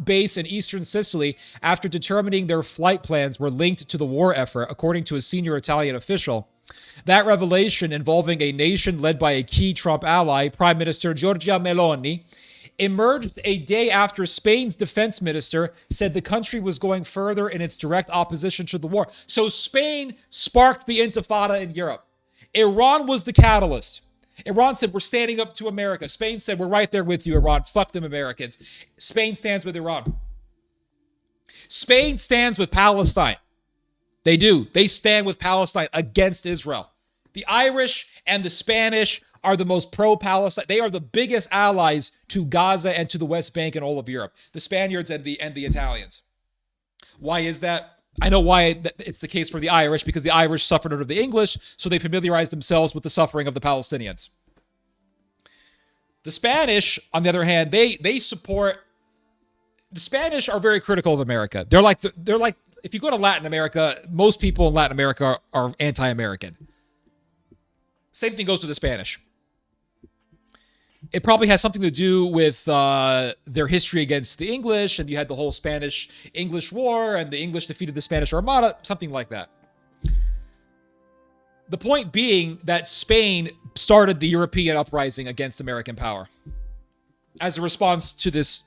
base in eastern Sicily after determining their flight plans were linked to the war effort, according to a senior Italian official. That revelation, involving a nation led by a key Trump ally, Prime Minister Giorgia Meloni, emerged a day after Spain's defense minister said the country was going further in its direct opposition to the war. So Spain sparked the intifada in Europe. Iran was the catalyst. Iran said, we're standing up to America. Spain said, we're right there with you, Iran. Fuck them Americans. Spain stands with Iran. Spain stands with Palestine. They do. They stand with Palestine against Israel. The Irish and the Spanish are the most pro-Palestine. They are the biggest allies to Gaza and to the West Bank and all of Europe. The Spaniards and the Italians. Why is that? I know why it's the case for the Irish, because the Irish suffered under the English, so they familiarized themselves with the suffering of the Palestinians. The Spanish, on the other hand, they support. The Spanish are very critical of America. They're like if you go to Latin America, most people in Latin America are anti-American. Same thing goes with the Spanish. It probably has something to do with their history against the English, and you had the whole Spanish-English War, and the English defeated the Spanish Armada, something like that. The point being that Spain started the European uprising against American power as a response to this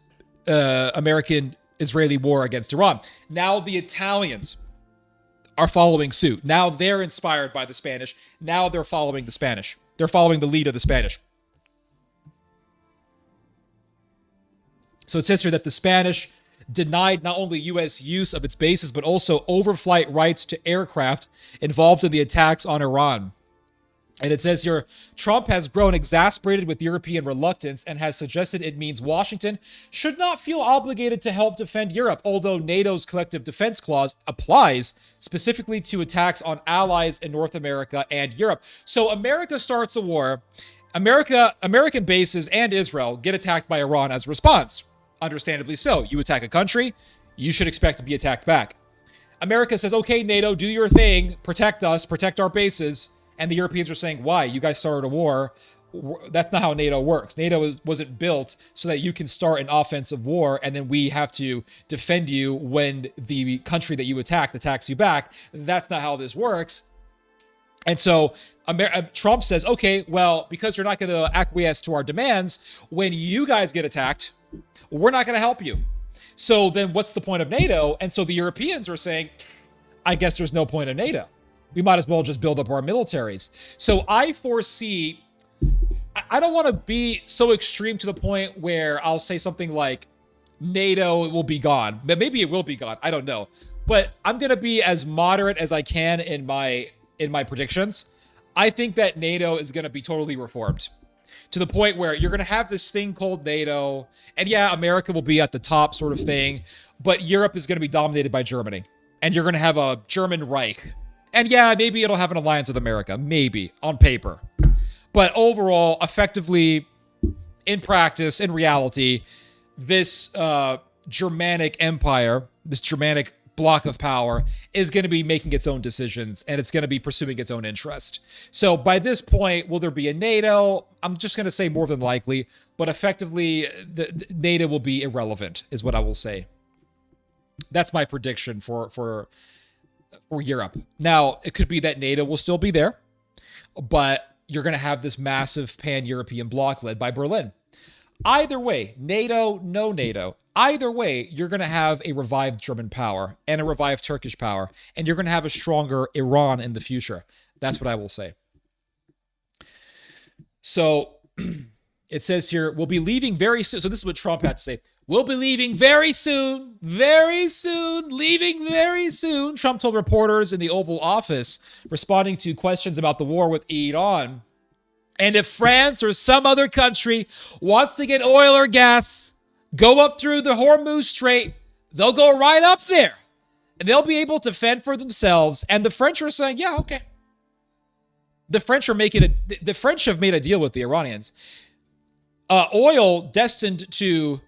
American-Israeli war against Iran. Now the Italians are following suit. Now they're inspired by the Spanish. Now they're following the Spanish. They're following the lead of the Spanish. So it says here that the Spanish denied not only U.S. use of its bases, but also overflight rights to aircraft involved in the attacks on Iran. And it says here, Trump has grown exasperated with European reluctance and has suggested it means Washington should not feel obligated to help defend Europe, although NATO's collective defense clause applies specifically to attacks on allies in North America and Europe. So America starts a war. American bases and Israel get attacked by Iran as a response. Understandably so. You attack a country, you should expect to be attacked back. America says, okay, NATO, do your thing, protect us, protect our bases. And the Europeans are saying, why? You guys started a war. That's not how NATO works. NATO wasn't built so that you can start an offensive war and then we have to defend you when the country that you attacked attacks you back. That's not how this works. And so Trump says, okay, well, because you're not going to acquiesce to our demands, when you guys get attacked, we're not going to help you. So then what's the point of NATO? And so the Europeans are saying, I guess there's no point in NATO. We might as well just build up our militaries. So I foresee, I don't want to be so extreme to the point where I'll say something like NATO will be gone. Maybe it will be gone. I don't know. But I'm going to be as moderate as I can in my predictions. I think that NATO is going to be totally reformed to the point where you're going to have this thing called NATO. And yeah, America will be at the top sort of thing, but Europe is going to be dominated by Germany. And you're going to have a German Reich. And yeah, maybe it'll have an alliance with America. Maybe, on paper. But overall, effectively, in practice, in reality, this Germanic empire, this Germanic block of power is going to be making its own decisions and it's going to be pursuing its own interest. So by this point, will there be a NATO? I'm just going to say more than likely, but effectively, the NATO will be irrelevant, is what I will say. That's my prediction for Europe. Now, it could be that NATO will still be there, but you're going to have this massive pan-European bloc led by Berlin. Either way, NATO, no NATO. Either way, you're going to have a revived German power and a revived Turkish power, and you're going to have a stronger Iran in the future. That's what I will say. So it says here, we'll be leaving very soon. So this is what Trump had to say. We'll be leaving very soon, leaving very soon, Trump told reporters in the Oval Office, responding to questions about the war with Iran. And if France or some other country wants to get oil or gas, go up through the Hormuz Strait, they'll go right up there. And they'll be able to fend for themselves. And the French are saying, yeah, okay. The French have made a deal with the Iranians. Oil designated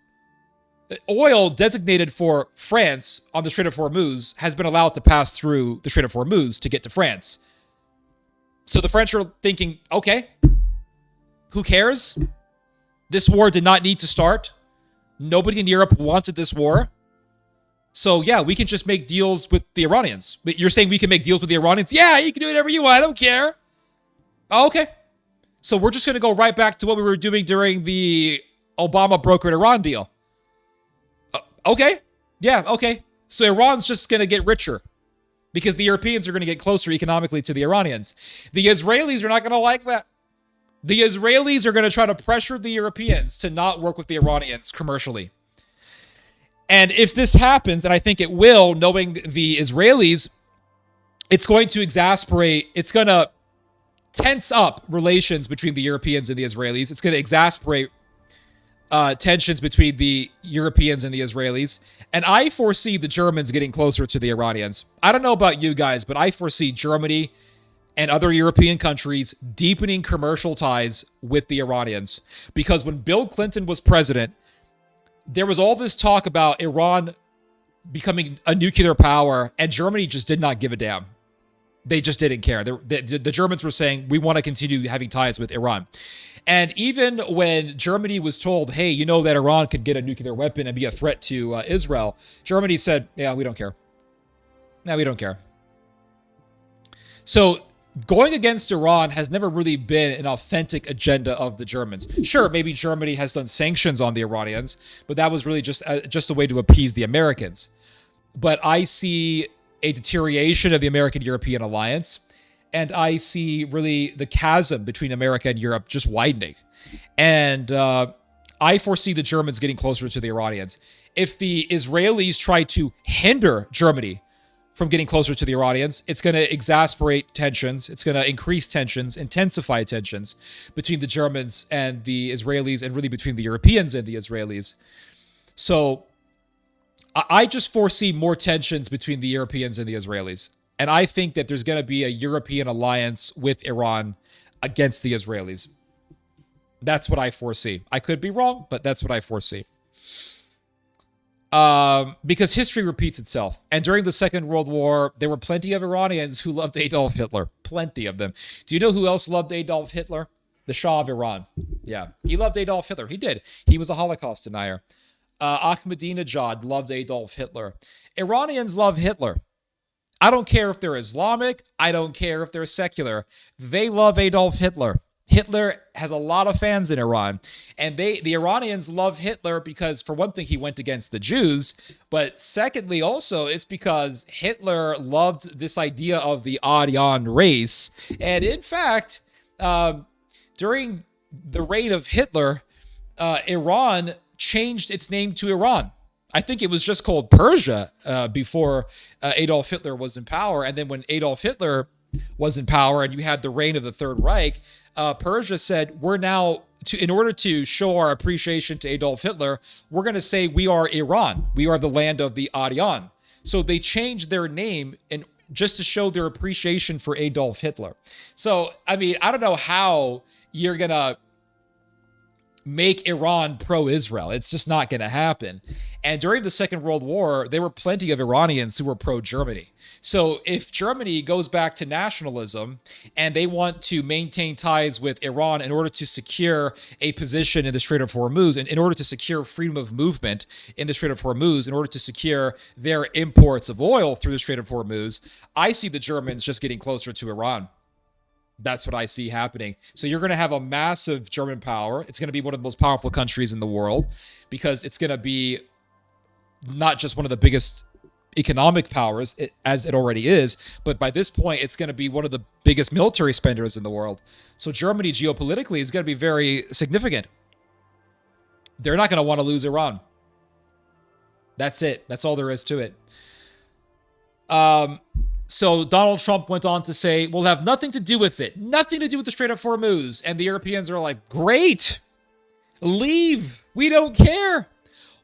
for France on the Strait of Hormuz has been allowed to pass through the Strait of Hormuz to get to France. So the French are thinking, okay, who cares? This war did not need to start. Nobody in Europe wanted this war. So yeah, we can just make deals with the Iranians. But you're saying we can make deals with the Iranians? Yeah, you can do whatever you want. I don't care. Okay. So we're just going to go right back to what we were doing during the Obama brokered Iran deal. Okay. Yeah, okay. So Iran's just going to get richer because the Europeans are going to get closer economically to the Iranians. The Israelis are not going to like that. The Israelis are going to try to pressure the Europeans to not work with the Iranians commercially. And if this happens, and I think it will, knowing the Israelis, it's going to it's going to tense up relations between the Europeans and the Israelis. It's going to exasperate tensions between the Europeans and the Israelis. And I foresee the Germans getting closer to the Iranians. I don't know about you guys, but I foresee Germany and other European countries deepening commercial ties with the Iranians. Because when Bill Clinton was president, there was all this talk about Iran becoming a nuclear power, and Germany just did not give a damn. They just didn't care. The Germans were saying, we want to continue having ties with Iran. And even when Germany was told, hey, you know that Iran could get a nuclear weapon and be a threat to Israel, Germany said, yeah, we don't care. No, we don't care. So going against Iran has never really been an authentic agenda of the Germans. Sure, maybe Germany has done sanctions on the Iranians, but that was really just a way to appease the Americans. But I see a deterioration of the American-European alliance, and I see really the chasm between America and Europe just widening. And I foresee the Germans getting closer to the Iranians. If the Israelis try to hinder Germany from getting closer to the Iranians, it's going to exasperate tensions. It's going to increase tensions, intensify tensions between the Germans and the Israelis, and really between the Europeans and the Israelis. So I just foresee more tensions between the Europeans and the Israelis. And I think that there's going to be a European alliance with Iran against the Israelis. That's what I foresee. I could be wrong, but that's what I foresee. Because history repeats itself. And during the Second World War, there were plenty of Iranians who loved Adolf Hitler. Plenty of them. Do you know who else loved Adolf Hitler? The Shah of Iran. Yeah, he loved Adolf Hitler. He did. He was a Holocaust denier. Ahmadinejad loved Adolf Hitler. Iranians love Hitler. I don't care if they're Islamic. I don't care if they're secular. They love Adolf Hitler. Hitler has a lot of fans in Iran. And the Iranians love Hitler because, for one thing, he went against the Jews. But secondly, also, it's because Hitler loved this idea of the Aryan race. And in fact, during the reign of Hitler, Iran changed its name to Iran. I think it was just called Persia before Adolf Hitler was in power. And then when Adolf Hitler was in power and you had the reign of the Third Reich, Persia said, we're now, in order to show our appreciation to Adolf Hitler, we're going to say we are Iran. We are the land of the Aryan. So they changed their name just to show their appreciation for Adolf Hitler. So, I mean, I don't know how you're going to make Iran pro-Israel. It's just not going to happen. And during the Second World War, there were plenty of Iranians who were pro-Germany. So if Germany goes back to nationalism and they want to maintain ties with Iran in order to secure a position in the Strait of Hormuz, and in order to secure freedom of movement in the Strait of Hormuz, in order to secure their imports of oil through the Strait of Hormuz, I see the Germans just getting closer to Iran. That's what I see happening. So you're going to have a massive German power. It's going to be one of the most powerful countries in the world because it's going to be not just one of the biggest economic powers, as it already is, but by this point, it's going to be one of the biggest military spenders in the world. So Germany geopolitically is going to be very significant. They're not going to want to lose Iran. That's it. That's all there is to it. So Donald Trump went on to say, we'll have nothing to do with it. Nothing to do with the Strait of Hormuz. And the Europeans are like, great. Leave. We don't care.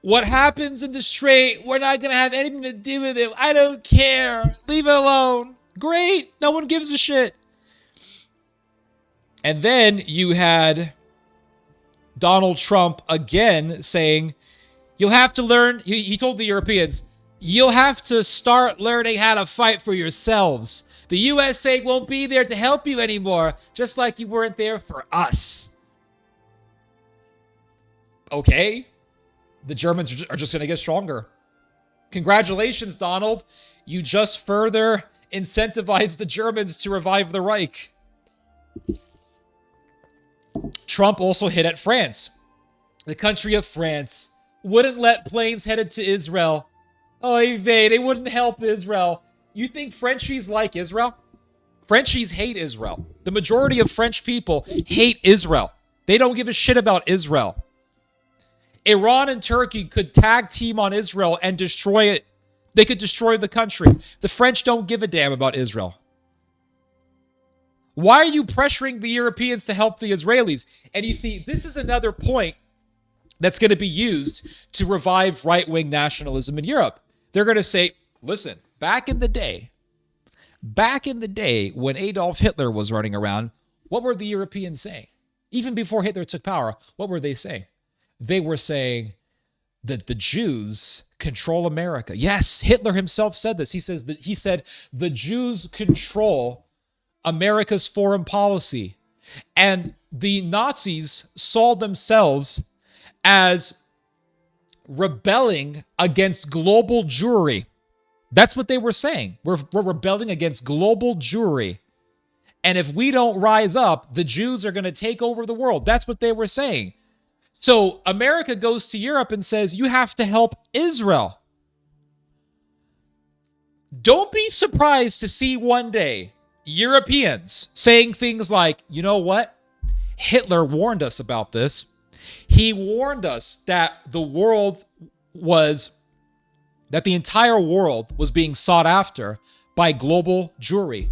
What happens in the Strait, we're not going to have anything to do with it. I don't care. Leave it alone. Great. No one gives a shit. And then you had Donald Trump again saying, you'll have to learn. He told the Europeans, you'll have to start learning how to fight for yourselves. The USA won't be there to help you anymore, just like you weren't there for us. Okay. The Germans are just going to get stronger. Congratulations, Donald. You just further incentivized the Germans to revive the Reich. Trump also hit at France. The country of France wouldn't let planes headed to Israel. Oy vey, they wouldn't help Israel. You think Frenchies like Israel? Frenchies hate Israel. The majority of French people hate Israel. They don't give a shit about Israel. Iran and Turkey could tag team on Israel and destroy it. They could destroy the country. The French don't give a damn about Israel. Why are you pressuring the Europeans to help the Israelis? And you see, this is another point that's going to be used to revive right-wing nationalism in Europe. They're going to say, listen, back in the day when Adolf Hitler was running around, what were the Europeans saying? Even before Hitler took power, what were they saying? They were saying that the Jews control America. Yes, Hitler himself said this. He said the Jews control America's foreign policy. And the Nazis saw themselves as rebelling against global Jewry. That's what they were saying. We're rebelling against global Jewry. And if we don't rise up, the Jews are going to take over the world. That's what they were saying. So America goes to Europe and says, you have to help Israel. Don't be surprised to see one day Europeans saying things like, you know what? Hitler warned us about this. He warned us that the entire world was being sought after by global Jewry.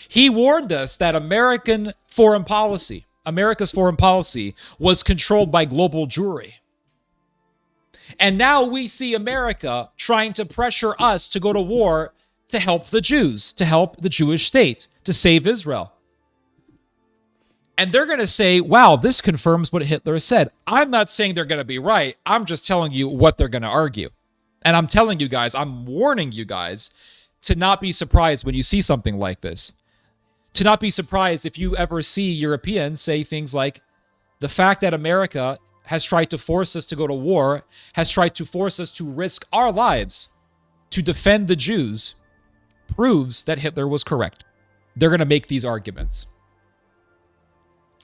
He warned us that America's foreign policy was controlled by global Jewry. And now we see America trying to pressure us to go to war to help the Jews, to help the Jewish state, to save Israel. And they're going to say, wow, this confirms what Hitler said. I'm not saying they're going to be right. I'm just telling you what they're going to argue. And I'm telling you guys, I'm warning you guys to not be surprised when you see something like this. To not be surprised if you ever see Europeans say things like, the fact that America has tried to force us to go to war, has tried to force us to risk our lives to defend the Jews, proves that Hitler was correct. They're going to make these arguments.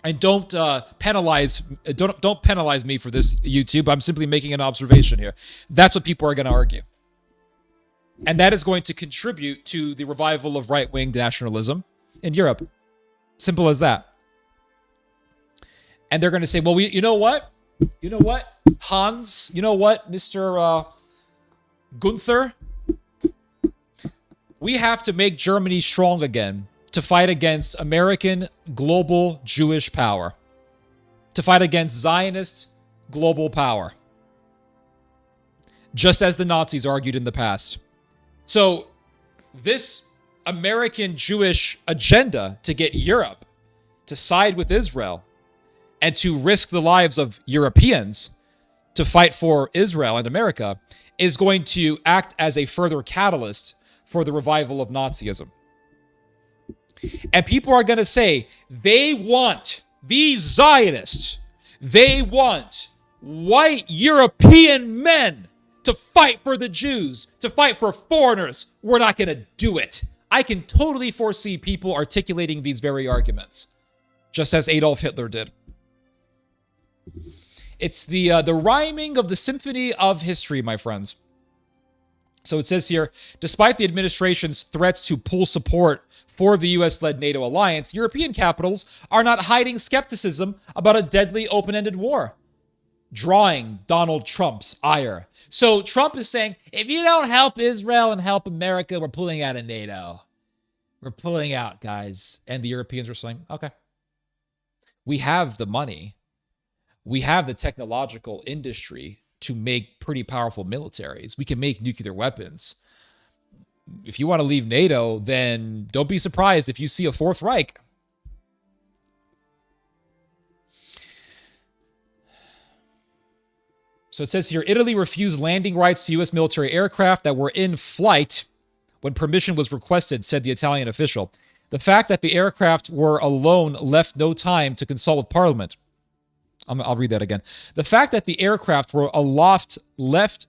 And don't penalize me for this, YouTube. I'm simply making an observation here. That's what people are going to argue. And that is going to contribute to the revival of right-wing nationalism in Europe. Simple as that. And they're going to say, well, you know what? You know what, Hans? You know what, Mr. Gunther? We have to make Germany strong again to fight against American global Jewish power, to fight against Zionist global power, just as the Nazis argued in the past. So this American Jewish agenda to get Europe to side with Israel and to risk the lives of Europeans to fight for Israel and America is going to act as a further catalyst for the revival of Nazism. And people are going to say they want, these Zionists, they want white European men to fight for the Jews, to fight for foreigners. We're not going to do it. I can totally foresee people articulating these very arguments, just as Adolf Hitler did. It's the rhyming of the symphony of history, my friends. So it says here, despite the administration's threats to pull support for the U.S.-led NATO alliance, European capitals are not hiding skepticism about a deadly open-ended war, drawing Donald Trump's ire. So Trump is saying, if you don't help Israel and help America, we're pulling out of NATO. We're pulling out, guys. And the Europeans are saying, okay. We have the money. We have the technological industry to make pretty powerful militaries. We can make nuclear weapons. If you want to leave NATO, then don't be surprised if you see a Fourth Reich. So it says here, Italy refused landing rights to U.S. military aircraft that were in flight when permission was requested, said the Italian official. The fact that the aircraft were alone left no time to consult with Parliament. I'll read that again. The fact that the aircraft were aloft left.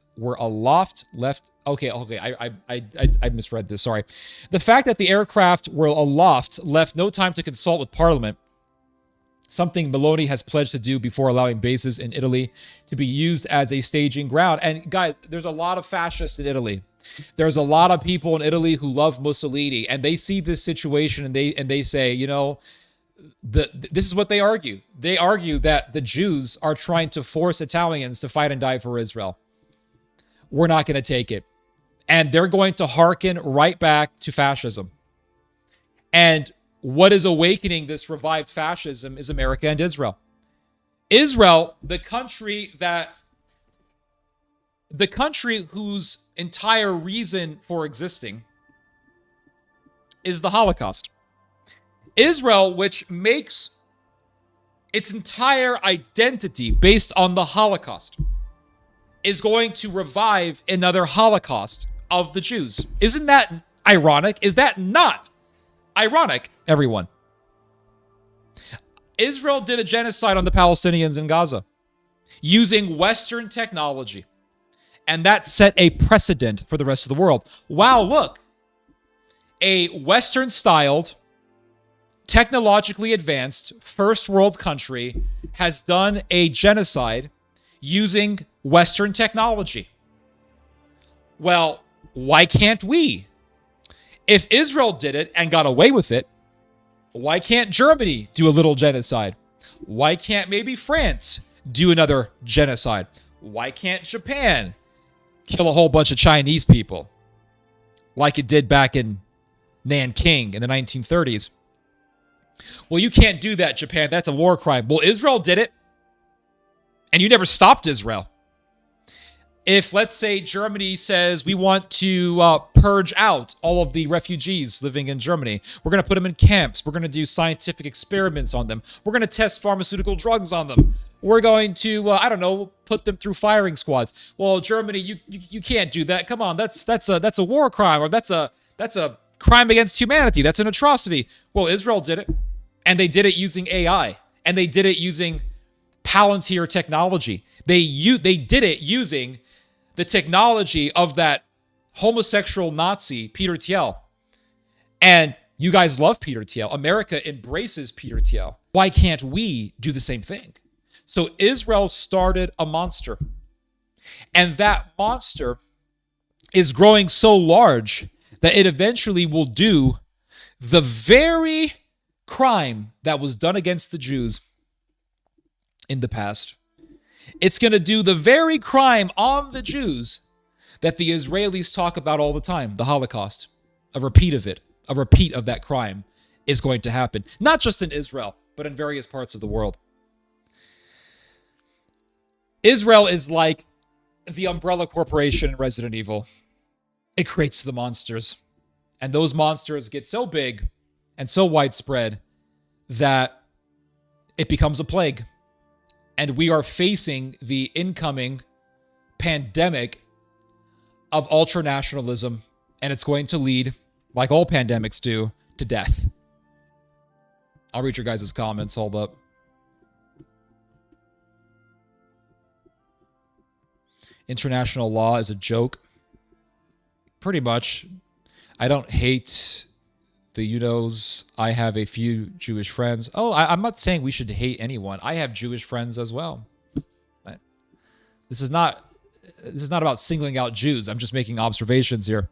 Okay, I misread this. Sorry. The fact that the aircraft were aloft left no time to consult with Parliament. Something Meloni has pledged to do before allowing bases in Italy to be used as a staging ground. And guys, there's a lot of fascists in Italy. There's a lot of people in Italy who love Mussolini, and they see this situation and they say, you know, this is what they argue. They argue that the Jews are trying to force Italians to fight and die for Israel. We're not going to take it. And they're going to hearken right back to fascism. And what is awakening this revived fascism is America and Israel. Israel, the country whose entire reason for existing is the Holocaust. Israel, which makes its entire identity based on the Holocaust, is going to revive another Holocaust of the Jews. Isn't that ironic? Is that not ironic, everyone? Israel did a genocide on the Palestinians in Gaza using Western technology. And that set a precedent for the rest of the world. Wow, look. A Western-styled, technologically advanced, first world country has done a genocide using Western technology. Well, why can't we? If Israel did it and got away with it, why can't Germany do a little genocide? Why can't maybe France do another genocide? Why can't Japan kill a whole bunch of Chinese people like it did back in Nanking in the 1930s? Well, you can't do that, Japan. That's a war crime. Well, Israel did it, and you never stopped Israel. If, let's say, Germany says we want to purge out all of the refugees living in Germany, we're going to put them in camps. We're going to do scientific experiments on them. We're going to test pharmaceutical drugs on them. We're going to, I don't know, put them through firing squads. Well, Germany, you can't do that. Come on, that's a war crime, or that's a crime against humanity. That's an atrocity. Well, Israel did it, and they did it using AI, and they did it using Palantir technology. They did it using the technology of that homosexual Nazi, Peter Thiel. And you guys love Peter Thiel. America embraces Peter Thiel. Why can't we do the same thing? So Israel started a monster. And that monster is growing so large that it eventually will do the very crime that was done against the Jews in the past. It's going to do the very crime on the Jews that the Israelis talk about all the time, the Holocaust. A repeat of it, a repeat of that crime is going to happen. Not just in Israel, but in various parts of the world. Israel is like the Umbrella Corporation in Resident Evil. It creates the monsters. And those monsters get so big and so widespread that it becomes a plague. And we are facing the incoming pandemic of ultranationalism, and it's going to lead, like all pandemics do, to death. I'll read your guys' comments. Hold up. International law is a joke. Pretty much. I don't hate The Unos, I have a few Jewish friends. Oh, I'm not saying we should hate anyone. I have Jewish friends as well. This is not about singling out Jews. I'm just making observations here.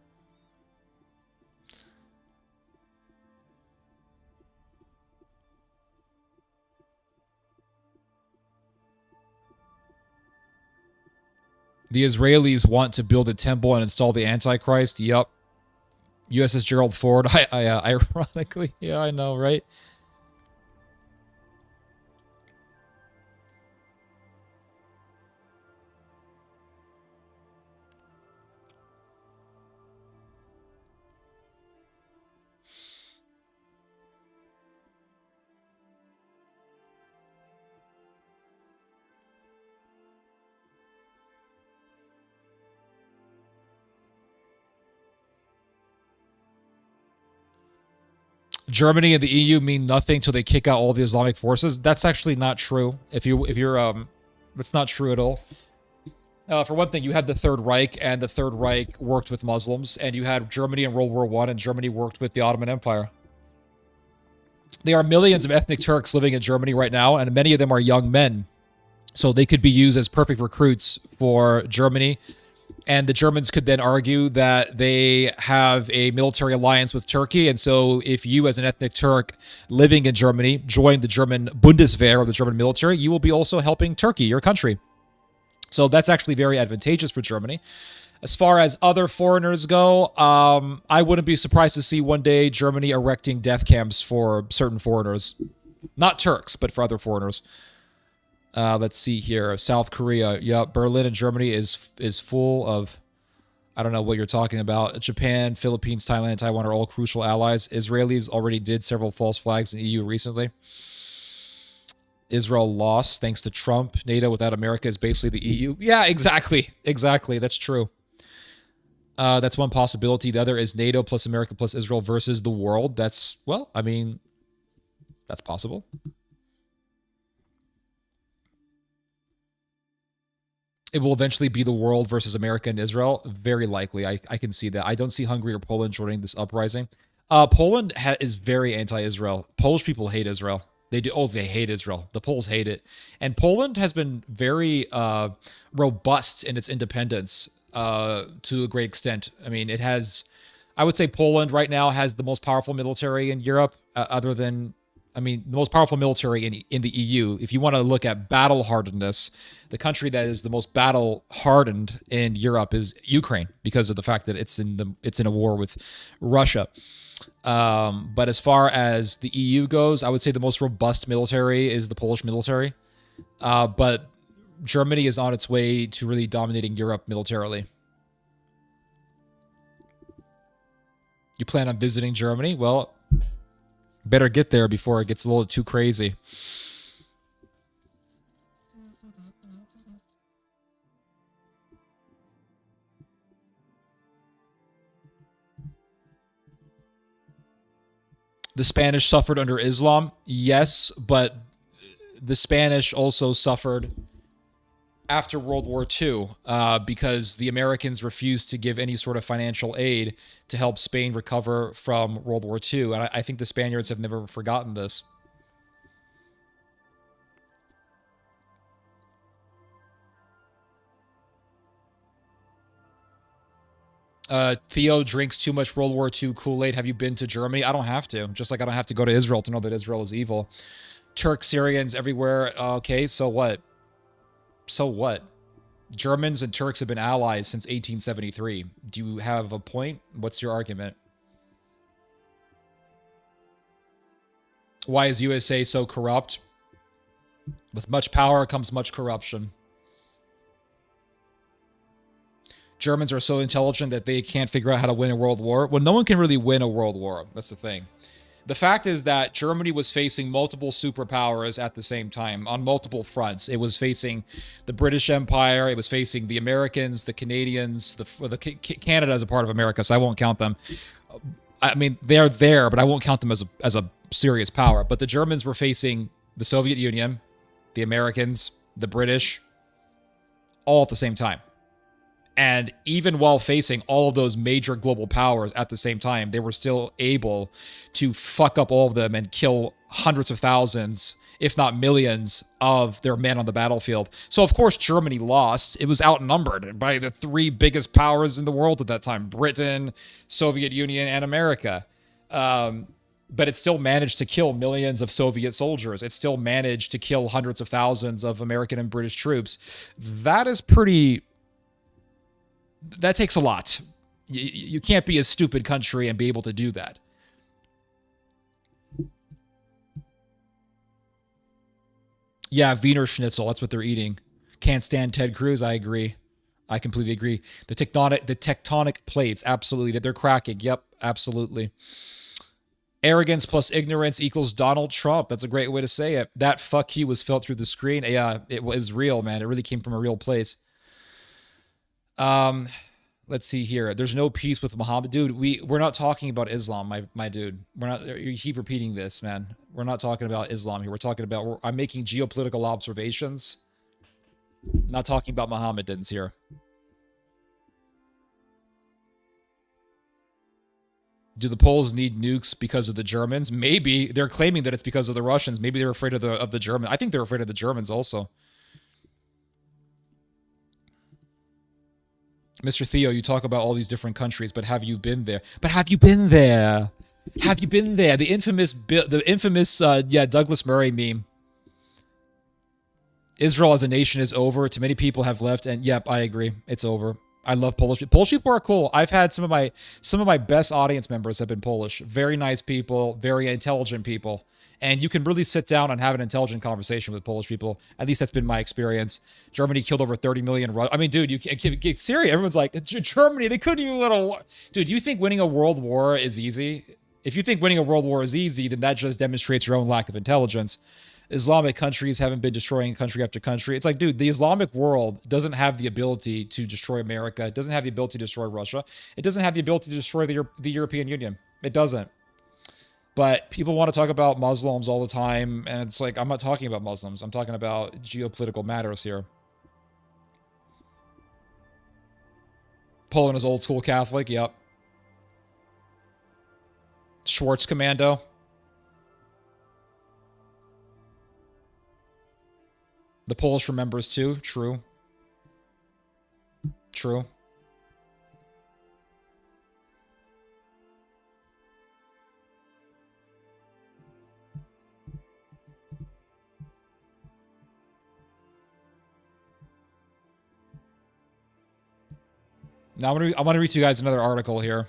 The Israelis want to build a temple and install the Antichrist. Yup. USS Gerald Ford. Ironically, yeah, I know, right? Germany and the EU mean nothing till they kick out all the Islamic forces. That's actually not true. If you're that's not true at all. For one thing, you had the Third Reich, and the Third Reich worked with Muslims, and you had Germany in World War I, and Germany worked with the Ottoman Empire. There are millions of ethnic Turks living in Germany right now, and many of them are young men. So they could be used as perfect recruits for Germany. And the Germans could then argue that they have a military alliance with Turkey. And so if you, as an ethnic Turk living in Germany, join the German Bundeswehr, or the German military, you will be also helping Turkey, your country. So that's actually very advantageous for Germany. As far as other foreigners go, I wouldn't be surprised to see one day Germany erecting death camps for certain foreigners. Not Turks, but for other foreigners. Let's see here. South Korea. Yeah, Berlin and Germany is full of, I don't know what you're talking about. Japan, Philippines, Thailand, Taiwan are all crucial allies. Israelis already did several false flags in the EU recently. Israel lost thanks to Trump. NATO without America is basically the EU. Yeah, exactly. Exactly. That's true. That's one possibility. The other is NATO plus America plus Israel versus the world. That's, well, I mean, that's possible. It will eventually be the world versus America and Israel. Very likely. I can see that. I don't see Hungary or Poland joining this uprising. Poland is very anti-Israel. Polish people hate Israel. They do. Oh, they hate Israel. The Poles hate it. And Poland has been very robust in its independence to a great extent. I mean, it has, I would say Poland right now has the most powerful military in Europe, other than, I mean, the most powerful military in the EU. If you want to look at battle hardenedness, the country that is the most battle hardened in Europe is Ukraine, because of the fact that it's in a war with Russia. But as far as the EU goes, I would say the most robust military is the Polish military. But Germany is on its way to really dominating Europe militarily. You plan on visiting Germany? Well, better get there before it gets a little too crazy. The Spanish suffered under Islam? Yes, but the Spanish also suffered after World War II because the Americans refused to give any sort of financial aid to help Spain recover from World War II. And I think the Spaniards have never forgotten this. Theo drinks too much World War II Kool-Aid. Have you been to Germany? I don't have to. Just like I don't have to go to Israel to know that Israel is evil. Turks, Syrians everywhere. Okay, so what? So what? Germans and Turks have been allies since 1873. Do you have a point? What's your argument? Why is USA so corrupt? With much power comes much corruption. Germans are so intelligent that they can't figure out how to win a world war. Well, no one can really win a world war. That's the thing. The fact is that Germany was facing multiple superpowers at the same time on multiple fronts. It was facing the British Empire. It was facing the Americans, the Canadians, Canada as a part of America, so I won't count them. I mean, they're there, but I won't count them as a serious power. But the Germans were facing the Soviet Union, the Americans, the British, all at the same time. And even while facing all of those major global powers at the same time, they were still able to fuck up all of them and kill hundreds of thousands, if not millions, of their men on the battlefield. So, of course, Germany lost. It was outnumbered by the three biggest powers in the world at that time: Britain, Soviet Union, and America. But it still managed to kill millions of Soviet soldiers. It still managed to kill hundreds of thousands of American and British troops. That is pretty... That takes a lot. You can't be a stupid country and be able to do that. Yeah, Wiener Schnitzel, that's what they're eating. Can't stand Ted Cruz, I agree. I completely agree. The tectonic plates, absolutely, that they're cracking. Yep, absolutely. Arrogance plus ignorance equals Donald Trump. That's a great way to say it. That fuck you was felt through the screen. Yeah, it was real, man. It really came from a real place. Let's see here. There's no peace with Muhammad. Dude, we're not talking about Islam, my dude. We're not, you keep repeating this, man. We're not talking about Islam here. We're talking about, I'm making geopolitical observations. Not talking about Mohammedans here. Do the Poles need nukes because of the Germans? Maybe. They're claiming that it's because of the Russians. Maybe they're afraid of the Germans. I think they're afraid of the Germans also. Mr. Theo, you talk about all these different countries, but have you been there? But have you been there? Have you been there? The infamous Douglas Murray meme. Israel as a nation is over. Too many people have left, and yep, I agree. It's over. I love Polish people. Polish people are cool. I've had some of my best audience members have been Polish. Very nice people, very intelligent people. And you can really sit down and have an intelligent conversation with Polish people. At least that's been my experience. Germany killed over 30 million. I mean, dude, you get serious. Everyone's like, Germany, they couldn't even win a war. Dude, do you think winning a world war is easy? If you think winning a world war is easy, then that just demonstrates your own lack of intelligence. Islamic countries haven't been destroying country after country. It's like, dude, the Islamic world doesn't have the ability to destroy America. It doesn't have the ability to destroy Russia. It doesn't have the ability to destroy the European Union. It doesn't. But people want to talk about Muslims all the time, and it's like, I'm not talking about Muslims. I'm talking about geopolitical matters here. Poland is old school Catholic, yep. Schwartz Commando. The Polish remembers too, true. True. Now I want to read to you guys another article here.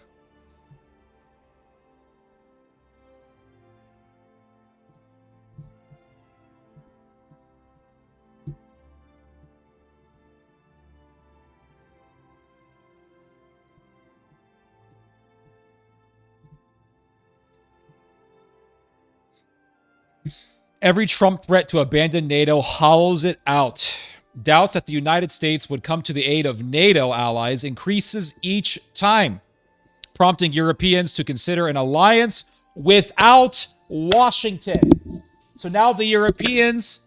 Every Trump threat to abandon NATO hollows it out. Doubts that the United States would come to the aid of NATO allies increases each time, prompting Europeans to consider an alliance without Washington. So now the Europeans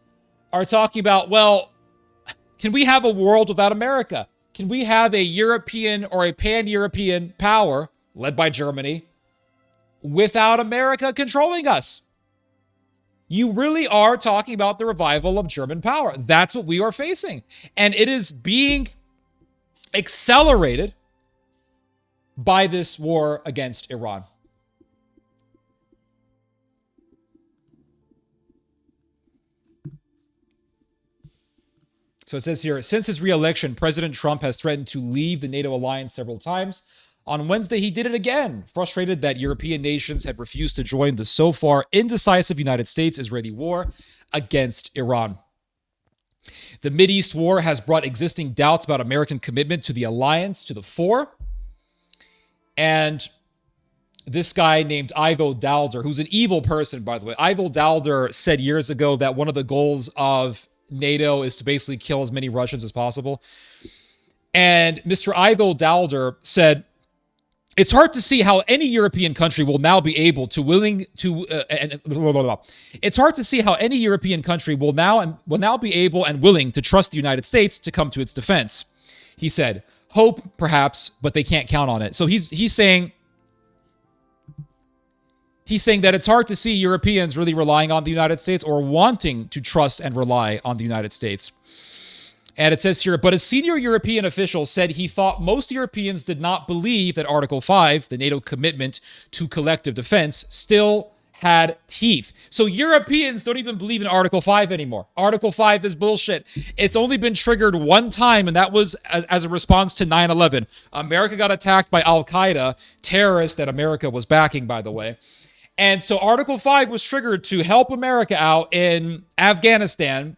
are talking about, well, can we have a world without America? Can we have a European or a pan-European power, led by Germany, without America controlling us? You really are talking about the revival of German power. That's what we are facing. And it is being accelerated by this war against Iran. So it says here, since his re-election, President Trump has threatened to leave the NATO alliance several times. On Wednesday, he did it again, frustrated that European nations have refused to join the so far indecisive United States-Israeli war against Iran. The Mideast war has brought existing doubts about American commitment to the alliance to the fore. And this guy named Ivo Daalder, who's an evil person, by the way. Ivo Daalder said years ago that one of the goals of NATO is to basically kill as many Russians as possible. And Mr. Ivo Daalder said, it's hard to see how any European country will now be able to It's hard to see how any European country will now be able and willing to trust the United States to come to its defense. He said, Hope, perhaps, but they can't count on it. So he's saying that it's hard to see Europeans really relying on the United States or wanting to trust and rely on the United States. And it says here, but a senior European official said he thought most Europeans did not believe that Article 5, the NATO commitment to collective defense, still had teeth. So Europeans don't even believe in Article 5 anymore. Article 5 is bullshit. It's only been triggered one time, and that was as a response to 9/11. America got attacked by Al-Qaeda, terrorists that America was backing, by the way. And so Article 5 was triggered to help America out in Afghanistan.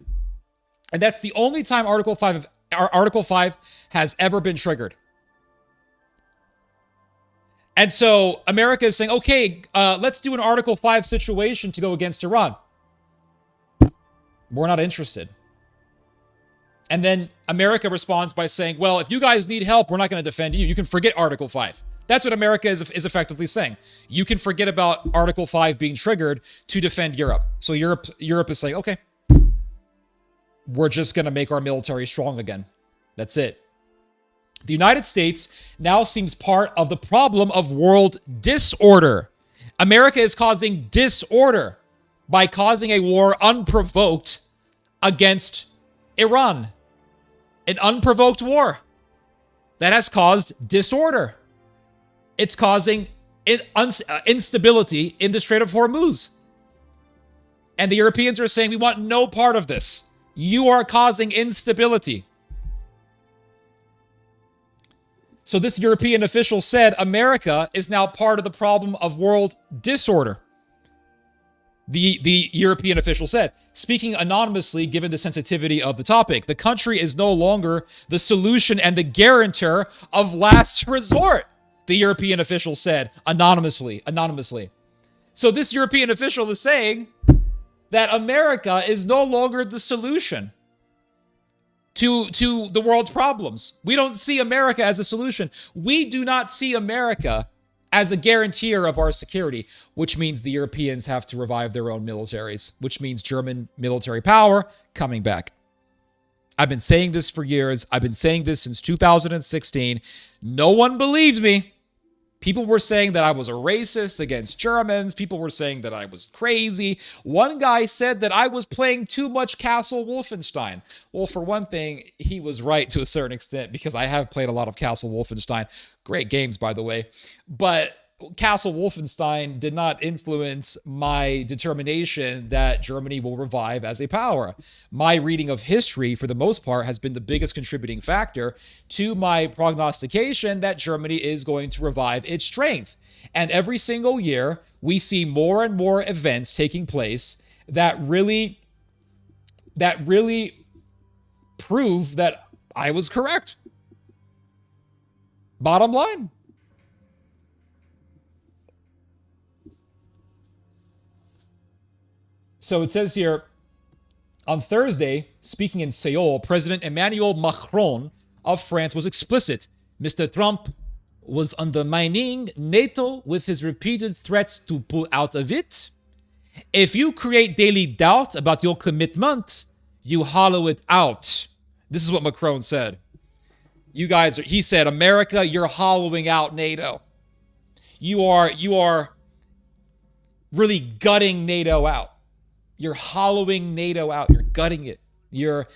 And that's the only time Article 5 has ever been triggered. And so America is saying, okay, let's do an Article 5 situation to go against Iran. We're not interested. And then America responds by saying, well, if you guys need help, we're not going to defend you. You can forget Article 5. That's what America is effectively saying. You can forget about Article 5 being triggered to defend Europe. So Europe is saying, okay, we're just going to make our military strong again. That's it. The United States now seems part of the problem of world disorder. America is causing disorder by causing a war unprovoked against Iran. An unprovoked war that has caused disorder. It's causing instability in the Strait of Hormuz. And the Europeans are saying, we want no part of this. You are causing instability. So this European official said America is now part of the problem of world disorder. The European official said, speaking anonymously given the sensitivity of the topic, the country is no longer the solution and the guarantor of last resort, the European official said anonymously. So this European official is saying that America is no longer the solution to the world's problems. We don't see America as a solution. We do not see America as a guarantor of our security, which means the Europeans have to revive their own militaries, which means German military power coming back. I've been saying this for years. I've been saying this since 2016. No one believes me. People were saying that I was a racist against Germans. People were saying that I was crazy. One guy said that I was playing too much Castle Wolfenstein. Well, for one thing, he was right to a certain extent because I have played a lot of Castle Wolfenstein. Great games, by the way. But Castle Wolfenstein did not influence my determination that Germany will revive as a power. My reading of history, for the most part, has been the biggest contributing factor to my prognostication that Germany is going to revive its strength. And every single year, we see more and more events taking place that really prove that I was correct. Bottom line. So it says here, on Thursday, speaking in Seoul, President Emmanuel Macron of France was explicit. Mr. Trump was undermining NATO with his repeated threats to pull out of it. If you create daily doubt about your commitment, you hollow it out. This is what Macron said. He said, America, you're hollowing out NATO. You are really gutting NATO out. You're hollowing NATO out. You're gutting it. You're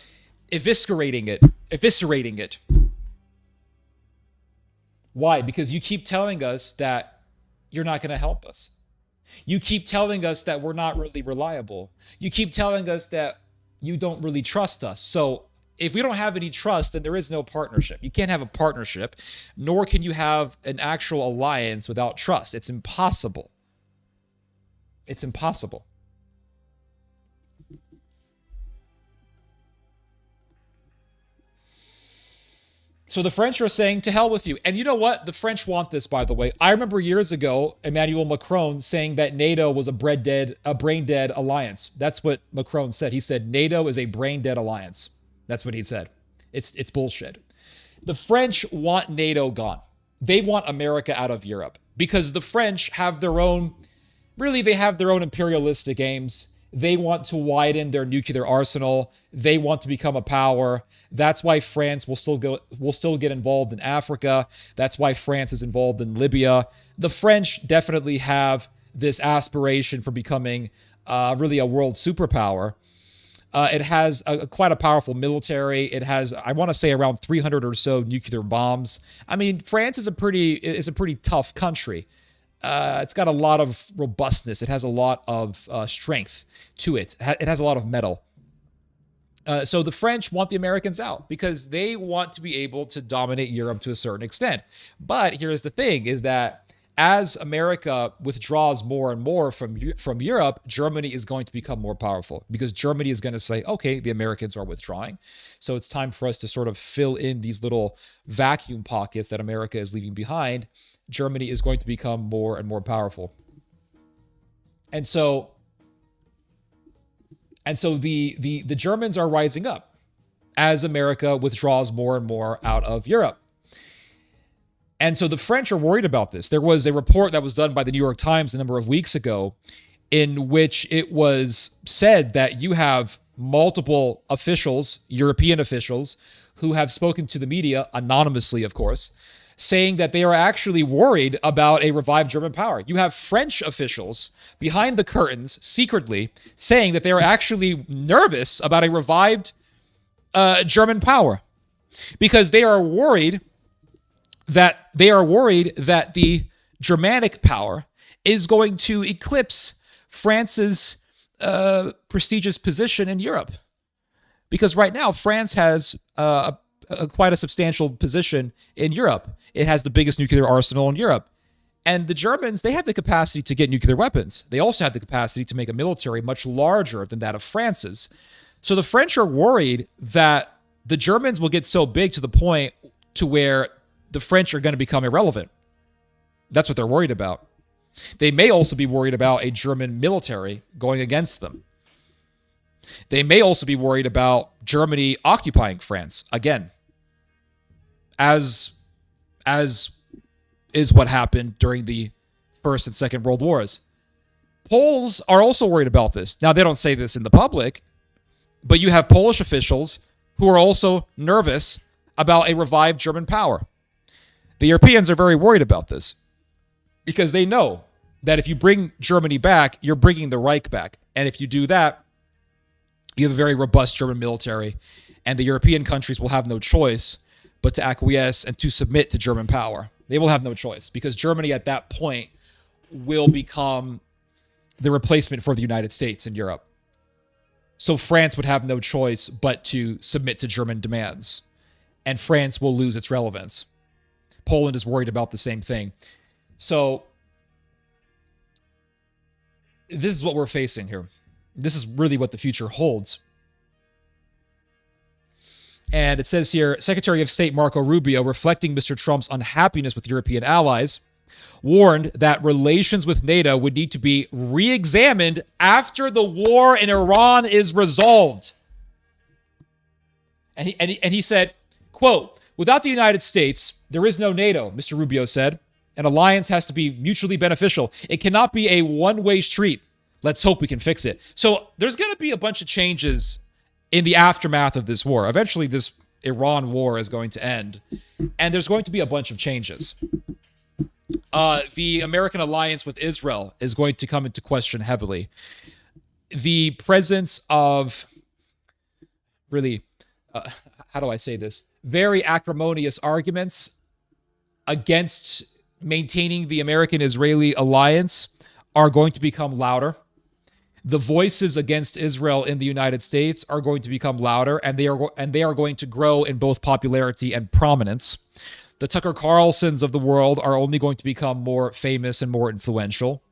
eviscerating it. Why? Because you keep telling us that you're not going to help us. You keep telling us that we're not really reliable. You keep telling us that you don't really trust us. So if we don't have any trust, then there is no partnership. You can't have a partnership, nor can you have an actual alliance without trust. It's impossible. It's impossible. So the French are saying, to hell with you. And you know what? The French want this, by the way. I remember years ago, Emmanuel Macron saying that NATO was a brain dead alliance. That's what Macron said. He said, NATO is a brain dead alliance. That's what he said. It's bullshit. The French want NATO gone. They want America out of Europe because the French have their own, really, they have their own imperialistic aims. They want to widen their nuclear arsenal. They want to become a power. That's why France will still get involved in Africa. That's why France is involved in Libya. The French definitely have this aspiration for becoming really a world superpower. It has quite a powerful military. It has, I want to say, around 300 or so nuclear bombs. I mean, France is a pretty tough country. It's got a lot of robustness. It has a lot of strength to it. It has a lot of metal. So the French want the Americans out because they want to be able to dominate Europe to a certain extent. But here's the thing, is that as America withdraws more and more from Europe, Germany is going to become more powerful because Germany is going to say, okay, the Americans are withdrawing. So it's time for us to sort of fill in these little vacuum pockets that America is leaving behind. Germany is going to become more and more powerful. And so the Germans are rising up as America withdraws more and more out of Europe. And so the French are worried about this. There was a report that was done by the New York Times a number of weeks ago in which it was said that you have multiple officials, European officials, who have spoken to the media, anonymously, of course, saying that they are actually worried about a revived German power. You have French officials behind the curtains, secretly, saying that they are actually nervous about a revived German power because they are worried that the Germanic power is going to eclipse France's prestigious position in Europe. Because right now, France has quite a substantial position in Europe. It has the biggest nuclear arsenal in Europe. And the Germans, they have the capacity to get nuclear weapons. They also have the capacity to make a military much larger than that of France's. So the French are worried that the Germans will get so big to the point to where the French are going to become irrelevant. That's what they're worried about. They may also be worried about a German military going against them. They may also be worried about Germany occupying France again, as is what happened during the First and Second World Wars. Poles are also worried about this. Now, they don't say this in the public, but you have Polish officials who are also nervous about a revived German power. The Europeans are very worried about this because they know that if you bring Germany back, you're bringing the Reich back. And if you do that, you have a very robust German military, and the European countries will have no choice but to acquiesce and to submit to German power. They will have no choice because Germany at that point will become the replacement for the United States in Europe. So France would have no choice but to submit to German demands, and France will lose its relevance. Poland is worried about the same thing. So this is what we're facing here. This is really what the future holds. And it says here, Secretary of State Marco Rubio, reflecting Mr. Trump's unhappiness with European allies, warned that relations with NATO would need to be re-examined after the war in Iran is resolved. And he said, quote, "Without the United States, there is no NATO," Mr. Rubio said. "An alliance has to be mutually beneficial. It cannot be a one-way street. Let's hope we can fix it." So there's going to be a bunch of changes in the aftermath of this war. Eventually, this Iran war is going to end, and there's going to be a bunch of changes. The American alliance with Israel is going to come into question heavily. The presence of really, how do I say this? Very acrimonious arguments against maintaining the American-Israeli alliance are going to become louder. The voices against Israel in the United States are going to become louder, and they are going to grow in both popularity and prominence. The Tucker Carlsons of the world are only going to become more famous and more influential.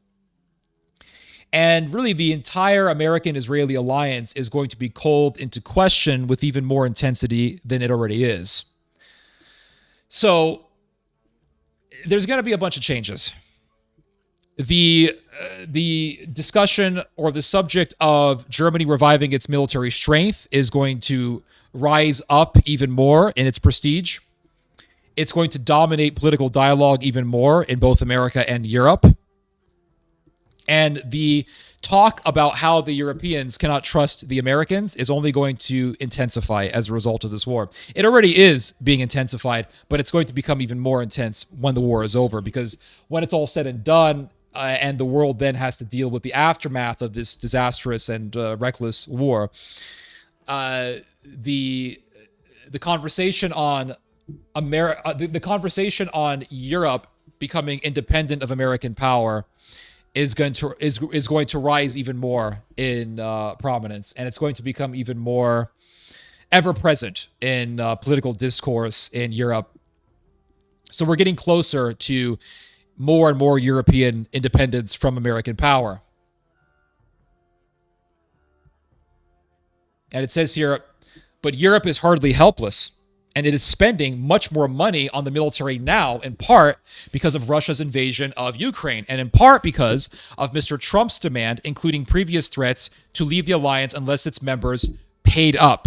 And really, the entire American-Israeli alliance is going to be called into question with even more intensity than it already is. So there's going to be a bunch of changes. The discussion or the subject of Germany reviving its military strength is going to rise up even more in its prestige. It's going to dominate political dialogue even more in both America and Europe. And the talk about how the Europeans cannot trust the Americans is only going to intensify as a result of this war. It already is being intensified, but it's going to become even more intense when the war is over, because when it's all said and done, and the world then has to deal with the aftermath of this disastrous and reckless war, the conversation on the conversation on Europe becoming independent of American power is going to rise even more in prominence, and it's going to become even more ever present in political discourse in Europe. So we're getting closer to more and more European independence from American power. And it says here, but Europe is hardly helpless, and it is spending much more money on the military now, in part because of Russia's invasion of Ukraine, and in part because of Mr. Trump's demand, including previous threats, to leave the alliance unless its members paid up.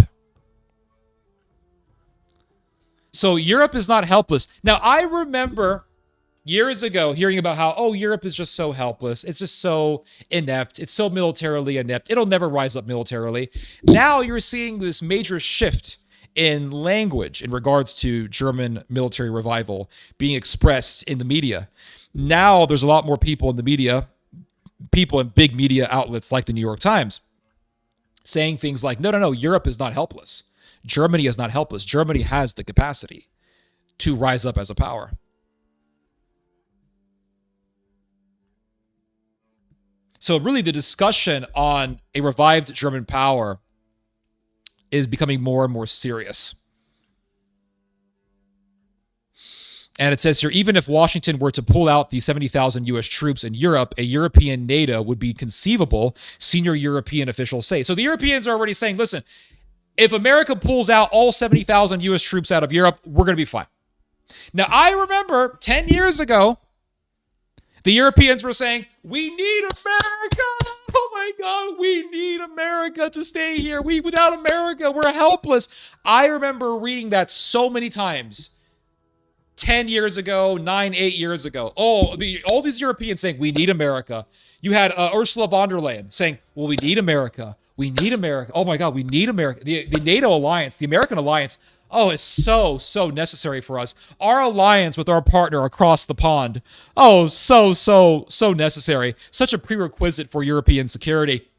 So Europe is not helpless. Now, I remember years ago hearing about how, oh, Europe is just so helpless. It's just so inept. It's so militarily inept. It'll never rise up militarily. Now you're seeing this major shift in language in regards to German military revival being expressed in the media. Now there's a lot more people in the media, people in big media outlets like the New York Times, saying things like, no, Europe is not helpless. Germany is not helpless. Germany has the capacity to rise up as a power. So really the discussion on a revived German power is becoming more and more serious. And it says here, even if Washington were to pull out the 70,000 U.S. troops in Europe, a European NATO would be conceivable, senior European officials say. So the Europeans are already saying, listen, if America pulls out all 70,000 U.S. troops out of Europe, we're going to be fine. Now, I remember 10 years ago, the Europeans were saying, we need America. Oh my God, we need America to stay here. Without America, we're helpless. I remember reading that so many times. 10 years ago, 8 years ago. All these Europeans saying, we need America. You had Ursula von der Leyen saying, well, we need America. We need America. Oh my God, we need America. The NATO alliance, the American alliance, oh, it's so necessary for us. Our alliance with our partner across the pond, oh, so necessary. Such a prerequisite for European security.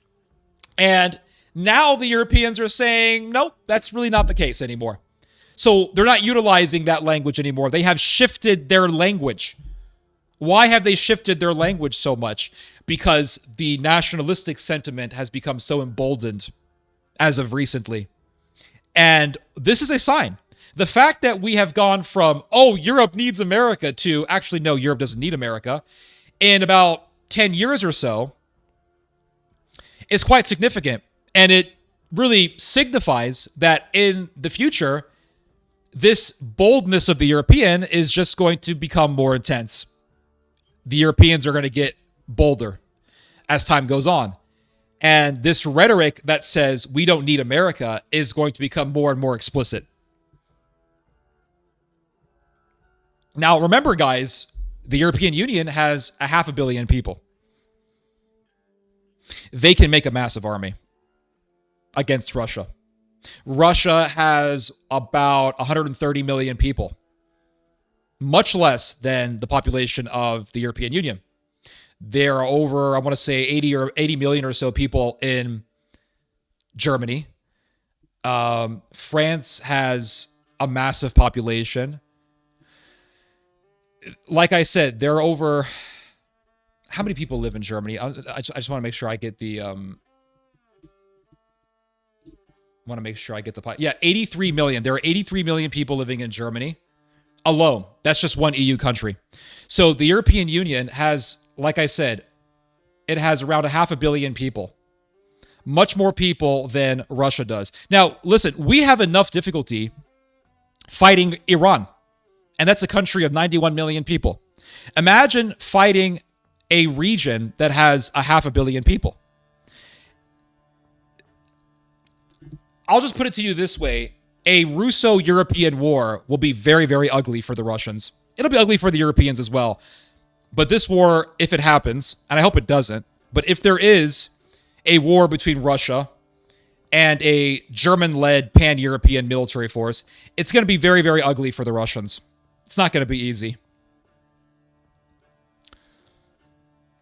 And now the Europeans are saying, nope, that's really not the case anymore. So they're not utilizing that language anymore. They have shifted their language. Why have they shifted their language so much? Because the nationalistic sentiment has become so emboldened as of recently. And this is a sign. The fact that we have gone from, oh, Europe needs America to actually, no, Europe doesn't need America in about 10 years or so is quite significant. And it really signifies that in the future, this boldness of the European is just going to become more intense. The Europeans are going to get bolder as time goes on. And this rhetoric that says we don't need America is going to become more and more explicit. Now, remember, guys, the European Union has 500 million people. They can make a massive army against Russia. Russia has about 130 million people, much less than the population of the European Union. There are over, I want to say 80 million or so people in Germany. France has a massive population. Like I said, there are over, how many people live in Germany? I just want to make sure I get the, 83 million. There are 83 million people living in Germany alone. That's just one EU country. So the European Union has, like I said, it has around 500 million people. Much more people than Russia does. Now, listen, we have enough difficulty fighting Iran. And that's a country of 91 million people. Imagine fighting a region that has 500 million people. I'll just put it to you this way. A Russo-European war will be very, very ugly for the Russians. It'll be ugly for the Europeans as well. But this war, if it happens, and I hope it doesn't, But if there is a war between Russia and a German-led pan-European military force, it's going to be very, very ugly for the Russians. It's not going to be easy.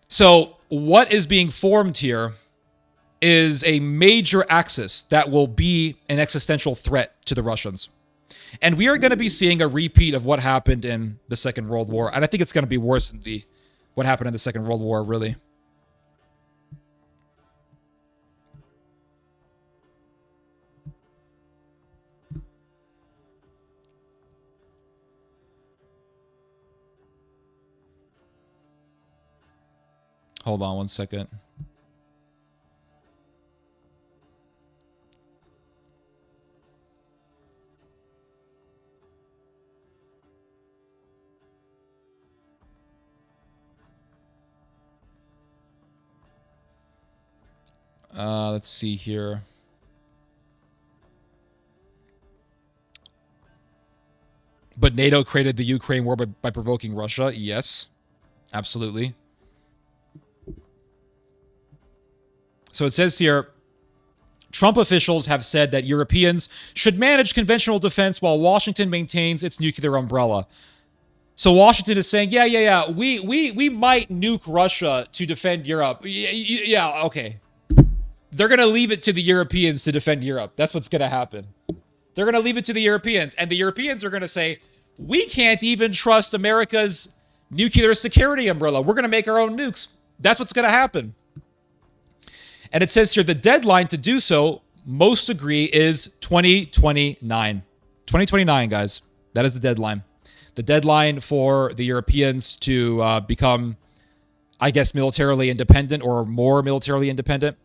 So what is being formed here is a major axis that will be an existential threat to the Russians. And we are going to be seeing a repeat of what happened in the Second World War. And I think it's going to be worse than what happened in the Second World War, really. Hold on one second. Let's see here. But NATO created the Ukraine war by provoking Russia. Yes, absolutely. So it says here, Trump officials have said that Europeans should manage conventional defense while Washington maintains its nuclear umbrella. So Washington is saying, yeah, we might nuke Russia to defend Europe. Yeah, okay. They're going to leave it to the Europeans to defend Europe. That's what's going to happen. They're going to leave it to the Europeans. And the Europeans are going to say, we can't even trust America's nuclear security umbrella. We're going to make our own nukes. That's what's going to happen. And it says here, the deadline to do so, most agree, is 2029. 2029, guys. That is the deadline. The deadline for the Europeans to become, I guess, militarily independent or more militarily independent.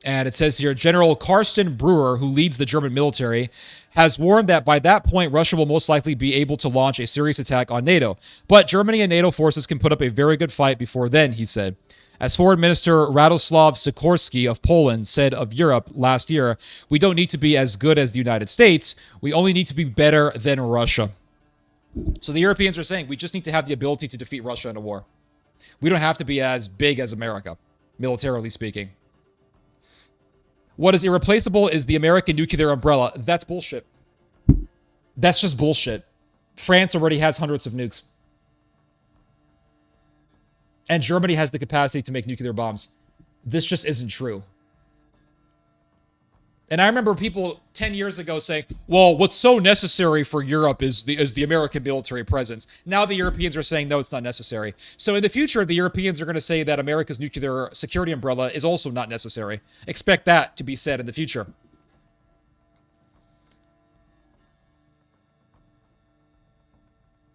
And it says here, General Carsten Breuer, who leads the German military, has warned that by that point, Russia will most likely be able to launch a serious attack on NATO. But Germany and NATO forces can put up a very good fight before then, he said. As Foreign Minister Radoslav Sikorski of Poland said of Europe last year, we don't need to be as good as the United States. We only need to be better than Russia. So the Europeans are saying we just need to have the ability to defeat Russia in a war. We don't have to be as big as America, militarily speaking. What is irreplaceable is the American nuclear umbrella. That's bullshit. That's just bullshit. France already has hundreds of nukes. And Germany has the capacity to make nuclear bombs. This just isn't true. And I remember people 10 years ago saying, well, what's so necessary for Europe is the American military presence. Now the Europeans are saying, no, it's not necessary. So in the future, the Europeans are going to say that America's nuclear security umbrella is also not necessary. Expect that to be said in the future.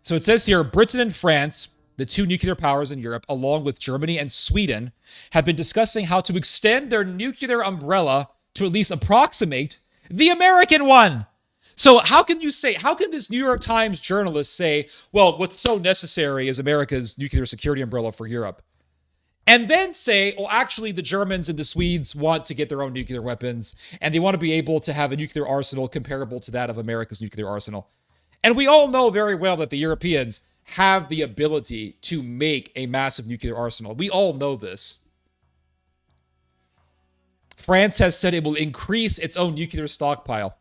So it says here, Britain and France, the two nuclear powers in Europe, along with Germany and Sweden, have been discussing how to extend their nuclear umbrella to at least approximate the American one. So how can this New York Times journalist say, well, what's so necessary is America's nuclear security umbrella for Europe? And then say, well, actually, the Germans and the Swedes want to get their own nuclear weapons, and they want to be able to have a nuclear arsenal comparable to that of America's nuclear arsenal. And we all know very well that the Europeans have the ability to make a massive nuclear arsenal. We all know this. France has said it will increase its own nuclear stockpile.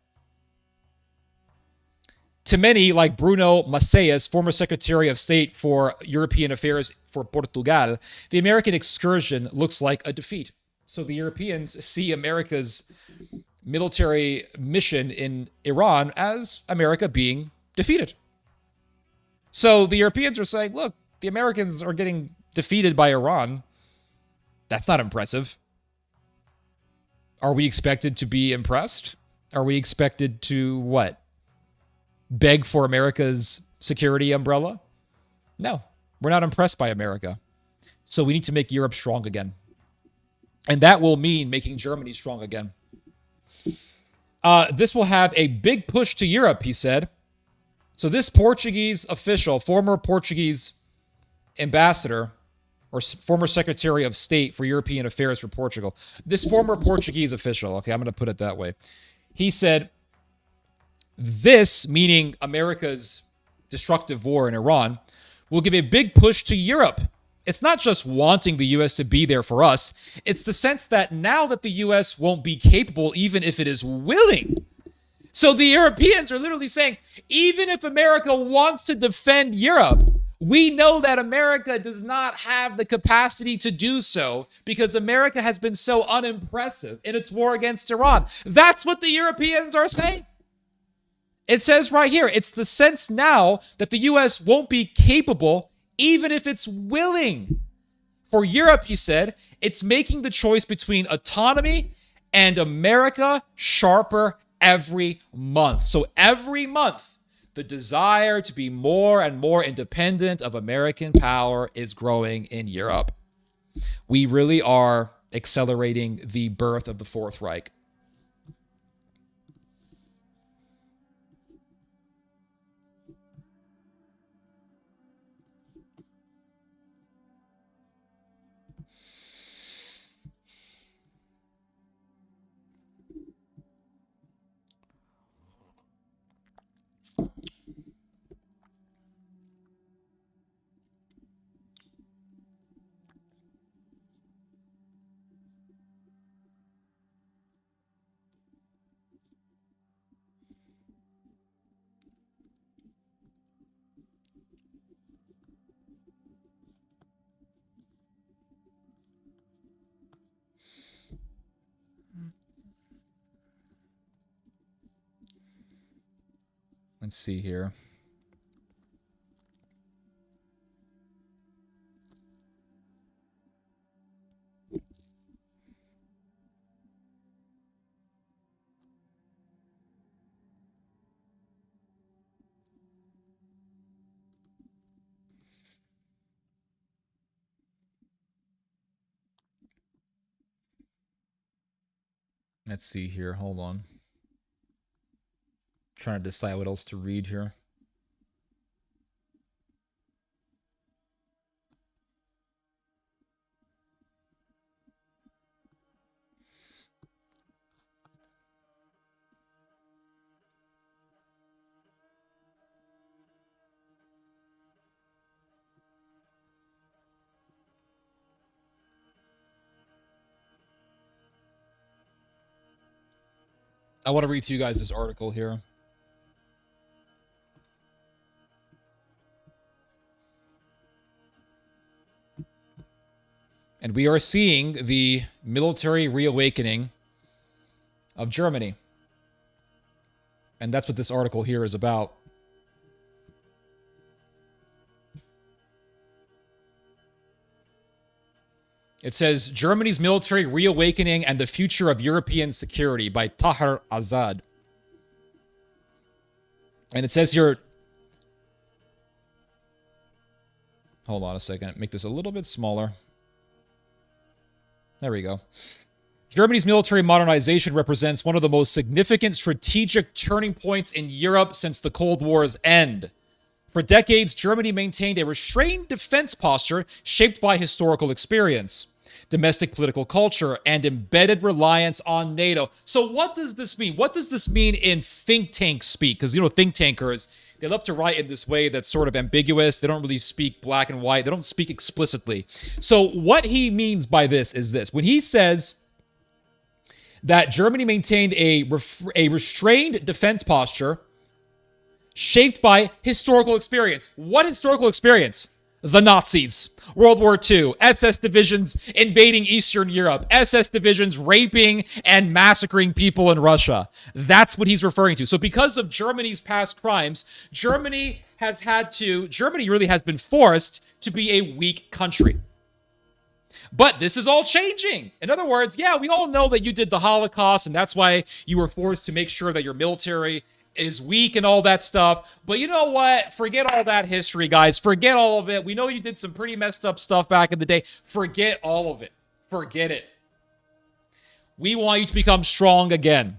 To many, like Bruno Macias, former Secretary of State for European Affairs for Portugal, the American excursion looks like a defeat. So the Europeans see America's military mission in Iran as America being defeated. So the Europeans are saying, look, the Americans are getting defeated by Iran. That's not impressive. Are we expected to be impressed? Are we expected to what? Beg for America's security umbrella? No, we're not impressed by America. So we need to make Europe strong again. And that will mean making Germany strong again. This will have a big push to Europe, he said. So this Portuguese official, former Portuguese ambassador, or former Secretary of State for European Affairs for Portugal. This former Portuguese official, okay, I'm going to put it that way. He said, this, meaning America's destructive war in Iran, will give a big push to Europe. It's not just wanting the US to be there for us. It's the sense that now that the US won't be capable, even if it is willing. So the Europeans are literally saying, even if America wants to defend Europe, we know that America does not have the capacity to do so because America has been so unimpressive in its war against Iran. That's what the Europeans are saying. It says right here, it's the sense now that the US won't be capable even if it's willing. For Europe, he said, it's making the choice between autonomy and America sharper every month. So every month, the desire to be more and more independent of American power is growing in Europe. We really are accelerating the birth of the Fourth Reich. Let's see here. Let's see here. Hold on. Trying to decide what else to read here. I want to read to you guys this article here. And we are seeing the military reawakening of Germany. And that's what this article here is about. It says, Germany's Military Reawakening and the Future of European Security by Tahir Azad. And it says here, hold on a second, make this a little bit smaller. There we go. Germany's military modernization represents one of the most significant strategic turning points in Europe since the Cold War's end. For decades, Germany maintained a restrained defense posture shaped by historical experience, domestic political culture, and embedded reliance on NATO. So what does this mean? What does this mean in think tank speak? Because, think tankers, they love to write in this way that's sort of ambiguous. They don't really speak black and white. They don't speak explicitly. So what he means by this is this. When he says that Germany maintained a restrained defense posture shaped by historical experience. What historical experience? The Nazis, World War II, SS divisions invading Eastern Europe, SS divisions raping and massacring people in Russia. That's what he's referring to. So because of Germany's past crimes, Germany really has been forced to be a weak country. But this is all changing. In other words, yeah, we all know that you did the Holocaust, and that's why you were forced to make sure that your military is weak and all that stuff. But you know what? Forget all that history, guys. Forget all of it. We know you did some pretty messed up stuff back in the day. Forget all of it. Forget it. We want you to become strong again.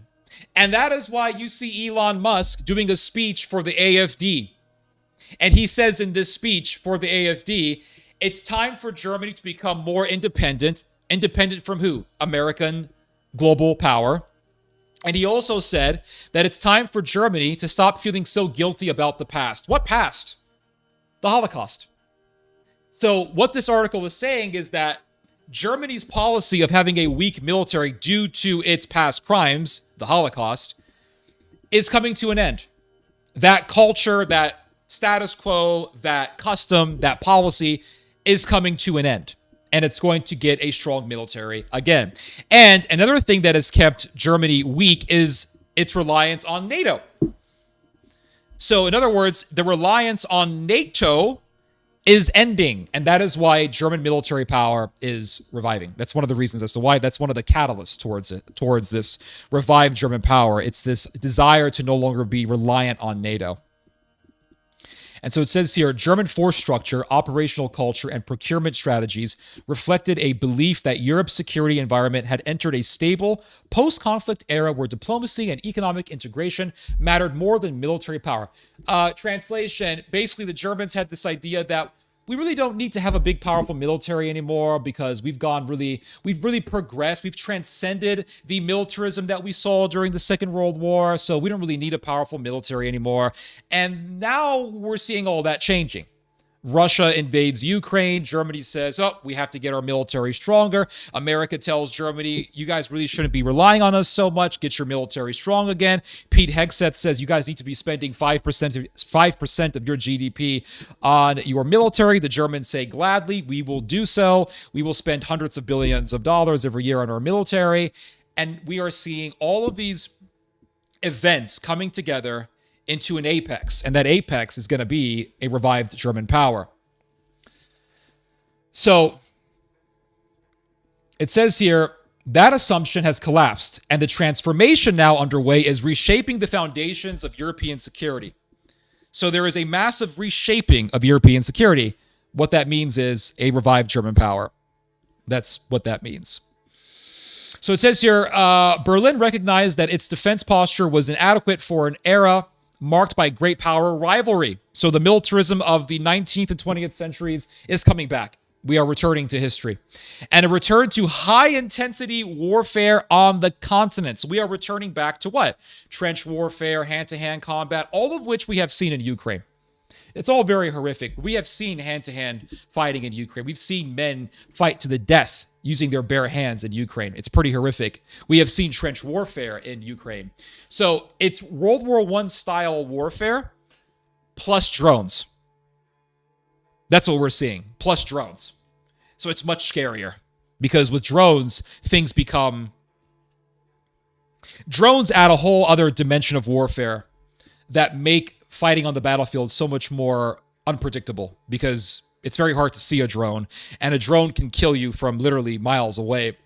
And that is why you see Elon Musk doing a speech for the AfD. And he says in this speech for the AfD, it's time for Germany to become more independent. Independent from who? American global power. And he also said that it's time for Germany to stop feeling so guilty about the past. What past? The Holocaust. So what this article is saying is that Germany's policy of having a weak military due to its past crimes, the Holocaust, is coming to an end. That culture, that status quo, that custom, that policy is coming to an end. And it's going to get a strong military again. And another thing that has kept Germany weak is its reliance on NATO. So in other words, the reliance on NATO is ending. And that is why German military power is reviving. That's one of the reasons as to why. That's one of the catalysts towards this revived German power. It's this desire to no longer be reliant on NATO. And so it says here, German force structure, operational culture, and procurement strategies reflected a belief that Europe's security environment had entered a stable, post-conflict era where diplomacy and economic integration mattered more than military power. Translation, basically the Germans had this idea that we really don't need to have a big, powerful military anymore because we've really progressed. We've transcended the militarism that we saw during the Second World War. So we don't really need a powerful military anymore. And now we're seeing all that changing. Russia invades Ukraine. Germany says, oh, we have to get our military stronger. America tells Germany, you guys really shouldn't be relying on us so much. Get your military strong again. Pete Hegseth says you guys need to be spending 5% of your GDP on your military. The Germans say, gladly, we will do so. We will spend hundreds of billions of dollars every year on our military. And we are seeing all of these events coming together into an apex, and that apex is going to be a revived German power. So it says here, that assumption has collapsed, and the transformation now underway is reshaping the foundations of European security. So there is a massive reshaping of European security. What that means is a revived German power. That's what that means. So it says here, Berlin recognized that its defense posture was inadequate for an era marked by great power rivalry. So the militarism of the 19th and 20th centuries is coming back. We are returning to history. And a return to high-intensity warfare on the continent. So we are returning back to what? Trench warfare, hand-to-hand combat, all of which we have seen in Ukraine. It's all very horrific. We have seen hand-to-hand fighting in Ukraine. We've seen men fight to the death using their bare hands in Ukraine. It's pretty horrific. We have seen trench warfare in Ukraine. So it's World War I style warfare plus drones. That's what we're seeing, plus drones. So it's much scarier because with drones, things become... Drones add a whole other dimension of warfare that make fighting on the battlefield so much more unpredictable because it's very hard to see a drone, and a drone can kill you from literally miles away.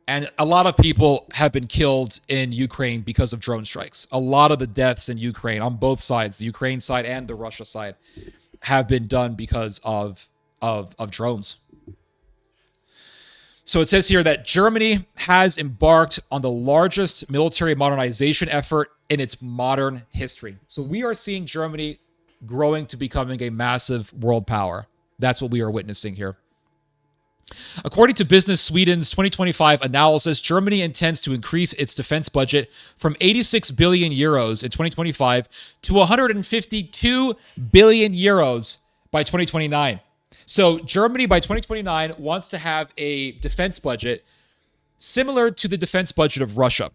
And a lot of people have been killed in Ukraine because of drone strikes. A lot of the deaths in Ukraine, on both sides, the Ukraine side and the Russia side, have been done because of drones. So it says here that Germany has embarked on the largest military modernization effort in its modern history. So we are seeing Germany growing to becoming a massive world power. That's what we are witnessing here. According to Business Sweden's 2025 analysis, Germany intends to increase its defense budget from 86 billion euros in 2025 to 152 billion euros by 2029. So Germany by 2029 wants to have a defense budget similar to the defense budget of Russia.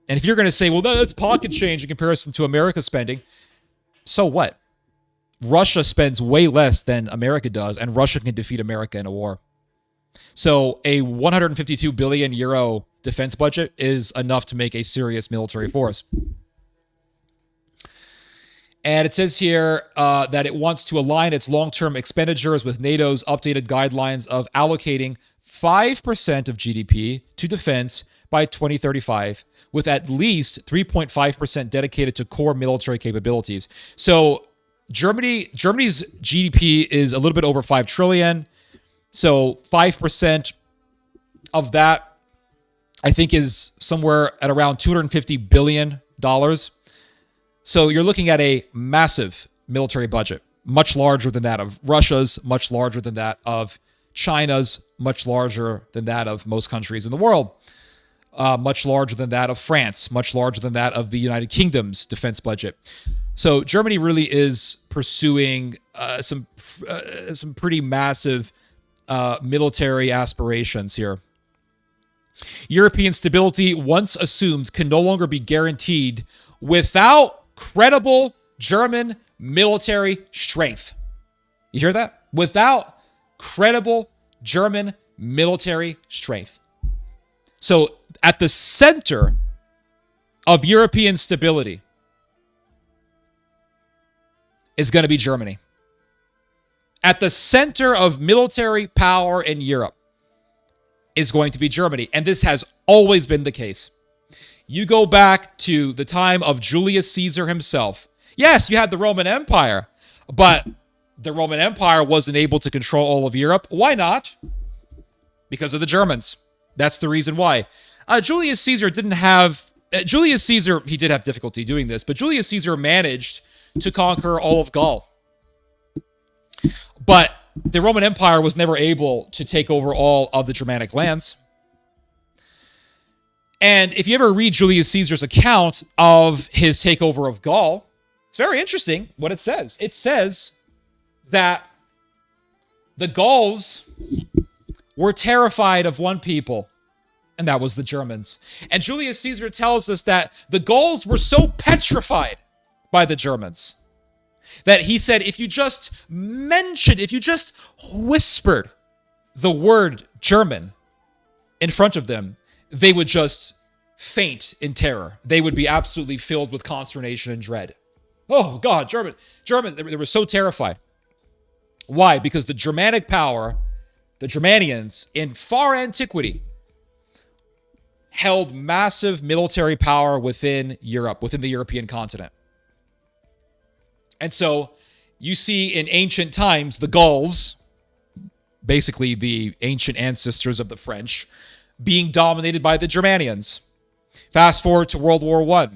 And if you're going to say, well, that's pocket change in comparison to America's spending, so what? Russia spends way less than America does, and Russia can defeat America in a war. So a 152 billion euro defense budget is enough to make a serious military force. And it says here that it wants to align its long-term expenditures with NATO's updated guidelines of allocating 5% of GDP to defense by 2035, with at least 3.5% dedicated to core military capabilities. So Germany's GDP is a little bit over 5 trillion. So 5% of that, I think, is somewhere at around $250 billion. So you're looking at a massive military budget, much larger than that of Russia's, much larger than that of China's, much larger than that of most countries in the world. Much larger than that of France, much larger than that of the United Kingdom's defense budget. So Germany really is pursuing some pretty massive military aspirations here. European stability, once assumed, can no longer be guaranteed without credible German military strength. You hear that? Without credible German military strength. So at the center of European stability is going to be Germany. At the center of military power in Europe is going to be Germany. And this has always been the case. You go back to the time of Julius Caesar himself. Yes, you had the Roman Empire, but the Roman Empire wasn't able to control all of Europe. Why not? Because of the Germans. That's the reason why. Julius Caesar, he did have difficulty doing this, but Julius Caesar managed to conquer all of Gaul. But the Roman Empire was never able to take over all of the Germanic lands. And if you ever read Julius Caesar's account of his takeover of Gaul, it's very interesting what it says. It says that the Gauls were terrified of one people, and that was the Germans. And Julius Caesar tells us that the Gauls were so petrified by the Germans that he said, if you just whispered the word German in front of them, they would just faint in terror. They would be absolutely filled with consternation and dread. Oh God, German, they were so terrified. Why? Because the Germanic power, the Germanians in far antiquity, held massive military power within Europe, within the European continent. And so you see in ancient times, the Gauls, basically the ancient ancestors of the French, being dominated by the Germanians. Fast forward to World War I.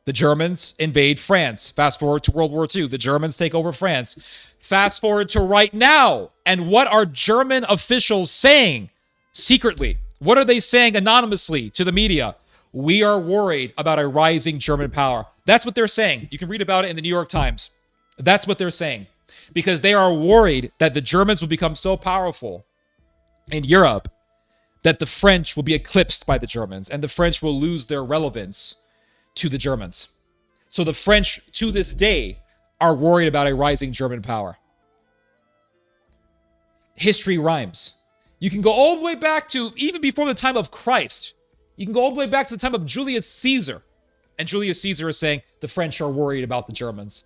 The Germans invade France. Fast forward to World War II. The Germans take over France. Fast forward to right now. And what are German officials saying secretly? What are they saying anonymously to the media? We are worried about a rising German power. That's what they're saying. You can read about it in the New York Times. That's what they're saying. Because they are worried that the Germans will become so powerful in Europe that the French will be eclipsed by the Germans and the French will lose their relevance to the Germans. So the French, to this day, are worried about a rising German power. History rhymes. You can go all the way back to even before the time of Christ. You can go all the way back to the time of Julius Caesar. And Julius Caesar is saying the French are worried about the Germans.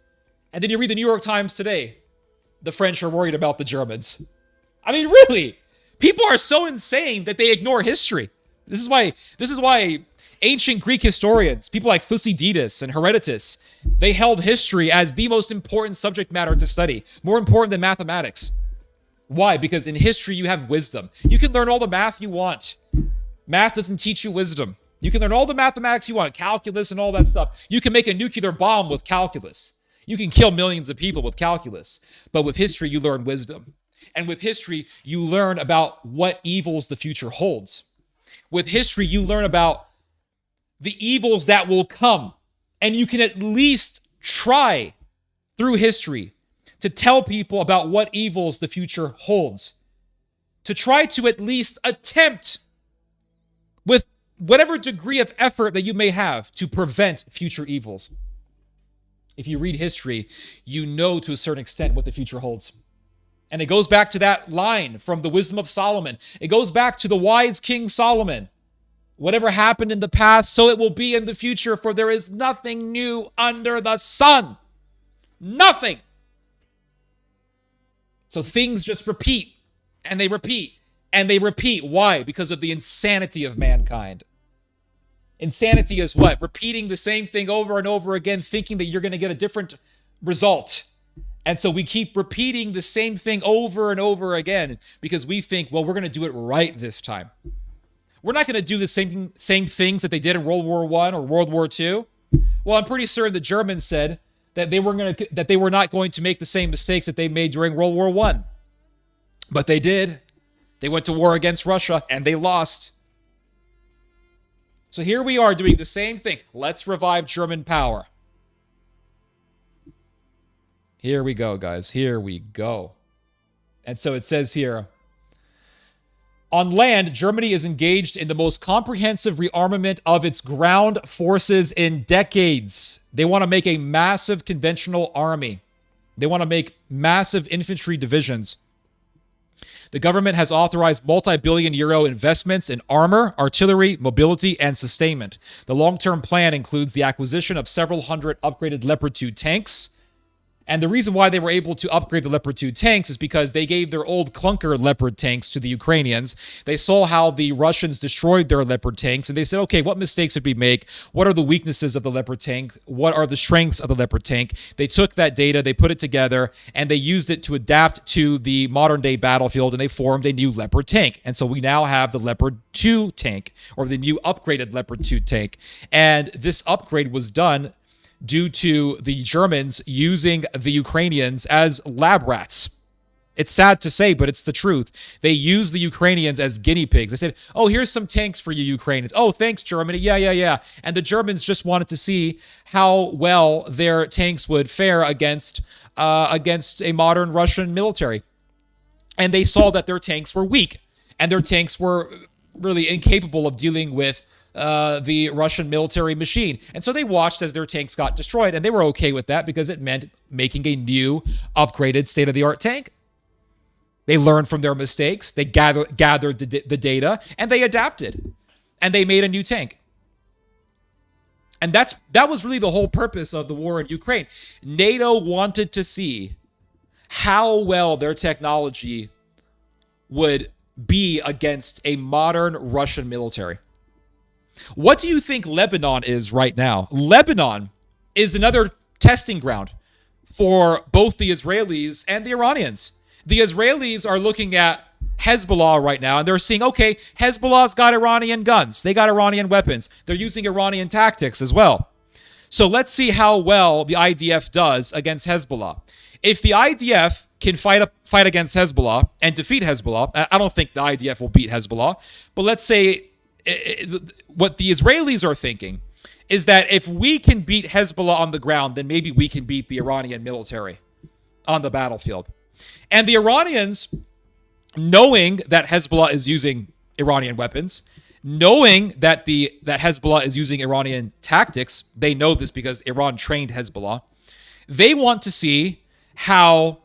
And then you read the New York Times today. The French are worried about the Germans. I mean, really? People are so insane that they ignore history. This is why ancient Greek historians, people like Thucydides and Herodotus, they held history as the most important subject matter to study, more important than mathematics. Why? Because in history, you have wisdom. You can learn all the math you want. Math doesn't teach you wisdom. You can learn all the mathematics you want, calculus and all that stuff. You can make a nuclear bomb with calculus. You can kill millions of people with calculus. But with history, you learn wisdom. And with history, you learn about what evils the future holds. With history, you learn about the evils that will come. And you can at least try through history to tell people about what evils the future holds. To try to at least attempt with whatever degree of effort that you may have to prevent future evils. If you read history, you know to a certain extent what the future holds. And it goes back to that line from the Wisdom of Solomon. It goes back to the wise King Solomon. Whatever happened in the past, so it will be in the future, for there is nothing new under the sun. Nothing. So things just repeat, and they repeat, and they repeat. Why? Because of the insanity of mankind. Insanity is what? Repeating the same thing over and over again, thinking that you're going to get a different result. And so we keep repeating the same thing over and over again because we think, well, we're going to do it right this time. We're not going to do the same things that they did in World War I or World War II. Well, I'm pretty certain the Germans said that they were not going to make the same mistakes that they made during World War I. But they did. They went to war against Russia and they lost. So here we are doing the same thing. Let's revive German power. Here we go, guys. Here we go. And so it says here, on land, Germany is engaged in the most comprehensive rearmament of its ground forces in decades. They want to make a massive conventional army. They want to make massive infantry divisions. The government has authorized multi-billion euro investments in armor, artillery, mobility, and sustainment. The long-term plan includes the acquisition of several hundred upgraded Leopard 2 tanks. And the reason why they were able to upgrade the Leopard 2 tanks is because they gave their old clunker Leopard tanks to the Ukrainians. They saw how the Russians destroyed their Leopard tanks, and they said, okay, what mistakes did we make? What are the weaknesses of the Leopard tank? What are the strengths of the Leopard tank? They took that data, they put it together, and they used it to adapt to the modern-day battlefield, and they formed a new Leopard tank. And so we now have the Leopard 2 tank, or the new upgraded Leopard 2 tank. And this upgrade was done due to the Germans using the Ukrainians as lab rats. It's sad to say, but it's the truth. They used the Ukrainians as guinea pigs. They said, oh, here's some tanks for you Ukrainians. Oh, thanks, Germany. Yeah. And the Germans just wanted to see how well their tanks would fare against a modern Russian military. And they saw that their tanks were weak, and their tanks were really incapable of dealing with the Russian military machine. And so they watched as their tanks got destroyed, and they were okay with that because it meant making a new, upgraded, state-of-the-art tank. They learned from their mistakes, they gathered the data, and they adapted. And they made a new tank. And that was really the whole purpose of the war in Ukraine. NATO wanted to see how well their technology would be against a modern Russian military. What do you think Lebanon is right now? Lebanon is another testing ground for both the Israelis and the Iranians. The Israelis are looking at Hezbollah right now, and they're seeing, okay, Hezbollah's got Iranian guns. They got Iranian weapons. They're using Iranian tactics as well. So let's see how well the IDF does against Hezbollah. If the IDF can fight against Hezbollah and defeat Hezbollah, I don't think the IDF will beat Hezbollah, but let's say what the Israelis are thinking is that if we can beat Hezbollah on the ground, then maybe we can beat the Iranian military on the battlefield. And the Iranians, knowing that Hezbollah is using Iranian weapons, knowing that that Hezbollah is using Iranian tactics, they know this because Iran trained Hezbollah, they want to see how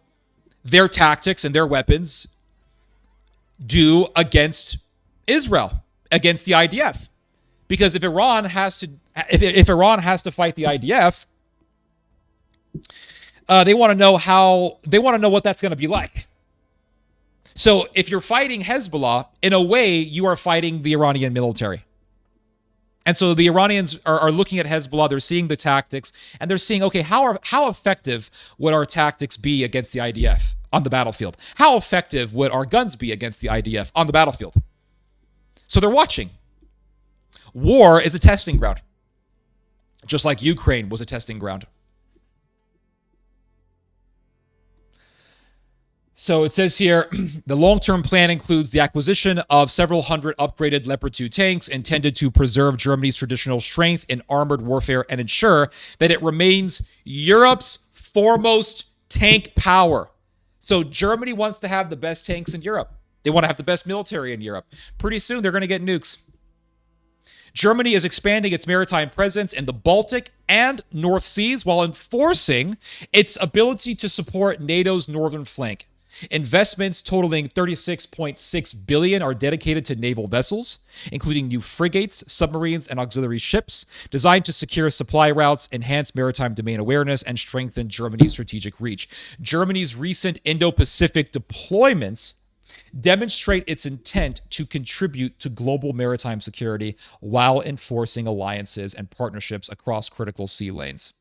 their tactics and their weapons do against Israel, against the IDF. Because if Iran has to fight the IDF, they want to know what that's going to be like. So if you're fighting Hezbollah, in a way, you are fighting the Iranian military. And so the Iranians are looking at Hezbollah, they're seeing the tactics, and they're seeing, okay, how effective would our tactics be against the IDF on the battlefield? How effective would our guns be against the IDF on the battlefield? So they're watching. War is a testing ground, just like Ukraine was a testing ground. So it says here, the long-term plan includes the acquisition of several hundred upgraded Leopard 2 tanks intended to preserve Germany's traditional strength in armored warfare and ensure that it remains Europe's foremost tank power. So Germany wants to have the best tanks in Europe. They want to have the best military in Europe. Pretty soon, they're going to get nukes. Germany is expanding its maritime presence in the Baltic and North Seas while enforcing its ability to support NATO's northern flank. Investments totaling $36.6 billion are dedicated to naval vessels, including new frigates, submarines, and auxiliary ships, designed to secure supply routes, enhance maritime domain awareness, and strengthen Germany's strategic reach. Germany's recent Indo-Pacific deployments demonstrate its intent to contribute to global maritime security while enforcing alliances and partnerships across critical sea lanes.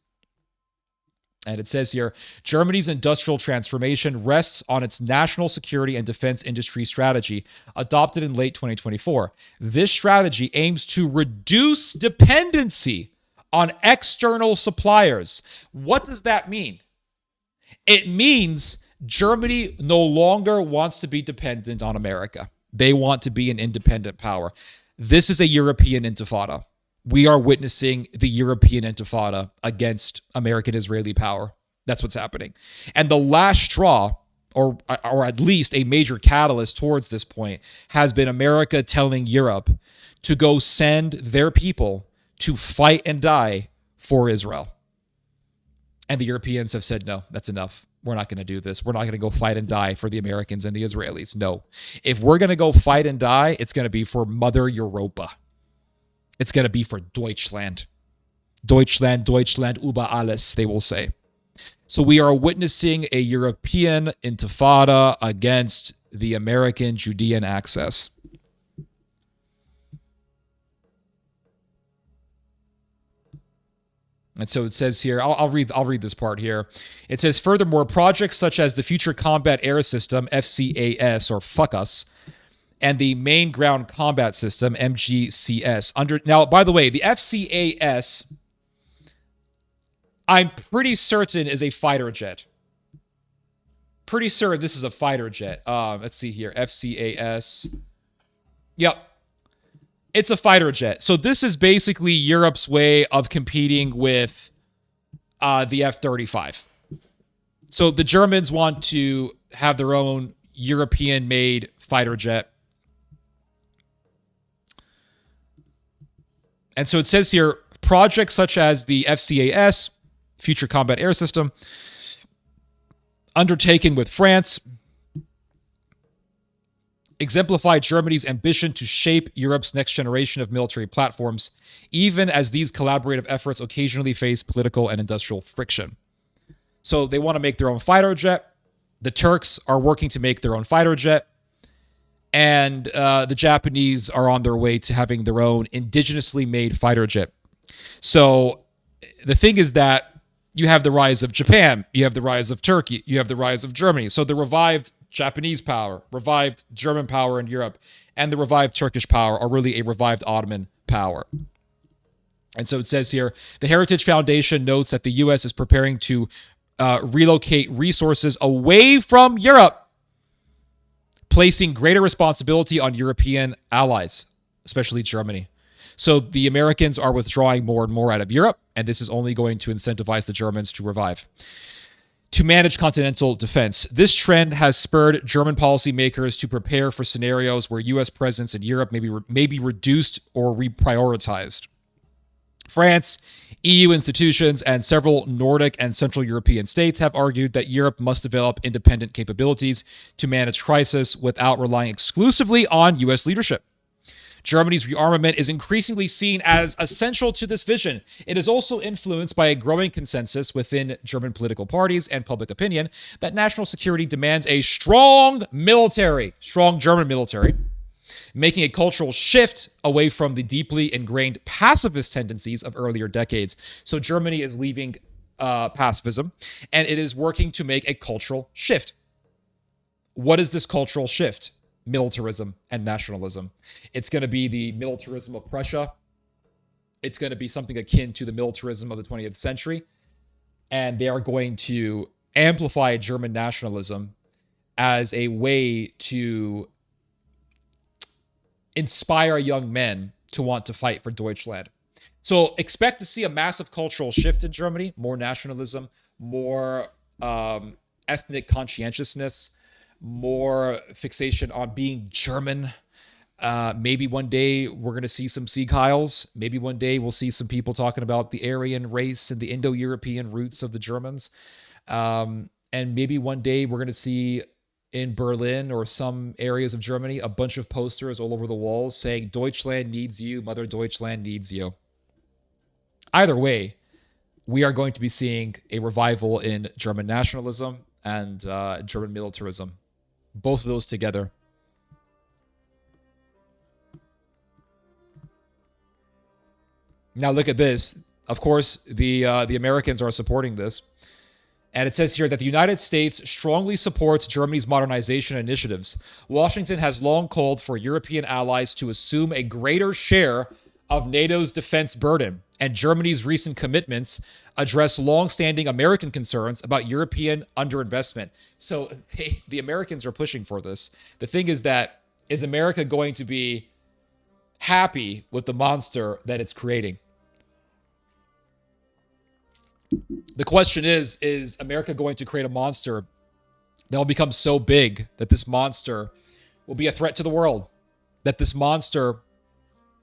And it says here, Germany's industrial transformation rests on its national security and defense industry strategy, adopted in late 2024. This strategy aims to reduce dependency on external suppliers. What does that mean? It means Germany no longer wants to be dependent on America. They want to be an independent power. This is a European intifada. We are witnessing the European intifada against American-Israeli power. That's what's happening. And the last straw, or at least a major catalyst towards this point, has been America telling Europe to go send their people to fight and die for Israel. And the Europeans have said, no, that's enough. We're not going to do this. We're not going to go fight and die for the Americans and the Israelis. No. If we're going to go fight and die, it's going to be for Mother Europa. It's going to be for Deutschland. Deutschland, Deutschland über alles, they will say. So we are witnessing a European intifada against the American Judean access. And so it says here, I'll read this part here. It says, furthermore, projects such as the Future Combat Air System, FCAS, or FUCUS, and the Main Ground Combat System, MGCS. Now, by the way, the FCAS, I'm pretty certain is a fighter jet. Pretty certain this is a fighter jet. Let's see here, FCAS. Yep. It's a fighter jet. So this is basically Europe's way of competing with the F-35. So the Germans want to have their own European-made fighter jet. And so it says here, projects such as the FCAS, Future Combat Air System, undertaken with France, exemplify Germany's ambition to shape Europe's next generation of military platforms, even as these collaborative efforts occasionally face political and industrial friction. So they want to make their own fighter jet. The Turks are working to make their own fighter jet. And the Japanese are on their way to having their own indigenously made fighter jet. So the thing is that you have the rise of Japan, you have the rise of Turkey, you have the rise of Germany. So the revived Japanese power, revived German power in Europe, and the revived Turkish power are really a revived Ottoman power. And so it says here, the Heritage Foundation notes that the U.S. is preparing to relocate resources away from Europe, placing greater responsibility on European allies, especially Germany. So the Americans are withdrawing more and more out of Europe, and this is only going to incentivize the Germans to revive. To manage continental defense. This trend has spurred German policymakers to prepare for scenarios where U.S. presence in Europe may be reduced or reprioritized. France, EU institutions, and several Nordic and Central European states have argued that Europe must develop independent capabilities to manage crisis without relying exclusively on U.S. leadership. Germany's rearmament is increasingly seen as essential to this vision. It is also influenced by a growing consensus within German political parties and public opinion that national security demands a strong German military, making a cultural shift away from the deeply ingrained pacifist tendencies of earlier decades. So Germany is leaving pacifism, and it is working to make a cultural shift. What is this cultural shift? Militarism and nationalism. It's going to be the militarism of Prussia. It's going to be something akin to the militarism of the 20th century. And they are going to amplify German nationalism as a way to inspire young men to want to fight for Deutschland. So expect to see a massive cultural shift in Germany, more nationalism, more ethnic conscientiousness, more fixation on being German. Maybe one day we're going to see some Sieg Heils. Maybe one day we'll see some people talking about the Aryan race and the Indo-European roots of the Germans. And maybe one day we're going to see in Berlin or some areas of Germany a bunch of posters all over the walls saying, Deutschland needs you, Mother Deutschland needs you. Either way, we are going to be seeing a revival in German nationalism and German militarism. Both of those together. Now look at this. Of course, the Americans are supporting this. And it says here that the United States strongly supports Germany's modernization initiatives. Washington has long called for European allies to assume a greater share of NATO's defense burden, and Germany's recent commitments address long-standing American concerns about European underinvestment. So the Americans are pushing for this. The thing is that, is America going to be happy with the monster that it's creating? The question is America going to create a monster that will become so big that this monster will be a threat to the world? That this monster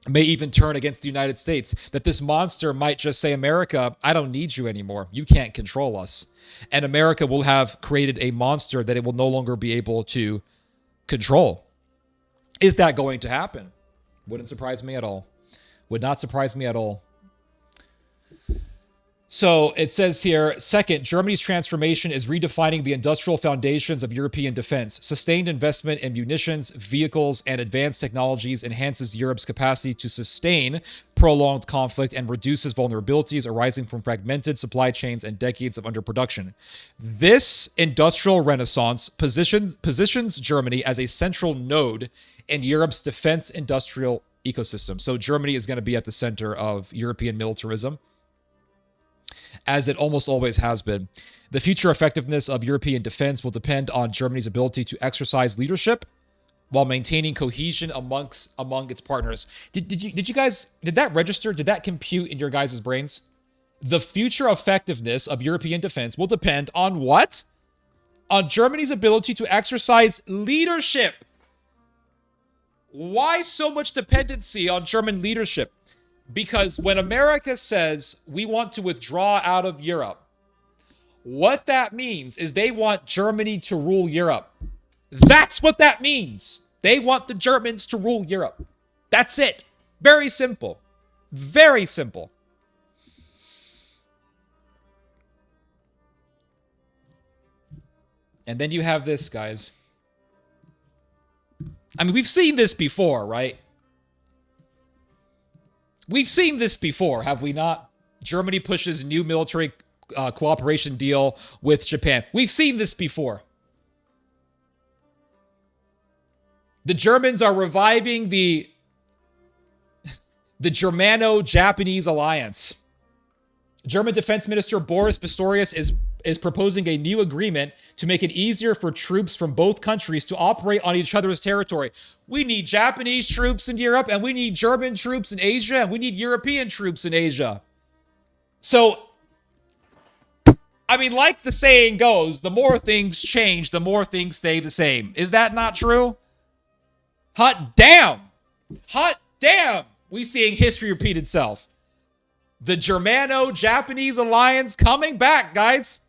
may even turn against the United States? That this monster might just say, America, I don't need you anymore. You can't control us. And America will have created a monster that it will no longer be able to control. Is that going to happen? Wouldn't surprise me at all. Would not surprise me at all. So it says here, second, Germany's transformation is redefining the industrial foundations of European defense. Sustained investment in munitions, vehicles, and advanced technologies enhances Europe's capacity to sustain prolonged conflict and reduces vulnerabilities arising from fragmented supply chains and decades of underproduction. This industrial renaissance positions Germany as a central node in Europe's defense industrial ecosystem. So Germany is going to be at the center of European militarism, as it almost always has been. The future effectiveness of European defense will depend on Germany's ability to exercise leadership while maintaining cohesion among its partners. Did that register? Did that compute in your guys' brains? The future effectiveness of European defense will depend on what? On Germany's ability to exercise leadership. Why so much dependency on German leadership? Because when America says we want to withdraw out of Europe, what that means is they want Germany to rule Europe. That's what that means. They want the Germans to rule Europe. That's it. Very simple. Very simple. And then you have this, guys. I mean, we've seen this before, right? We've seen this before, have we not? Germany pushes new military cooperation deal with Japan. We've seen this before. The Germans are reviving the Germano-Japanese alliance. German Defense Minister Boris Pistorius is proposing a new agreement to make it easier for troops from both countries to operate on each other's territory. We need Japanese troops in Europe, and we need German troops in Asia, and we need European troops in Asia. So, I mean, like the saying goes, the more things change, the more things stay the same. Is that not true? Hot damn! Hot damn! We seeing history repeat itself. The Germano-Japanese alliance coming back, guys.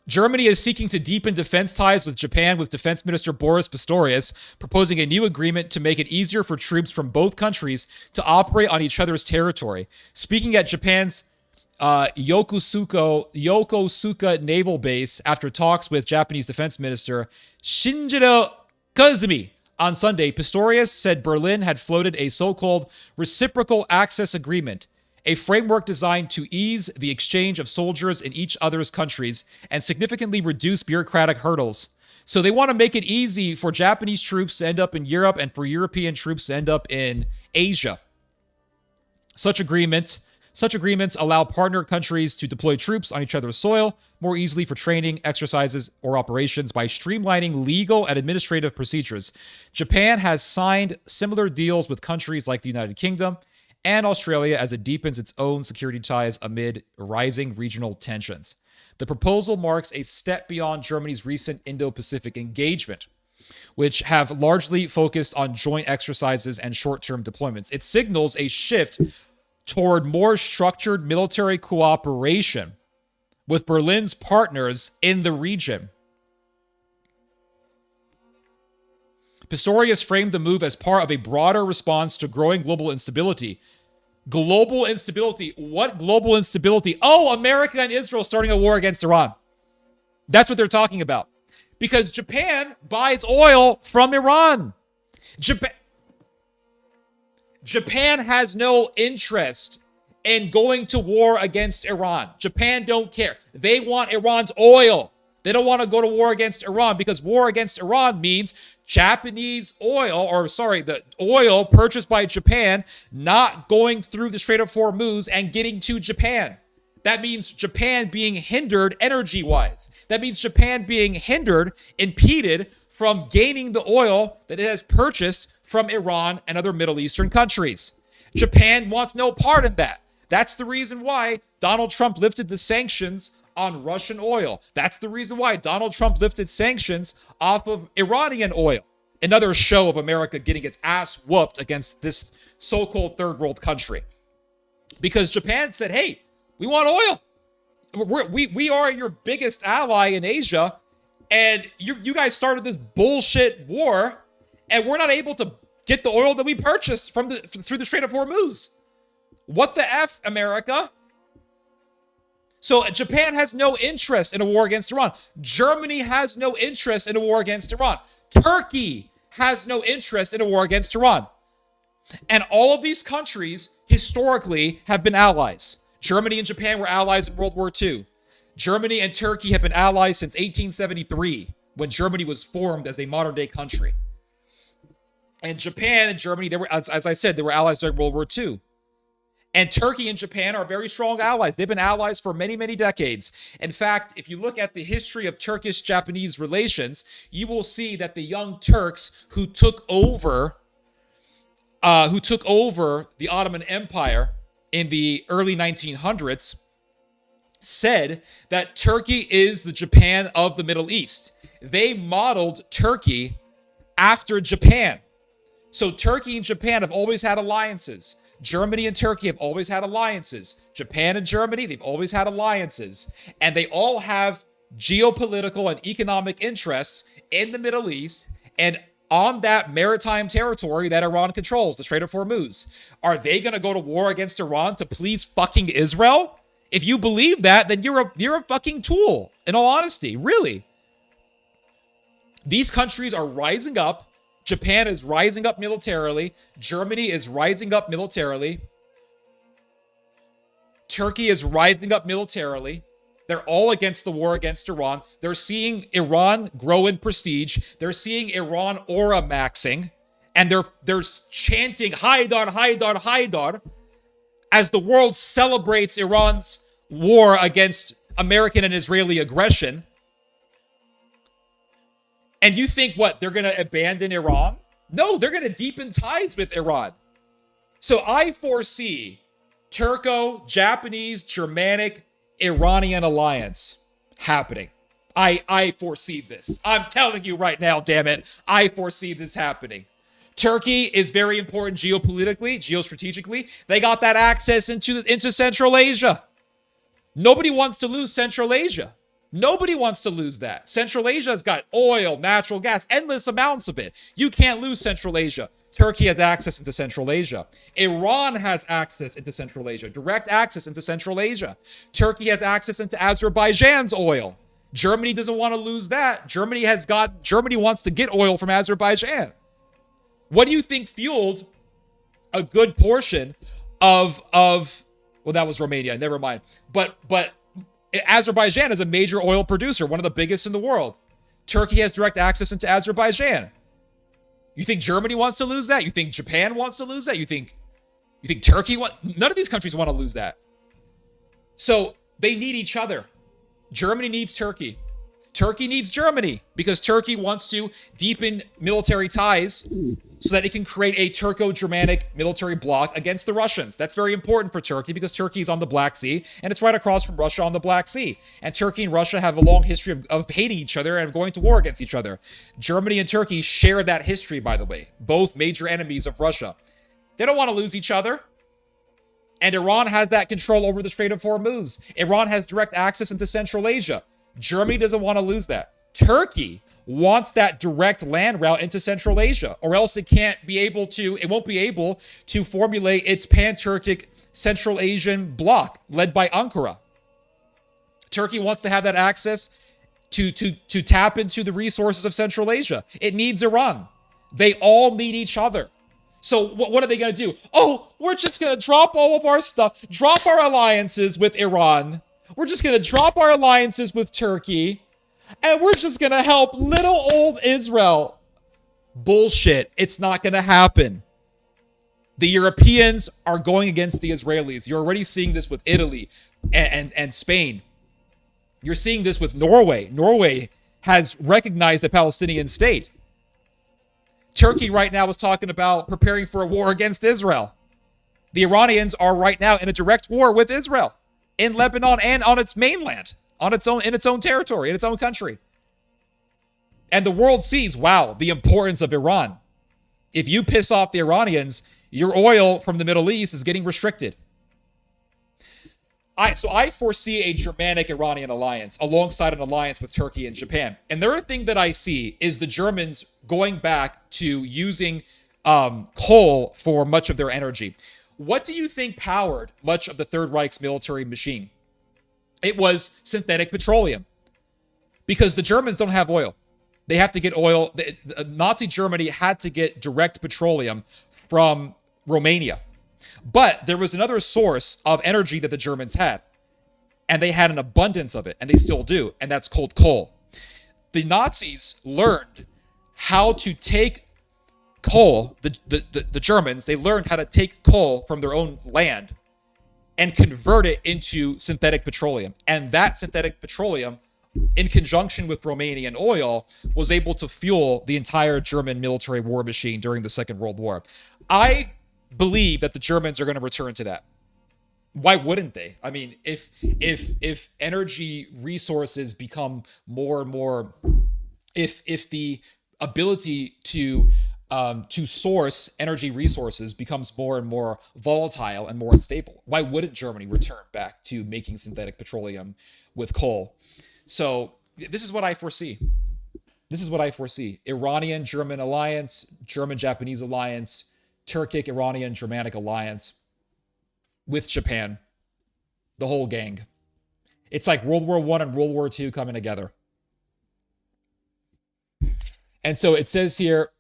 Germany is seeking to deepen defense ties with Japan, with Defense Minister Boris Pistorius proposing a new agreement to make it easier for troops from both countries to operate on each other's territory. Speaking at Japan's Yokosuka Naval Base after talks with Japanese Defense Minister Shinjiro Koizumi on Sunday, Pistorius said Berlin had floated a so-called reciprocal access agreement, a framework designed to ease the exchange of soldiers in each other's countries and significantly reduce bureaucratic hurdles. So they want to make it easy for Japanese troops to end up in Europe and for European troops to end up in Asia. Such agreements allow partner countries to deploy troops on each other's soil more easily for training, exercises, or operations by streamlining legal and administrative procedures. Japan has signed similar deals with countries like the United Kingdom and Australia as it deepens its own security ties amid rising regional tensions. The proposal marks a step beyond Germany's recent Indo-Pacific engagement, which have largely focused on joint exercises and short-term deployments. It signals a shift toward more structured military cooperation with Berlin's partners in the region. Pistorius framed the move as part of a broader response to growing global instability. Global instability? What global instability? Oh, America and Israel starting a war against Iran. That's what they're talking about. Because Japan buys oil from Iran. Japan has no interest in going to war against Iran. Japan don't care. They want Iran's oil. They don't want to go to war against Iran because war against Iran means Japanese oil, the oil purchased by Japan not going through the Strait of Hormuz and getting to Japan. That means Japan being hindered energy-wise. That means Japan being hindered, impeded from gaining the oil that it has purchased from Iran and other Middle Eastern countries. Japan wants no part in that. That's the reason why Donald Trump lifted the sanctions on Russian oil. That's the reason why Donald Trump lifted sanctions off of Iranian oil. Another show of America getting its ass whooped against this so-called third world country. Because Japan said, hey, we want oil. We are your biggest ally in Asia, and you guys started this bullshit war, and we're not able to get the oil that we purchased through the Strait of Hormuz. What the F, America? So Japan has no interest in a war against Iran. Germany has no interest in a war against Iran. Turkey has no interest in a war against Iran. And all of these countries historically have been allies. Germany and Japan were allies in World War II. Germany and Turkey have been allies since 1873, when Germany was formed as a modern-day country. And Japan and Germany, they were, as I said, they were allies during World War II. And Turkey and Japan are very strong allies. They've been allies for many, many decades. In fact, if you look at the history of Turkish-Japanese relations, you will see that the young Turks who took over the Ottoman Empire in the early 1900s said that Turkey is the Japan of the Middle East. They modeled Turkey after Japan. So Turkey and Japan have always had alliances. Germany and Turkey have always had alliances. Japan and Germany, they've always had alliances. And they all have geopolitical and economic interests in the Middle East and on that maritime territory that Iran controls, the Strait of Hormuz. Are they going to go to war against Iran to please fucking Israel? If you believe that, then you're a fucking tool, in all honesty, really. These countries are rising up. Japan is rising up militarily. Germany is rising up militarily. Turkey is rising up militarily. They're all against the war against Iran. They're seeing Iran grow in prestige. They're seeing Iran aura maxing. And they're chanting Haidar, Haidar, Haidar as the world celebrates Iran's war against American and Israeli aggression. And you think what? They're going to abandon Iran? No, they're going to deepen ties with Iran. So I foresee Turco-Japanese, Germanic, Iranian alliance happening. I foresee this. I'm telling you right now, damn it. I foresee this happening. Turkey is very important geopolitically, geostrategically. They got that access into Central Asia. Nobody wants to lose Central Asia. Nobody wants to lose that. Central Asia has got oil, natural gas, endless amounts of it. You can't lose Central Asia. Turkey has access into Central Asia. Iran has access into Central Asia, direct access into Central Asia. Turkey has access into Azerbaijan's oil. Germany doesn't want to lose that. Germany wants to get oil from Azerbaijan. What do you think fueled a good portion of well, that was Romania, never mind. But Azerbaijan is a major oil producer, one of the biggest in the world. Turkey has direct access into Azerbaijan. You think Germany wants to lose that? You think Japan wants to lose that? You think Turkey wants? None of these countries want to lose that. So they need each other. Germany needs Turkey. Turkey needs Germany because Turkey wants to deepen military ties so that it can create a Turco-Germanic military bloc against the Russians. That's very important for Turkey because Turkey is on the Black Sea and it's right across from Russia on the Black Sea. And Turkey and Russia have a long history of hating each other and going to war against each other. Germany and Turkey share that history, by the way. Both major enemies of Russia. They don't want to lose each other. And Iran has that control over the Strait of Hormuz. Iran has direct access into Central Asia. Germany doesn't want to lose that. Turkey wants that direct land route into Central Asia, or else it won't be able to formulate its pan-Turkic Central Asian bloc led by Ankara. Turkey wants to have that access to tap into the resources of Central Asia. It needs Iran. They all need each other. So what are they going to do? Oh, we're just going to drop all of our stuff, drop our alliances with Iran. We're just going to drop our alliances with Turkey, and we're just going to help little old Israel. Bullshit. It's not going to happen. The Europeans are going against the Israelis. You're already seeing this with Italy and Spain. You're seeing this with Norway. Norway has recognized the Palestinian state. Turkey right now is talking about preparing for a war against Israel. The Iranians are right now in a direct war with Israel in Lebanon and on its mainland, in its own territory, in its own country. And the world sees, wow, the importance of Iran. If you piss off the Iranians, your oil from the Middle East is getting restricted. So I foresee a Germanic-Iranian alliance alongside an alliance with Turkey and Japan. And the other thing that I see is the Germans going back to using coal for much of their energy. What do you think powered much of the Third Reich's military machine? It was synthetic petroleum. Because the Germans don't have oil. They have to get oil. Nazi Germany had to get direct petroleum from Romania. But there was another source of energy that the Germans had. And they had an abundance of it, and they still do, and that's called coal. The Nazis learned how to take coal, the Germans, they learned how to take coal from their own land and convert it into synthetic petroleum. And that synthetic petroleum, in conjunction with Romanian oil, was able to fuel the entire German military war machine during the Second World War. I believe that the Germans are going to return to that. Why wouldn't they? I mean, if energy resources become more and more, if the ability to source energy resources becomes more and more volatile and more unstable, why wouldn't Germany return back to making synthetic petroleum with coal? So this is what I foresee. Iranian-German alliance, German-Japanese alliance, Turkic-Iranian-Germanic alliance with Japan. The whole gang. It's like World War I and World War II coming together. And so it says here,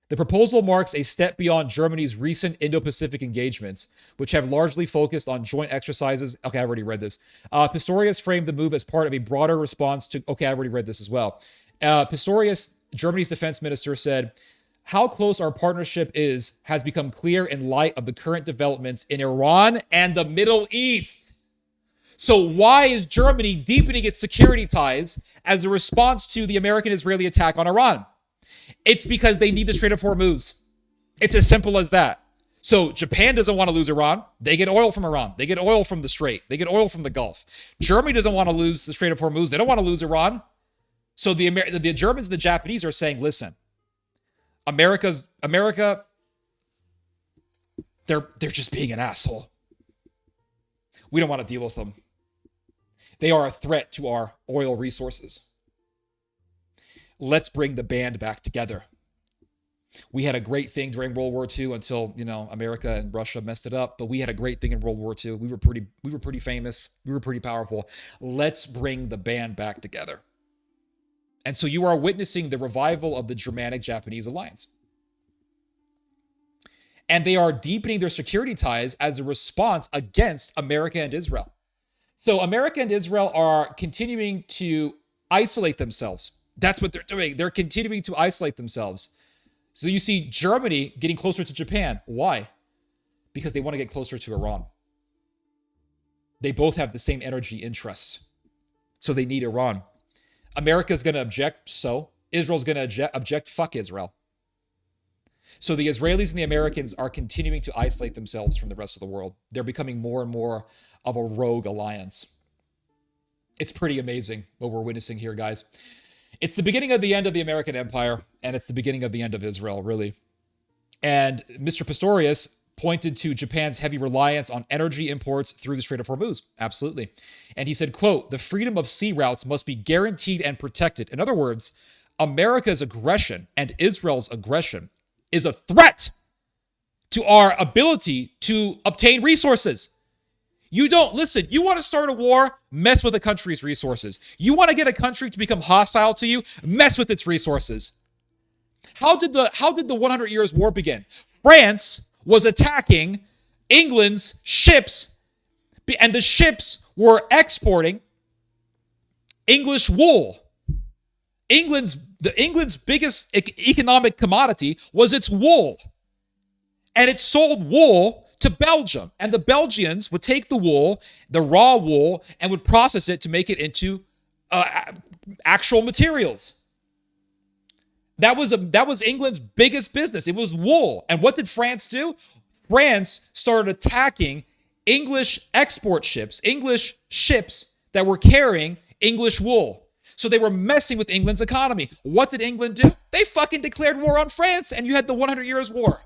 the proposal marks a step beyond Germany's recent Indo-Pacific engagements, which have largely focused on joint exercises. Okay, I already read this. Pistorius framed the move as part of a broader response to... Okay, I already read this as well. Pistorius, Germany's defense minister, said, how close our partnership has become clear in light of the current developments in Iran and the Middle East. So why is Germany deepening its security ties as a response to the American-Israeli attack on Iran? It's because they need the Strait of Hormuz. It's as simple as that. So Japan doesn't want to lose Iran. They get oil from Iran. They get oil from the Strait. They get oil from the Gulf. Germany doesn't want to lose the Strait of Hormuz. They don't want to lose Iran. So the Germans and the Japanese are saying, listen, America, they're just being an asshole. We don't want to deal with them. They are a threat to our oil resources. Let's bring the band back together. We had a great thing during World War II until, America and Russia messed it up, but we had a great thing in World War II. We were pretty famous. We were pretty powerful. Let's bring the band back together. And so you are witnessing the revival of the Germanic-Japanese alliance. And they are deepening their security ties as a response against America and Israel. So America and Israel are continuing to isolate themselves. That's what they're doing. They're continuing to isolate themselves. So you see Germany getting closer to Japan. Why? Because they want to get closer to Iran. They both have the same energy interests. So they need Iran. America's going to object, so Israel's going to object, fuck Israel. So the Israelis and the Americans are continuing to isolate themselves from the rest of the world. They're becoming more and more of a rogue alliance. It's pretty amazing what we're witnessing here, guys. It's the beginning of the end of the American empire, and it's the beginning of the end of Israel, really. And Mr. Pistorius pointed to Japan's heavy reliance on energy imports through the Strait of Hormuz. Absolutely. And he said, quote, the freedom of sea routes must be guaranteed and protected. In other words, America's aggression and Israel's aggression is a threat to our ability to obtain resources. You want to start a war, mess with a country's resources. You want to get a country to become hostile to you, mess with its resources. How did the 100 Years' War begin? France was attacking England's ships, and the ships were exporting English wool. England's biggest economic commodity was its wool. And it sold wool to Belgium. And the Belgians would take the wool, the raw wool, and would process it to make it into actual materials. That was England's biggest business. It was wool. And what did France do? France started attacking English export ships, English ships that were carrying English wool. So they were messing with England's economy. What did England do? They fucking declared war on France, and you had the 100 Years' War.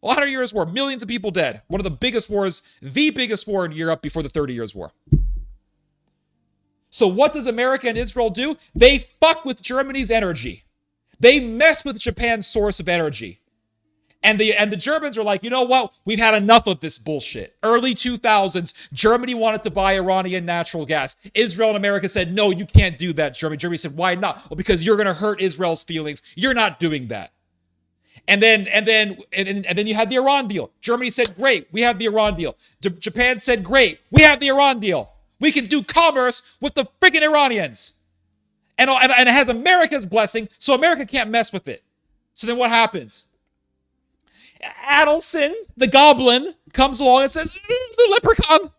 100 Years' War, millions of people dead. One of the biggest wars, the biggest war in Europe before the 30 Years' War. So what does America and Israel do? They fuck with Germany's energy. They mess with Japan's source of energy. And the Germans are like, you know what? We've had enough of this bullshit. Early 2000s, Germany wanted to buy Iranian natural gas. Israel and America said, no, you can't do that, Germany. Germany said, why not? Well, because you're going to hurt Israel's feelings. You're not doing that. And then you had the Iran deal. Germany said, great, we have the Iran deal. Japan said, great, we have the Iran deal. We can do commerce with the freaking Iranians. And it has America's blessing, so America can't mess with it. So then what happens? Adelson, the goblin, comes along and says, the leprechaun,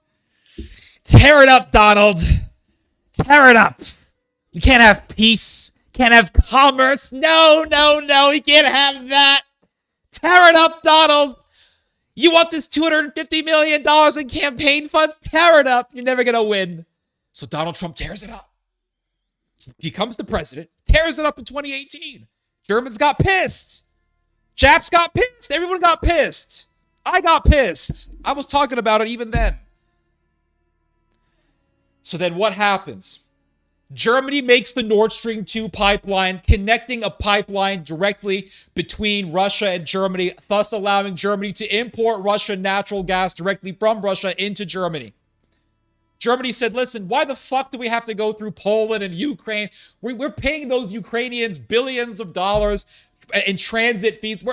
tear it up, Donald. Tear it up. You can't have peace. Can't have commerce. No, we can't have that. Tear it up, Donald. You want this $250 million in campaign funds? Tear it up. You're never going to win. So Donald Trump tears it up. He becomes the president, tears it up in 2018. Germans got pissed. Japs got pissed. Everyone got pissed. I got pissed. I was talking about it even then. So then what happens? Germany makes the Nord Stream 2 pipeline, connecting a pipeline directly between Russia and Germany, thus allowing Germany to import Russian natural gas directly from Russia into Germany. Germany said, listen, why the fuck do we have to go through Poland and Ukraine? We're paying those Ukrainians billions of dollars in transit fees.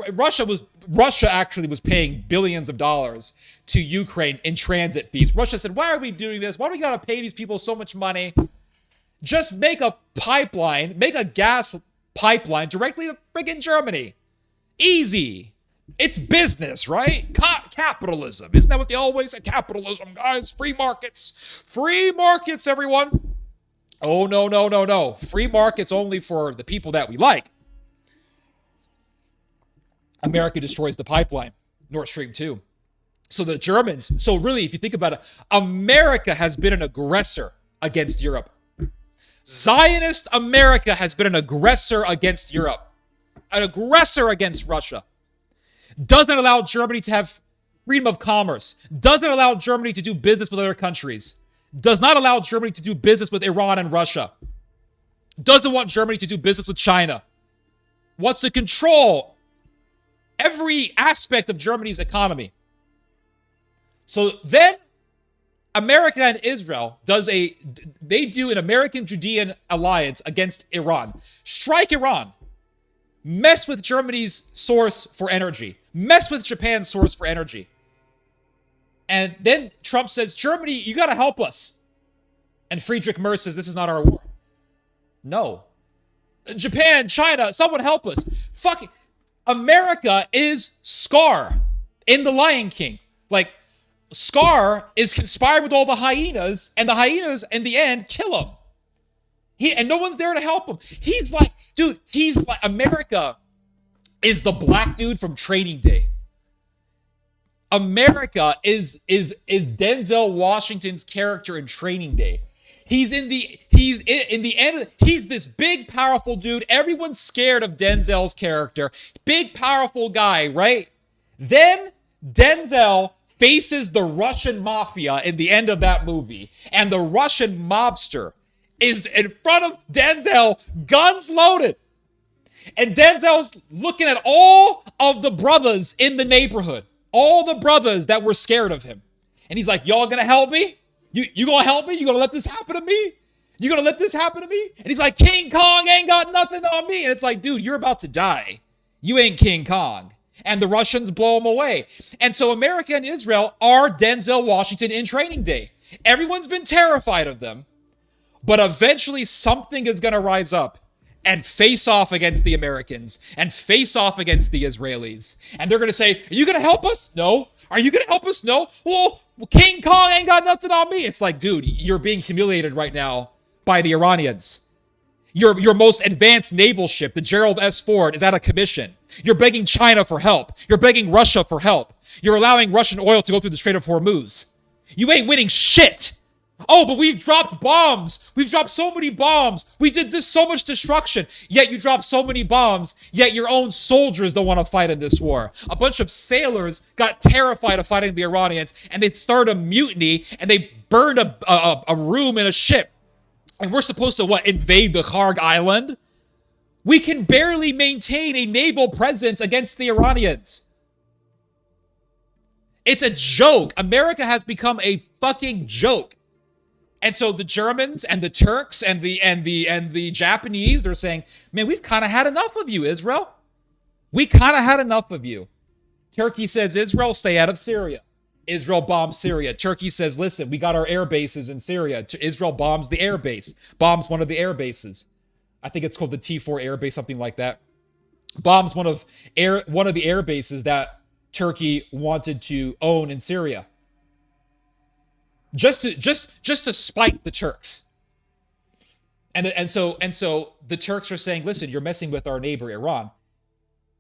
Russia actually was paying billions of dollars to Ukraine in transit fees. Russia said, why are we doing this? Why do we got to pay these people so much money? Just make a pipeline, make a gas pipeline directly to friggin' Germany. Easy. It's business, right? Capitalism. Isn't that what they always say? Capitalism, guys. Free markets. Free markets, everyone. Oh, no. Free markets only for the people that we like. America destroys the pipeline, Nord Stream 2. So the Germans, so really, if you think about it, America has been an aggressor against Europe. Zionist America has been an aggressor against Europe. An aggressor against Russia. Doesn't allow Germany to have freedom of commerce. Doesn't allow Germany to do business with other countries. Does not allow Germany to do business with Iran and Russia. Doesn't want Germany to do business with China. Wants to control every aspect of Germany's economy. So then America and Israel they do an American-Judean alliance against Iran. Strike Iran. Mess with Germany's source for energy. Mess with Japan's source for energy. And then Trump says, Germany, you got to help us. And Friedrich Merz says, this is not our war. No. Japan, China, someone help us. Fucking America is Scar in The Lion King. Like, Scar is conspired with all the hyenas, and the hyenas, in the end, kill him. And no one's there to help him. He's like, America is the black dude from Training Day. America is Denzel Washington's character in Training Day. He's this big, powerful dude. Everyone's scared of Denzel's character. Big, powerful guy, right? Then Denzel faces the Russian mafia in the end of that movie. And the Russian mobster is in front of Denzel, guns loaded. And Denzel's looking at all of the brothers in the neighborhood. All the brothers that were scared of him. And he's like, y'all gonna help me? You gonna help me? You gonna let this happen to me? You gonna let this happen to me? And he's like, King Kong ain't got nothing on me. And it's like, dude, you're about to die. You ain't King Kong. And the Russians blow him away. And so America and Israel are Denzel Washington in Training Day. Everyone's been terrified of them. But eventually something is gonna rise up and face off against the Americans and face off against the Israelis. And they're going to say, are you going to help us? No. Are you going to help us? No. Well, King Kong ain't got nothing on me. It's like, dude, you're being humiliated right now by the Iranians. Your most advanced naval ship, the Gerald S. Ford, is out of commission. You're begging China for help. You're begging Russia for help. You're allowing Russian oil to go through the Strait of Hormuz. You ain't winning shit. Oh, but we've dropped bombs. We've dropped so many bombs. We did this so much destruction. Yet you dropped so many bombs. Yet your own soldiers don't want to fight in this war. A bunch of sailors got terrified of fighting the Iranians, and they started a mutiny, and they burned a room in a ship. And we're supposed to, what, invade the Kharg Island? We can barely maintain a naval presence against the Iranians. It's a joke. America has become a fucking joke. And so the Germans and the Turks and the Japanese, they're saying, man, we've kind of had enough of you, Israel. We kind of had enough of you. Turkey says, Israel, stay out of Syria. Israel bombs Syria. Turkey says, listen, we got our air bases in Syria. Israel bombs the air base, bombs one of the air bases. I think it's called the T4 air base, something like that. Bombs one of the air bases that Turkey wanted to own in Syria. Just to spite the Turks. And so the Turks are saying, listen, you're messing with our neighbor Iran.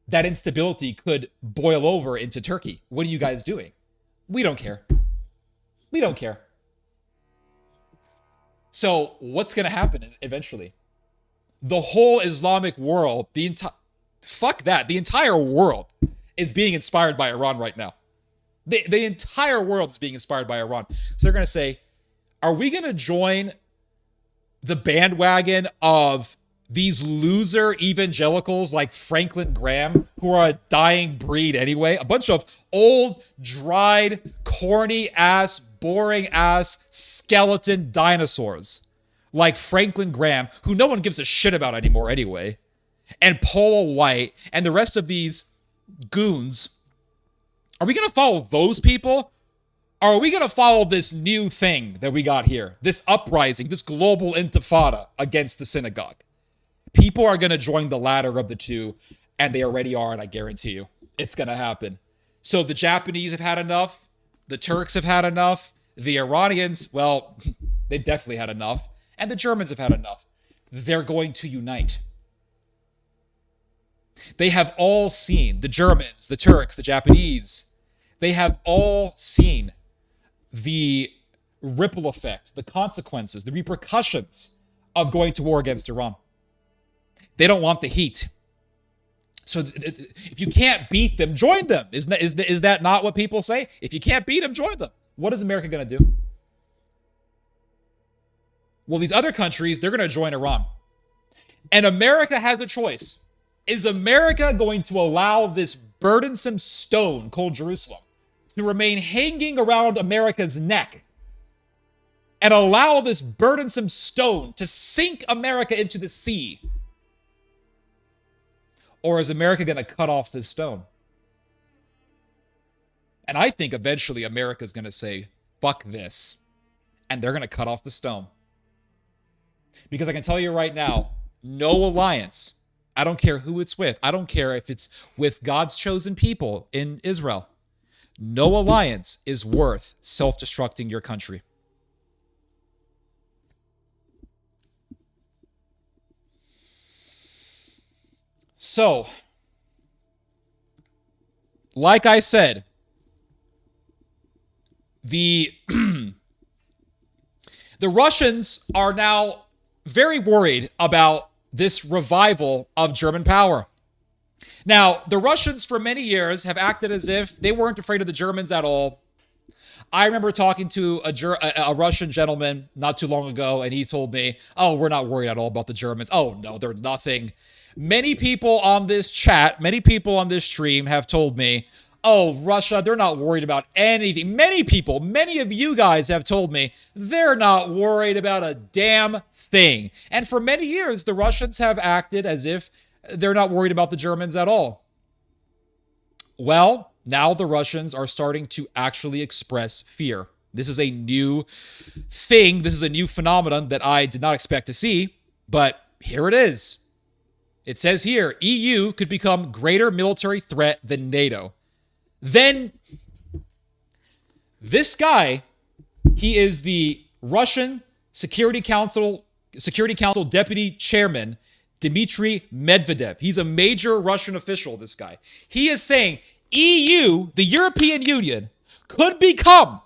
That instability could boil over into Turkey. What are you guys doing? We don't care. We don't care. So what's going to happen eventually? The whole Islamic world, fuck that. The entire world is being inspired by Iran right now. The entire world is being inspired by Iran. So they're going to say, are we going to join the bandwagon of these loser evangelicals like Franklin Graham, who are a dying breed anyway? A bunch of old, dried, corny-ass, boring-ass skeleton dinosaurs like Franklin Graham, who no one gives a shit about anymore anyway, and Paula White, and the rest of these goons. Are we going to follow those people? Or are we going to follow this new thing that we got here? This uprising, this global intifada against the synagogue? People are going to join the latter of the two, and they already are, and I guarantee you, it's going to happen. So the Japanese have had enough. The Turks have had enough. The Iranians, well, they've definitely had enough. And the Germans have had enough. They're going to unite. They have all seen, the Germans, the Turks, the Japanese, they have all seen the ripple effect, the consequences, the repercussions of going to war against Iran. They don't want the heat. So if you can't beat them, join them. Is that not what people say? If you can't beat them, join them. What is America going to do? Well, these other countries, they're going to join Iran. And America has a choice. Is America going to allow this burdensome stone called Jerusalem to remain hanging around America's neck and allow this burdensome stone to sink America into the sea? Or is America going to cut off this stone? And I think eventually America's going to say, fuck this. And they're going to cut off the stone. Because I can tell you right now, no alliance, I don't care who it's with. I don't care if it's with God's chosen people in Israel. No alliance is worth self-destructing your country. So, like I said, the Russians are now very worried about this revival of German power. Now, the Russians for many years have acted as if they weren't afraid of the Germans at all. I remember talking to a Russian gentleman not too long ago, and he told me, oh, we're not worried at all about the Germans. Oh, no, they're nothing. Many people on this chat, many people on this stream have told me, oh, Russia, they're not worried about anything. Many people, many of you guys have told me they're not worried about a damn thing. And for many years, the Russians have acted as if they're not worried about the Germans at all. Well, now the Russians are starting to actually express fear. This is a new thing. This is a new phenomenon that I did not expect to see, but here it is. It says here, EU could become greater military threat than NATO. Then this guy, he is the Russian Security Council Security Council Deputy Chairman Dmitry Medvedev. He's a major Russian official, this guy. He is saying EU, the European Union, could become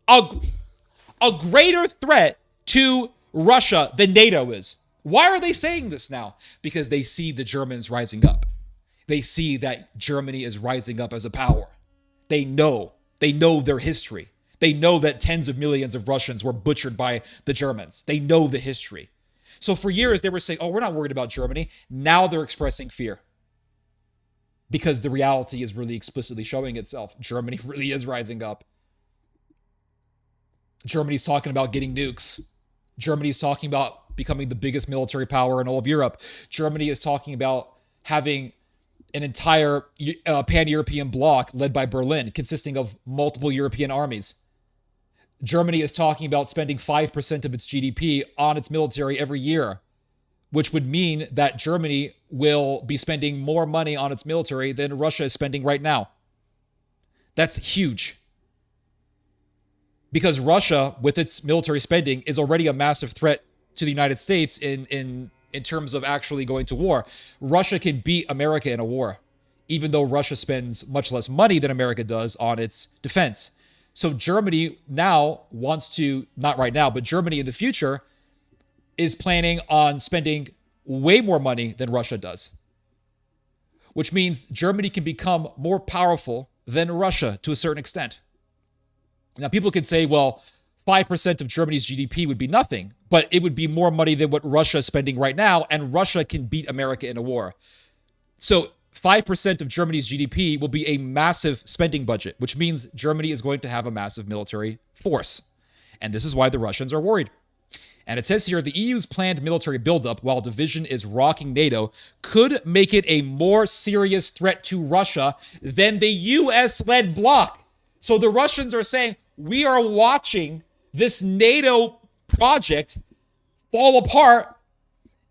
a greater threat to Russia than NATO is. Why are they saying this now? Because they see the Germans rising up. They see that Germany is rising up as a power. They know their history. They know that tens of millions of Russians were butchered by the Germans. They know the history. So for years, they were saying, oh, we're not worried about Germany. Now they're expressing fear because the reality is really explicitly showing itself. Germany really is rising up. Germany's talking about getting nukes. Germany's talking about becoming the biggest military power in all of Europe. Germany is talking about having an entire pan-European bloc led by Berlin, consisting of multiple European armies. Germany is talking about spending 5% of its GDP on its military every year, which would mean that Germany will be spending more money on its military than Russia is spending right now. That's huge. Because Russia, with its military spending, is already a massive threat to the United States in terms of actually going to war. Russia can beat America in a war, even though Russia spends much less money than America does on its defense. So Germany now wants to, not right now, but Germany in the future is planning on spending way more money than Russia does, which means Germany can become more powerful than Russia to a certain extent. Now, people can say, well, 5% of Germany's GDP would be nothing, but it would be more money than what Russia is spending right now, and Russia can beat America in a war. So 5% of Germany's GDP will be a massive spending budget, which means Germany is going to have a massive military force. And this is why the Russians are worried. And it says here, the EU's planned military buildup, while division is rocking NATO, could make it a more serious threat to Russia than the US-led bloc. So the Russians are saying, we are watching this NATO project fall apart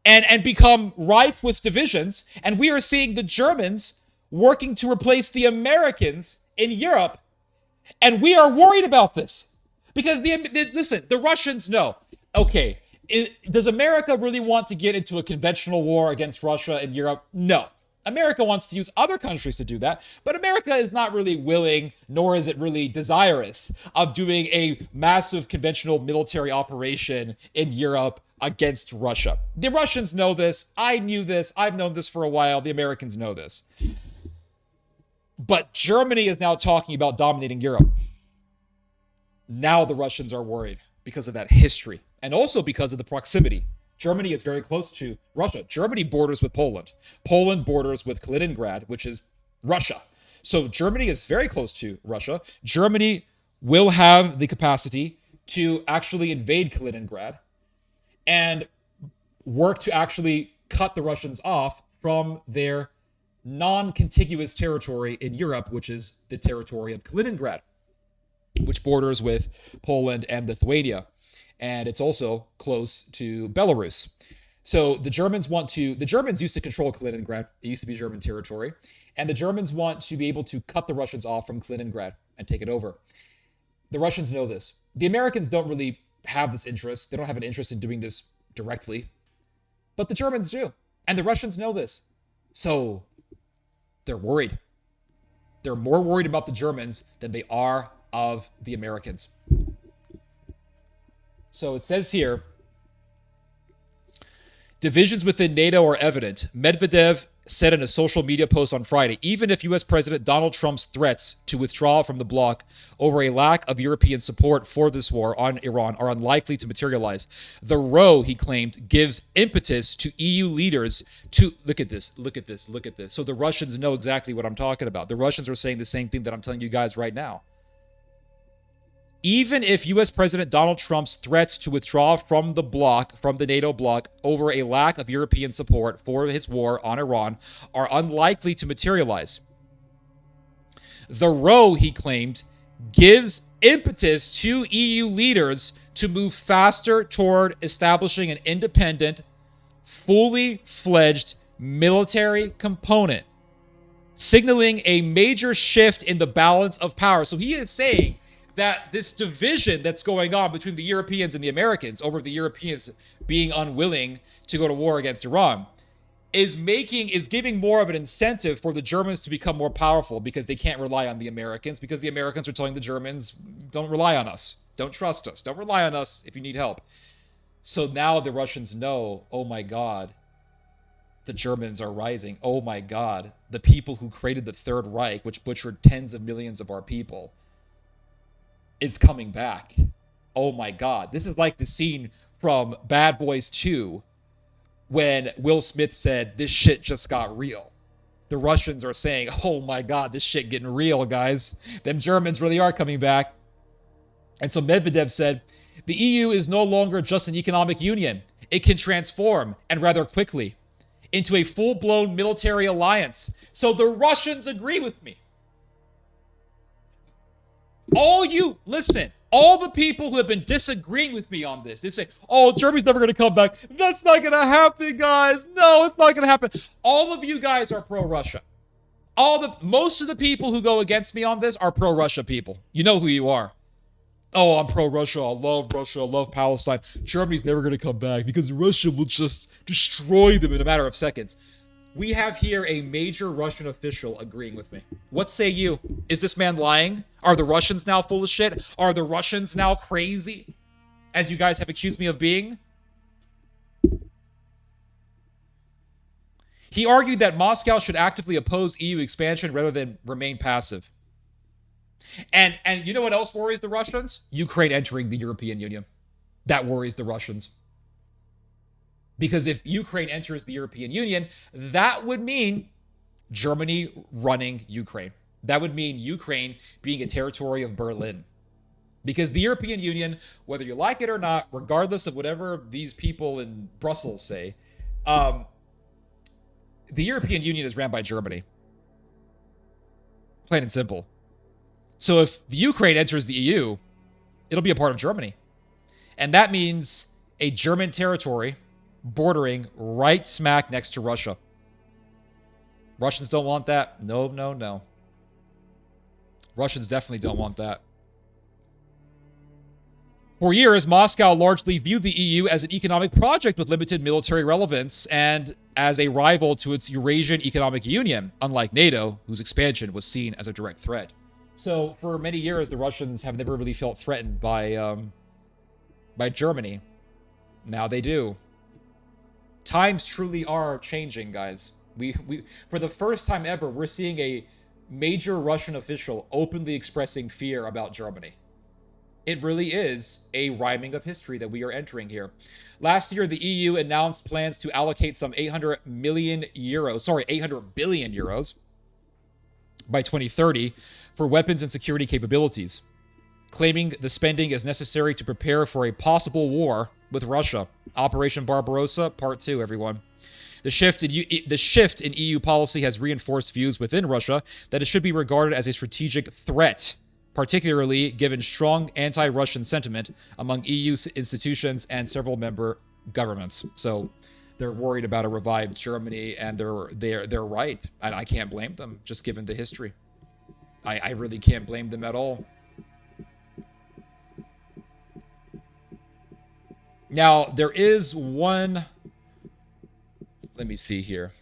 and become rife with divisions. And we are seeing the Germans working to replace the Americans in Europe. And we are worried about this because listen, the Russians know, okay, does America really want to get into a conventional war against Russia in Europe? No. America wants to use other countries to do that, but America is not really willing, nor is it really desirous of doing a massive conventional military operation in Europe against Russia. The Russians know this. I knew this. I've known this for a while. The Americans know this. But Germany is now talking about dominating Europe. Now the Russians are worried because of that history and also because of the proximity. Germany is very close to Russia. Germany borders with Poland. Poland borders with Kaliningrad, which is Russia. So Germany is very close to Russia. Germany will have the capacity to actually invade Kaliningrad and work to actually cut the Russians off from their non-contiguous territory in Europe, which is the territory of Kaliningrad, which borders with Poland and Lithuania. And it's also close to Belarus. So the Germans used to control Kaliningrad. It used to be German territory. And the Germans want to be able to cut the Russians off from Kaliningrad and take it over. The Russians know this. The Americans don't really have this interest. They don't have an interest in doing this directly. But the Germans do. And the Russians know this. So they're worried. They're more worried about the Germans than they are of the Americans. So it says here, divisions within NATO are evident. Medvedev said in a social media post on Friday, even if U.S. President Donald Trump's threats to withdraw from the bloc over a lack of European support for this war on Iran are unlikely to materialize. The row, he claimed, gives impetus to EU leaders to look at this. So the Russians know exactly what I'm talking about. The Russians are saying the same thing that I'm telling you guys right now. Even if U.S. President Donald Trump's threats to withdraw from the bloc, from the NATO bloc, over a lack of European support for his war on Iran are unlikely to materialize. The row, he claimed, gives impetus to EU leaders to move faster toward establishing an independent, fully fledged military component, signaling a major shift in the balance of power. So he is saying that this division that's going on between the Europeans and the Americans over the Europeans being unwilling to go to war against Iran is giving more of an incentive for the Germans to become more powerful, because they can't rely on the Americans, because the Americans are telling the Germans, don't rely on us, don't trust us, don't rely on us if you need help. So now the Russians know, oh my God, the Germans are rising. Oh my God, the people who created the Third Reich, which butchered tens of millions of our people, is coming back. Oh my God. This is like the scene from Bad Boys 2 when Will Smith said, this shit just got real. The Russians are saying, oh my God, this shit getting real, guys. Them Germans really are coming back. And so Medvedev said, the EU is no longer just an economic union. It can transform, and rather quickly, into a full-blown military alliance. So the Russians agree with me. All the people who have been disagreeing with me on this, they say, oh, Germany's never going to come back. That's not going to happen, guys. No, it's not going to happen. All of you guys are pro-Russia. Most of the people who go against me on this are pro-Russia people. You know who you are. Oh, I'm pro-Russia. I love Palestine. Germany's never going to come back because Russia will just destroy them in a matter of seconds. We have here a major Russian official agreeing with me. What say you? Is this man lying? Are the Russians now full of shit? Are the Russians now crazy, as you guys have accused me of being? He argued that Moscow should actively oppose EU expansion rather than remain passive. And you know what else worries the Russians? Ukraine entering the European Union. That worries the Russians. Because if Ukraine enters the European Union, that would mean Germany running Ukraine. That would mean Ukraine being a territory of Berlin. Because the European Union, whether you like it or not, regardless of whatever these people in Brussels say, the European Union is ran by Germany. Plain and simple. So if the Ukraine enters the EU, it'll be a part of Germany. And that means a German territory bordering right smack next to Russia. Russians don't want that. No. Russians definitely don't want that. For years, Moscow largely viewed the EU as an economic project with limited military relevance and as a rival to its Eurasian Economic Union, unlike NATO, whose expansion was seen as a direct threat. So for many years, the Russians have never really felt threatened by Germany. Now they do. Times truly are changing, guys. We for the first time ever, we're seeing a major Russian official openly expressing fear about Germany. It really is a rhyming of history that we are entering here. Last year, the EU announced plans to allocate some 800 billion euros by 2030 for weapons and security capabilities, claiming the spending is necessary to prepare for a possible war with Russia. Operation Barbarossa, Part 2, everyone. The shift in EU policy has reinforced views within Russia that it should be regarded as a strategic threat, particularly given strong anti-Russian sentiment among EU institutions and several member governments. So they're worried about a revived Germany, and they're right. And I can't blame them, just given the history. I really can't blame them at all. Now, there is one... Let me see here.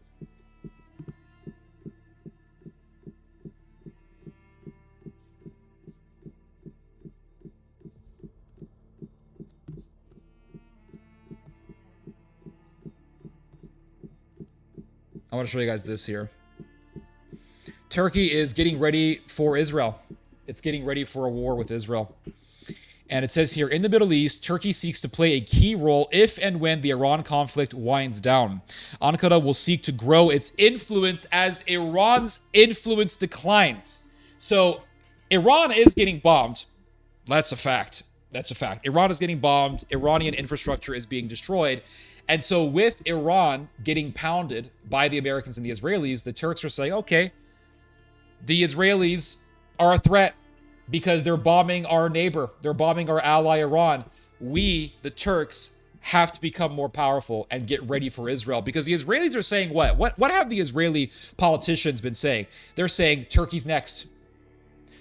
I want to show you guys this here. Turkey is getting ready for Israel. It's getting ready for a war with Israel. And it says here, in the Middle East, Turkey seeks to play a key role if and when the Iran conflict winds down. Ankara will seek to grow its influence as Iran's influence declines. So Iran is getting bombed. That's a fact. That's a fact. Iran is getting bombed. Iranian infrastructure is being destroyed. And so with Iran getting pounded by the Americans and the Israelis, the Turks are saying, okay, the Israelis are a threat because they're bombing our neighbor. They're bombing our ally, Iran. We, the Turks, have to become more powerful and get ready for Israel. Because the Israelis are saying what? What have the Israeli politicians been saying? They're saying Turkey's next.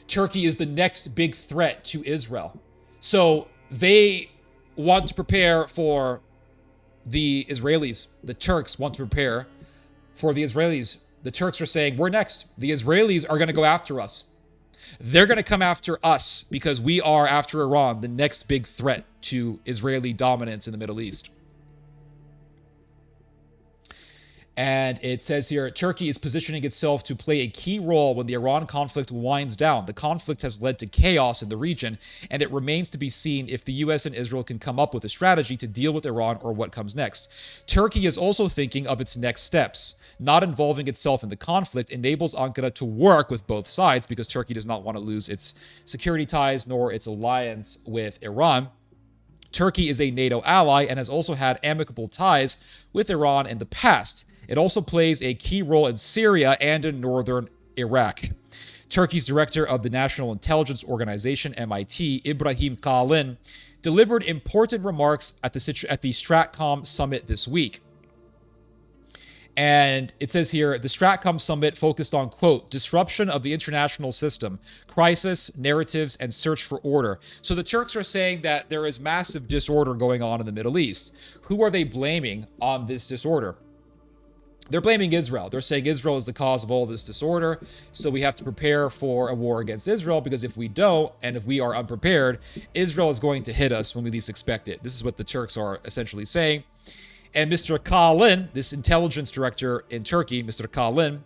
Turkey is the next big threat to Israel. So they want to prepare for the Israelis. The Turks want to prepare for the Israelis. The Turks are saying, we're next. The Israelis are going to go after us. They're going to come after us because we are, after Iran, the next big threat to Israeli dominance in the Middle East. And it says here, Turkey is positioning itself to play a key role when the Iran conflict winds down. The conflict has led to chaos in the region, and it remains to be seen if the U.S. and Israel can come up with a strategy to deal with Iran or what comes next. Turkey is also thinking of its next steps. Not involving itself in the conflict enables Ankara to work with both sides because Turkey does not want to lose its security ties nor its alliance with Iran. Turkey is a NATO ally and has also had amicable ties with Iran in the past. It also plays a key role in Syria and in northern Iraq. Turkey's director of the National Intelligence Organization, MIT, Ibrahim Kalin, delivered important remarks at the Stratcom summit this week. And it says here, the Stratcom summit focused on, quote, disruption of the international system, crisis, narratives, and search for order. So the Turks are saying that there is massive disorder going on in the Middle East. Who are they blaming on this disorder? They're blaming Israel. They're saying Israel is the cause of all this disorder, so we have to prepare for a war against Israel, because if we don't, and if we are unprepared, Israel is going to hit us when we least expect it. This is what the Turks are essentially saying. And Mr. Kalin, this intelligence director in Turkey, Mr. Kalin,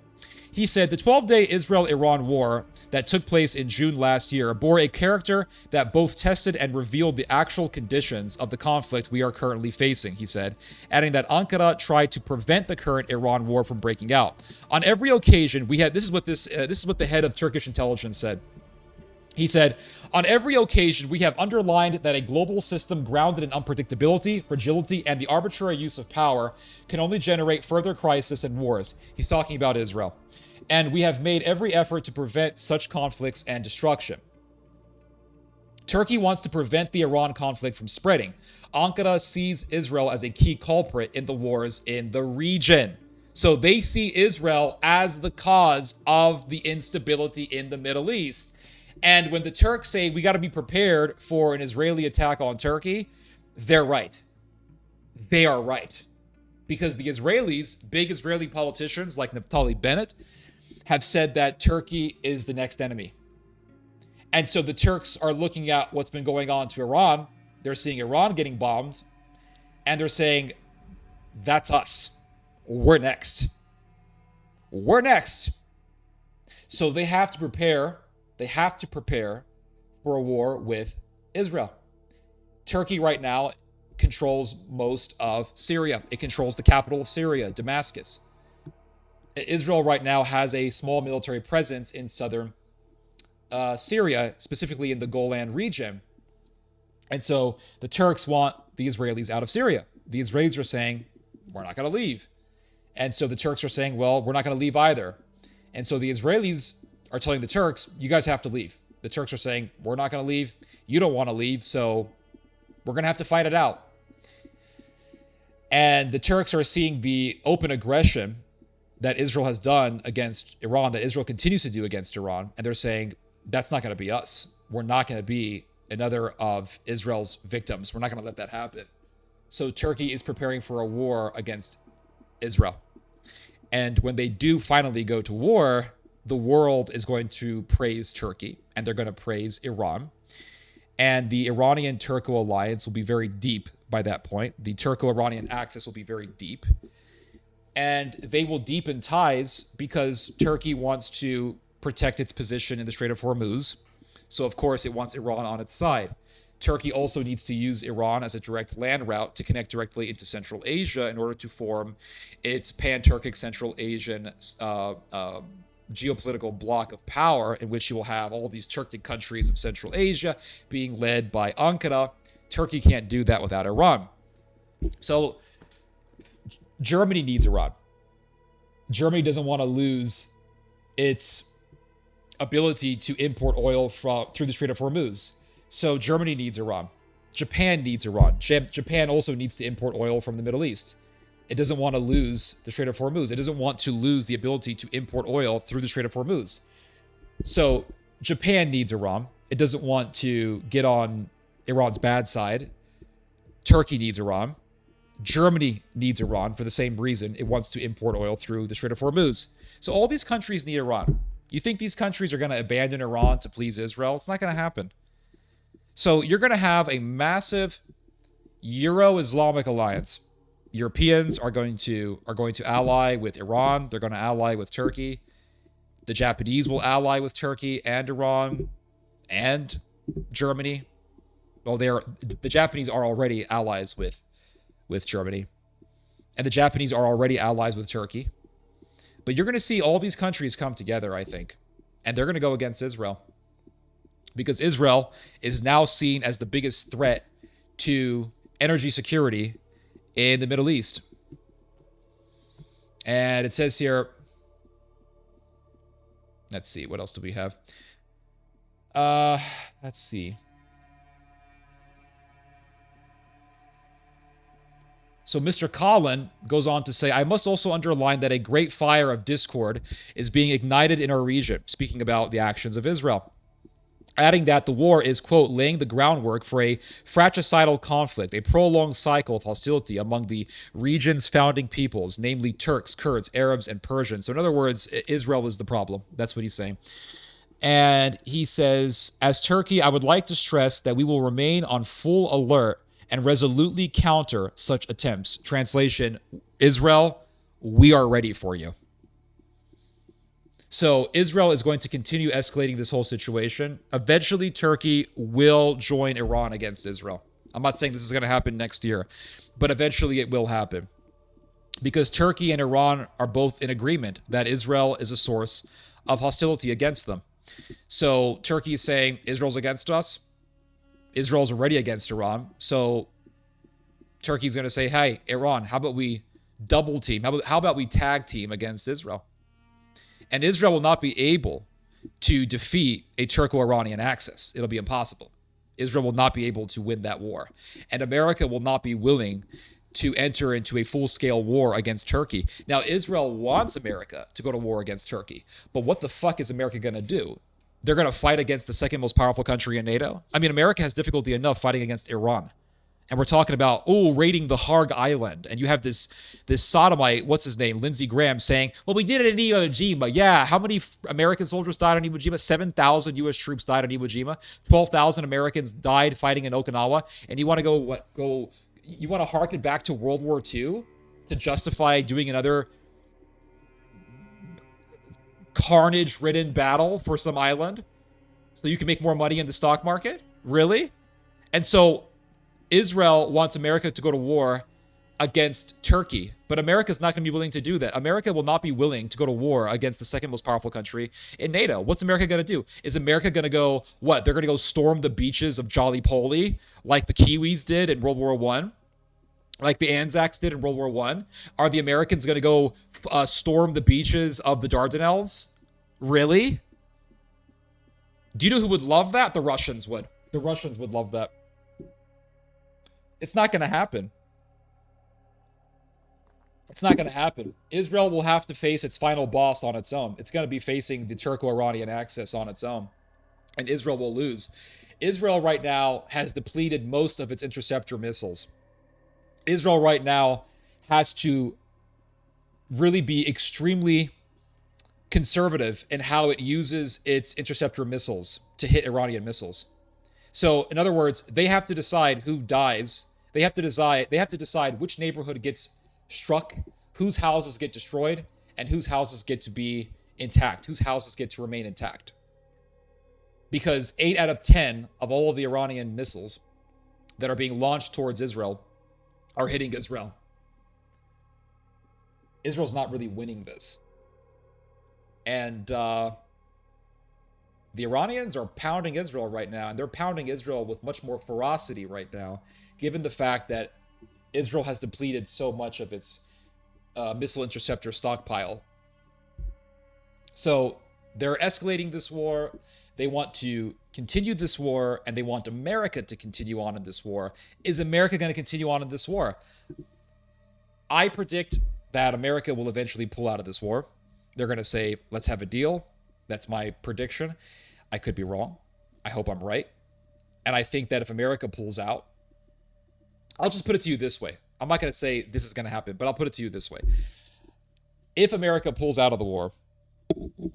he said the 12-day Israel-Iran war that took place in June last year bore a character that both tested and revealed the actual conditions of the conflict we are currently facing, he said, adding that Ankara tried to prevent the current Iran war from breaking out. On every occasion, we had this is what the head of Turkish intelligence said. He said, on every occasion, we have underlined that a global system grounded in unpredictability, fragility, and the arbitrary use of power can only generate further crisis and wars. He's talking about Israel. And we have made every effort to prevent such conflicts and destruction. Turkey wants to prevent the Iran conflict from spreading. Ankara sees Israel as a key culprit in the wars in the region. So they see Israel as the cause of the instability in the Middle East. And when the Turks say we got to be prepared for an Israeli attack on Turkey, they're right. They are right. Because the Israelis, big Israeli politicians like Naftali Bennett, have said that Turkey is the next enemy. And so the Turks are looking at what's been going on to Iran. They're seeing Iran getting bombed. And they're saying, that's us. We're next. We're next. So they have to prepare. They have to prepare for a war with Israel. Turkey right now controls most of Syria. It controls the capital of Syria, Damascus. Israel right now has a small military presence in southern Syria, specifically in the Golan region. And so the Turks want the Israelis out of Syria. The Israelis are saying, we're not going to leave. And so the Turks are saying, well, we're not going to leave either. And so the Israelis are telling the Turks, you guys have to leave. The Turks are saying, we're not going to leave. You don't want to leave, so we're going to have to fight it out. And the Turks are seeing the open aggression that Israel has done against Iran, that Israel continues to do against Iran. And they're saying, that's not going to be us. We're not going to be another of Israel's victims. We're not going to let that happen. So Turkey is preparing for a war against Israel. And when they do finally go to war, the world is going to praise Turkey, and they're going to praise Iran. And the Iranian-Turco alliance will be very deep by that point. The Turco-Iranian axis will be very deep. And they will deepen ties because Turkey wants to protect its position in the Strait of Hormuz. So, of course, it wants Iran on its side. Turkey also needs to use Iran as a direct land route to connect directly into Central Asia in order to form its pan-Turkic Central Asian geopolitical bloc of power, in which you will have all these Turkic countries of Central Asia being led by Ankara. Turkey can't do that without Iran. So Germany needs Iran. Germany doesn't want to lose its ability to import oil through the Strait of Hormuz. So Germany needs Iran. Japan needs Iran. Japan also needs to import oil from the Middle East. It doesn't want to lose the Strait of Hormuz. It doesn't want to lose the ability to import oil through the Strait of Hormuz. So Japan needs Iran. It doesn't want to get on Iran's bad side. Turkey needs Iran. Germany needs Iran for the same reason. It wants to import oil through the Strait of Hormuz. So all these countries need Iran. You think these countries are going to abandon Iran to please Israel? It's not going to happen. So you're going to have a massive Euro-Islamic alliance. Europeans are going to ally with Iran. They're going to ally with Turkey. The Japanese will ally with Turkey and Iran and Germany. Well, the Japanese are already allies with Germany. And the Japanese are already allies with Turkey. But you're going to see all these countries come together, I think. And they're going to go against Israel. Because Israel is now seen as the biggest threat to energy security in the Middle East. And it says here, let's see, what else do we have? Let's see. So Mr. Collin goes on to say, I must also underline that a great fire of discord is being ignited in our region, speaking about the actions of Israel. Adding that the war is, quote, laying the groundwork for a fratricidal conflict, a prolonged cycle of hostility among the region's founding peoples, namely Turks, Kurds, Arabs, and Persians. So in other words, Israel is the problem. That's what he's saying. And he says, as Turkey, I would like to stress that we will remain on full alert and resolutely counter such attempts. Translation, Israel, we are ready for you. So Israel is going to continue escalating this whole situation. Eventually, Turkey will join Iran against Israel. I'm not saying this is going to happen next year, but eventually it will happen. Because Turkey and Iran are both in agreement that Israel is a source of hostility against them. So Turkey is saying, Israel's against us. Israel's already against Iran. So Turkey's going to say, hey, Iran, how about we double team? How about we tag team against Israel? And Israel will not be able to defeat a Turco-Iranian axis. It'll be impossible. Israel will not be able to win that war. And America will not be willing to enter into a full-scale war against Turkey. Now, Israel wants America to go to war against Turkey. But what the fuck is America going to do? They're going to fight against the second most powerful country in NATO? I mean, America has difficulty enough fighting against Iran. And we're talking about, raiding the Harg Island. And you have this sodomite, what's his name, Lindsey Graham, saying, well, we did it in Iwo Jima. Yeah, how many American soldiers died on Iwo Jima? 7,000 U.S. troops died on Iwo Jima. 12,000 Americans died fighting in Okinawa. And you want to you want to harken back to World War II to justify doing another carnage-ridden battle for some island so you can make more money in the stock market? Really? And so Israel wants America to go to war against Turkey, but America's not going to be willing to do that. America will not be willing to go to war against the second most powerful country in NATO. What's America going to do? Is America going to go, what? They're going to go storm the beaches of Gallipoli like the Kiwis did in World War I? Like the Anzacs did in World War I? Are the Americans going to go storm the beaches of the Dardanelles? Really? Do you know who would love that? The Russians would. The Russians would love that. It's not going to happen. It's not going to happen. Israel will have to face its final boss on its own. It's going to be facing the Turco-Iranian axis on its own. And Israel will lose. Israel right now has depleted most of its interceptor missiles. Israel right now has to really be extremely conservative in how it uses its interceptor missiles to hit Iranian missiles. So, in other words, they have to decide who dies. They have to decide which neighborhood gets struck, whose houses get destroyed, and whose houses get to be intact, whose houses get to remain intact. Because 8 out of 10 of all of the Iranian missiles that are being launched towards Israel are hitting Israel. Israel's not really winning this. And the Iranians are pounding Israel right now, and they're pounding Israel with much more ferocity right now, given the fact that Israel has depleted so much of its missile interceptor stockpile. So they're escalating this war. They want to continue this war, and they want America to continue on in this war. Is America going to continue on in this war? I predict that America will eventually pull out of this war. They're going to say, let's have a deal. That's my prediction. I could be wrong. I hope I'm right. And I think that if America pulls out, I'll just put it to you this way. I'm not going to say this is going to happen, but I'll put it to you this way. If America pulls out of the war,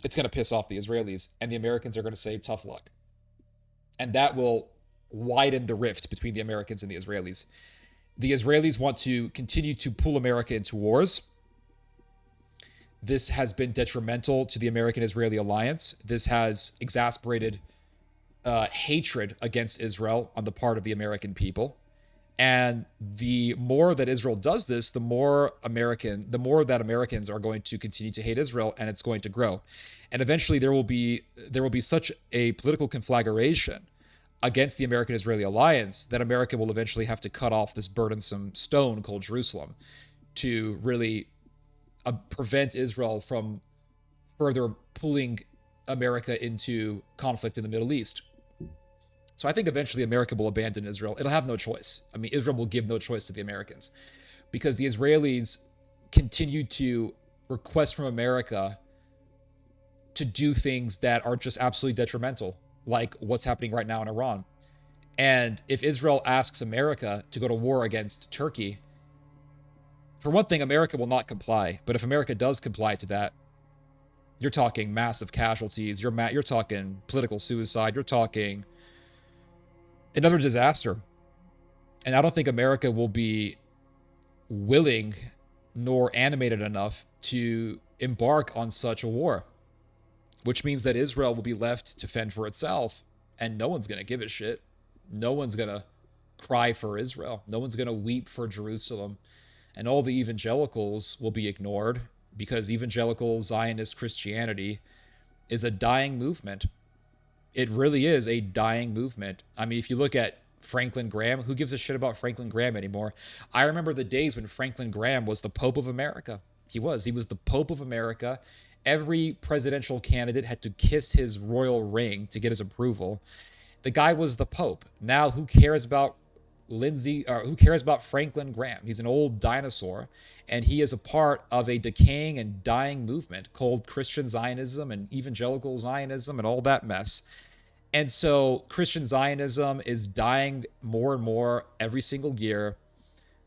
it's going to piss off the Israelis, and the Americans are going to say tough luck. And that will widen the rift between the Americans and the Israelis. The Israelis want to continue to pull America into wars. This has been detrimental to the American-Israeli alliance. This has exasperated hatred against Israel on the part of the American people. And the more that Israel does this, the more that Americans are going to continue to hate Israel, and it's going to grow. And eventually there will be such a political conflagration against the American-Israeli alliance that America will eventually have to cut off this burdensome stone called Jerusalem to really prevent Israel from further pulling America into conflict in the Middle East. So I think eventually America will abandon Israel. It'll have no choice. I mean, Israel will give no choice to the Americans because the Israelis continue to request from America to do things that are just absolutely detrimental, like what's happening right now in Iran. And if Israel asks America to go to war against Turkey, for one thing, America will not comply. But if America does comply to that, you're talking massive casualties. You're talking political suicide. You're talking another disaster. And I don't think America will be willing nor animated enough to embark on such a war, which means that Israel will be left to fend for itself, and no one's going to give a shit. No one's going to cry for Israel. No one's going to weep for Jerusalem. And all the evangelicals will be ignored because evangelical Zionist Christianity is a dying movement. It really is a dying movement. I mean, if you look at Franklin Graham, who gives a shit about Franklin Graham anymore? I remember the days when Franklin Graham was the Pope of America. He was the Pope of America. Every presidential candidate had to kiss his royal ring to get his approval. The guy was the Pope. Now, who cares about who cares about Franklin Graham? He's an old dinosaur, and he is a part of a decaying and dying movement called Christian Zionism and evangelical Zionism and all that mess. And so Christian Zionism is dying more and more every single year.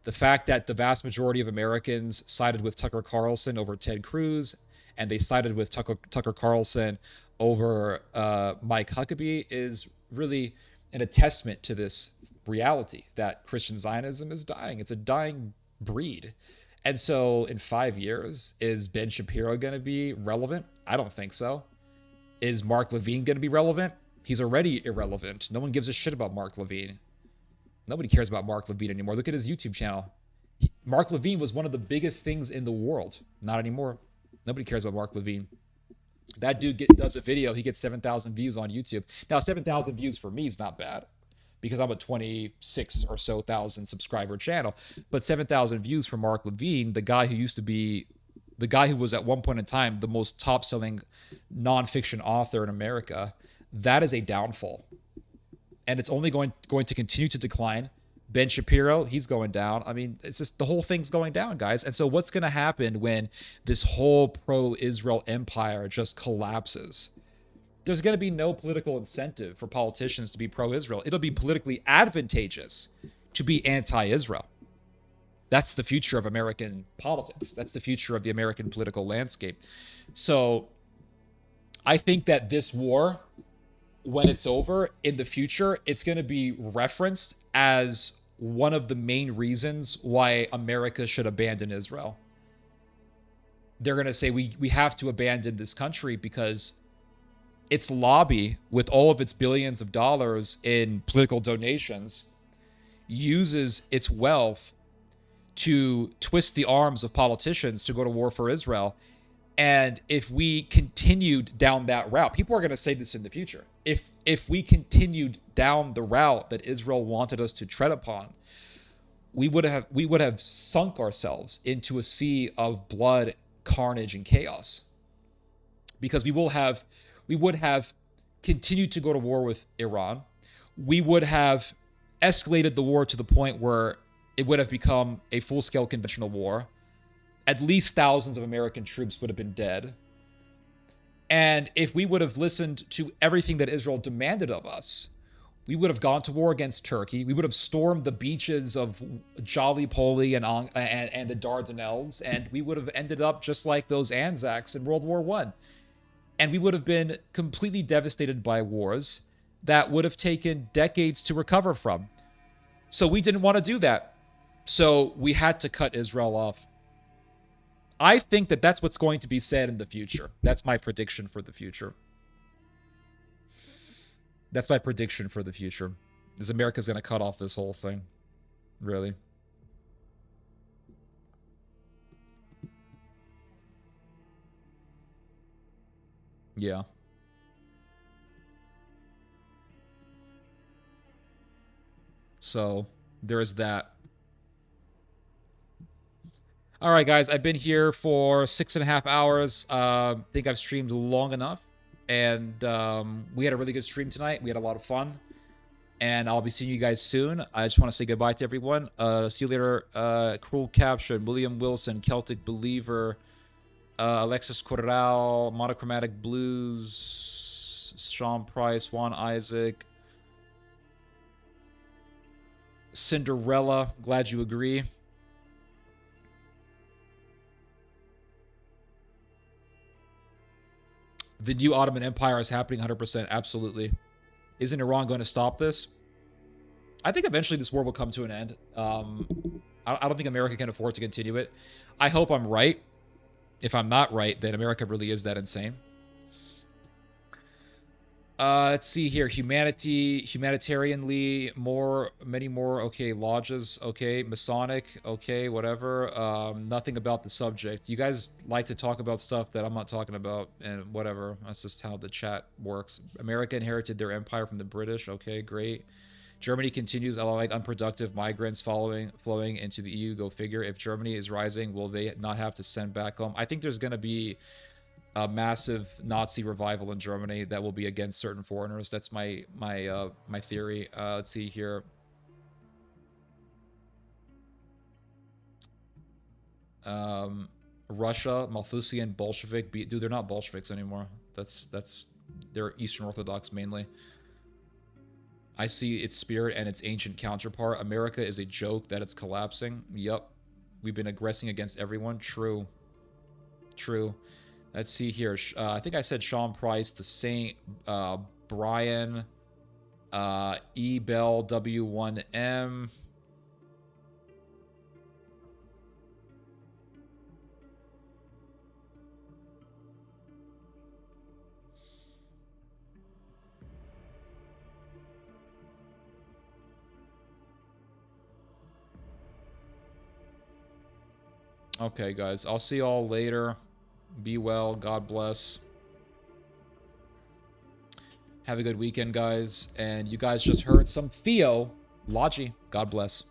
The fact that the vast majority of Americans sided with Tucker Carlson over Ted Cruz, and they sided with Tucker Carlson over Mike Huckabee is really an attestament to this reality that Christian Zionism is dying. It's a dying breed. And so in 5 years, is Ben Shapiro going to be relevant? I don't think so. Is Mark Levine going to be relevant? He's already irrelevant. No one gives a shit about Mark Levine. Nobody cares about Mark Levine anymore. Look at his YouTube channel. Mark Levine was one of the biggest things in the world. Not anymore. Nobody cares about Mark Levine. That dude does a video. He gets 7,000 views on YouTube. Now, 7,000 views for me is not bad because I'm a 26 or so thousand subscriber channel. But 7,000 views for Mark Levine, the guy who was at one point in time the most top-selling nonfiction author in America, that is a downfall. And it's only going to continue to decline. Ben Shapiro, he's going down. I mean, it's just the whole thing's going down, guys. And so what's going to happen when this whole pro-Israel empire just collapses? There's going to be no political incentive for politicians to be pro-Israel. It'll be politically advantageous to be anti-Israel. That's the future of American politics. That's the future of the American political landscape. So I think that this war, when it's over in the future, it's going to be referenced as one of the main reasons why America should abandon Israel. They're going to say we have to abandon this country because its lobby, with all of its billions of dollars in political donations, uses its wealth to twist the arms of politicians to go to war for Israel. And if we continued down that route, people are going to say this in the future. If we continued down the route that Israel wanted us to tread upon, we would have sunk ourselves into a sea of blood, carnage, and chaos. Because we would have continued to go to war with Iran. We would have escalated the war to the point where it would have become a full-scale conventional war. At least thousands of American troops would have been dead. And if we would have listened to everything that Israel demanded of us, we would have gone to war against Turkey. We would have stormed the beaches of Gallipoli and the Dardanelles, and we would have ended up just like those Anzacs in World War I. And we would have been completely devastated by wars that would have taken decades to recover from. So we didn't want to do that. So we had to cut Israel off. I think that that's what's going to be said in the future. That's my prediction for the future. That's my prediction for the future. Is America's going to cut off this whole thing. Really. Yeah. So, there is that. All right, guys, I've been here for 6.5 hours. I think I've streamed long enough. And we had a really good stream tonight. We had a lot of fun. And I'll be seeing you guys soon. I just want to say goodbye to everyone. See you later. Cruel Caption, William Wilson, Celtic Believer, Alexis Corral, Monochromatic Blues, Sean Price, Juan Isaac, Cinderella. Glad you agree. The new Ottoman Empire is happening 100%. Absolutely. Isn't Iran going to stop this? I think eventually this war will come to an end. I don't think America can afford to continue it. I hope I'm right. If I'm not right, then America really is that insane. Let's see here. Humanitarianly, many more. Okay, lodges. Okay, Masonic. Okay, whatever. Nothing about the subject. You guys like to talk about stuff that I'm not talking about, and whatever. That's just how the chat works. America inherited their empire from the British. Okay, great. Germany continues allowing unproductive migrants flowing into the EU. Go figure. If Germany is rising, will they not have to send back home? I think there's going to be a massive Nazi revival in Germany that will be against certain foreigners. That's my theory. Let's see here. Russia, Malthusian, Bolshevik. Dude, they're not Bolsheviks anymore. They're Eastern Orthodox mainly. I see its spirit and its ancient counterpart. America is a joke that it's collapsing. Yup. We've been aggressing against everyone. True. True. Let's see here. I think I said Sean Price, the Saint, Brian, E. Bell, W1M. Okay, guys. I'll see y'all later. Be well. God bless. Have a good weekend, guys. And you guys just heard some theology. God bless.